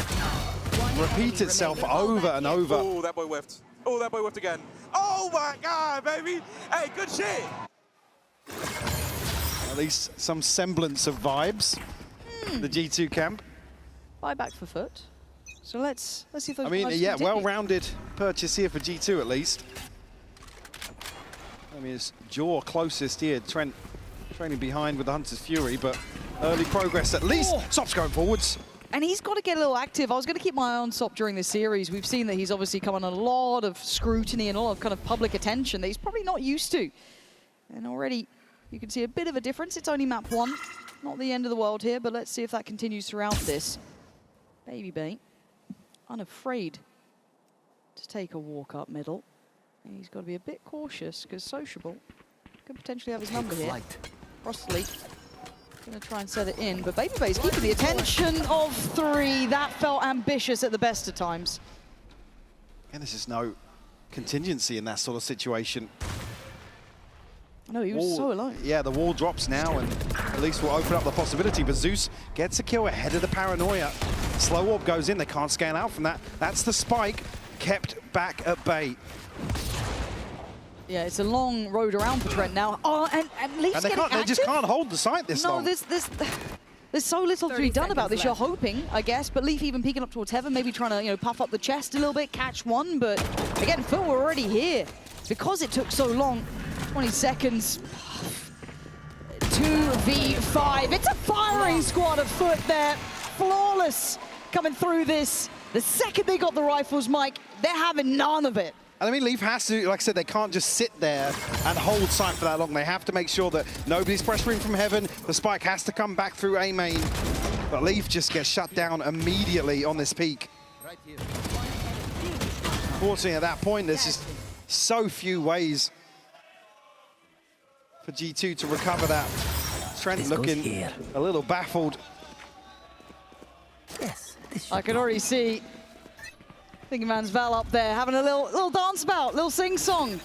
repeat itself over and over. Oh, that boy whiffed. Oh, that boy whiffed again. Oh my God, baby. Hey, good shit. At least some semblance of vibes. The G2 camp. Buyback for Foot. So let's see if those I mean, vibes yeah, continue. well-rounded purchase here for G2 at least. I mean, it's Jaw closest here. Trent training behind with the Hunter's Fury, but early progress at least. Sop's going forwards. And he's got to get a little active. I was going to keep my eye on Sop during this series. We've seen that he's obviously come on a lot of scrutiny and a lot of kind of public attention that he's probably not used to. And already you can see a bit of a difference. It's only map 1. Not the end of the world here, but let's see if that continues throughout this. Baby Bay, unafraid to take a walk up middle. And he's got to be a bit cautious because Sociable could potentially have his number here. Frostly going to try and set it in, but Baby Bay's keeping the attention of 3. That felt ambitious at the best of times. And there's just no contingency in that sort of situation. I know, he was so alone. Yeah, the wall drops now, and at least will open up the possibility. But Zeus gets a kill ahead of the paranoia. Slow orb goes in, they can't scale out from that. That's the spike, kept back at bay. Yeah, it's a long road around for Trent now. Oh, and Leaf's And they, getting they just active? can't hold the site this long. No, there's so little to be done about this. You're hoping, I guess, but Leaf even peeking up towards Heaven, maybe trying to, puff up the chest a little bit, catch one, but again, Foot were already here. Because it took so long, 20 seconds, 2v5. It's a firing squad of Foot there, flawless coming through this. The second they got the rifles, Mike, they're having none of it. And I mean, Leaf has to, like I said, they can't just sit there and hold site for that long. They have to make sure that nobody's pressuring from Heaven. The spike has to come back through A main. But Leaf just gets shut down immediately on this peak. Unfortunately, at that point, there's just so few ways for G2 to recover that. Trent looking a little baffled. I can already see Thinking Man's Val up there having a little dance about, little sing-song.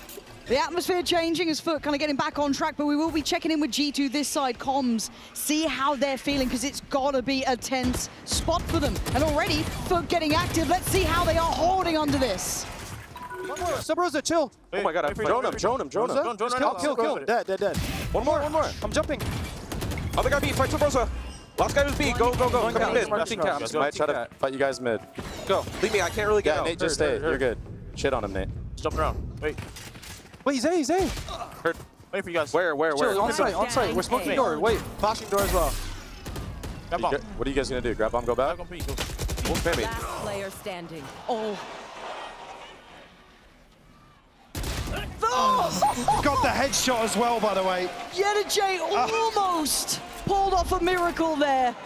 The atmosphere changing as Foot kind of getting back on track, but we will be checking in with G2 this side, comms, see how they're feeling, because it's got to be a tense spot for them. And already, Foot getting active. Let's see how they are holding under this. One more. Subrosa, chill. Oh my God, I'm drone him. Kill. Dead. One more. I'm jumping. Other guy B, fight Subrosa. Last guy was B, go. Come mid, rushing caps. Might try to fight you guys mid. Go, leave me, I can't really get out. Nate, just stay, you're good. Shit on him, Nate. Just jumping around, wait. He's A. Hurt. Wait for you guys. Where? Chill, on site. We're smoking door. Wait, flashing door as well. Grab bomb. What are you guys gonna do? Grab bomb, go back? Grab bomb, go. Wolf, baby. Last player standing. Oh. Got the headshot as well, by the way. Yeta J almost pulled off a miracle there.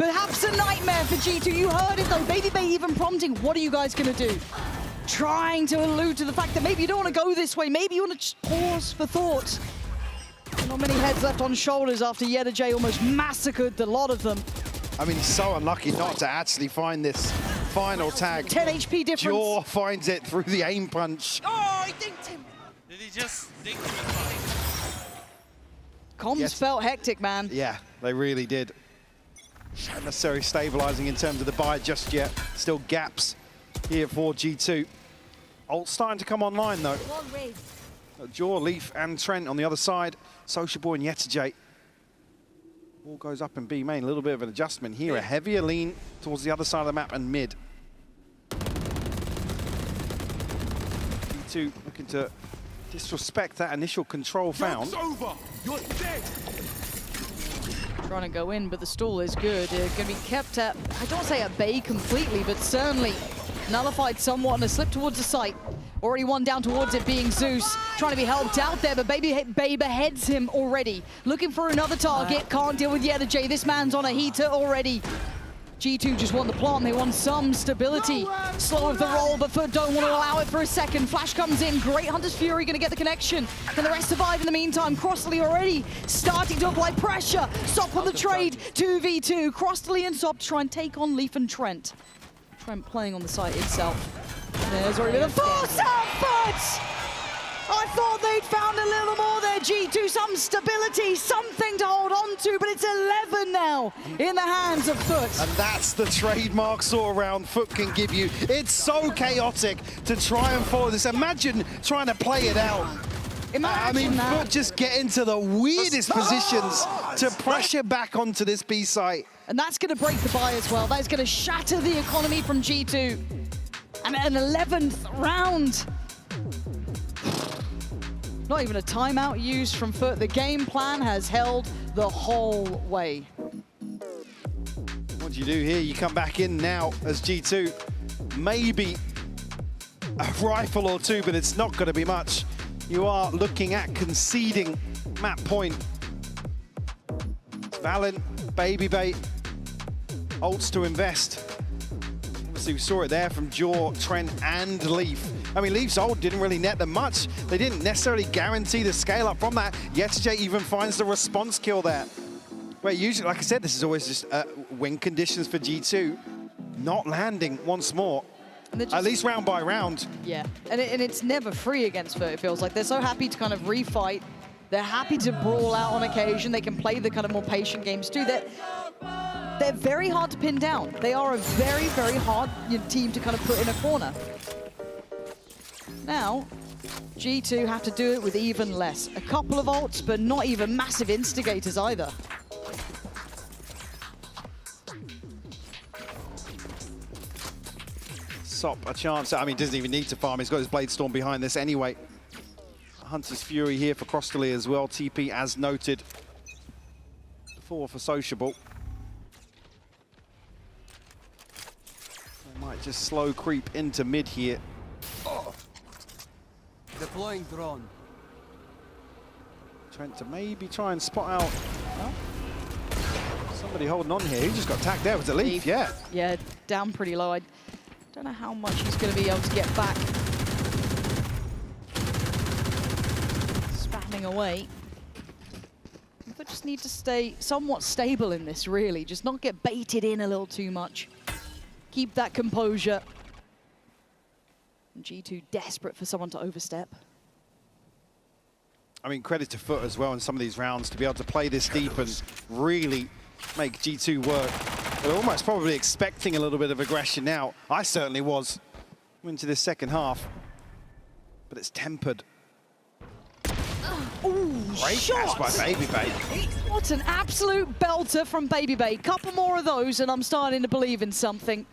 Perhaps a nightmare for G2. You heard it though. Baby Bay even prompting, what are you guys gonna do? Trying to allude to the fact that maybe you don't want to go this way. Maybe you want to just pause for thought. Not many heads left on shoulders after J almost massacred a lot of them. I mean, he's so unlucky not to actually find this final tag. 10 HP difference. Jaw finds it through the aim punch. Oh, he dinked him. Did he just dink him? Comms felt hectic, man. Yeah, they really did. Not necessarily stabilizing in terms of the buy just yet. Still gaps here for G2. Ult starting to come online though. Jaw, Leaf and Trent on the other side. Sociable and J. All goes up in B main. A little bit of an adjustment here. A heavier lean towards the other side of the map and mid. G2 looking to disrespect that initial control found. Over. You're dead. Trying to go in, but the stall is good. Going to be kept at, I don't want to say at bay completely, but certainly nullified somewhat and a slip towards the site. Already one down towards it being Zeus, trying to be helped out there, but Baby beheads him already. Looking for another target, can't deal with J. This man's on a heater already. G2 just want the plant, they want some stability. Slow of the roll, but Foot don't want to allow it for a second. Flash comes in, great Hunter's Fury gonna get the connection. Can the rest survive in the meantime? Crossley already starting to apply pressure. Sop on the trade, 2v2. Crossley and Sop try and take on Leaf and Trent. Trent playing on the site itself. There's already been a force out, Foot! I thought they'd found a little more there, G2, some stability, something to hold on to, but it's 11 now in the hands of Foot. And that's the trademark sort of round Foot can give you. It's so chaotic to try and follow this. Imagine trying to play it out. I mean, Foot just get into the weirdest positions to pressure back onto this B site. And that's going to break the buy as well. That's going to shatter the economy from G2. And an 11th round. Not even a timeout used from Foot. The game plan has held the whole way. What do you do here? You come back in now as G2. Maybe a rifle or two, but it's not going to be much. You are looking at conceding map point. Valen, Baby Bay, ults to invest. Obviously, we saw it there from Jaw, Trent, and Leaf. I mean, Leaf's ult didn't really net them much. They didn't necessarily guarantee the scale up from that. J even finds the response kill there. Where usually, like I said, this is always just win conditions for G2. Not landing once more. At least round by round. Yeah, and it's never free against Foot, it feels like. They're so happy to kind of refight. They're happy to brawl out on occasion. They can play the kind of more patient games too. They're very hard to pin down. They are a very, very hard team to kind of put in a corner. Now, G2 have to do it with even less. A couple of ults, but not even massive instigators either. Sop a chance. I mean, doesn't even need to farm. He's got his Blade Storm behind this anyway. Hunter's Fury here for Crossley as well. TP as noted. 4 for Sociable. They might just slow creep into mid here. Oh. Deploying drone. Trent to maybe try and spot out. Oh. Somebody holding on here. He just got tagged there. Was it Leaf? Yeah. Yeah, down pretty low. I don't know how much he's going to be able to get back. Spamming away. But just need to stay somewhat stable in this, really. Just not get baited in a little too much. Keep that composure. G2 desperate for someone to overstep. I mean, credit to Foot as well in some of these rounds to be able to play this deep and really make G2 work. They're almost probably expecting a little bit of aggression now. I certainly was into this second half, but it's tempered. Ooh, great catch by Baby Bay. What an absolute belter from Baby Bay. Couple more of those and I'm starting to believe in something.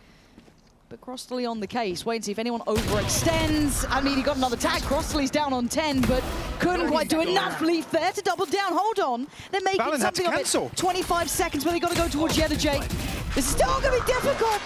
But Crossley on the case. Wait and see if anyone overextends. I mean, he got another tag. Crossley's down on 10, but couldn't quite do enough. Leaf there to double down. Hold on. They're making Valen something of it. 25 seconds, but they got to go towards J. This is still going to be difficult.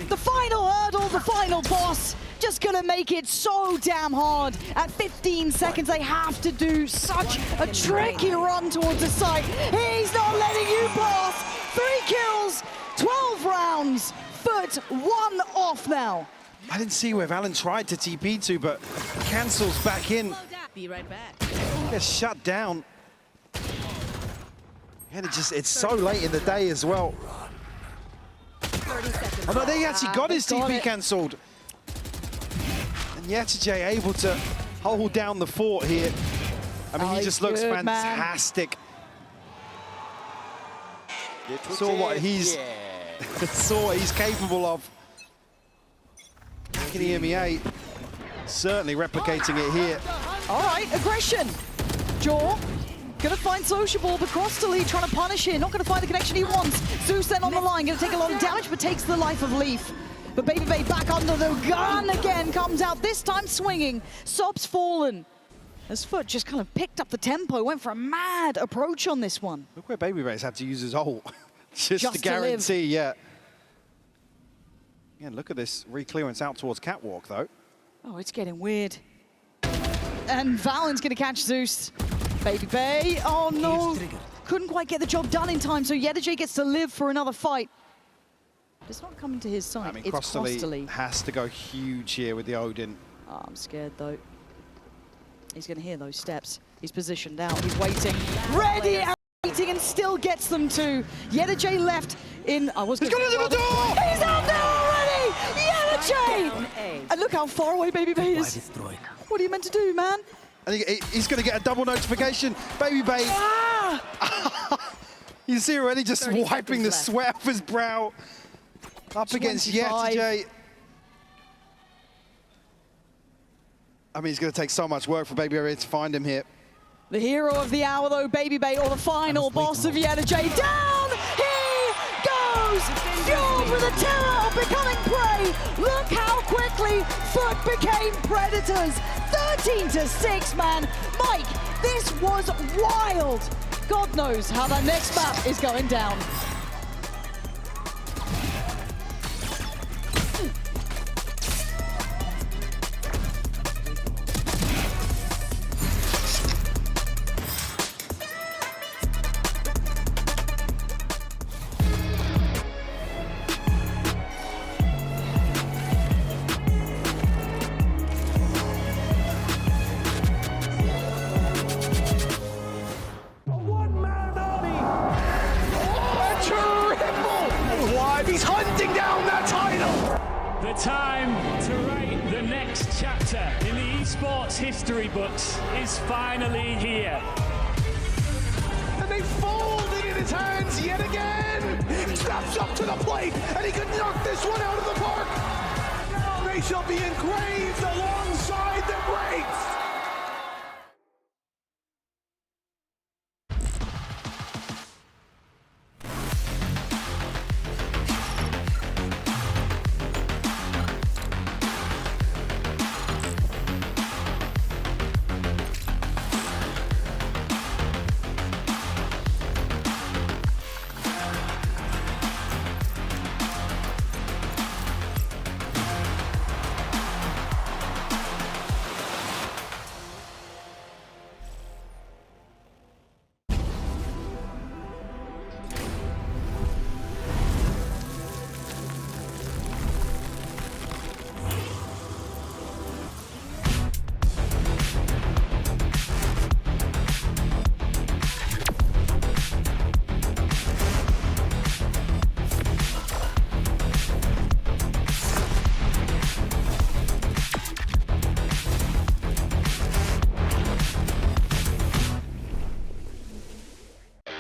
The final hurdle, the final boss. Just going to make it so damn hard. At 15 seconds, they have to do such a tricky run towards the site. He's not letting you pass. 3 kills this. 12 rounds, Foot 1 off now. I didn't see where Valen tried to TP to, but cancels back in. Be right back. Gets shut down. And it's so late in the day as well. Oh no, they actually got his TP cancelled. And Yetijay able to hold down the fort here. I mean, he just looks fantastic. Saw what he's saw what he's capable of. Back in the EMEA, certainly replicating it here. All right, aggression. Jaw, gonna find Sociable, but Crosstaley trying to punish here, not gonna find the connection he wants. Zeus then on the line, gonna take a lot of damage, but takes the life of Leaf. But Baby Bay back under the gun again, comes out, this time swinging. Sob's fallen. As Foot just kind of picked up the tempo, went for a mad approach on this one. Look where Baby Bay's had to use his ult, just to guarantee, yeah. Yeah, look at this re-clearance out towards Catwalk, though. Oh, it's getting weird. And Valen's gonna catch Zeus. Baby Bay, oh no. Couldn't quite get the job done in time, so Yetijay gets to live for another fight. It's not coming to his side, I mean, it's Crosstaley has to go huge here with the Odin. Oh, I'm scared though. He's gonna hear those steps. He's positioned out, he's waiting. Ready and waiting and still gets them to. Yetijay left in, I was gonna He's got a little door! He's out there already! Yetijay! And look how far away Baby Bay is. What are you meant to do, man? I think he's going to get a double notification. Baby Bay. Ah! You see already just wiping the sweat off his brow. Up against Yetijay. I mean, he's going to take so much work for Baby Bay to find him here. The hero of the hour, though, Baby Bay, or the final boss of Yetijay. Down he goes! Fueled with the terror of becoming prey. Look how quickly Foot became predators. 13-6, man. Mike, this was wild. God knows how that next map is going down. He's hunting down that title! The time to write the next chapter in the esports history books is finally here. And they fold it in his hands yet again! Steps up to the plate, and he could knock this one out of the park! Now they shall be engraved alongside the greats!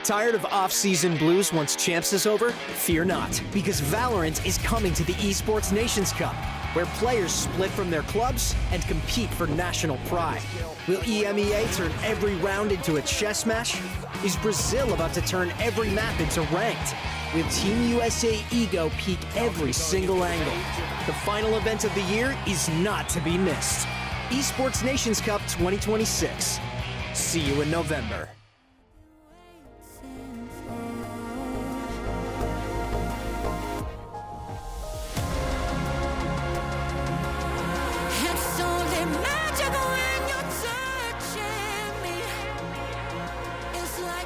Tired of off-season blues once Champs is over? Fear not, because Valorant is coming to the Esports Nations Cup, where players split from their clubs and compete for national pride. Will EMEA turn every round into a chess match? Is Brazil about to turn every map into ranked? Will Team USA ego peak every single angle? The final event of the year is not to be missed. Esports Nations Cup 2026. See you in November.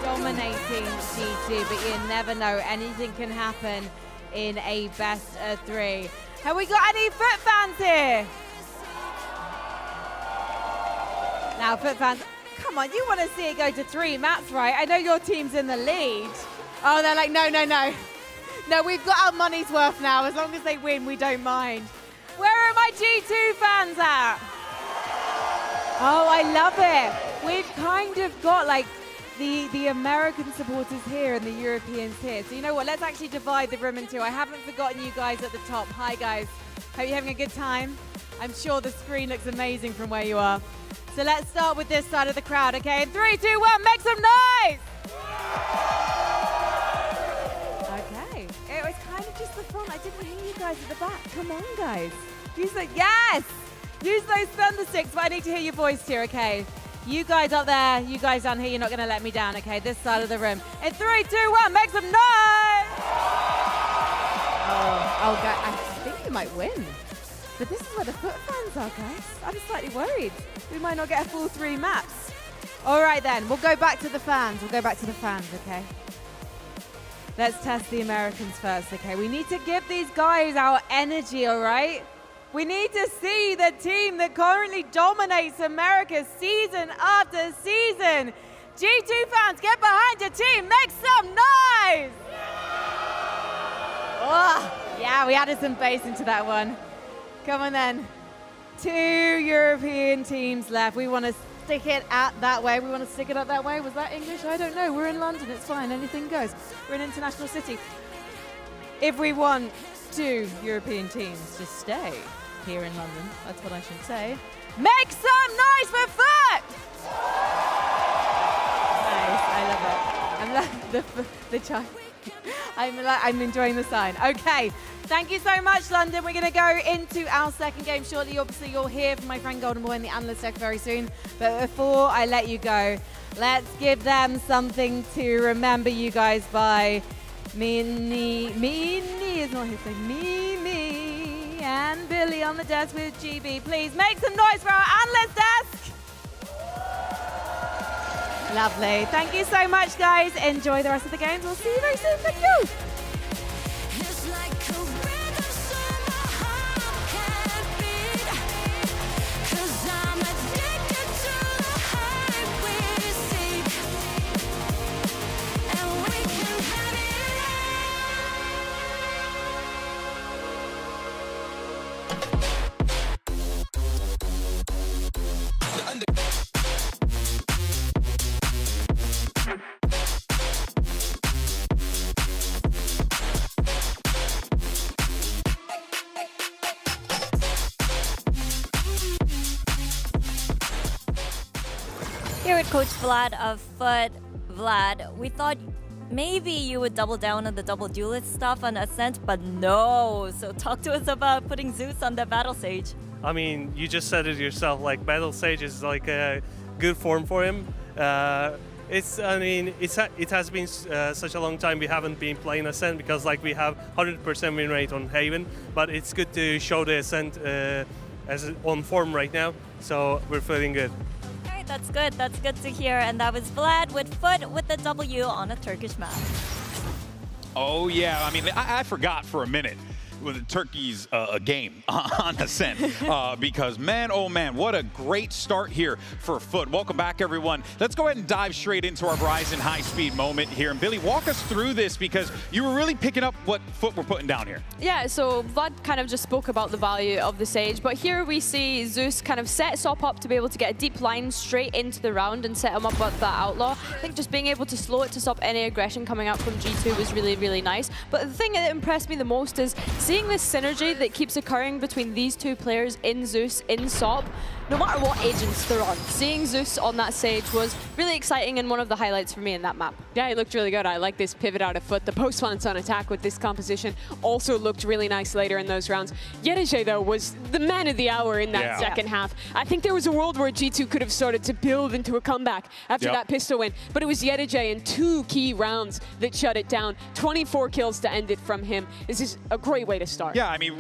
Dominating G2, but you never know. Anything can happen in a best of 3. Have we got any Foot fans here? Now, Foot fans, come on, you want to see it go to 3 maps, right? I know your team's in the lead. Oh, they're like, no, no, no. No, we've got our money's worth now. As long as they win, we don't mind. Where are my G2 fans at? Oh, I love it. We've kind of got like the American supporters here and the Europeans here. So you know what, let's actually divide the room in 2. I haven't forgotten you guys at the top. Hi guys, hope you're having a good time. I'm sure the screen looks amazing from where you are. So let's start with this side of the crowd, okay? In 3, 2, 1, make some noise! Okay, it was kind of just the front. I didn't hear you guys at the back. Come on guys. Use the, yes! Use those thunder sticks, but I need to hear your voice here, okay? You guys up there, you guys down here, you're not gonna let me down, okay? This side of the room. In 3, 2, 1, make some noise! Oh, guys, I think we might win. But this is where the Foot fans are, guys. I'm slightly worried. We might not get a full 3 maps. All right then, we'll go back to the fans. We'll go back to the fans, okay? Let's test the Americans first, okay? We need to give these guys our energy, all right? We need to see the team that currently dominates America season after season. G2 fans, get behind your team. Make some noise! Oh, yeah, we added some bass into that one. Come on then. 2 European teams left. We want to stick it at that way. We want to stick it up that way. Was that English? I don't know. We're in London. It's fine. Anything goes. We're an international city. If we want 2 European teams to stay here in London, that's what I should say. Make some noise for Foot! Nice. I love it. the chime. I'm enjoying the sign. Okay. Thank you so much, London. We're going to go into our second game shortly. Obviously, you'll hear from my friend Golden Boy in the analyst deck very soon. But before I let you go, let's give them something to remember you guys by. Mini is not his name. Mimi and Billy on the desk with GB. Please make some noise for our analyst desk. Lovely. Thank you so much, guys. Enjoy the rest of the games. We'll see you very soon. Thank you. Here with Coach Vlad of Foot. Vlad, we thought maybe you would double down on the double duelist stuff on Ascent, but no. So talk to us about putting Zeus on the Battle Sage. I mean, you just said it yourself, like Battle Sage is like a good form for him. It has been such a long time we haven't been playing Ascent because like we have 100% win rate on Haven, but it's good to show the Ascent as on form right now, so we're feeling good. That's good. That's good to hear. And that was Vlad with Foot with the W on a Turkish map. Oh, yeah. I mean, I forgot for a minute with Turkey's game on Ascent because, man, oh, man, what a great start here for Foot. Welcome back, everyone. Let's go ahead and dive straight into our Verizon high-speed moment here. And, Billy, walk us through this because you were really picking up what Foot were putting down here. Yeah, so Vlad kind of just spoke about the value of the Sage, but here we see Zeus kind of set Sop up to be able to get a deep line straight into the round and set him up with that Outlaw. I think just being able to slow it to stop any aggression coming out from G2 was really, really nice. But the thing that impressed me the most is seeing this synergy that keeps occurring between these 2 players in Zeus, in Sop, no matter what agents they're on. Seeing Zeus on that Sage was really exciting and one of the highlights for me in that map. Yeah, he looked really good. I like this pivot out of Foot. The post-lance on attack with this composition also looked really nice later in those rounds. Yedeje, though, was the man of the hour in that second half. I think there was a world where G2 could have started to build into a comeback after that pistol win, but it was Yedeje in 2 key rounds that shut it down. 24 kills to end it from him. This is a great way to start. Yeah, I mean,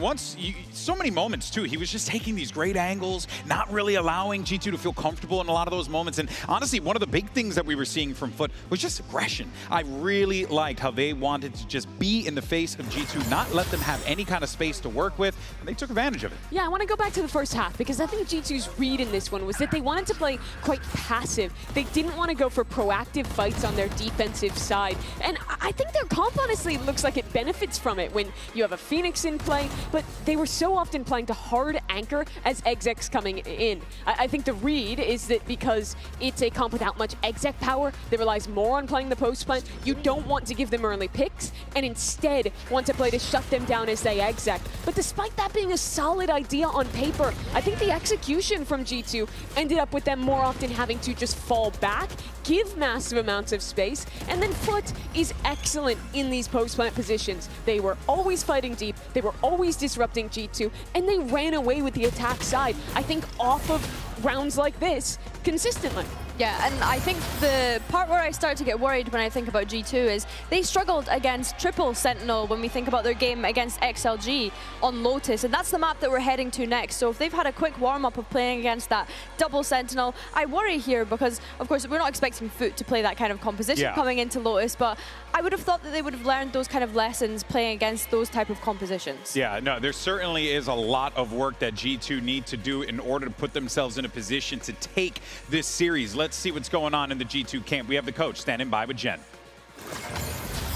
so many moments, too. He was just taking these great angles, not really allowing G2 to feel comfortable in a lot of those moments. And honestly, one of the big things that we were seeing from Foot was just aggression. I really liked how they wanted to just be in the face of G2, not let them have any kind of space to work with, and they took advantage of it. Yeah, I want to go back to the first half because I think G2's read in this one was that they wanted to play quite passive. They didn't want to go for proactive fights on their defensive side. And I think their comp honestly looks like it benefits from it when you have a Phoenix in play, but they were so often playing to hard anchor as exec's coming in. I think the read is that because it's a comp without much exec power that relies more on playing the post plant, you don't want to give them early picks and instead want to play to shut them down as they exec. But despite that being a solid idea on paper, I think the execution from G2 ended up with them more often having to just fall back, give massive amounts of space, and then Foot is excellent in these post-plant positions. They were always fighting deep, they were always disrupting G2, and they ran away with the attack side, I think off of rounds like this, consistently. Yeah, and I think the part where I start to get worried when I think about G2 is they struggled against triple Sentinel when we think about their game against XLG on Lotus, and that's the map that we're heading to next. So if they've had a quick warm-up of playing against that double Sentinel, I worry here because, of course, we're not expecting Foot to play that kind of composition coming into Lotus, but I would have thought that they would have learned those kind of lessons playing against those type of compositions. Yeah, no, there certainly is a lot of work that G2 need to do in order to put themselves in a position to take this series. Let's see what's going on in the G2 camp. We have the coach standing by with Jen.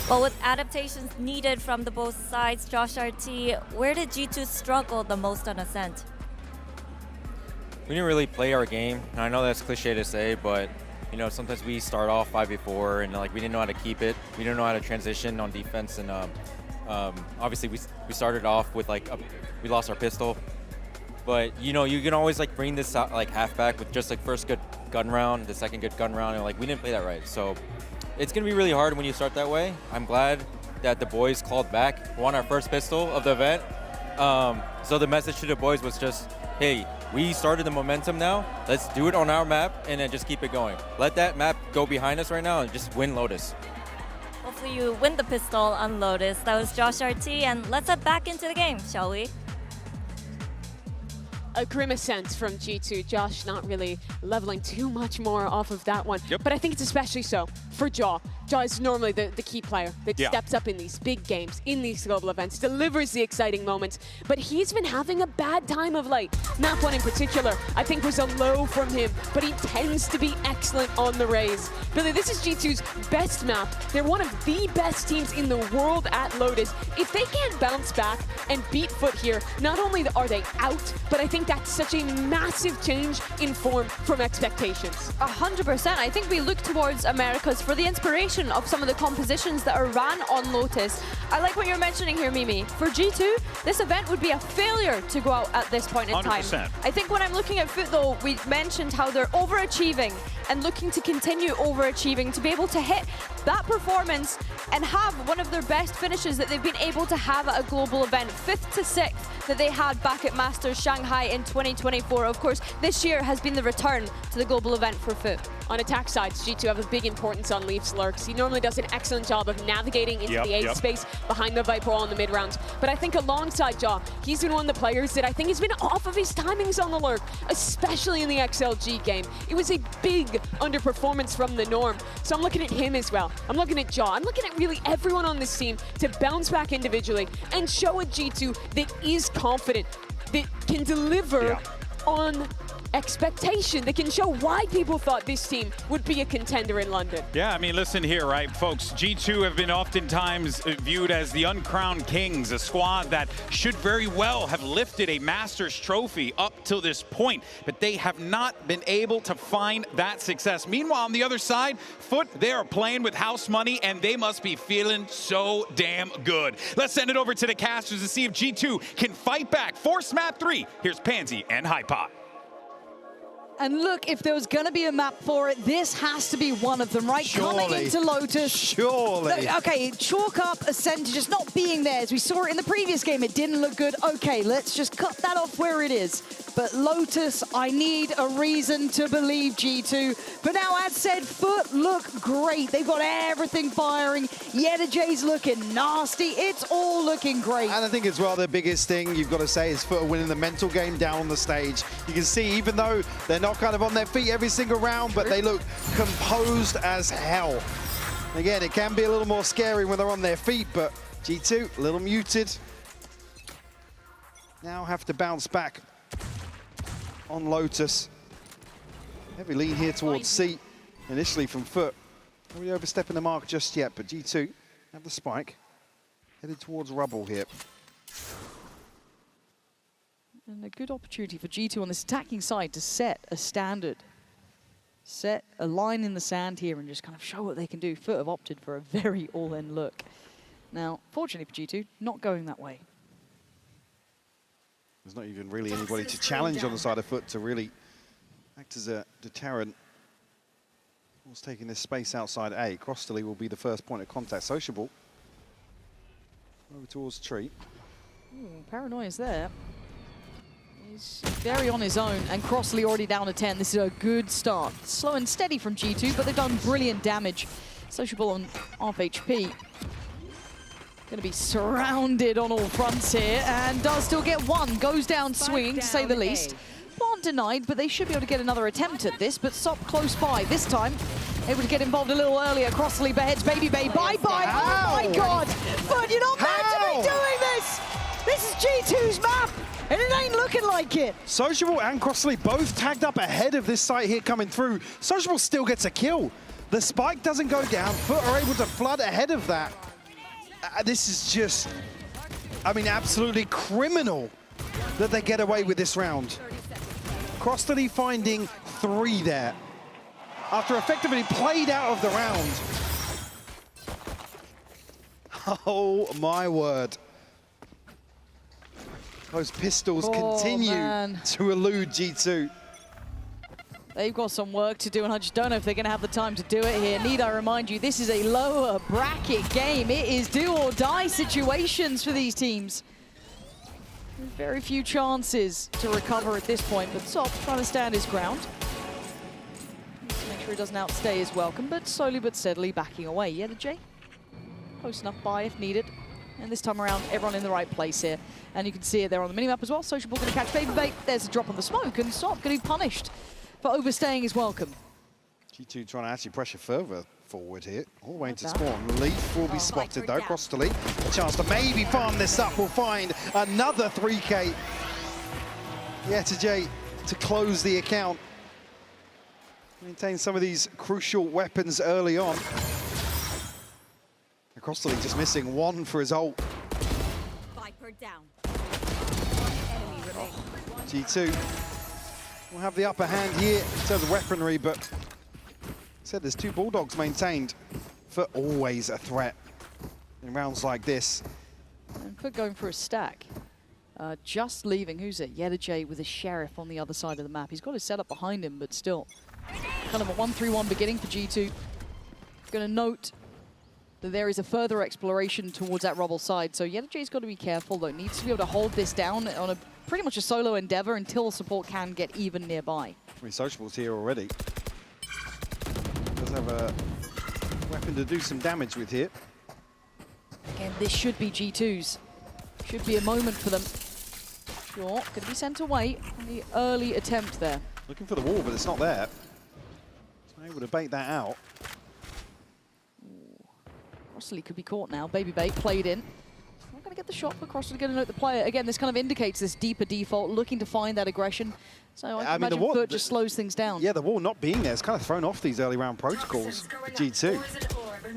Well, with adaptations needed from the both sides, Josh RT, where did G2 struggle the most on Ascent? We didn't really play our game. And I know that's cliche to say, but you know, sometimes we start off 5v4 and like we didn't know how to keep it. We didn't know how to transition on defense, and obviously we started off with like we lost our pistol. But you know, you can always like bring this out, like halfback with just like first good gun round, the second good gun round, and like we didn't play that right. So it's gonna be really hard when you start that way. I'm glad that the boys called back, won our first pistol of the event. So the message to the boys was just, hey, we started the momentum now. Let's do it on our map and then just keep it going. Let that map go behind us right now and just win Lotus. Hopefully you win the pistol on Lotus. That was Josh RT, and let's head back into the game, shall we? A grim ascent from G2. Josh not really leveling too much more off of that one. But I think it's especially so for Jaw. Jaw is normally the key player that steps up in these big games, in these global events, delivers the exciting moments, but he's been having a bad time of late. Map 1 in particular, I think was a low from him, but he tends to be excellent on the raise. Billy, this is G2's best map. They're one of the best teams in the world at Lotus. If they can't bounce back and beat Foot here, not only are they out, but I think that's such a massive change in form from expectations. 100%. I think we look towards Americas for the inspiration of some of the compositions that are ran on Lotus. I like what you're mentioning here, Mimi. For G2, this event would be a failure to go out at this point in time. 100%. I think when I'm looking at Foot, though, we mentioned how they're overachieving and looking to continue overachieving to be able to hit that performance and have one of their best finishes that they've been able to have at a global event, 5th to 6th that they had back at Masters Shanghai in 2024. Of course, this year has been the return to the global event for Foot. On attack sides, G2 have a big importance on Leaf's lurks. He normally does an excellent job of navigating into the A space behind the Viper wall in the mid rounds. But I think alongside Jaw, he's been one of the players that I think has been off of his timings on the lurk, especially in the XLG game. It was a big underperformance from the norm. So I'm looking at him as well. I'm looking at Jaw. I'm looking at really everyone on this team to bounce back individually and show a G2 that is confident, that can deliver on expectation, that can show why people thought this team would be a contender in London. Yeah, I mean, listen here, right, folks. G2 have been oftentimes viewed as the uncrowned kings, a squad that should very well have lifted a Masters trophy up till this point, but they have not been able to find that success. Meanwhile, on the other side, Foot, they are playing with house money, and they must be feeling so damn good. Let's send it over to the casters to see if G2 can fight back. Force map 3. Here's Pansy and Hypot. And look, if there was going to be a map for it, this has to be one of them, right? Surely. Coming into Lotus. Surely. Look, okay, chalk up Ascent to just not being there. As we saw it in the previous game, it didn't look good. Okay, let's just cut that off where it is. But Lotus, I need a reason to believe G2. But now, as said, Foot look great. They've got everything firing. YetaJ's looking nasty. It's all looking great. And I think as well, the biggest thing you've got to say is Foot are winning the mental game down on the stage. You can see, even though they're not kind of on their feet every single round, but they look composed as hell. Again, it can be a little more scary when they're on their feet, but G2, a little muted. Now have to bounce back on Lotus. Heavy lean here towards C, initially from Foot. Not really overstepping the mark just yet, but G2 have the spike. Headed towards rubble here. And a good opportunity for G2 on this attacking side to set a standard. Set a line in the sand here and just kind of show what they can do. Foot have opted for a very all-in look. Now, fortunately for G2, not going that way. There's not even really anybody to challenge on the side of Foot to really act as a deterrent. Who's taking this space outside A? Crossley will be the first point of contact. Sociable. Over towards Tree. Ooh, Paranoia's there. He's very on his own, and Crossley already down to 10. This is a good start. Slow and steady from G2, but they've done brilliant damage. Sociable on half HP. Going to be surrounded on all fronts here, and does still get one. Goes down swinging, to say the least. Plant denied, but they should be able to get another attempt at this, but Sop close by. This time, able to get involved a little earlier. Crossley beheads Baby Bay. Bye-bye. Oh my God. But you're not meant to be doing this. This is G2's map, and it ain't looking like it. Sociable and Crossley both tagged up ahead of this site here coming through. Sociable still gets a kill. The spike doesn't go down. Foot are able to flood ahead of that. This is just, I mean, absolutely criminal that they get away with this round. Crossley finding 3 there after effectively played out of the round. Oh my word. Those pistols continue to elude G2. They've got some work to do, and I just don't know if they're going to have the time to do it here. Need I remind you, this is a lower bracket game. It is do or die situations for these teams. Very few chances to recover at this point, but Sop trying to stand his ground. Needs to make sure he doesn't outstay his welcome, but slowly but steadily backing away. YetaJ, close enough by if needed. And this time around, everyone in the right place here. And you can see it there on the minimap as well. Sociable going to catch Baby Bait. There's a drop on the smoke, and Sop going to be punished for overstaying his welcome. G2 trying to actually pressure further forward here, all the way into spawn. Leaf will be spotted though. Crossley, a chance to maybe farm this up. Will find another 3K. YetaJ to close the account. Maintain some of these crucial weapons early on. Crossley just missing 1 for his ult. Viper down. G2 will have the upper hand here in terms of weaponry, but said there's 2 Bulldogs maintained. For always a threat in rounds like this. And Foot going for a stack. Just leaving, who's it? YetaJ with a Sheriff on the other side of the map. He's got his setup behind him, but still kind of a 1-3-1 beginning for G2. Going to note that there is a further exploration towards that rubble side, so YetaJ's got to be careful though. Needs to be able to hold this down on a pretty much a solo endeavor until support can get even nearby. Sociable's here already. Does have a weapon to do some damage with here. Again, this should be G2's. Should be a moment for them. Sure, going to be sent away on the early attempt there. Looking for the wall, but it's not there. So able to bait that out. Crossley could be caught now. Baby Bait played in. Not going to get the shot, but Crossley going to note the player. Again, this kind of indicates this deeper default, looking to find that aggression. So I imagine Foot just slows things down. Yeah, the wall not being there has kind of thrown off these early round protocols for G2.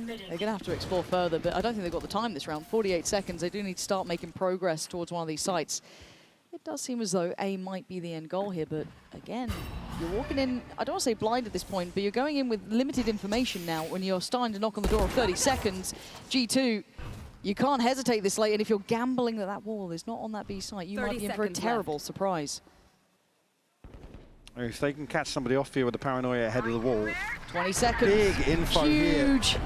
They're going to have to explore further, but I don't think they've got the time this round. 48 seconds. They do need to start making progress towards one of these sites. It does seem as though A might be the end goal here, but again, you're walking in, I don't want to say blind at this point, but you're going in with limited information now when you're starting to knock on the door of 30 seconds. G2, you can't hesitate this late, and if you're gambling that that wall is not on that B site, you might be in for a terrible surprise. If they can catch somebody off here with the Paranoia ahead of the wall. 20 seconds. Big info here. Huge.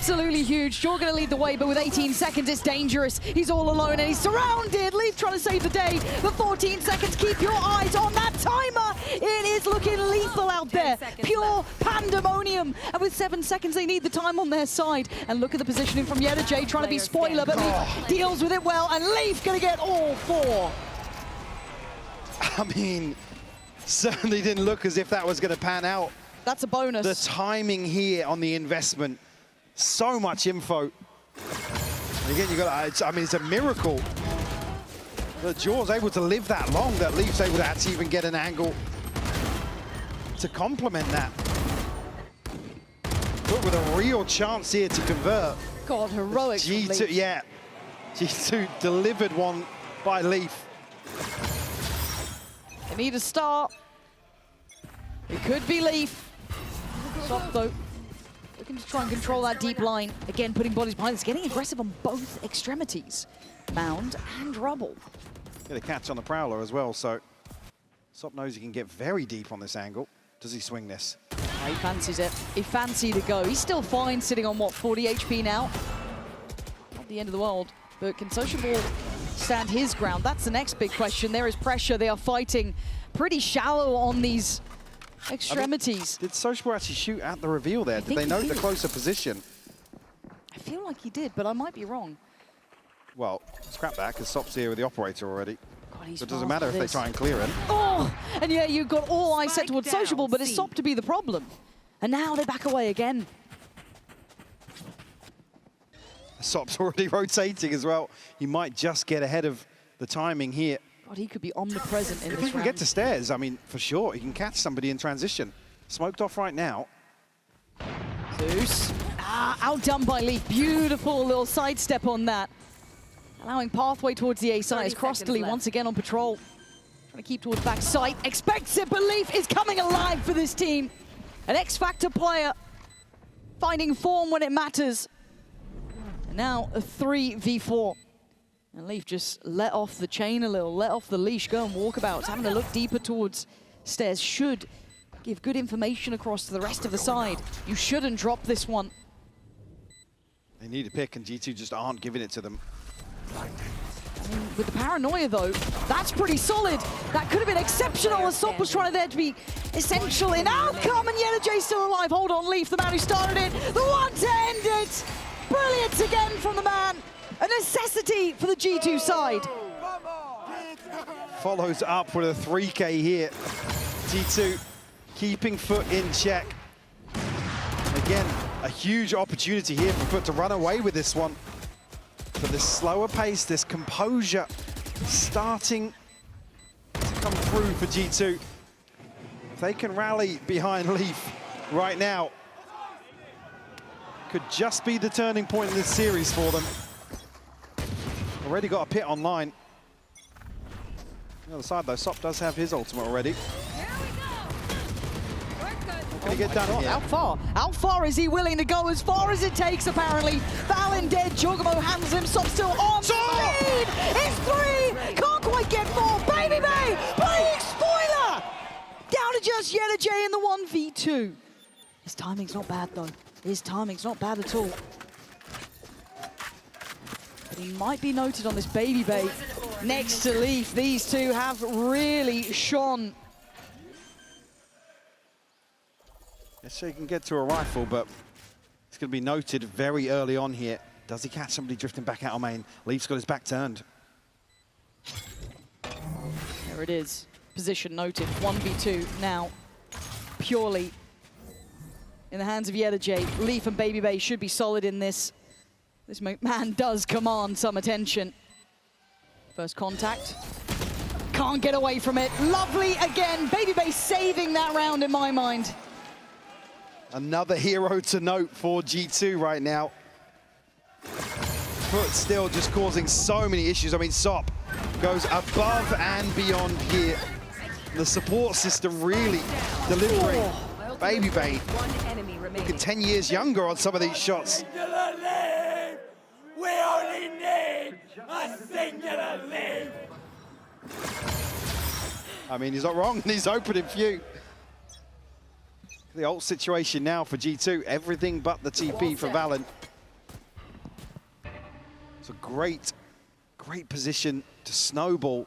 absolutely huge. You're going to lead the way, but with 18 seconds, it's dangerous. He's all alone and he's surrounded. Leaf trying to save the day, but 14 seconds. Keep your eyes on that timer. It is looking lethal out there. Pure pandemonium. And with 7 seconds, they need the time on their side. And look at the positioning from J trying to be spoiler, but Leaf deals with it well, and Leaf going to get all 4. I mean, certainly didn't look as if that was going to pan out. That's a bonus. The timing here on the investment, so much info. And again, you got. I mean, it's a miracle that Jaw's able to live that long. That Leaf's able to actually even get an angle to complement that. But with a real chance here to convert. God, heroic. G2, yeah. G2 delivered one by Leaf. They need a start. It could be Leaf. Stop though. Looking to try and control that deep line. Again, putting bodies behind us, getting aggressive on both extremities. Mound and Rubble. Get a catch on the Prowler as well, so Sop knows he can get very deep on this angle. Does he swing this? He fancies it. He fancied to go. He's still fine, sitting on, what, 40 HP now? Not the end of the world, but can Sociable stand his ground? That's the next big question. There is pressure. They are fighting pretty shallow on these extremities. I mean, did Sociable actually shoot at the reveal there? Did they note the closer position? I feel like he did, but I might be wrong. Well, scrap that, because Sop's here with the operator already. God, he's so it doesn't matter if they try and clear it. Oh, and yeah, you've got all eyes set towards Sociable, but it's Sop to be the problem. And now they back away again. Sop's already rotating as well. He might just get ahead of the timing here. God, he could be omnipresent in this If he can round. get to stairs, I mean, for sure, he can catch somebody in transition. Smoked off right now. Zeus. Outdone by Leaf. Beautiful little sidestep on that. Allowing pathway towards the A side as Crossley once again on patrol. Trying to keep towards backside. Expects it, but Leaf is coming alive for this team. An X-Factor player. Finding form when it matters. And now a 3v4. And Leaf just let off the chain a little, let off the leash, go and walkabouts. Having to look deeper towards stairs should give good information across to the rest of the side. You shouldn't drop this one. They need a pick, and G2 just aren't giving it to them. I mean, with the paranoia, though, that's pretty solid. That could have been exceptional as Sop was trying there to be essential in outcome, and J still alive. Hold on, Leaf, the man who started it, the one to end it. Brilliant again from the man. A necessity for the G2 side. Follows up with a 3K here. G2 keeping Foot in check. Again, a huge opportunity here for Foot to run away with this one. But this slower pace, this composure starting to come through for G2. If they can rally behind Leaf right now, could just be the turning point in this series for them. Already got a pit online. On the other side though, Sop does have his ultimate already. Can he get done here? How far? How far is he willing to go? As far as it takes, apparently. Valen dead, Jogamo handles him, Sop still on speed! It's 3! Can't quite get 4! Baby Bay! Playing spoiler! Down to just J in the 1v2. His timing's not bad though. His timing's not bad at all. But he might be noted on this Baby Bay next to Leaf. These two have really shone. Yes, so he can get to a rifle, but it's going to be noted very early on here. Does he catch somebody drifting back out of main? Leaf's got his back turned. There it is. Position noted. 1v2 now. Purely in the hands of J. Leaf and Baby Bay should be solid in this. This man does command some attention. First contact. Can't get away from it. Lovely again. Baby Bay saving that round in my mind. Another hero to note for G2 right now. Foot still just causing so many issues. I mean, Sop goes above and beyond here. The support system really delivering. Baby Bay looking 10 years younger on some of these shots. We only need a singular lead. I mean, he's not wrong. He's opening few. The ult situation now for G2. Everything but the TP for Valen. It's a great, great position to snowball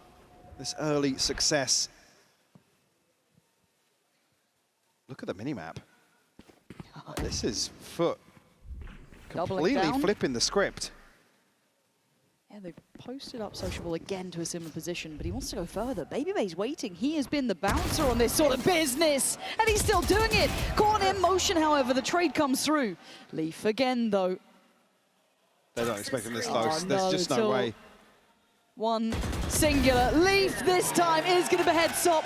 this early success. Look at the minimap. This is Foot completely flipping the script. Yeah, they've posted up Sociable again to a similar position, but he wants to go further. Babybay's waiting. He has been the bouncer on this sort of business, and he's still doing it. Caught in motion, however, the trade comes through. Leaf again, though. They don't expect him this close. There's just no way. One singular. Leaf this time is going to behead Sop.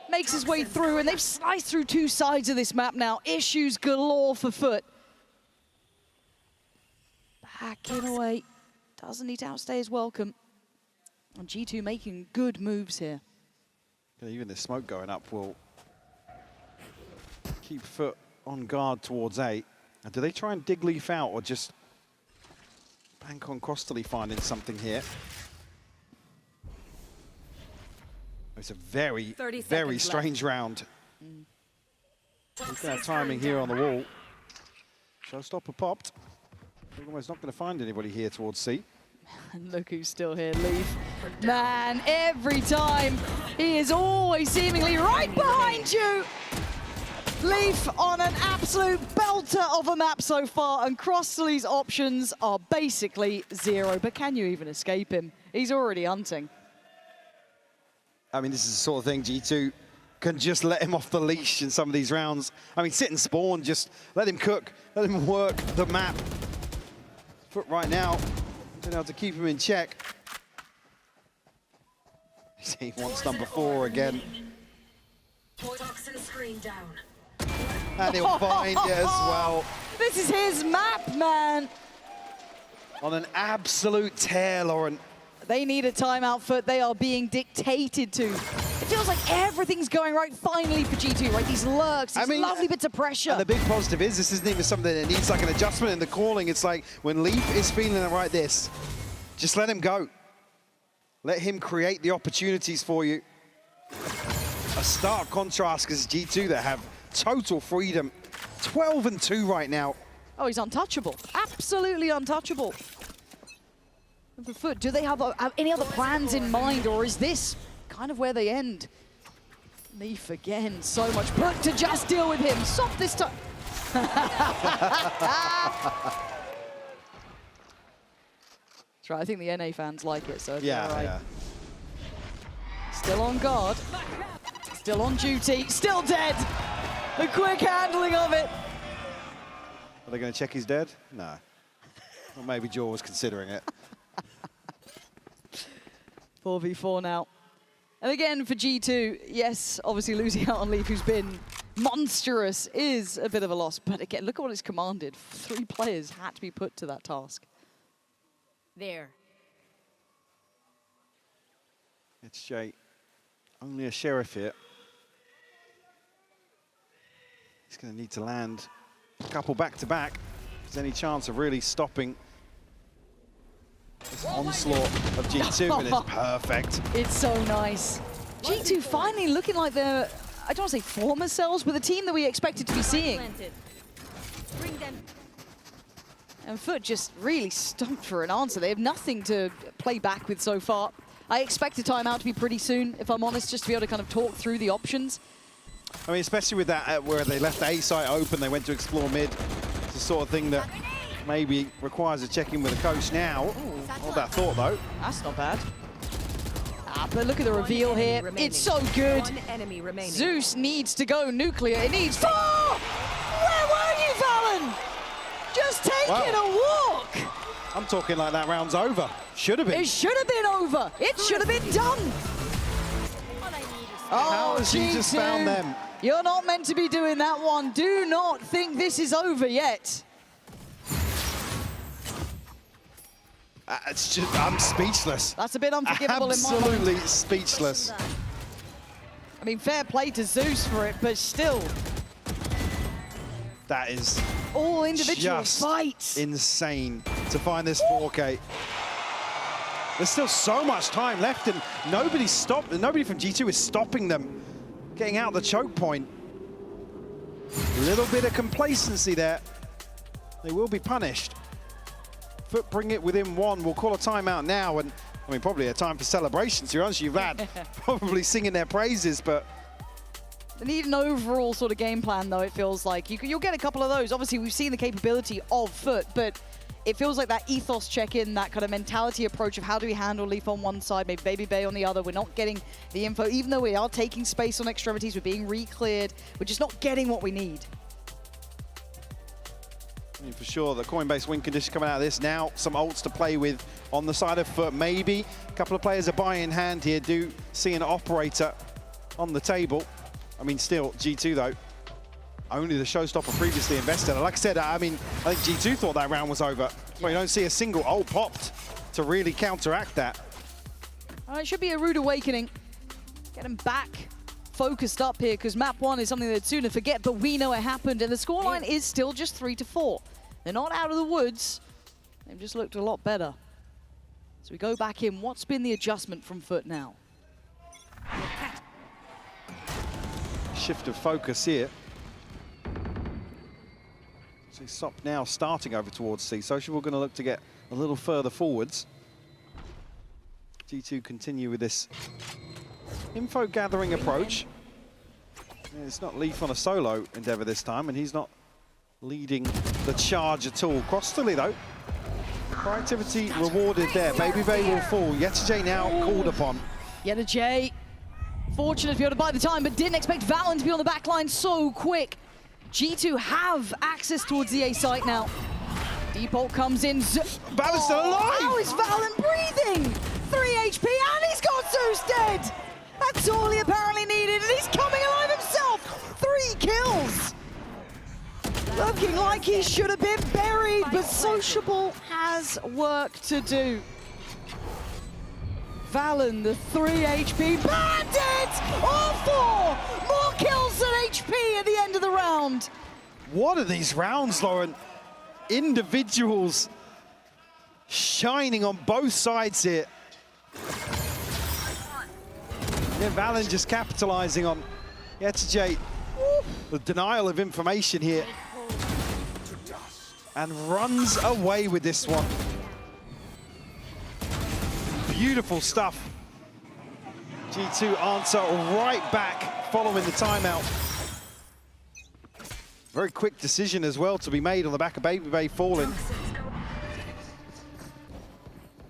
Makes his way through, and they've sliced through two sides of this map now. Issues galore for Foot. Backing away. Doesn't need to outstay his welcome. And G2 making good moves here. Even the smoke going up will keep Foot on guard towards A. And do they try and dig Leaf out or just bank on Crossley finding something here? It's a very, very strange round. Look at that timing here on the wall. Showstopper popped. Almost not going to find anybody here towards C. And look who's still here, Leaf. Man, every time, he is always seemingly right behind you. Leaf on an absolute belter of a map so far, and Crossley's options are basically zero. But can you even escape him? He's already hunting. I mean, this is the sort of thing G2 can just let him off the leash in some of these rounds. I mean, sit and spawn, just let him cook, let him work the map. Foot right now, been able to keep him in check. He wants number 4 again. And he'll find it as well. This is his map, man. On an absolute tear, Lauren. They need a timeout, Foot. They are being dictated to. It feels like everything's going right finally for G2, right? These lurks, these lovely bits of pressure. And the big positive is this isn't even something that needs like an adjustment in the calling. It's like when Leaf is feeling it right this, just let him go. Let him create the opportunities for you. A stark contrast because G2 that have total freedom. 12-2 right now. Oh, he's untouchable. Absolutely untouchable. For Foot, do they have any other plans in mind, or is this kind of where they end? Leaf again, so much put to just deal with him. Soft this time. That's right, I think the NA fans like it, so yeah, right. Yeah. Still on guard, still on duty, still dead. The quick handling of it. Are they going to check he's dead? No. Well, maybe Jaw was considering it. 4v4 now. And again for G2, yes, obviously losing out on Leaf, who's been monstrous, is a bit of a loss. But again, look at what it's commanded. 3 players had to be put to that task. There. It's Jay. Only a sheriff here. He's going to need to land a couple back-to-back. If there's any chance of really stopping this onslaught of G2, and it's perfect. It's so nice. G2 finally looking like they're, I don't want to say former selves, but the team that we expected to be seeing. And Foot just really stumped for an answer. They have nothing to play back with so far. I expect a timeout to be pretty soon, if I'm honest, just to be able to kind of talk through the options. I mean, especially with that, where they left the A site open, they went to explore mid. It's the sort of thing that maybe requires a check-in with the coach now. Hold that thought, though. That's not bad. But look at the reveal here. It's so good. Zeus needs to go nuclear. It needs 4! Where were you, Valen? Just taking a walk. I'm talking like that round's over. Should have been. It should have been over. It should have been done. How has he just found them? You're not meant to be doing that one. Do not think this is over yet. It's just, I'm speechless. That's a bit unforgivable in my mind. Absolutely speechless. I mean, fair play to Zeus for it, but still. That is all individual just fights. Insane to find this 4K. There's still so much time left, and nobody from G2 is stopping them getting out the choke point. A little bit of complacency there. They will be punished. Foot bring it within one. We'll call a timeout now, and I mean, probably a time for celebrations. To be honest, you've had probably singing their praises, but They need an overall sort of game plan, though, it feels like. You'll get a couple of those. Obviously, we've seen the capability of Foot, but it feels like that ethos check-in, that kind of mentality approach of how do we handle Leaf on one side, maybe Baby Bay on the other. We're not getting the info. Even though we are taking space on extremities, we're being re-cleared. We're just not getting what we need. I mean, for sure, the Coinbase win condition coming out of this. Now, some ults to play with on the side of Foot. Maybe a couple of players are buying in hand here. Do see an operator on the table. I mean, still, G2, though, only the showstopper previously invested. Like I said, I mean, I think G2 thought that round was over. Well, you don't see a single ult popped to really counteract that. It should be a rude awakening. Get them back focused up here, because map 1 is something they'd sooner forget, but we know it happened, and the scoreline is still just 3-4. They're not out of the woods. They've just looked a lot better. So we go back in. What's been the adjustment from Foot now? Shift of focus here. So Sop now starting over towards C. Social, we're going to look to get a little further forwards. G2 continue with this info gathering approach. It's not Leaf on a solo endeavor this time, and he's not leading the charge at all. Crossley, though, proactivity rewarded there. Baby Bay will fall. Yetijay now called upon. Yetijay, fortunate to be able to buy the time, but didn't expect Valen to be on the back line so quick. G2 have access towards the A site now. Deep ult comes in. Valen's still alive! How is Valen breathing? 3 HP, and he's got Zeus dead! That's all he apparently needed, and he's coming alive himself! 3 kills! Looking like he should have been buried, but Sociable has work to do. Valen, the 3 HP bandit! All 4! More kills than HP at the end of the round. What are these rounds, Lauren? Individuals shining on both sides here. Yeah, Valen just capitalizing on Yetijay. The denial of information here. And runs away with this one. Beautiful stuff. G2 answer right back following the timeout. Very quick decision as well to be made on the back of Baby Bay falling.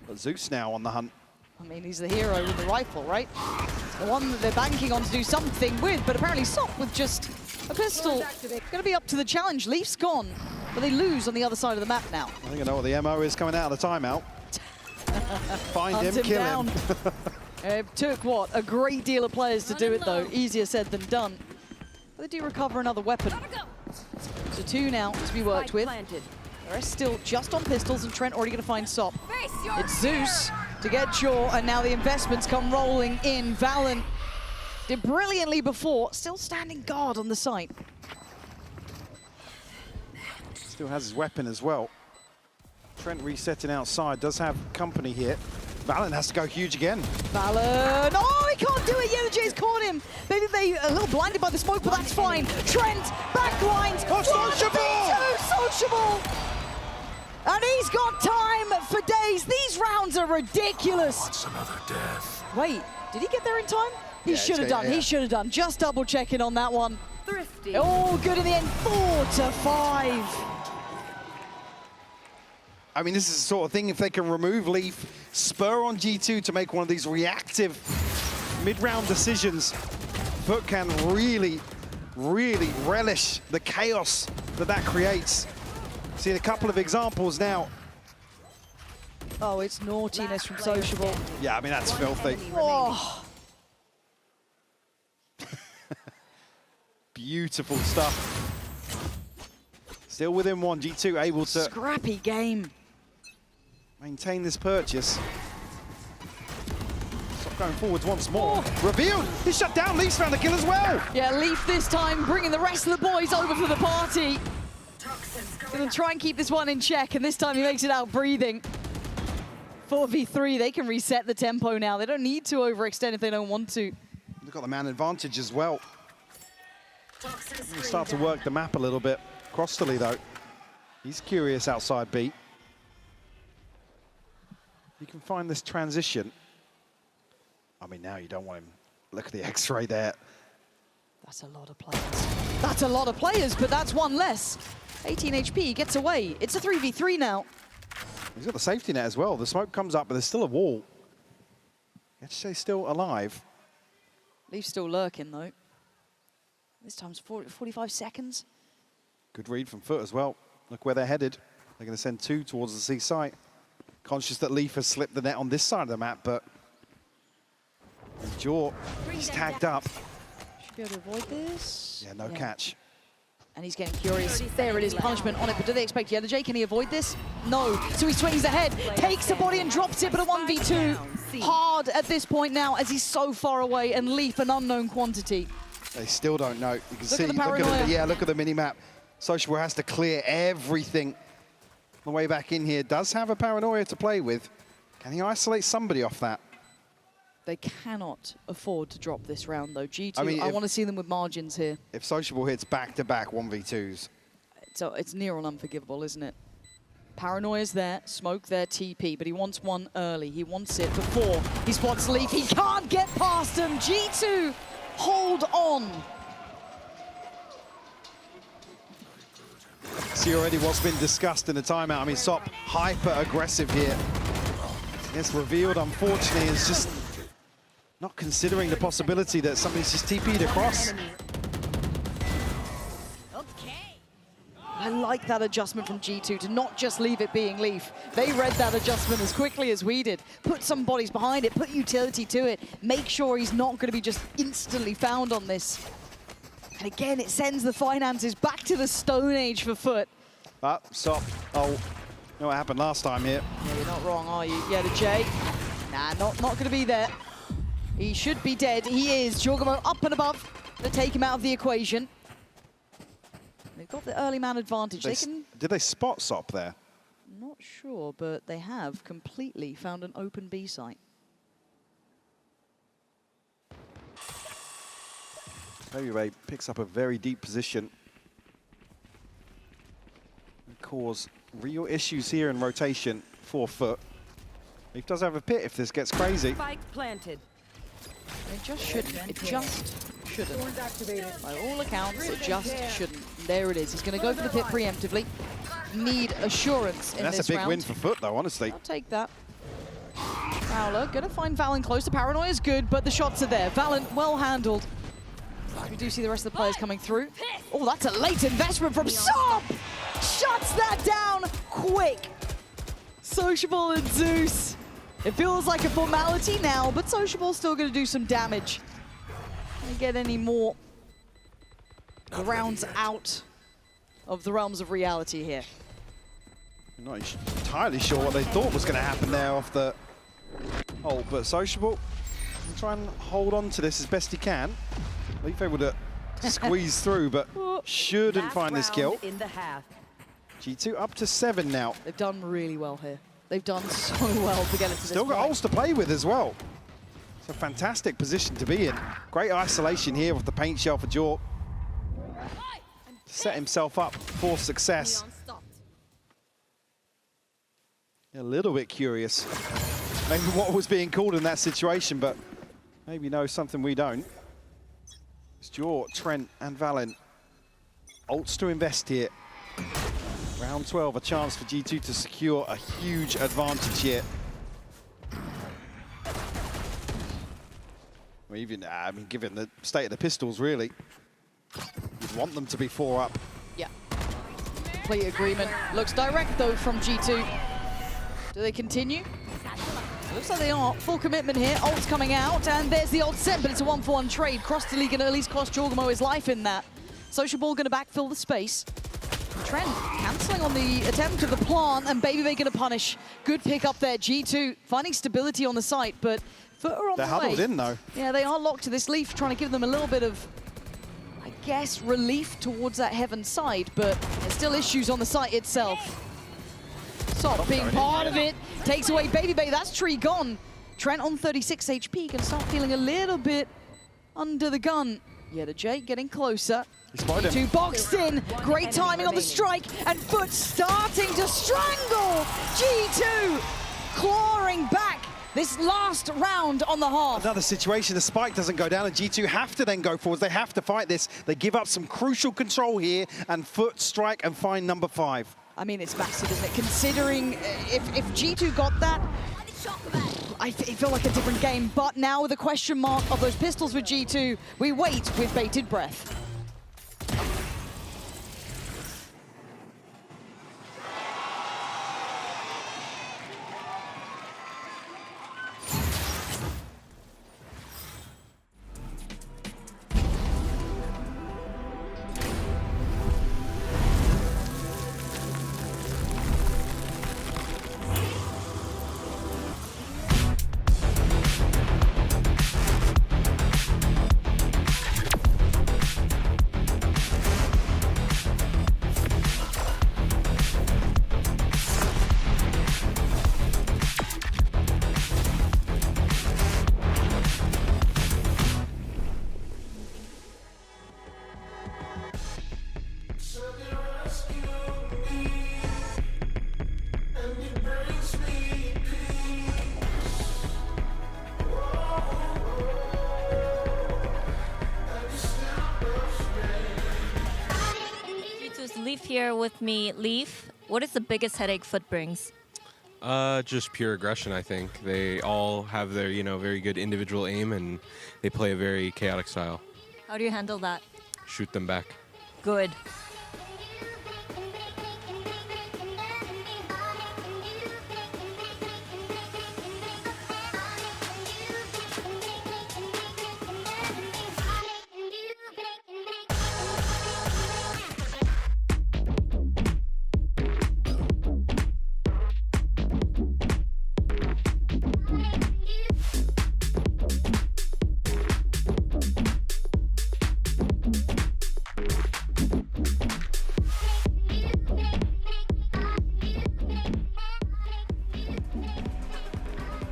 But Zeus now on the hunt. I mean, he's the hero with the rifle, right? The one that they're banking on to do something with, but apparently Sop with just a pistol. Gonna be up to the challenge. Leaf's gone, but they lose on the other side of the map now. I think I know what the MO is coming out of the timeout. Find him, kill him. It took, what, a great deal of players to do it, though. Easier said than done. But they do recover another weapon. So 2 now to be worked with. The rest still just on pistols, and Trent already going to find Sop. It's Zeus to get Jaw, and now the investments come rolling in. Valen did brilliantly before, still standing guard on the site. Still has his weapon as well. Trent resetting outside, does have company here. Valen has to go huge again. Valen, oh, he can't do it. Yetijay's caught him. Maybe they a little blinded by the smoke, but that's fine. Trent, backlines. Oh, Sociable! And he's got time for days. These rounds are ridiculous. What's another death? Wait, did he get there in time? He should have done. He should have done. Just double checking on that one. Thrifty. All good in the end. 4-5. I mean, this is the sort of thing, if they can remove Leaf, spur on G2 to make one of these reactive mid-round decisions, Foot can really, really relish the chaos that creates. See a couple of examples now. Oh, it's naughtiness from Sociable. Yeah, I mean, that's filthy. Oh. Beautiful stuff. Still within 1, G2 able to Scrappy game. maintain this purchase. Stop going forwards once more. Revealed! He shut down. Leaf's found the kill as well. Yeah, Leaf this time bringing the rest of the boys over for the party. Gonna try and keep this one in check, and this time he makes it out breathing. 4v3, they can reset the tempo now. They don't need to overextend if they don't want to. They've got the man advantage as well. Start to work the map a little bit. Crossley, though, he's curious outside B. You can find this transition. I mean, now you don't want him. Look at the X-ray there. That's a lot of players. That's a lot of players, but that's one less. 18 HP, gets away. It's a 3v3 now. He's got the safety net as well. The smoke comes up, but there's still a wall. He's still alive. Leaf's still lurking, though. This time's 45 seconds. Good read from Foot as well. Look where they're headed. They're going to send 2 towards the C site. Conscious that Leaf has slipped the net on this side of the map, but Jaw, he's tagged up. Should be able to avoid this. Yeah, no catch. And he's getting curious. There it is, punishment on it, but do they expect J? Can he avoid this? No. So he swings ahead, takes the body and drops it, but a 1v2. Hard at this point now as he's so far away, and Leaf an unknown quantity. They still don't know. You can see, look at the mini-map. Sociable has to clear everything. On the way back in here, does have a paranoia to play with. Can he isolate somebody off that? They cannot afford to drop this round, though. G2, I mean, I want to see them with margins here. If Sociable hits back-to-back 1v2s. So it's near on unforgivable, isn't it? Paranoia's there, smoke there, TP, but he wants one early. He wants it before he spots Leaf. He can't get past him. G2, hold on. See already what's been discussed in the timeout. I mean, Sop hyper-aggressive here. It's revealed, unfortunately, it's just not considering the possibility that somebody's just TP'd across. I like that adjustment from G2 to not just leave it being Leaf. They read that adjustment as quickly as we did. Put some bodies behind it, put utility to it, make sure he's not going to be just instantly found on this. And again, it sends the finances back to the Stone Age for Foot. Sop, oh, you know what happened last time here? Yeah, you're not wrong, are you? Yeah, the J. Nah, not going to be there. He should be dead. He is. Jorgamo up and above to take him out of the equation. They've got the early man advantage. Did they spot Sop there? Not sure, but they have completely found an open B site. Ray picks up a very deep position. And cause real issues here in rotation for Foot. He does have a pit if this gets crazy. Spike planted. It just shouldn't. It just shouldn't. By all accounts, it just shouldn't. There it is. He's going to go for the pit preemptively. Need assurance in this round. That's a big win for Foot, though, honestly. I'll take that. Fowler going to find Valen close. The paranoia is good, but the shots are there. Valen well handled. We do see the rest of the players coming through. Oh, that's a late investment from Sop! Shuts that down quick. Sociable and Zeus. It feels like a formality now, but Sociable's still going to do some damage. Don't get any more rounds out of the realms of reality here. I'm not entirely sure what they thought was going to happen there off the hole, but Sociable can try and hold on to this as best he can. Leaf able to squeeze through, but shouldn't find this kill. In the half. G2 up to 7 now. They've done really well here. They've done so well to get it to Still this got point. ults to play with as well. It's a fantastic position to be in. Great isolation here with the paint shell for Jork. To set himself up for success. A little bit curious. Maybe what was being called in that situation, but maybe knows something we don't. It's Jaw, Trent, and Valen. Ults to invest here. Round 12, a chance for G2 to secure a huge advantage here. Well, even, I mean, given the state of the pistols, really, you'd want them to be 4 up. Yeah. Complete agreement. Looks direct, though, from G2. Do they continue? Looks like they are. Full commitment here. Ult's coming out, and there's the ult sent, but it's a 1-for-1 trade. Cross-delete going to at least cost Jorgamo his life in that. Sociable going to backfill the space. Trent cancelling on the attempt of the plant, and Baby going to punish. Good pick up there. G2 finding stability on the site, but Foot are on the way. They're huddled in, though. Yeah, they are locked to this Leaf, trying to give them a little bit of, I guess, relief towards that Heaven side, but there's still issues on the site itself. Sop being part of it, takes away Baby. That's tree gone. Trent on 36 HP can start feeling a little bit under the gun. Yeah, the Jake getting closer. He spotted him. G2 boxed in. Great timing on the strike, and Foot starting to strangle G2. clawing back this last round on the half. Another situation, the spike doesn't go down, and G2 have to then go forwards. They have to fight this. They give up some crucial control here, and Foot strike and find number 5. I mean, it's massive, isn't it? Considering if G2 got that, it felt like a different game. But now with the question mark of those pistols with G2, we wait with bated breath. Leaf here with me. Leaf, what is the biggest headache Foot brings? Just pure aggression, I think. They all have their, very good individual aim, and they play a very chaotic style. How do you handle that? Shoot them back. Good.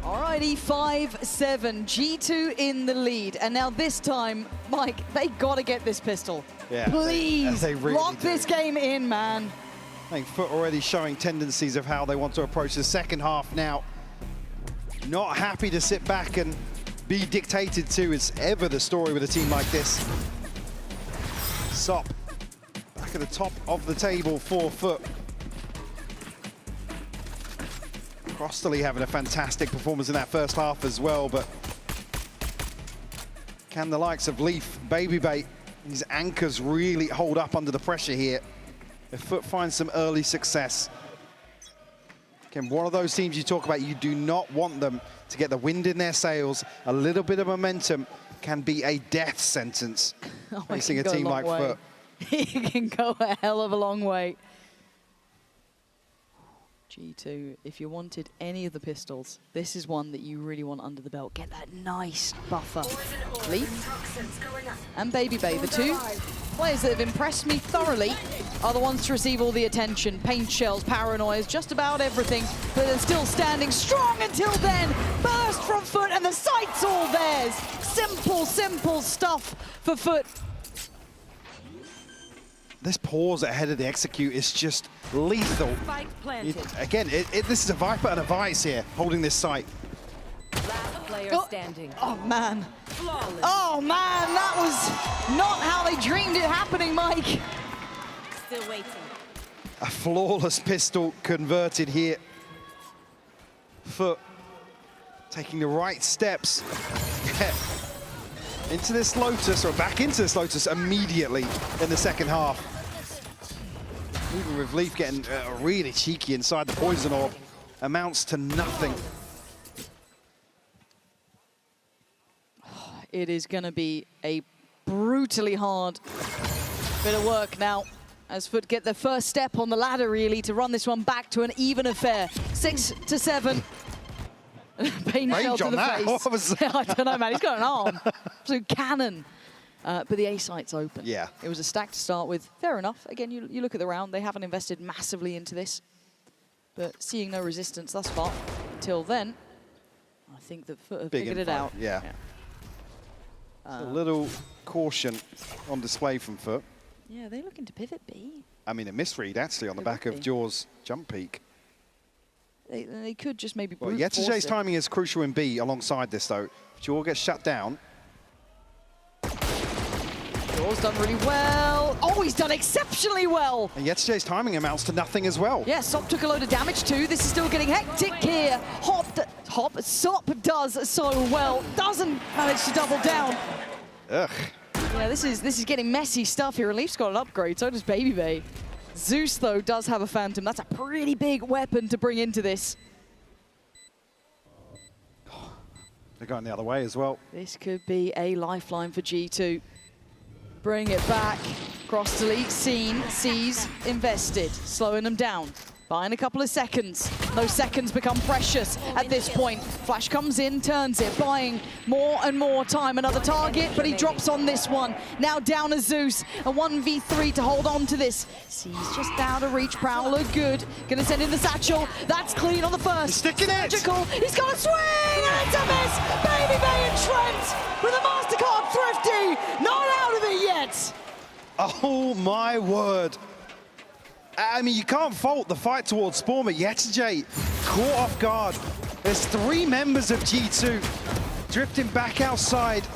Alrighty, 5-7, G2 in the lead. And now this time, Mike, they gotta get this pistol. Yeah, Please, they really lock do. this game in, man. I think Foot already showing tendencies of how they want to approach the second half now. Not happy to sit back and be dictated to is ever the story with a team like this. Sop back at the top of the table for Foot. Crossley having a fantastic performance in that first half as well, but can the likes of Leaf, Babybait, these anchors really hold up under the pressure here? If Foot finds some early success. Again, one of those teams you talk about, you do not want them to get the wind in their sails. A little bit of momentum can be a death sentence facing a team like Foot. He can go a hell of a long way. G2, if you wanted any of the pistols, this is one that you really want under the belt. Get that nice buffer. Leaf and Babybait, the two players that have impressed me thoroughly, are the ones to receive all the attention. Paint shells, paranoias, just about everything, but they're still standing strong until then. Burst from Foot, and the sight's all theirs. Simple, simple stuff for Foot. This pause ahead of the execute is just lethal. Again, this is a Viper and a Vice here, holding this site. Standing. Oh, man. Oh, man, that was not how they dreamed it happening, Mike. Still waiting. A flawless pistol converted here. Foot taking the right steps. Into this Lotus, or back into this Lotus immediately in the second half. Even with Leaf getting really cheeky inside the poison orb, amounts to nothing. It is going to be a brutally hard bit of work now as Foot get their first step on the ladder, really, to run this one back to an even affair. 6-7. Pain shell to the face. I don't know, man. He's got an arm. Absolute cannon. But the A site's open. Yeah. It was a stack to start with. Fair enough. Again, you look at the round. They haven't invested massively into this. But seeing no resistance thus far until then, I think that Foot have figured it out. Yeah. A little caution on display from Foot. Yeah, they're looking to pivot B. I mean, a misread, actually, on the back of Jaws' jump peak. they could just maybe Well, brute force Yetajay's it. timing is crucial in B alongside this, though. If Jaw gets shut down. Jaw's done really well. Oh, he's done exceptionally well. And Yetajay's timing amounts to nothing as well. Yeah, Sop took a load of damage too. This is still getting hectic here. Sop does so well. Doesn't manage to double down. Ugh. Yeah, this is getting messy stuff here. Leaf's got an upgrade, so does Baby Bay. Zeus, though, does have a Phantom. That's a pretty big weapon to bring into this. They're going the other way as well. This could be a lifeline for G2. Bring it back. Cross delete, sees, invested. Slowing them down. Buying a couple of seconds. Those seconds become precious at this point. Flash comes in, turns it, buying more and more time. Another target, but he drops on this one. Now down to Zeus. A 1v3 to hold on to this. Sees just out of reach. Prowler good. Gonna send in the satchel. That's clean on the first. He's sticking it. Magical. He's got a swing, and it's a miss. Baby Bay and Trent with a Mastercard Thrifty. Not out of it yet. Oh my word. I mean, you can't fault the fight towards Spawn, but Yetajay caught off guard. There's 3 members of G2 drifting back outside.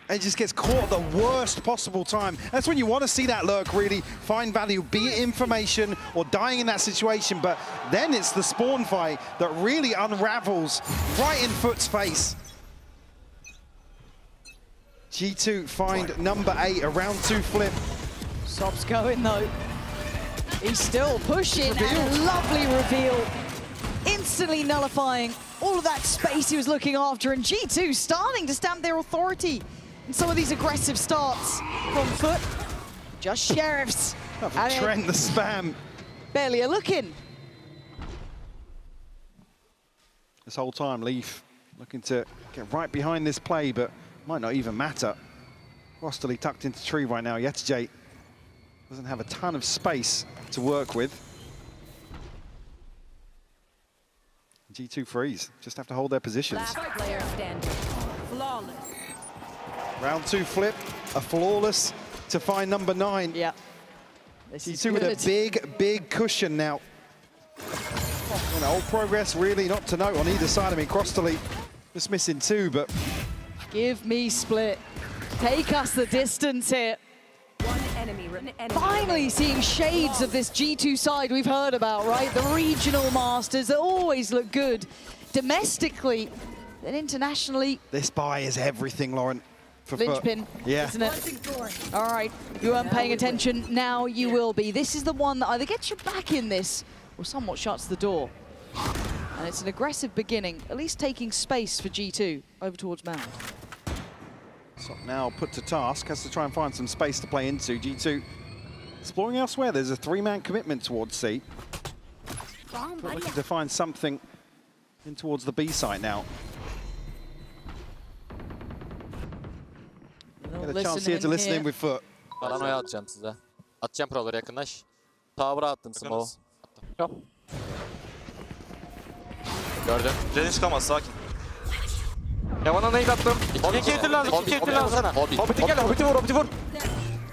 And just gets caught at the worst possible time. That's when you want to see that lurk really find value, be it information or dying in that situation. But then it's the Spawn fight that really unravels right in Foot's face. G2 find number 8, a round 2 flip. Sop's going though. He's still pushing, and a lovely reveal. Instantly nullifying all of that space he was looking after, and G2 starting to stamp their authority in some of these aggressive starts from Foot. Just sheriffs. Trent the spam. Barely a look in. This whole time, Leaf looking to get right behind this play, but might not even matter. Rosterly tucked into tree right now. Yetajay doesn't have a ton of space to work with. G2 freeze. Just have to hold their positions. Last player standing. Flawless. Round 2 flip, a flawless to find number 9. Yeah. This is G2 with a big cushion now. Old progress really not to note on either side. I mean, Rosterly just missing 2, but give me split. Take us the distance here. One enemy. Finally seeing shades of this G2 side we've heard about, right? The regional masters that always look good domestically, then internationally. this buy is everything, Lauren. For Linchpin, yeah. isn't it? All right, you weren't paying attention, now you will be. This is the one that either gets you back in this or somewhat shuts the door. And it's an aggressive beginning, at least taking space for G2 over towards Mound. So now put to task, has to try and find some space to play into. G2 exploring elsewhere. There's a 3-man commitment towards C. Looking to find something in towards the B site now. Get a chance here to listen in with Foot. Paranoya atacağım size. Atacağım paraları yakınlaş. Tower'a attım smoke. Gördüm. Jenny çıkamaz, sakin. Ya bana nade attım. 2 kill lazım, 2 kill lazım. Hobbit'i gel, Hobbit'i vur.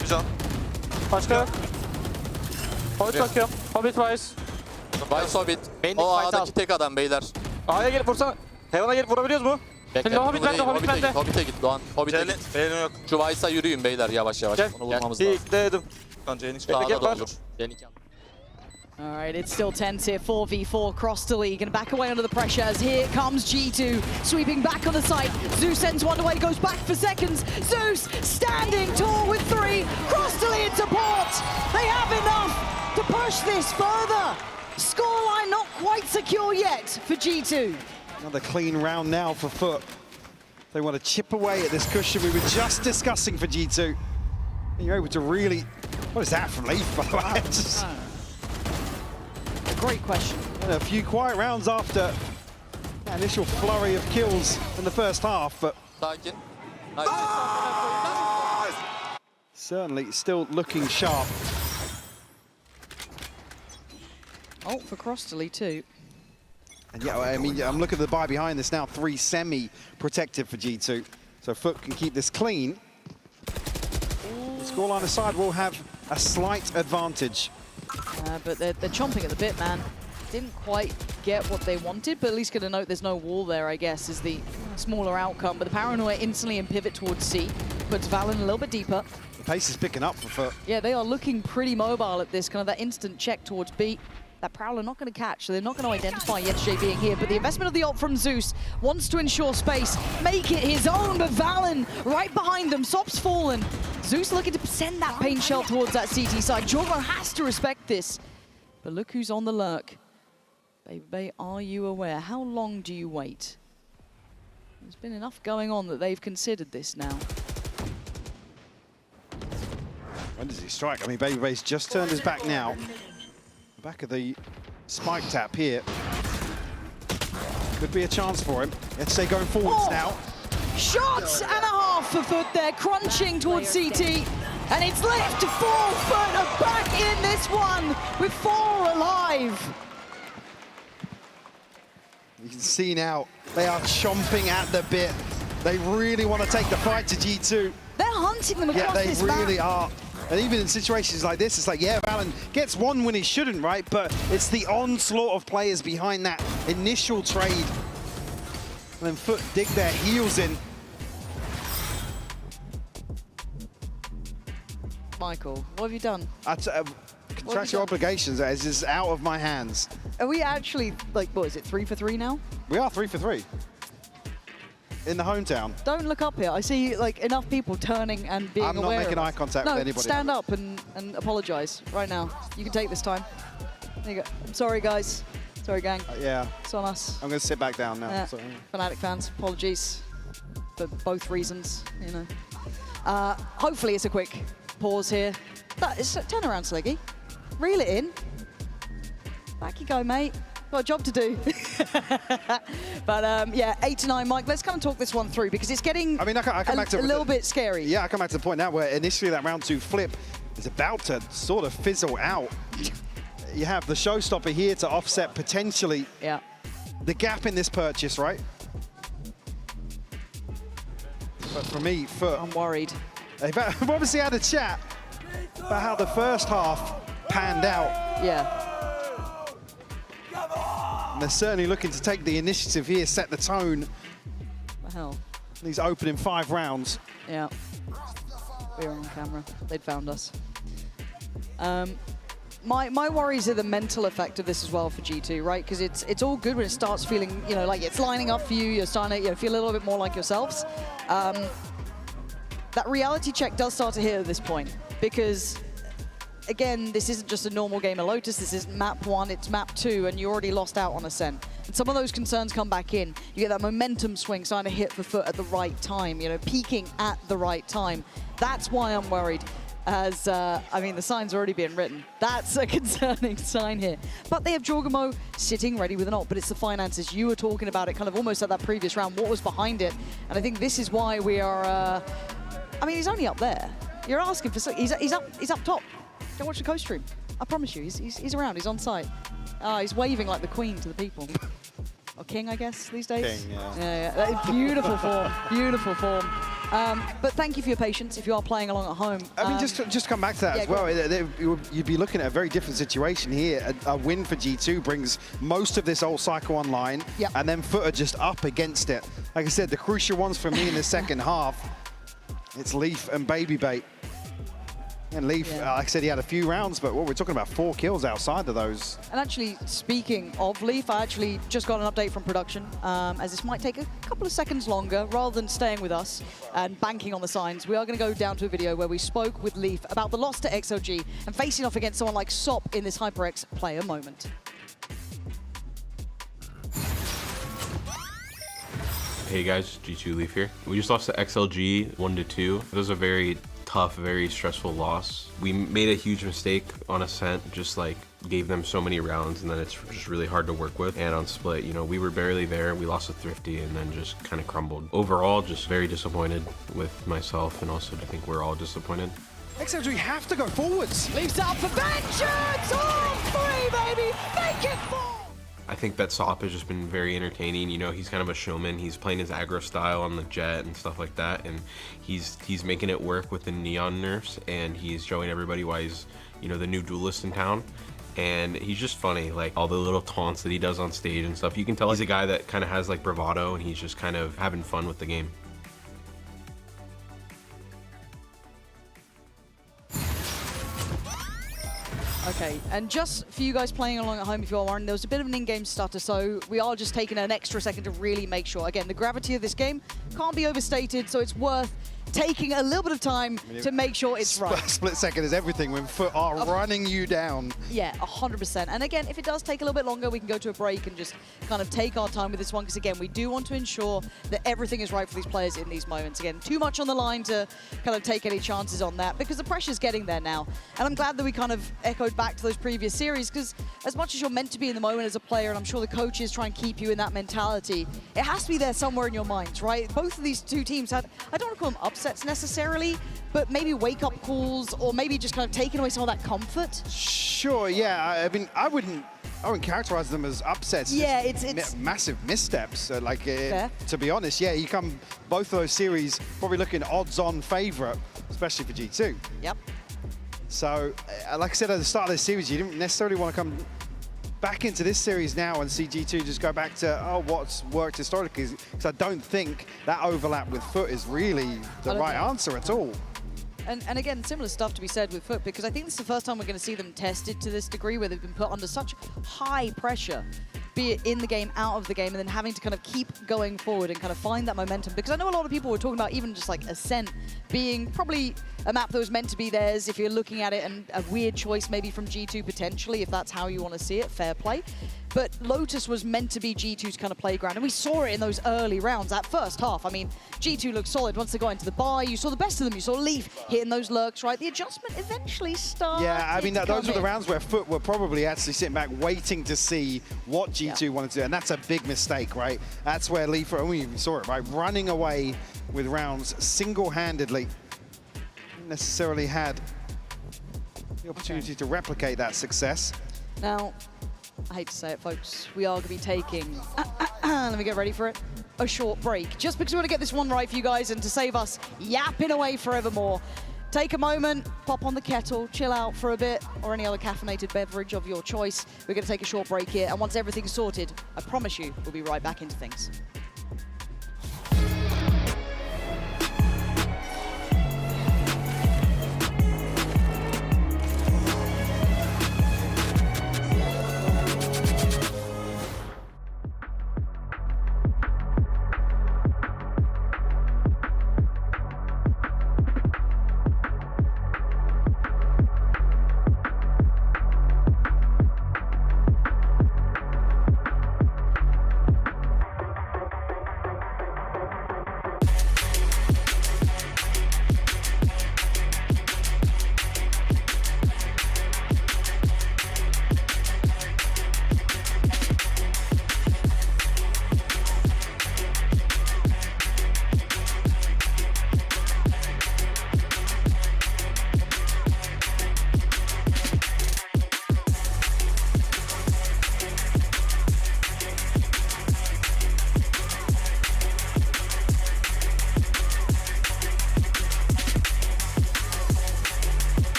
Bir can. Başka. Hobbit bakıyor. Hobbit Vice. Vice Hobbit. O A'daki tek adam beyler. A'ya gelip vursana. Heaven'a gelip vurabiliyoruz mu? Bekle. Hobbit bende, Hobbit bende. Hobbit'e git Doğan. Hobbit'e git. Beğenim yok. Şu Vice'a yürüyün beyler yavaş yavaş. Onu vurmamız lazım. Dedim. Kan Jenny çıkıyor. Sağda da olur. Jenny. All right, it's still tense here, 4v4 across the league, and back away under the pressure as here comes G2, sweeping back on the site. Zeus sends one away, goes back for seconds. Zeus standing tall with 3, Crossley in support. They have enough to push this further. Scoreline not quite secure yet for G2. Another clean round now for Foot. They want to chip away at this cushion we were just discussing for G2. And you're able to really... What is that from Leaf, by the way? Great question. And a few quiet rounds after that initial flurry of kills in the first half, but certainly still looking sharp. Oh, for Crossley too. And yeah, I mean, I'm looking at the buy behind this now, 3 semi-protected for G2. So Foot can keep this clean. The scoreline aside will have a slight advantage. But they're chomping at the bit, man. Didn't quite get what they wanted, but at least get a note there's no wall there, I guess, is the smaller outcome. But the Paranoia instantly in pivot towards C, puts Valen a little bit deeper. The pace is picking up for Foot. Yeah, they are looking pretty mobile at this, kind of that instant check towards B. That Prowler not going to catch, so they're not going to identify Yetche being here. But the investment of the ult from Zeus wants to ensure space, make it his own, but Valen right behind them, Sop's fallen. Zeus looking to send that pain shell towards that CT side. Jorgo has to respect this. But look who's on the lurk. Baby Bay, are you aware? How long do you wait? There's been enough going on that they've considered this now. When does he strike? I mean, Baby Bay's just turned his back now. Back of the spike tap here. Could be a chance for him. Let's say going forwards now. Shots and a half for Foot there, crunching towards CT. And it's left to 4. Foot are back in this one with 4 alive. You can see now, they are chomping at the bit. They really want to take the fight to G2. They're hunting them across this map. Yeah, they really are. And even in situations like this, it's like, yeah, Valen gets one when he shouldn't, right? But it's the onslaught of players behind that initial trade. And then Foot dig their heels in. Michael, what have you done? Contractual obligations is just out of my hands. Are we actually, like, what is it, 3 for 3 now? We are 3 for 3. In the hometown. Don't look up here. I see, like, enough people turning and being aware. I'm not making eye contact with anybody. Stand up and apologize right now. You can take this time. There you go. I'm sorry, guys. Sorry, gang. Yeah. It's on us. I'm going to sit back down now. Fnatic fans, apologies for both reasons, you know. Hopefully it's a quick pause here. Turn around, Sleggy. Reel it in. Back you go, mate. Got a job to do. But yeah, 8 to 9, Mike. Let's come and talk this one through because it's getting I come back to a little bit scary. Yeah, I come back to the point now where initially that round 2 flip is about to sort of fizzle out. You have the showstopper here to offset potentially the gap in this purchase, right? But for me, I'm worried. They've obviously had a chat about how the first half panned out. Yeah. And they're certainly looking to take the initiative here, set the tone. What the hell? These opening 5 rounds. Yeah. We were on camera. They'd found us. My worries are the mental effect of this as well for G2, right? Because it's all good when it starts feeling, you know, like it's lining up for you. You're starting to feel a little bit more like yourselves. That reality check does start to hit at this point because, again, this isn't just a normal game of Lotus. This isn't map 1, it's map 2, and you already lost out on Ascent. And some of those concerns come back in. You get that momentum swing starting to hit for Foot at the right time, you know, peaking at the right time. That's why I'm worried. As, I mean, the sign's already being written. That's a concerning sign here. But they have Jorgamo sitting ready with an ult, but it's the finances. You were talking about it kind of almost at that previous round, what was behind it. And I think this is why we are, I mean, he's only up there. You're asking for, he's up top. Go watch the co-stream. I promise you, he's around, he's on site. He's waving like the queen to the people. Or king, I guess, these days. King, yeah. Yeah. Beautiful form, beautiful form. But thank you for your patience if you are playing along at home. I mean, just come back to that as well. You'd be looking at a very different situation here. A win for G2 brings most of this old cycle online, and then Foot are just up against it. Like I said, the crucial ones for me in the second half, it's Leaf and Baby Bait. And Leaf, like I said, he had a few rounds, but what we're talking about 4 kills outside of those. And actually, speaking of Leaf, I actually just got an update from production, as this might take a couple of seconds longer. Rather than staying with us and banking on the signs, we are going to go down to a video where we spoke with Leaf about the loss to XLG and facing off against someone like Sop in this HyperX player moment. Hey guys, G2 Leaf here. We just lost to XLG 1-2. It was a very tough, very stressful loss. We made a huge mistake on Ascent, just like gave them so many rounds, and then it's just really hard to work with. And on Split, you know, we were barely there. We lost to Thrifty and then just kind of crumbled. Overall, just very disappointed with myself, and also I think we're all disappointed. XLG have to go forwards. Leaves out for vengeance! Oh, 3, baby! Make it 4! I think that Sop has just been very entertaining. You know, he's kind of a showman. He's playing his aggro style on the jet and stuff like that, and he's making it work with the neon nerfs, and he's showing everybody why you know, the new duelist in town. And he's just funny, like all the little taunts that he does on stage and stuff. You can tell he's a guy that kind of has like bravado, and he's just kind of having fun with the game. Okay, and just for you guys playing along at home, if you are wondering, there was a bit of an in-game stutter, so we are just taking an extra second to really make sure. Again, the gravity of this game can't be overstated, so it's worth taking a little bit of time to make sure it's right. Split second is everything when Foot are running you down. Yeah, 100%. And again, if it does take a little bit longer, we can go to a break and just kind of take our time with this one, because again, we do want to ensure that everything is right for these players in these moments. Again, too much on the line to kind of take any chances on that, because the pressure's getting there now. And I'm glad that we kind of echoed back to those previous series, because as much as you're meant to be in the moment as a player, and I'm sure the coaches try and keep you in that mentality, it has to be there somewhere in your minds, right? Both of these two teams had, I don't want to call them upsets necessarily, but maybe wake-up calls, or maybe just kind of taking away some of that comfort. Sure, yeah. I mean, I wouldn't characterize them as upsets. Yeah, it's massive missteps. To be honest, yeah, you come both of those series probably looking odds-on favorite, especially for G2. Yep. So, like I said at the start of this series, you didn't necessarily want to come back into this series now and see G2 just go back to, oh, what's worked historically, because I don't think that overlap with Foot is really the right answer at all. And again, similar stuff to be said with Foot, because I think this is the first time we're going to see them tested to this degree, where they've been put under such high pressure, be it in the game, out of the game, and then having to kind of keep going forward and kind of find that momentum. Because I know a lot of people were talking about even just like Ascent being probably a map that was meant to be theirs if you're looking at it, and a weird choice maybe from G2 potentially, if that's how you want to see it, fair play. But Lotus was meant to be G2's kind of playground, and we saw it in those early rounds. That first half, I mean, G2 looked solid. Once they got into the buy, you saw the best of them. You saw Leaf hitting those lurks, right? The adjustment eventually started. Yeah, I mean, those were the rounds where Foot were probably actually sitting back waiting to see what G2 wanted to do, and that's a big mistake, right? That's where Leaf, we saw it, right? Running away with rounds single-handedly. Necessarily had the opportunity to replicate that success. Now, I hate to say it, folks, we are going to be taking, let me get ready for it, a short break. Just because we want to get this one right for you guys and to save us yapping away forevermore. Take a moment, pop on the kettle, chill out for a bit, or any other caffeinated beverage of your choice. We're going to take a short break here, and once everything's sorted, I promise you, we'll be right back into things.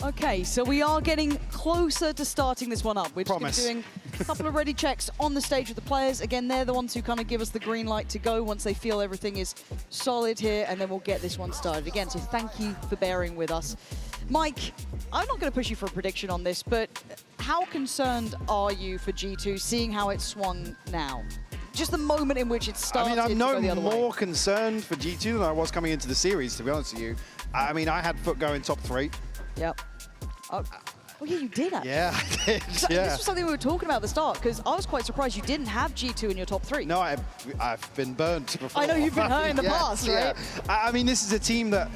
Okay, so we are getting closer to starting this one up. We're just going to be doing Couple of ready checks on the stage with the players. Again, they're the ones who kind of give us the green light to go once they feel everything is solid here, and then we'll get this one started again. So thank you for bearing with us. Mike, I'm not going to push you for a prediction on this, but how concerned are you for G2 seeing how it's swung now? Just the moment in which it started. I mean, I'm to go the other more way. concerned for G2 than I was coming into the series, to be honest with you. I mean, I had Foot going top 3. Yep. Oh yeah, you did actually. Yeah, I did. So Yeah. This was something we were talking about at the start, because I was quite surprised you didn't have G2 in your top 3. No, I've been burnt before. I know you've been hurt in the past, right? I mean, this is a team that,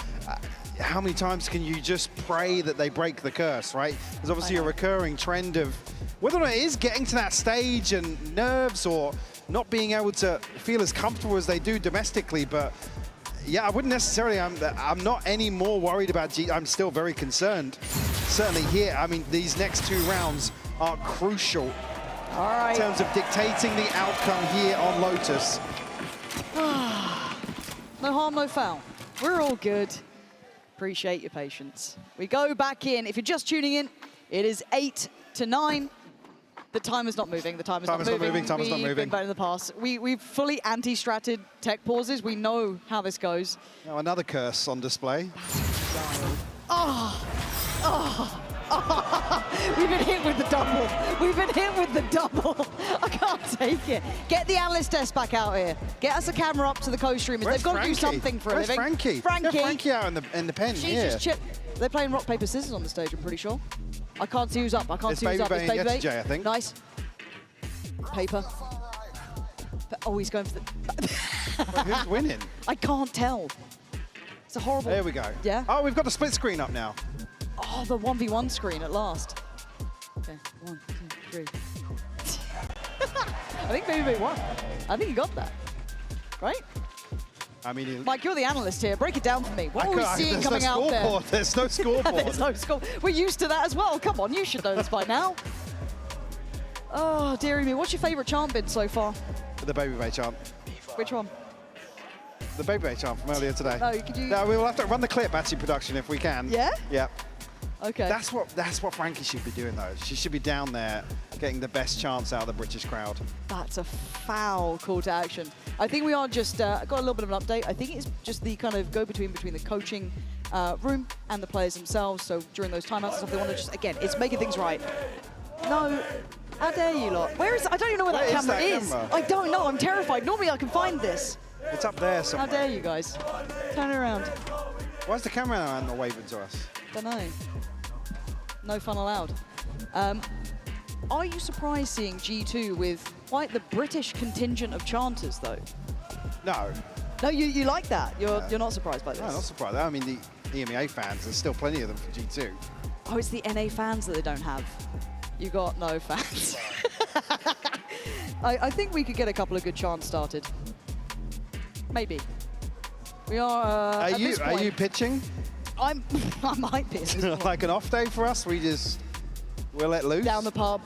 how many times can you just pray that they break the curse, right? There's obviously a recurring trend of whether or not it is getting to that stage and nerves or not being able to feel as comfortable as they do domestically, but yeah, I wouldn't necessarily, I'm not any more worried about G. I'm still very concerned. Certainly here, I mean, these next 2 rounds are crucial in terms of dictating the outcome here on Lotus. No harm, no foul. We're all good. Appreciate your patience. We go back in. If you're just tuning in, it is 8-9. The timer's not moving. The timer's not moving. Timer's not We've moving. been better in the past. We've fully anti-stratted tech pauses. We know how this goes. Now another curse on display. We've been hit with the double. We've been hit with the double. I can't take it. Get the analyst desk back out here. Get us a camera up to the co-streamers. They've got to do something for a living. Frankie? Frankie. Get Frankie out in the pen. She's just they're playing rock, paper, scissors on the stage, I'm pretty sure. I can't see who's up. I can't see who's up. It's Baby Bay. Jay, I think. Nice. Paper. Oh, he's going for the... Well, who's winning? I can't tell. It's a horrible... There we go. Yeah? Oh, we've got the split screen up now. Oh, the 1v1 screen at last. Okay, 1, 2, 3. I think Baby Bay won. I think he got that. Right? I mean, Mike, you're the analyst here. Break it down for me. What are we seeing coming out there? There's no scoreboard. There's no scoreboard. We're used to that as well. Come on, you should know this by now. Oh, dearie me. What's your favourite chant been so far? The Baby Bay chant. Which one? The Baby Bay chant from earlier today. No, could you... No, we will have to run the clip, actually, production, if we can. Yeah? Yeah. Okay. That's what Frankie should be doing, though. She should be down there getting the best chance out of the British crowd. That's a foul call to action. I think we are just, got a little bit of an update. I think it's just the kind of go-between between the coaching room and the players themselves. So during those timeouts and stuff, they want to just, again, it's making things right. No, how dare you lot? Where is it? I don't even know where that camera is. I don't know, I'm terrified. Normally I can find this. It's up there somewhere. How dare you guys? Turn it around. Why's the camera not waving to us? Don't know. No fun allowed. Are you surprised seeing G2 with quite the British contingent of chanters, though? No. No, you like that? You're not surprised by this? No, not surprised. I mean, the EMEA fans, there's still plenty of them for G2. Oh, it's the NA fans that they don't have. You got no fans. I think we could get a couple of good chants started. Maybe. We are. Are you pitching? I might be. Like an off day for us? We'll let loose? Down the pub,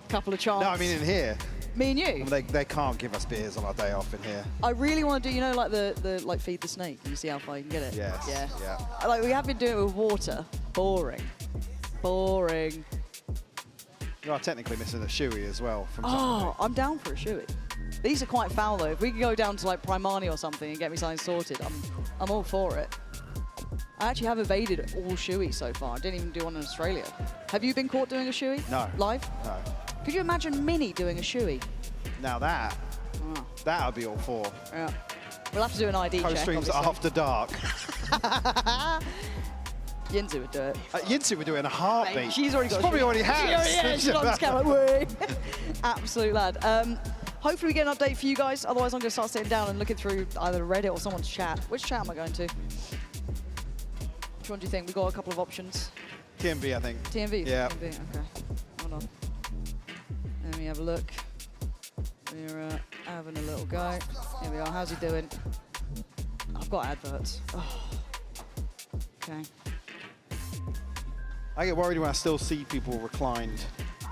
couple of chants. No, I mean in here. Me and you? I mean, they can't give us beers on our day off in here. I really want to do, you know, like the like feed the snake. You see how far you can get it? Yes. Yeah. Like we have been doing it with water. Boring. Boring. You are technically missing a shoey as well. From I'm down for a shoey. These are quite foul though. If we could go down to like Primani or something and get me something sorted, I'm all for it. I actually have evaded all shoeys so far. I didn't even do one in Australia. Have you been caught doing a shoey? No. Live? No. Could you imagine Mini doing a shoey? Now that I'd be all for. Yeah. We'll have to do an ID check. Co-streams after dark. Yinzu would do it. Yinzu would do it in a heartbeat. She's already got. She probably already has. She's on the scale like, way. Absolute lad. Hopefully we get an update for you guys. Otherwise, I'm going to start sitting down and looking through either Reddit or someone's chat. Which chat am I going to? Which one do you think? We got a couple of options. TMV, I think. TMV? Yeah. TMV, okay. Hold on. Let me have a look. We're having a little go. Here we are. How's he doing? I've got adverts. Oh. Okay. I get worried when I still see people reclined.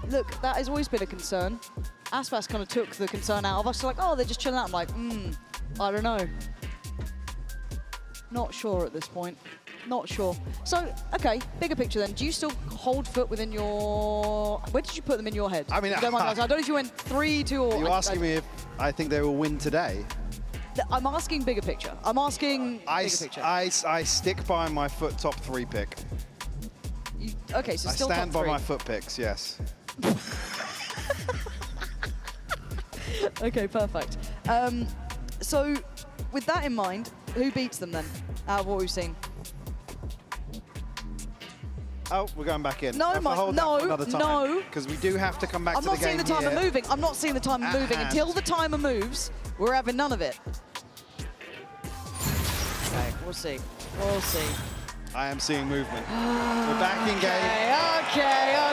Look, that has always been a concern. Aspas kind of took the concern out of us. Like, oh, they're just chilling out. I'm like, I don't know. Not sure at this point. Not sure. So, okay, bigger picture then. Do you still hold foot within your... Where did you put them in your head? I mean, I don't know if you went 3, 2, or... You're asking me if I think they will win today? I'm asking bigger picture. I'm asking bigger picture. I stick by my foot top 3 pick. Okay, so still I stand top 3. by my foot picks, yes. Okay, perfect. So, with that in mind, who beats them then, out of what we've seen? Oh, we're going back in. No, no. Because we do have to come back to the game. I'm not seeing the timer here. moving. I'm not seeing the timer moving. Until the timer moves, we're having none of it. Okay, we'll see. We'll see. I am seeing movement. We're back in game.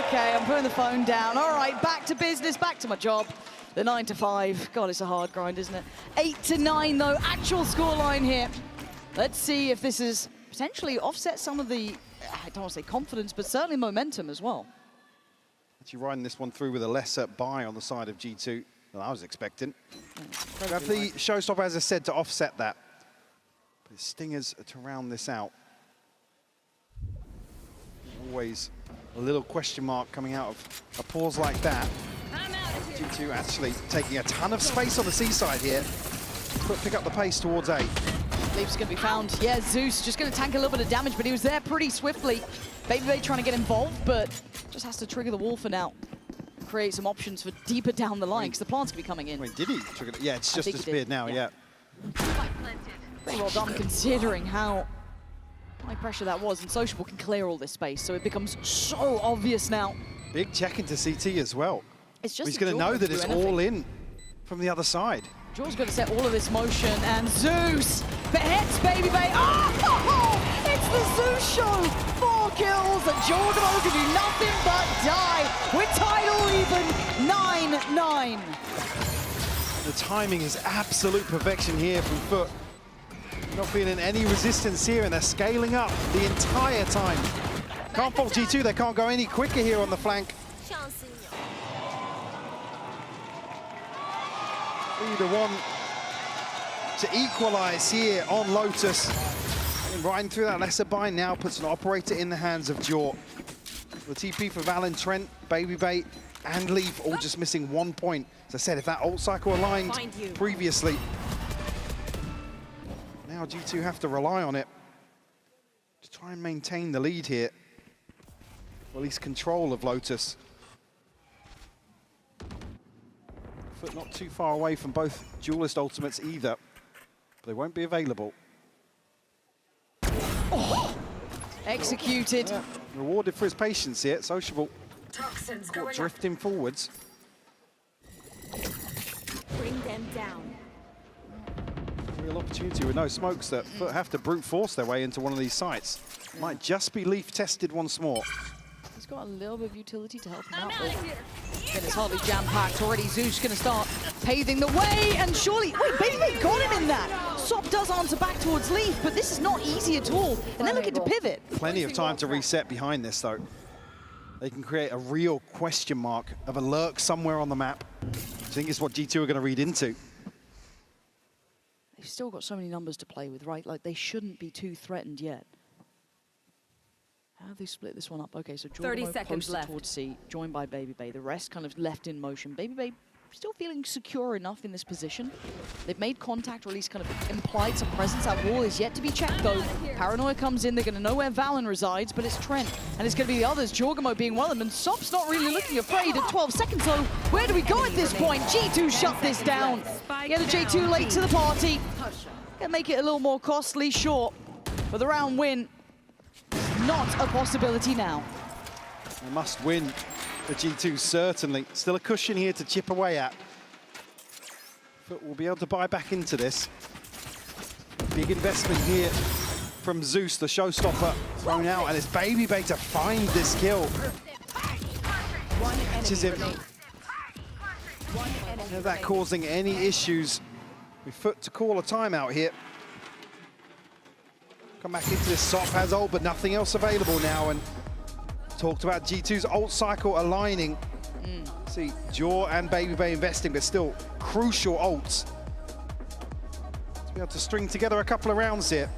Okay. I'm putting the phone down. All right, back to business, back to my job. The 9 to 5. God, it's a hard grind, isn't it? 8 to 9, though. Actual scoreline here. Let's see if this is potentially offset some of the, I don't want to say confidence, but certainly momentum as well. Actually riding this one through with a lesser buy on the side of G2 than I was expecting. We have the showstopper, as I said, to offset that. But Stingers to round this out. Always a little question mark coming out of a pause like that. G2 actually taking a ton of space on the seaside here. Pick up the pace towards A. Leaf's going to be found. Yeah, Zeus just going to tank a little bit of damage, but he was there pretty swiftly. BabyBay trying to get involved, but just has to trigger the wall for now. Create some options for deeper down the line, because the plant's going to be coming in. Wait, did he trigger it? Yeah, it's just disappeared now, yeah. Pretty well done considering how high pressure that was, and Sociable can clear all this space, so it becomes so obvious now. Big check into CT as well. It's just he's going to know that it's all in from the other side. Jaw's going to set all of this motion, and Zeus beheads BabyBay. Oh, it's the Zeus show. 4 kills, and Jordan can do nothing but die. We're title even, 9-9. The timing is absolute perfection here from Foot. Not feeling any resistance here, and they're scaling up the entire time. Can't fault G2, they can't go any quicker here on the flank. Either one to equalize here on Lotus. And riding through that lesser bind now puts an operator in the hands of Jaw. The TP for Valen, Trent, BabyBay, and Leaf all just missing 1 point. As I said, if that ult cycle aligned previously, now G2 have to rely on it to try and maintain the lead here. Or at least control of Lotus. Foot not too far away from both duelist ultimates either. But they won't be available. Oh, executed. Yeah, rewarded for his patience here. Sociable. Drifting forwards. Bring them down. Real opportunity with no smokes that Foot have to brute force their way into one of these sites. Might just be Leaf tested once more. He's got a little bit of utility to help him out. Again, it's hardly jam-packed already. Zeus going to start paving the way, and surely... Wait, BabyBay got him in that! Sop does answer back towards Leaf, but this is not easy at all. And they're looking to pivot. Plenty of time to reset behind this, though. They can create a real question mark of a lurk somewhere on the map. I think is what G2 are going to read into. They've still got so many numbers to play with, right? Like, they shouldn't be too threatened yet. How have they split this one up? Okay, so Jordan posted towards C, joined by BabyBay. The rest kind of left in motion. BabyBay still feeling secure enough in this position. They've made contact, or at least kind of implied some presence. That wall is yet to be checked, though. Paranoia comes in. They're going to know where Valen resides, but it's Trent. And it's going to be the others, Jorgamo being one of them. And Sop's not really looking afraid at 12 seconds, though. Where do we go at this point? G2 shut this down. Yeah, the J2 late to the party. Going to make it a little more costly, sure. But the round win, not a possibility now. They must win for G2, certainly. Still a cushion here to chip away at. But we'll be able to buy back into this. Big investment here from Zeus, the showstopper, thrown out, and it's BabyBay to find this kill. Catches him. Is that causing any issues? With Foot to call a timeout here. Come back into this. Sop has ult, but nothing else available now. And talked about G2's ult cycle aligning. See, Jaw and BabyBay investing, but still crucial ults. To be able to string together a couple of rounds here.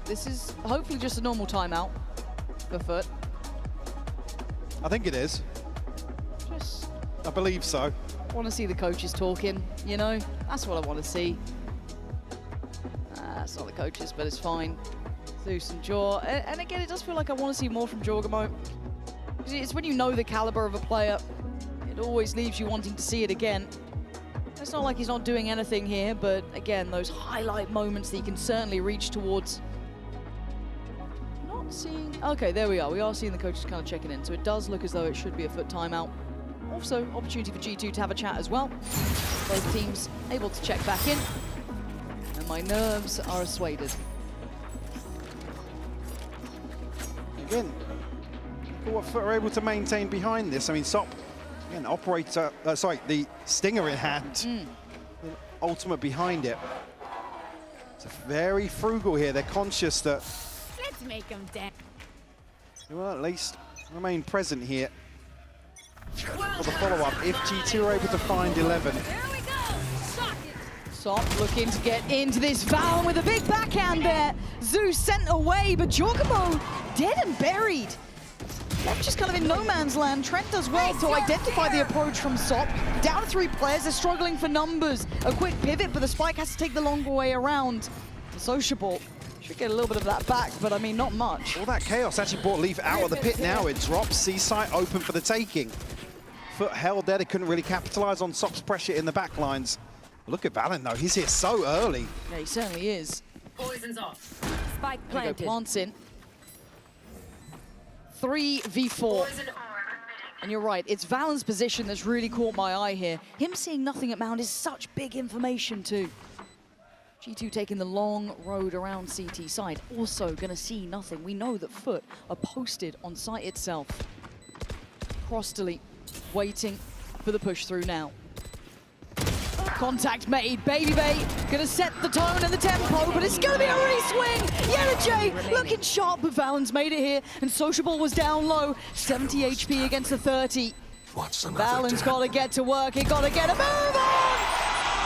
This is hopefully just a normal timeout for Foot. I think it is. Just I believe so. want to see the coaches talking, you know? That's what I want to see. It's not the coaches, but it's fine. Zeus and Jaw. And again, it does feel like I want to see more from Jorgamo. It's when you know the caliber of a player, it always leaves you wanting to see it again. It's not like he's not doing anything here, but again, those highlight moments that he can certainly reach towards. Not seeing... Okay, there we are. We are seeing the coaches kind of checking in, so it does look as though it should be a Foot timeout. Also, opportunity for G2 to have a chat as well. Both teams able to check back in. And my nerves are assuaded. Again, what Foot are able to maintain behind this. I mean, Sop, again, operator, the Stinger in hand. The ultimate behind it. It's very frugal here. They're conscious that Let's make them dance. they will at least remain present here for the follow-up if G2 are able to find 11. Sop looking to get into this Val with a big backhand there. Zeus sent away, but Jorgamo dead and buried. Left just kind of in no man's land. Trent does well to identify the approach from Sop. Down to 3 players, they're struggling for numbers. A quick pivot, but the Spike has to take the longer way around. Sociable should get a little bit of that back, but I mean, not much. All that chaos actually brought Leaf out of the pit now. It drops, C-site open for the taking. Foot held there, they couldn't really capitalize on Sop's pressure in the back lines. Look at Valen though, he's here so early. Yeah, he certainly is. Poison's off. Spike There we go, plants in. 3v4. And you're right, it's Valen's position that's really caught my eye here. Him seeing nothing at Mound is such big information too. G2 taking the long road around CT side, also gonna see nothing. We know that Foot are posted on site itself. Cross-delete, waiting for the push through now. Contact made, Baby Bay gonna set the tone and the tempo, but it's gonna be a re-swing! J looking sharp, but Valen's made it here, and Sociable was down low, 70 HP against the 30. Valen's gotta get to work, he gotta get a move on!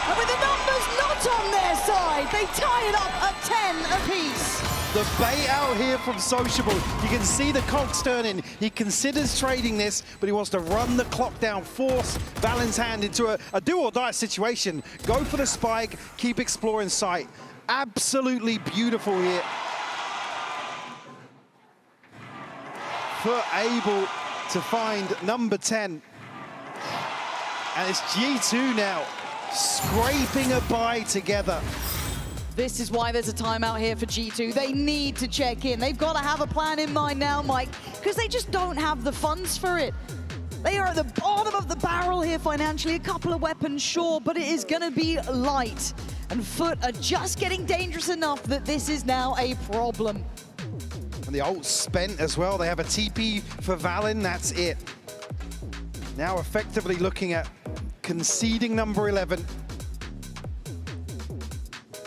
And with the numbers not on their side, they tie it up at 10 apiece. The bait out here from Sociable. You can see the cogs turning. He considers trading this, but he wants to run the clock down, force Valen's hand into a do-or-die situation. Go for the spike, keep exploring site. Absolutely beautiful here. Foot able to find number 10. And it's G2 now, scraping a bye together. This is why there's a timeout here for G2. They need to check in. They've got to have a plan in mind now, Mike, because they just don't have the funds for it. They are at the bottom of the barrel here financially. A couple of weapons, sure, but it is going to be light. And Foot are just getting dangerous enough that this is now a problem. And the ult's spent as well. They have a TP for Valen, that's it. Now effectively looking at conceding number 11.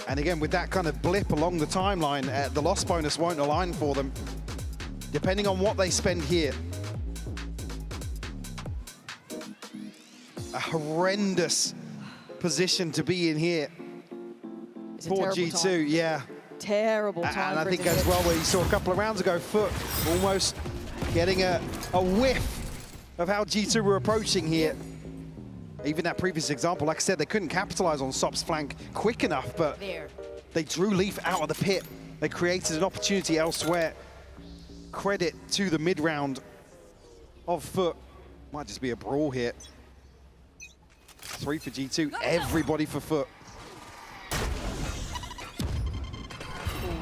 And again, with that kind of blip along the timeline, the loss bonus won't align for them, depending on what they spend here. A horrendous position to be in here for G2, time. yeah. Terrible time. And I think as well, where you saw a couple of rounds ago, Foot almost getting a whiff of how G2 were approaching here. Even that previous example, like I said, they couldn't capitalize on Sop's flank quick enough, but they drew Leaf out of the pit. They created an opportunity elsewhere. Credit to the mid-round of Foot. Might just be a brawl here. 3 for G2, everybody for Foot.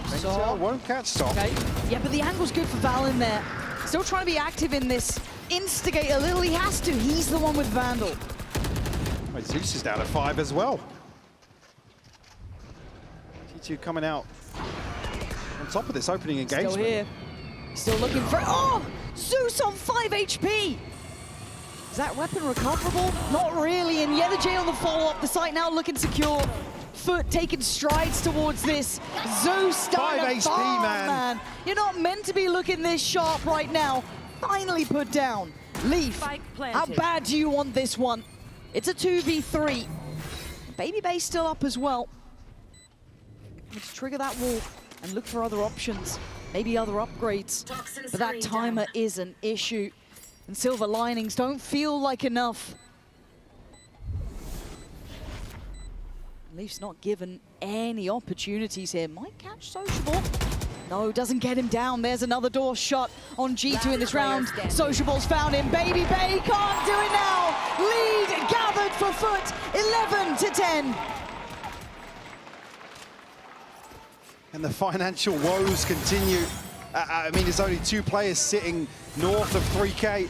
Sop won't catch Sop. Okay. Yeah, but the angle's good for Valen there. Still trying to be active in this. Instigate a little, he has to. He's the one with Vandal. Well, Zeus is down at 5 as well. G2 coming out on top of this opening engagement. Still here. Still looking for... Oh! Zeus on 5 HP! Is that weapon recoverable? Not really, and J on the follow-up. The site now looking secure. Foot taking strides towards this. Zeus starting 5 to HP, farm, man. You're not meant to be looking this sharp right now. Finally put down. Leaf, how bad do you want this one? It's a 2v3. Baby Bay's still up as well. Let's trigger that wall. and look for other options, maybe other upgrades. But that timer is an issue, and silver linings don't feel like enough. Leaf's not given any opportunities here. Might catch Sociable. No, doesn't get him down. There's another door shot on G2 in this round. Sociable's found him. Baby Bay can't do it now. Lead gathered for Foot, 11-10. And the financial woes continue. I mean, there's only 2 players sitting north of 3K.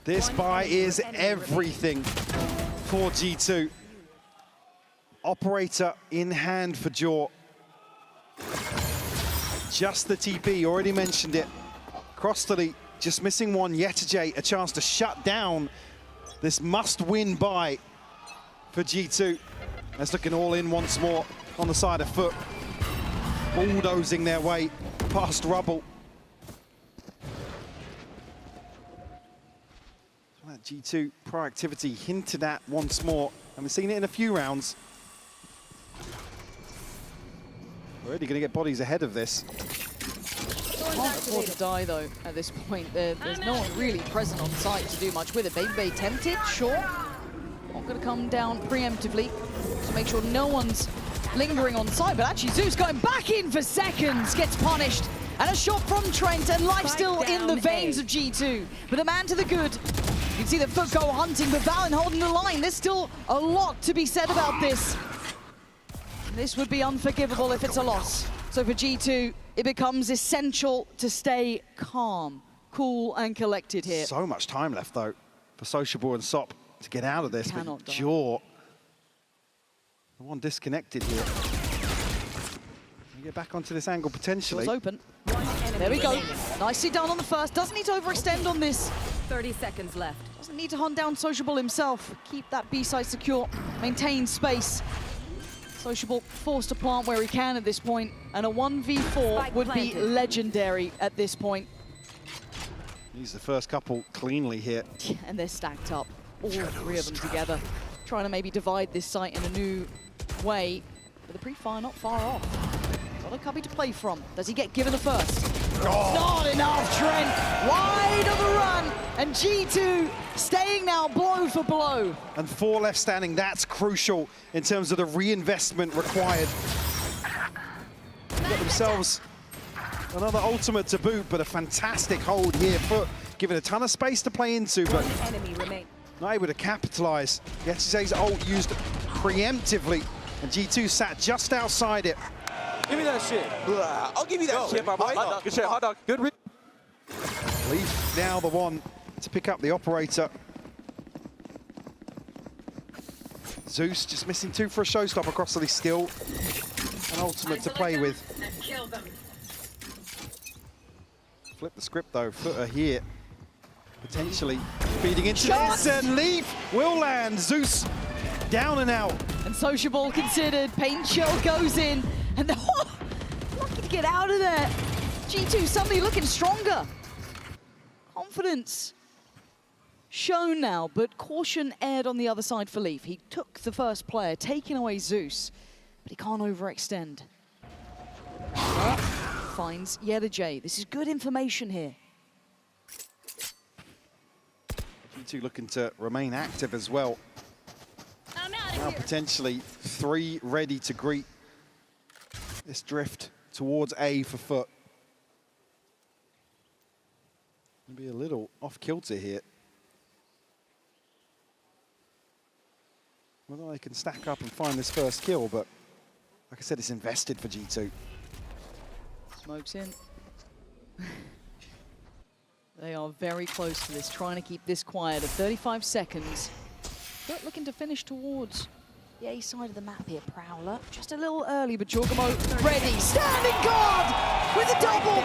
This buy is everything for G2. Operator in hand for Jaw. Just the TP, already mentioned it. Crossley just missing one. Yetajay, a chance to shut down this must-win buy for G2. That's looking all in once more on the side of Foot. Bulldozing their way past rubble. That G2 proactivity hinted at once more, and we've seen it in a few rounds. Already going to get bodies ahead of this. Can't afford to die though at this point. There's no one really present on site to do much with it. Baby Bay tempted, sure. Not going to come down preemptively to make sure no one's lingering on site, but actually Zeus going back in for seconds, gets punished. And a shot from Trent, and life still in the veins of G2. But a man to the good. You can see the Foot go hunting, but Valen holding the line. There's still a lot to be said about this. This would be unforgivable if it's a loss. So for G2, it becomes essential to stay calm, cool and collected here. So much time left though for Sociable and Sop to get out of this. Cannot but Jaw, the one disconnected here. Get back onto this angle potentially. Door's open. There we go. Nicely done on the first. Doesn't need to overextend on this. 30 seconds left. Doesn't need to hunt down Sociable himself. Keep that B side secure. Maintain space. Sociable forced to plant where he can at this point, and a 1v4 would be legendary at this point. He's the first couple cleanly here. And they're stacked up, all 3 of them together. Trying to maybe divide this site in a new way, but the pre-fire not far off. Got a cubby to play from. Does he get given the first? Oh. Not enough, Trent. Wide of the run, and G2 staying now blow for blow. And 4 left standing, that's crucial in terms of the reinvestment required. Got themselves another ultimate to boot, but a fantastic hold here. Foot given a ton of space to play into, but not able to capitalize. Yetizay's ult used preemptively, and G2 sat just outside it. Give me that shit. I'll give you that shit, my boy. Good shit, hot dog. Good read. Leaf now the one to pick up the operator. Zeus just missing 2 for a showstopper across the still. An ultimate to play with. Flip the script though, Footer here. Potentially feeding into this, and Leaf will land. Zeus down and out. And Sociable considered, Paint Shell goes in, and lucky to get out of there. G2 suddenly looking stronger. Confidence shown now, but caution aired on the other side for Leaf. He took the first player, taking away Zeus, but he can't overextend. Finds Yetajay. This is good information here. G2 looking to remain active as well. Now potentially 3 ready to greet this drift towards A for Foot. Maybe a little off kilter here. Whether they can stack up and find this first kill, but like I said, it's invested for G2. Smokes in. They are very close to this, trying to keep this quiet at 35 seconds. But looking to finish towards the A side of the map here. Prowler, just a little early, but Jorgamo ready. Standing guard with a double.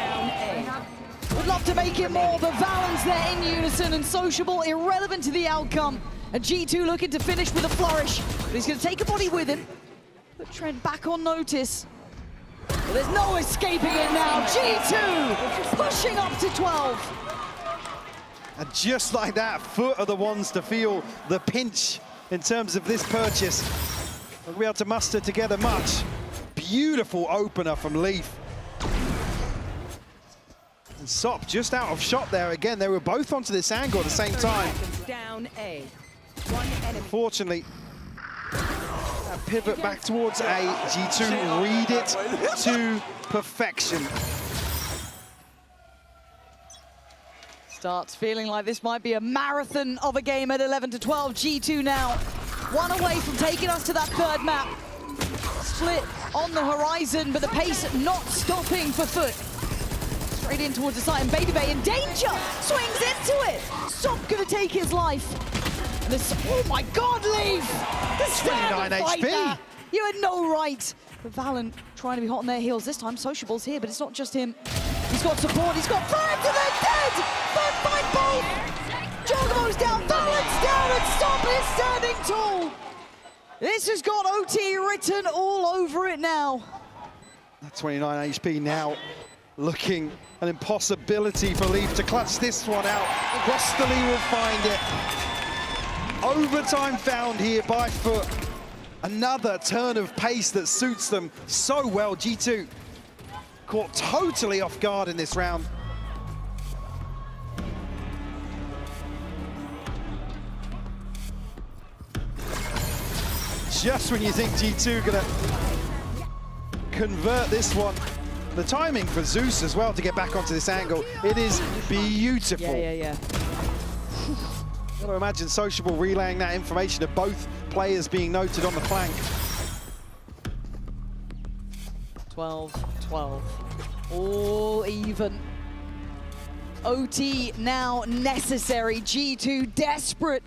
Would love to make it more, but Valen's there in unison, and Sociable irrelevant to the outcome. And G2 looking to finish with a flourish, but he's going to take a body with him. Put Trent back on notice. But there's no escaping it now. G2 pushing up to 12. And just like that, Foot are the ones to feel the pinch in terms of this purchase. We'll be able to muster together much. beautiful opener from Leaf. And Sop just out of shot there again. They were both onto this angle at the same time. Down A. One enemy. Unfortunately, that pivot back towards A. G2 read it to perfection. Starts feeling like this might be a marathon of a game at 11-12. G2 now, one away from taking us to that third map. Split on the horizon, but the pace not stopping for Foot. Straight in towards the side, and Baby Bay in danger! Swings into it! Sop gonna take his life. And this, oh my God, Leaf! The stand and fight that. You had no right. But Valorant trying to be hot on their heels. This time, Sociable's here, but it's not just him. He's got support, he's got Ferg, and they're dead! But fight both! Jogo's down, Valorant's down, and Sop is standing tall! This has got OT written all over it now. That 29 HP now looking an impossibility for Leaf to clutch this one out. Westerly will find it. Overtime found here by Foot. Another turn of pace that suits them so well. G2 caught totally off guard in this round. Just when you think G2 gonna convert this one. The timing for Zeus as well to get back onto this angle, it is beautiful. Yeah. Gotta imagine Sociable relaying that information of both players being noted on the flank. 12-12, all even. OT now necessary. G2 desperate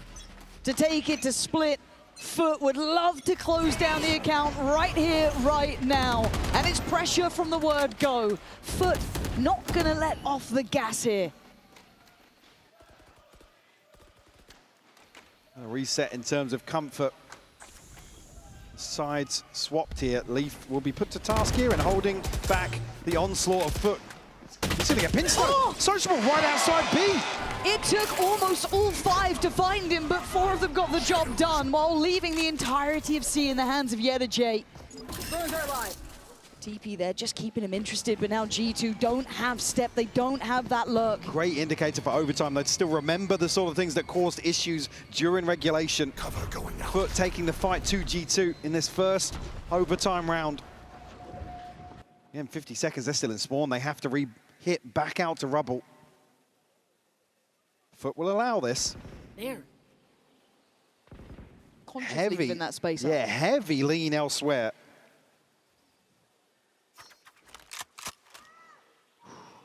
to take it to split. Foot would love to close down the account right here, right now. And it's pressure from the word go. Foot not gonna let off the gas here. A reset in terms of comfort. Sides swapped here. Leaf will be put to task here and holding back the onslaught of Foot. He's hitting a pin slope. Oh! Sociable right outside B. It took almost all 5 to find him, but 4 of them got the job done while leaving the entirety of C in the hands of Yedajay. TP there, just keeping him interested, but now G2 don't have step, they don't have that lurk. Great indicator for overtime. They'd still remember the sort of things that caused issues during regulation. Cover going out. Foot taking the fight to G2 in this first overtime round. Yeah, in 50 seconds, they're still in spawn. They have to re-hit back out to rubble. Foot will allow this. There. Heavy, leaving that space yeah, up. heavy lean elsewhere.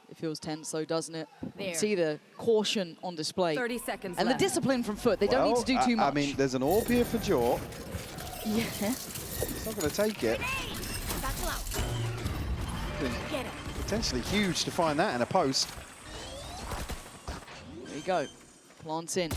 It feels tense though, doesn't it? You There. can see the caution on display. 30 seconds and left. the discipline from Foot. They don't need to do too much. I mean, there's an AWP here for Jaw. Yeah. He's not going to take it. Potentially huge to find that in a post. There you go. Plants in.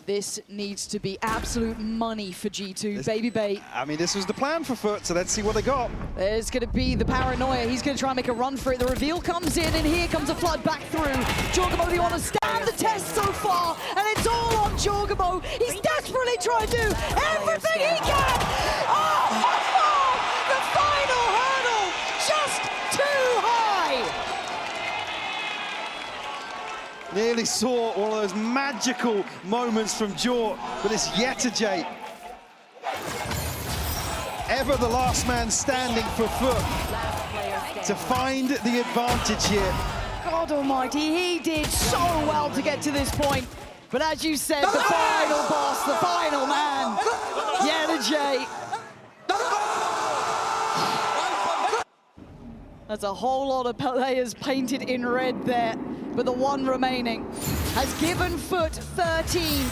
This needs to be absolute money for G2. Baby Bay. I mean, this was the plan for Foot, so let's see what they got. There's going to be the paranoia. He's going to try and make a run for it. The reveal comes in, and here comes a flood back through. Jorgamo, you want to stand the test so far, and it's all on Jorgamo. He's desperately trying to do everything he can. Oh, the final hurdle, just too high. Nearly saw one of those magical moments from Jaw, but it's Yedajay. Ever the last man standing for Foot to find the advantage here. God almighty, he did so well to get to this point. But as you said, the final boss, the final man, Yedajay. That's a whole lot of players painted in red there, but the one remaining has given Foot 13.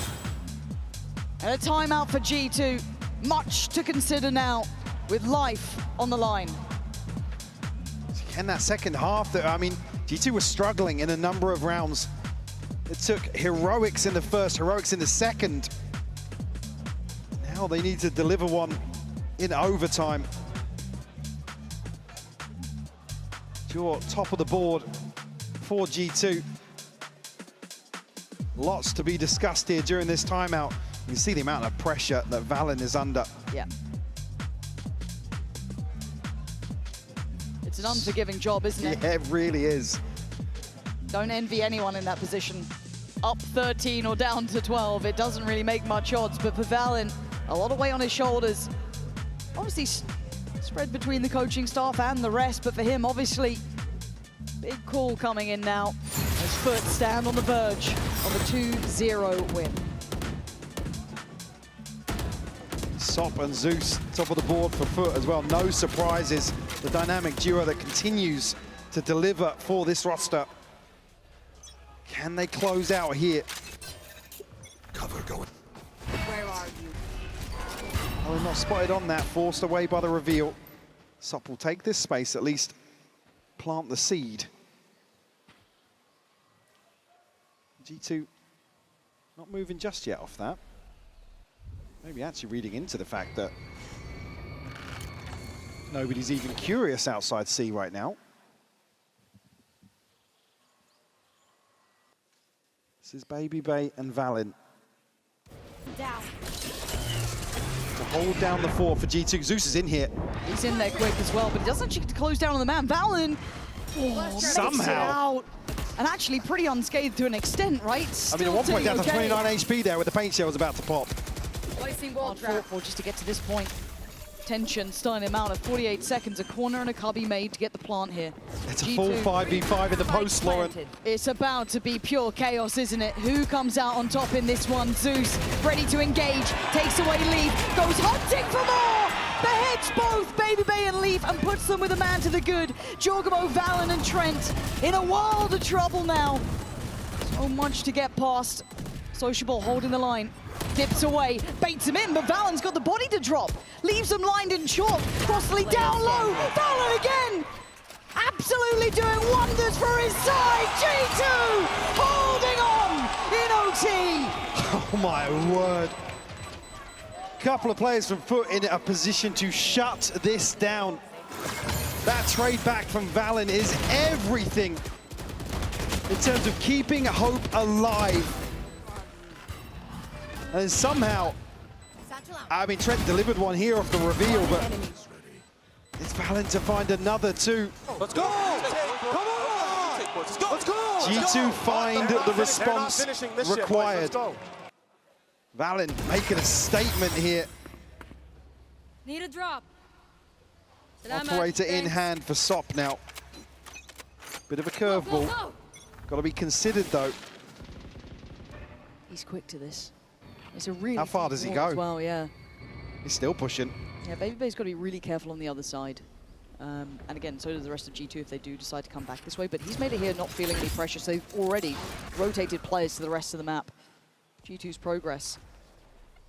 And a timeout for G2. Much to consider now with life on the line. In that second half, I mean, G2 was struggling in a number of rounds. It took heroics in the first, heroics in the second. Now they need to deliver one in overtime. Jaw, top of the board for G2. Lots to be discussed here during this timeout. You can see the amount of pressure that Valen is under. Yeah. It's an unforgiving job, isn't it? Yeah, it really is. Don't envy anyone in that position. Up 13 or down to 12, it doesn't really make much odds, but for Valen, a lot of weight on his shoulders. Obviously spread between the coaching staff and the rest, but for him, obviously, big call coming in now as Foot stand on the verge of a 2-0 win. Sop and Zeus, top of the board for Foot as well. No surprises. The dynamic duo that continues to deliver for this roster. Can they close out here? Cover going. Where are you? Oh, they're not spotted on that, forced away by the reveal. Sop will take this space, at least plant the seed. G2 not moving just yet off that. Maybe actually reading into the fact that nobody's even curious outside C right now. This is Baby Bay and Valen. Down. To hold down the fort for G2. Zeus is in here. He's in there quick as well, but he doesn't actually get to close down on the man. Valen somehow. And actually pretty unscathed to an extent, right? I mean, at one point down to 29 HP there with the paint shell was about to pop. Placing wall Hard trap. fought for just to get to this point. Tension starting him out at 48 seconds. A corner and a cubby made to get the plant here. It's a full 5v5 in the post, Lauren. It's about to be pure chaos, isn't it? Who comes out on top in this one? Zeus, ready to engage, takes away Leaf, goes hunting for more! Beheads both Baby Bay and Leaf and puts them with a man to the good. Jorgamo, Valen and Trent in a world of trouble now. So much to get past. Sociable holding the line. Dips away, baits him in, but Valen's got the body to drop. Leaves him lined in short. Crossley down low. Valen again. Absolutely doing wonders for his side. G2 holding on in OT. Oh my word. Couple of players from Foot in a position to shut this down. That trade back from Valen is everything in terms of keeping hope alive. And somehow, I mean, Trent delivered one here off the reveal, but it's Valen to find another two. Let's go! Come on! Let's go! G2 find the response required. Valen making a statement here. Need a drop. Operator in hand for Sop now. Bit of a curveball. Got to be considered though. He's quick to this. It's a really How far does he go? as well, yeah. He's still pushing. Yeah, Baby Bay's got to be really careful on the other side. And again, so does the rest of G2 if they do decide to come back this way. But he's made it here not feeling any pressure, so they've already rotated players to the rest of the map. G2's progress.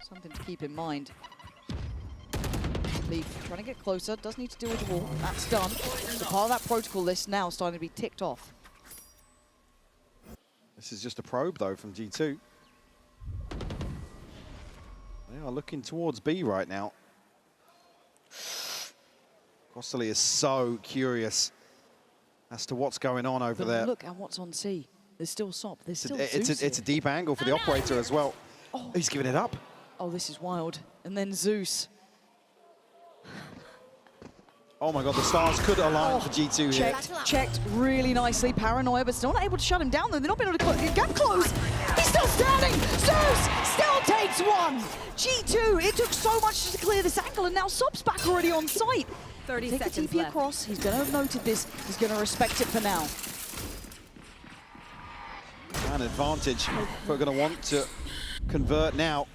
Something to keep in mind. Leaf trying to get closer, does need to deal with the wall. That's done. So part of that protocol list now starting to be ticked off. This is just a probe though from G2. They are looking towards B right now. Crossley is so curious as to what's going on over there. Look at what's on C. There's still Sop. There's still It's a deep angle for the operator as well. Oh. He's giving it up. Oh, this is wild. And then Zeus. Oh my God, the stars could align for G2 here. Checked really nicely. Paranoia, but still not able to shut him down though. They're not being able to get close. He's still standing. Zeus still takes one. G2, it took so much to clear this angle, and now Sop's back already on site. 30 Take seconds a TP left. across. He's going to have noted this. He's going to respect it for now. An advantage. We're going to want to convert now.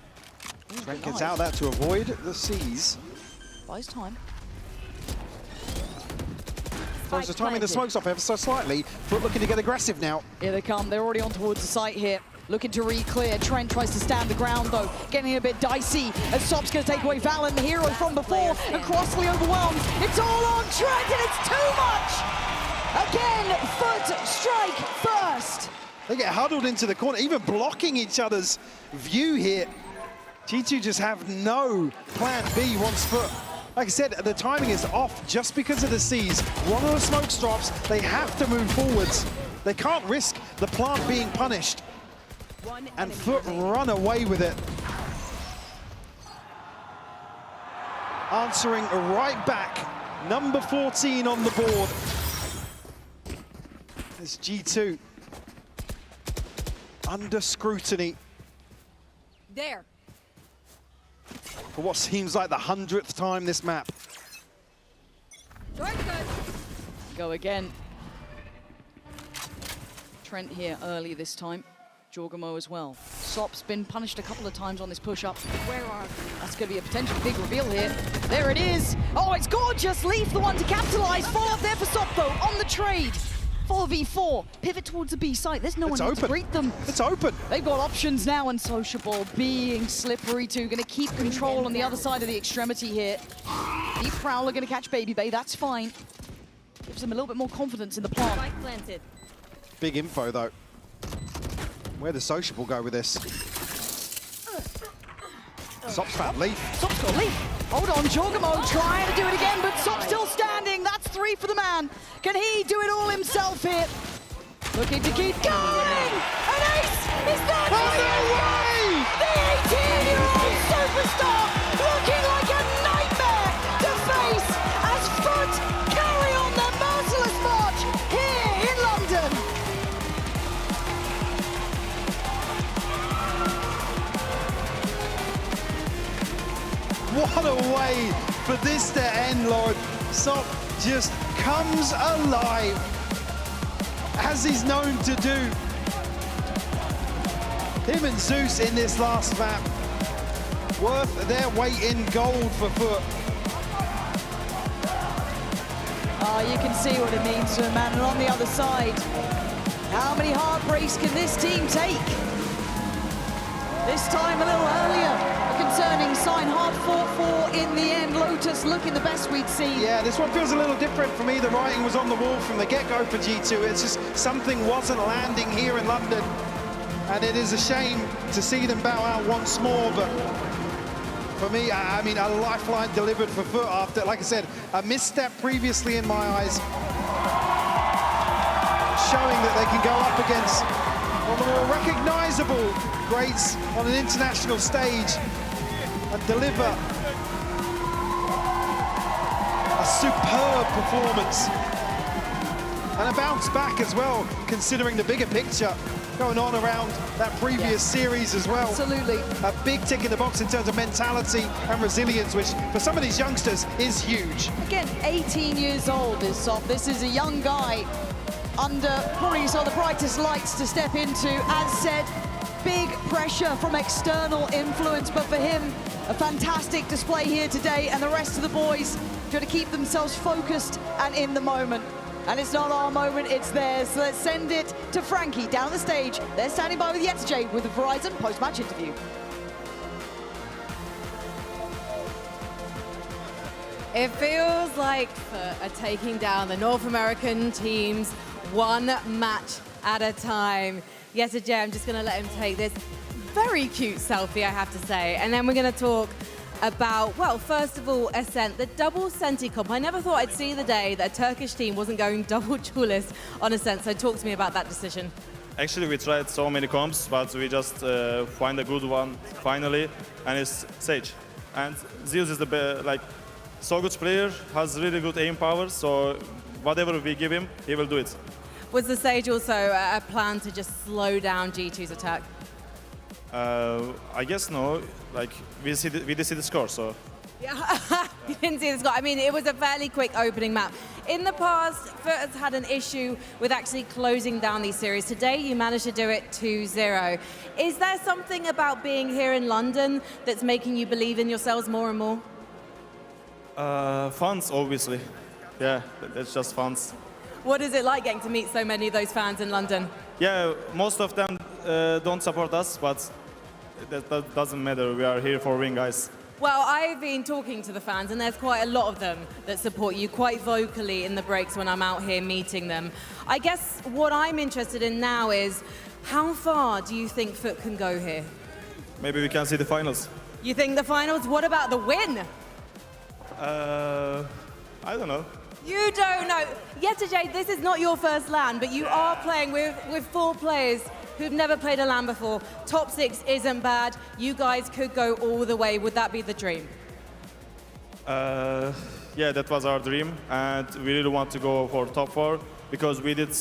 Trent gets out that to avoid the C's. Buys time. Throws the timing the smokes off ever so slightly. Foot looking to get aggressive now. Here they come. They're already on towards the site here. Looking to re-clear. Trent tries to stand the ground though. Getting a bit dicey as Sop's going to take away Valen, the hero from before. And Crossley overwhelmed. It's all on Trent and it's too much! Again, Foot strike first. They get huddled into the corner, even blocking each other's view here. G2 just have no plan B once Foot. Like I said, the timing is off just because of the C's. One of the smoke drops, they have to move forwards. They can't risk the plant being punished. And Foot run away with it. Answering right back Number 14 on the board. There's G2 under scrutiny. There. For what seems like the 100th time this map. Go again. Trent here early this time. Jorgamo as well. Sop's been punished a couple of times on this push-up. Where are That's going to be a potential big reveal here. There it is. Oh, it's gorgeous. Leaf the one to capitalize. Fall up there for Sop, though, on the trade. 4v4. Pivot towards the B site. There's no one here to greet them. It's open. They've got options now, and Sociable being slippery too. Going to keep control on the other side of the extremity here. Deep Prowler going to catch Baby Bay. That's fine. Gives them a little bit more confidence in the plant. Planted. Big info, though. Where does Sociable go with this? Sop's found Leaf. Sop's got Leaf. Hold on, Jorgamo trying to do it again, but Sop's still standing. That's 3 for the man. Can he do it all himself here? Looking to keep going. An ace! Is that way? The 18-year-old superstar looking like a nightmare to face as Foot carry on their merciless march here in London. What a way for this to end, Lord. Sop just comes alive, as he's known to do. Him and Zeus in this last map, worth their weight in gold for Foot. Oh, you can see what it means to a man. And on the other side, how many heartbreaks can this team take? This time a little earlier. A concerning sign, hard fought for in the end. Lotus looking the best we'd seen. Yeah, this one feels a little different for me. The writing was on the wall from the get-go for G2. It's just something wasn't landing here in London. And it is a shame to see them bow out once more, but for me, I mean, a lifeline delivered for Foot after, like I said, a misstep previously in my eyes, showing that they can go up against one of the more recognizable greats on an international stage and deliver a superb performance and a bounce back as well, considering the bigger picture going on around that previous series as well. Absolutely. A big tick in the box in terms of mentality and resilience, which for some of these youngsters is huge. Again, 18 years old is Sop. This is a young guy under probably some of the brightest lights to step into. As said, big pressure from external influence, but for him, a fantastic display here today, and the rest of the boys trying to keep themselves focused and in the moment. And it's not our moment, it's theirs. So let's send it to Frankie down the stage. They're standing by with Yetajay with the Verizon post-match interview. It feels like Foot are taking down the North American teams one match at a time. Yetajay, I'm just going to let him take this very cute selfie, I have to say. And then we're going to talk about, well, first of all, Ascent, the double Senti comp. I never thought I'd see the day that a Turkish team wasn't going double duelist on Ascent, so talk to me about that decision. Actually, we tried so many comps, but we just find a good one finally, and it's Sage. And Zeus is the so good player, has really good aim power, so whatever we give him, he will do it. Was the Sage also a plan to just slow down G2's attack? I guess no. Like we did see the score, so. Yeah, you didn't see the score. I mean, it was a fairly quick opening map. In the past, Foot has had an issue with actually closing down these series. Today, you managed to do it 2-0. Is there something about being here in London that's making you believe in yourselves more and more? Fans, obviously. Yeah, that's just fans. What is it like getting to meet so many of those fans in London? Yeah, most of them don't support us, but that doesn't matter. We are here for win, guys. Well, I've been talking to the fans, and there's quite a lot of them that support you quite vocally in the breaks when I'm out here meeting them. I guess what I'm interested in now is, how far do you think Foot can go here? Maybe we can see the finals. You think the finals? What about the win? I don't know. You don't know. Yetajay, this is not your first LAN, but you are playing with 4 players who've never played a LAN before. Top 6 isn't bad. You guys could go all the way. Would that be the dream? yeah, that was our dream, and we really want to go for top 4 because we did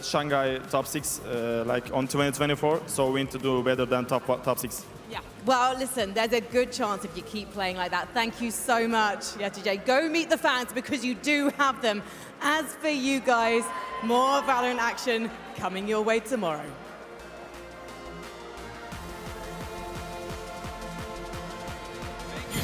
Shanghai top 6 like on 2024, so we need to do better than top 6. Yeah. Well, listen, there's a good chance if you keep playing like that. Thank you so much, Yetuje. Go meet the fans because you do have them. As for you guys, more Valorant action coming your way tomorrow.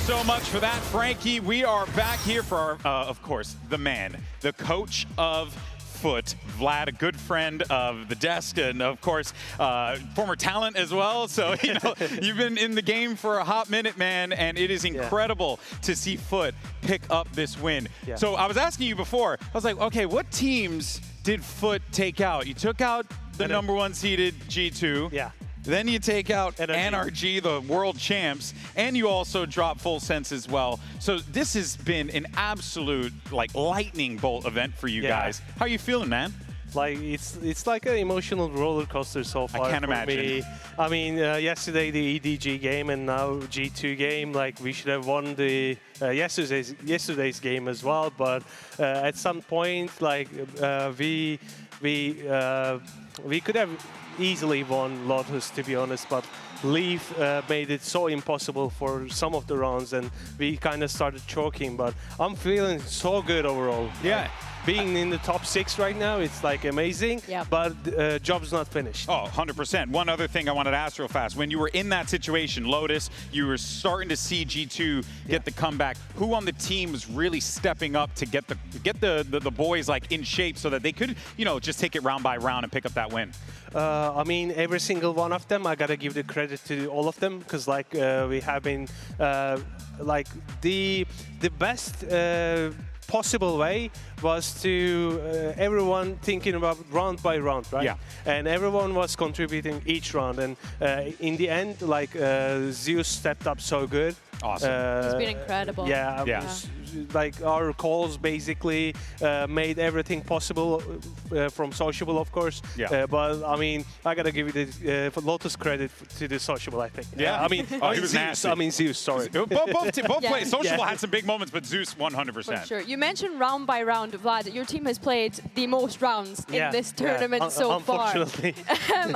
So much for that, Frankie. We are back here for our, of course, the man, the coach of Foot, Vlad, a good friend of the desk, and of course, former talent as well. So, you know, you've been in the game for a hot minute, man, and it is incredible to see Foot pick up this win. Yeah. So I was asking you before, I was like, okay, what teams did Foot take out? You took out the #1 seeded G2. Yeah. Then you take out NRG, the world champs, and you also drop Full Sense as well. So this has been an absolute like lightning bolt event for you guys. How are you feeling, man? Like it's like an emotional roller coaster so far. I can't for imagine. Me. I mean, yesterday the EDG game and now G2 game. Like we should have won the yesterday's game as well. But at some point, like we could have easily won Lotus, to be honest, but Leaf made it so impossible for some of the rounds, and we kind of started choking. But I'm feeling so good overall. Yeah. Being in the top 6 right now, it's like amazing, but job's not finished. Oh, 100%. One other thing I wanted to ask real fast. When you were in that situation, Lotus, you were starting to see G2 get the comeback. Who on the team was really stepping up to get the boys like in shape so that they could, you know, just take it round by round and pick up that win? I mean, every single one of them, I gotta give the credit to all of them, because like we have been like the best possible way was to everyone thinking about round by round, right? Yeah. And everyone was contributing each round, and in the end, like Zeus stepped up so good. Awesome. It's been incredible. Yeah. Like our calls basically made everything possible from Sociable, of course. Yeah. But I mean, I gotta give you the Lotus credit to the Sociable, I think. Yeah. I mean, he was Zeus. nasty. I mean Zeus. Sorry. Both plays. Sociable had some big moments, but Zeus 100%. For sure. You mentioned round by round, Vlad. Your team has played the most rounds in this tournament so far. Unfortunately.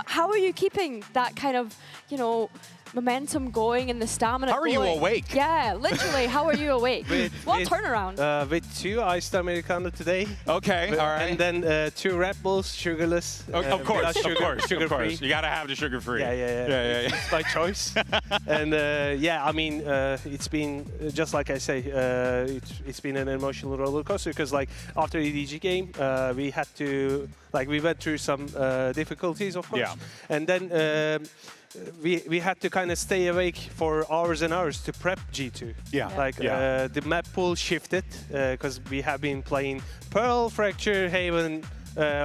How are you keeping that kind of, you know, momentum going and the stamina How are you going? awake? Yeah, literally, how are you awake? What turnaround? With 2 iced Americano today. Okay, all right. And then 2 Red Bulls, sugarless. Of course, sugar-free. You gotta have the sugar-free. Yeah. It's my choice. And yeah, I mean, it's been, just like I say, it's been an emotional roller coaster, because like after EDG game, we had to, like we went through some difficulties, of course. Yeah. And then we had to kind of stay awake for hours and hours to prep G2. Yeah. Like the map pool shifted because we have been playing Pearl, Fracture, Haven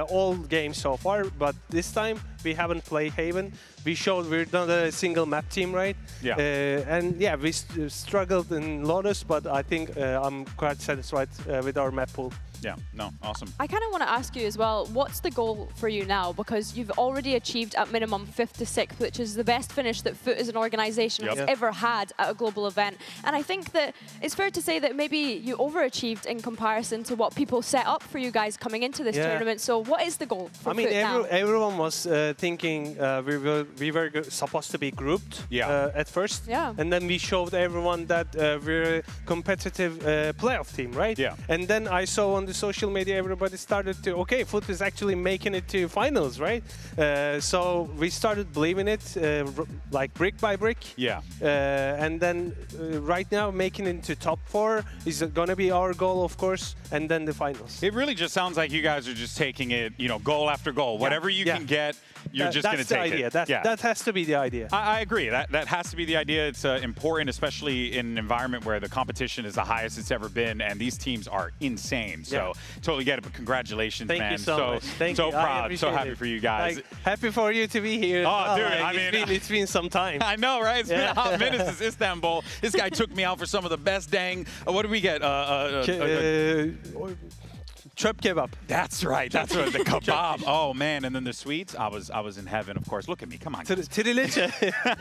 all games so far, but this time we haven't played Haven. We showed we're not a single map team, right? Yeah. And yeah, we struggled in Lotus, but I think I'm quite satisfied with our map pool. Yeah, no, awesome. I kind of want to ask you as well, what's the goal for you now? Because you've already achieved at minimum 5th to 6th, which is the best finish that Foot as an organization has ever had at a global event. And I think that it's fair to say that maybe you overachieved in comparison to what people set up for you guys coming into this tournament. So what is the goal for Foot now? Everyone was thinking we were supposed to be grouped at first. Yeah. And then we showed everyone that we're a competitive playoff team, right? Yeah. And then I saw on the social media, everybody started to, okay, Foot is actually making it to finals, right? So we started believing it, like brick by brick. Yeah. And then right now, making it to top 4 is going to be our goal, of course, and then the finals. It really just sounds like you guys are just taking it, you know, goal after goal. Whatever you can get, you're just going to take it. That has to be the idea. I agree. That has to be the idea. It's important, especially in an environment where the competition is the highest it's ever been, and these teams are insane. So totally get it, but congratulations, man. Thank you so much. Thank you. Proud, so happy for you guys. Like, happy for you to be here. Oh, dude, like, I mean, it's been some time. I know, right? It's been a hot minute since Istanbul. This guy took me out for some of the best dang. What did we get? Chöp kebab. That's right. That's right. The kebab. Oh man, and then the sweets. I was in heaven, of course. Look at me. Come on. Trileche.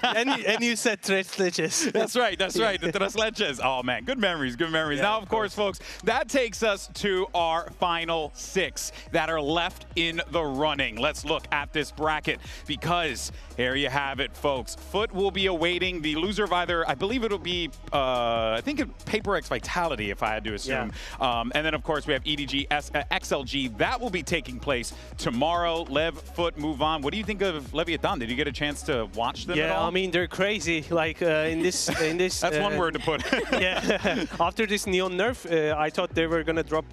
and you said tres leches. That's right. That's right. The tres leches. Oh man, good memories. Good memories. Yeah, now, of course, folks, that takes us to our final 6 that are left in the running. Let's look at this bracket because here you have it, folks. Foot will be awaiting the loser of either. I believe it'll be. I think HyperX Vitality, if I had to assume. Yeah. And then, of course, we have EDG XLG. That will be taking place tomorrow. Lev, Foot, move on. What do you think of Leviathan? Did you get a chance to watch them at all? Yeah, I mean, they're crazy. Like, in this... That's one word to put. Yeah. After this Neon nerf, I thought they were going to drop,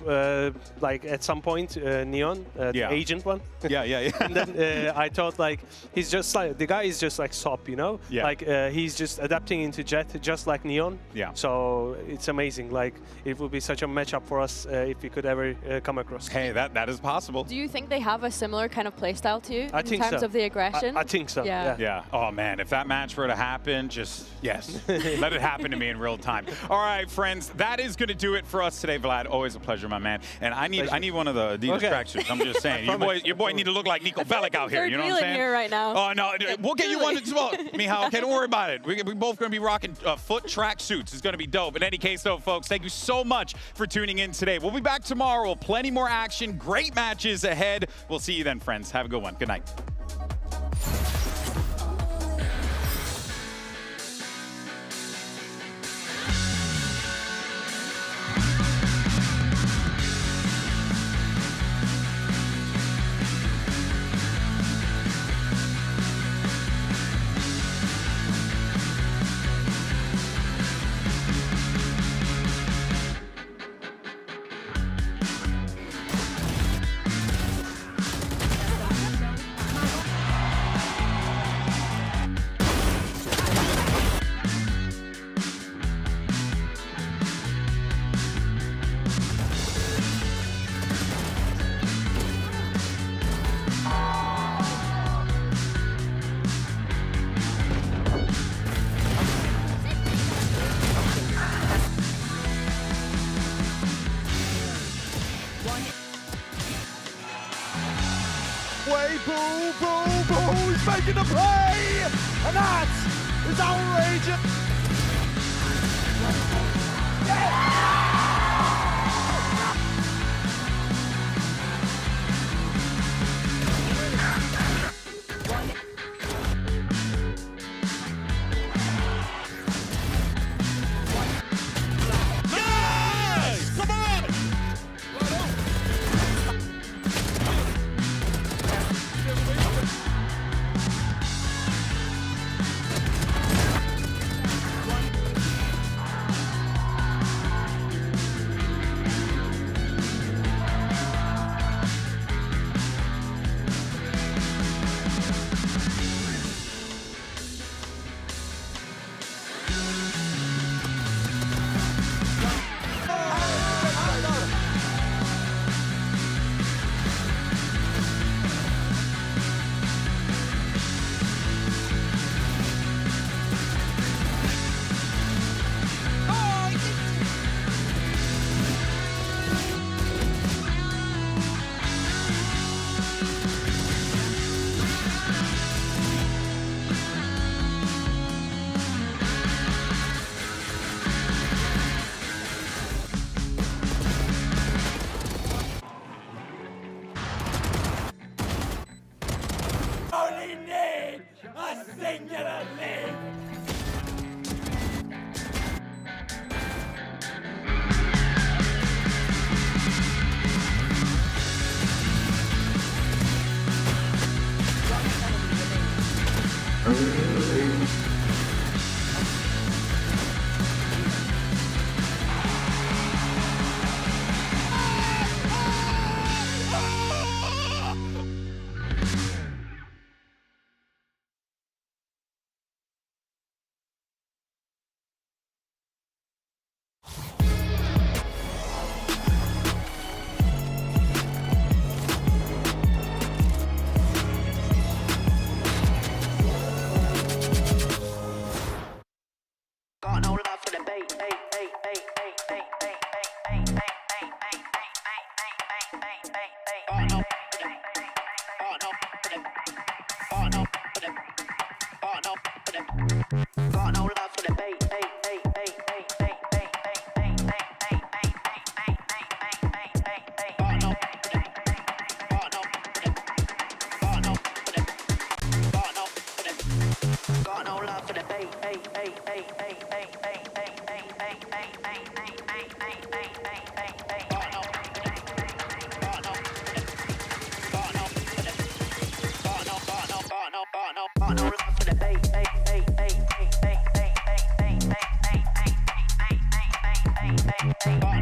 like, at some point, Neon, the agent one. Yeah. And then I thought, like, he's just like... The guy is just like SOP, you know? Yeah. Like, he's just adapting into Jet, just like Neon. Yeah. So it's amazing. Like, it would be such a matchup for us if we could ever come across. Hey, that is possible. Do you think they have a similar kind of playstyle to you I in think terms so. of the aggression? I think so. Yeah. Oh man, if that match were to happen, just yes, let it happen to me in real time. All right, friends, that is going to do it for us today, Vlad. Always a pleasure, my man. And I need one of the Adidas tracksuits. I'm just saying, your boy need to look like Nico Bellic out here. You know what I'm saying? Here right now. Oh no, we'll get you one as well, Mihal. Okay, don't worry about it. We both going to be rocking Foot tracksuits. It's going to be dope. In any case, though, folks, thank you so much for tuning in today. We'll be back tomorrow. Plenty more action. Great matches ahead. We'll see you then, friends. Have a good one. Good night. He's making the play! And that is outrageous!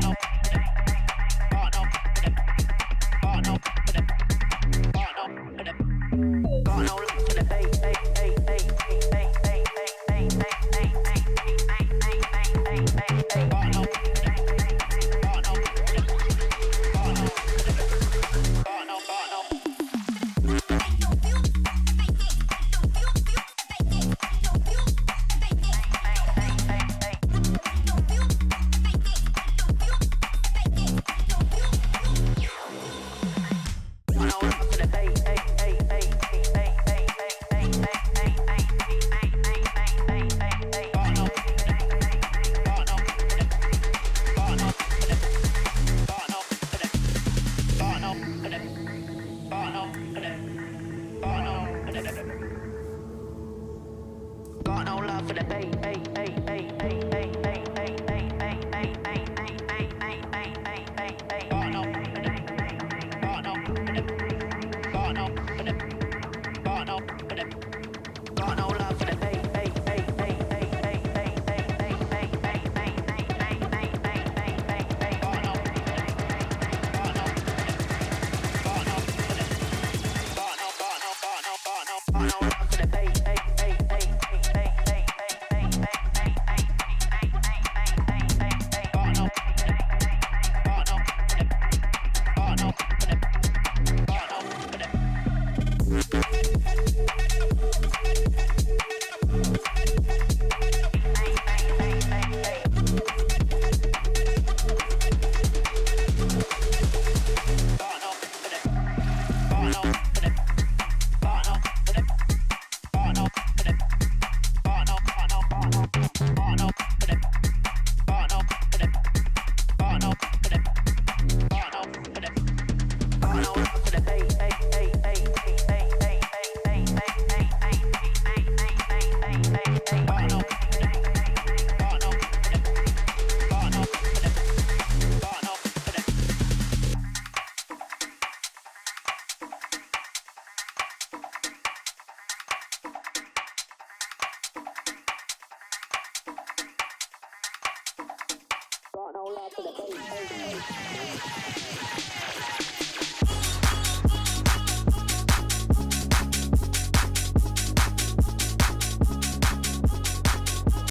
now.